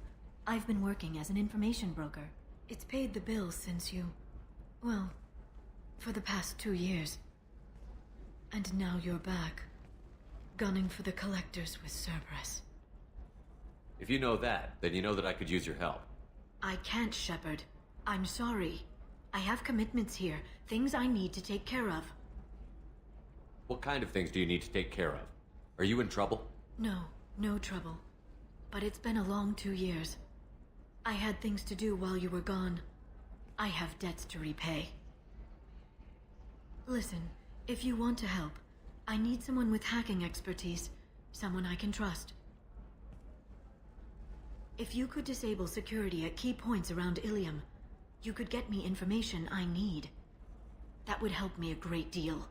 I've been working as an information broker. It's paid the bills since you... well, for the past 2 years. And now you're back, gunning for the Collectors with Cerberus. If you know that, then you know that I could use your help. I can't, Shepard. I'm sorry. I have commitments here, things I need to take care of. What kind of things do you need to take care of? Are you in trouble? No, no trouble. But it's been a long 2 years. I had things to do while you were gone. I have debts to repay. Listen, if you want to help, I need someone with hacking expertise. Someone I can trust. If you could disable security at key points around Ilium, you could get me information I need. That would help me a great deal.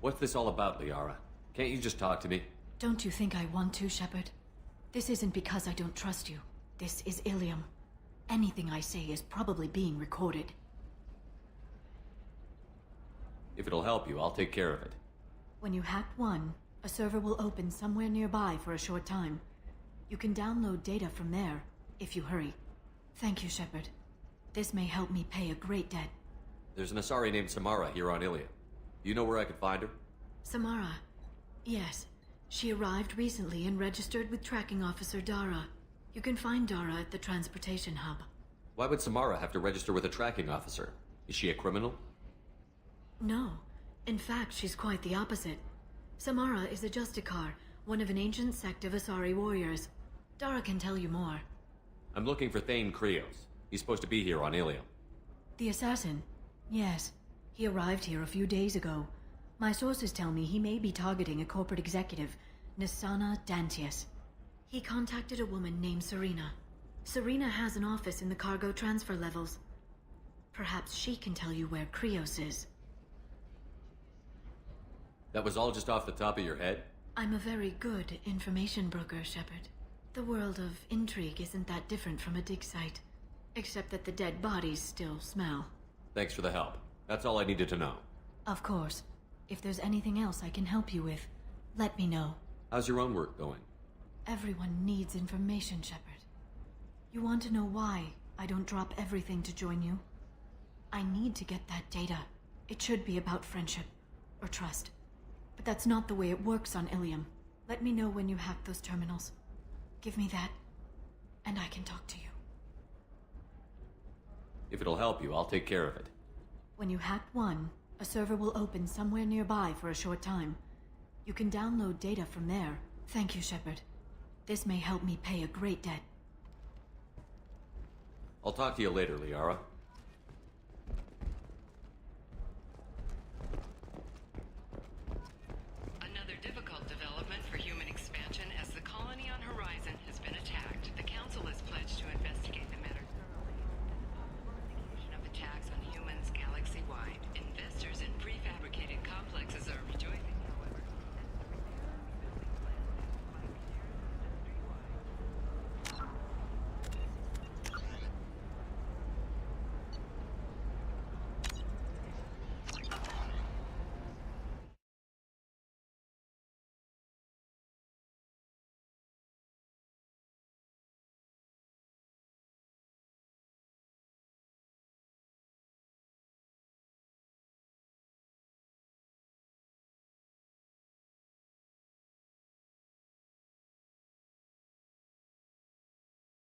What's this all about, Liara? Can't you just talk to me? Don't you think I want to, Shepard? This isn't because I don't trust you. This is Ilium. Anything I say is probably being recorded. If it'll help you, I'll take care of it. When you hack one, a server will open somewhere nearby for a short time. You can download data from there, if you hurry. Thank you, Shepard. This may help me pay a great debt. There's an Asari named Samara here on Ilium. Do you know where I could find her? Samara. Yes. She arrived recently and registered with Tracking Officer Dara. You can find Dara at the transportation hub. Why would Samara have to register with a tracking officer? Is she a criminal? No. In fact, she's quite the opposite. Samara is a Justicar, one of an ancient sect of Asari warriors. Dara can tell you more. I'm looking for Thane Krios. He's supposed to be here on Ilium. The assassin? Yes. He arrived here a few days ago. My sources tell me he may be targeting a corporate executive, Nisana Dantius. He contacted a woman named Serena. Serena has an office in the cargo transfer levels. Perhaps she can tell you where Krios is. That was all just off the top of your head? I'm a very good information broker, Shepard. The world of intrigue isn't that different from a dig site, except that the dead bodies still smell. Thanks for the help. That's all I needed to know. Of course. If there's anything else I can help you with, let me know. How's your own work going? Everyone needs information, Shepard. You want to know why I don't drop everything to join you? I need to get that data. It should be about friendship, or trust. But that's not the way it works on Ilium. Let me know when you hack those terminals. Give me that, and I can talk to you. If it'll help you, I'll take care of it. When you hack one, a server will open somewhere nearby for a short time. You can download data from there. Thank you, Shepard. This may help me pay a great debt. I'll talk to you later, Liara.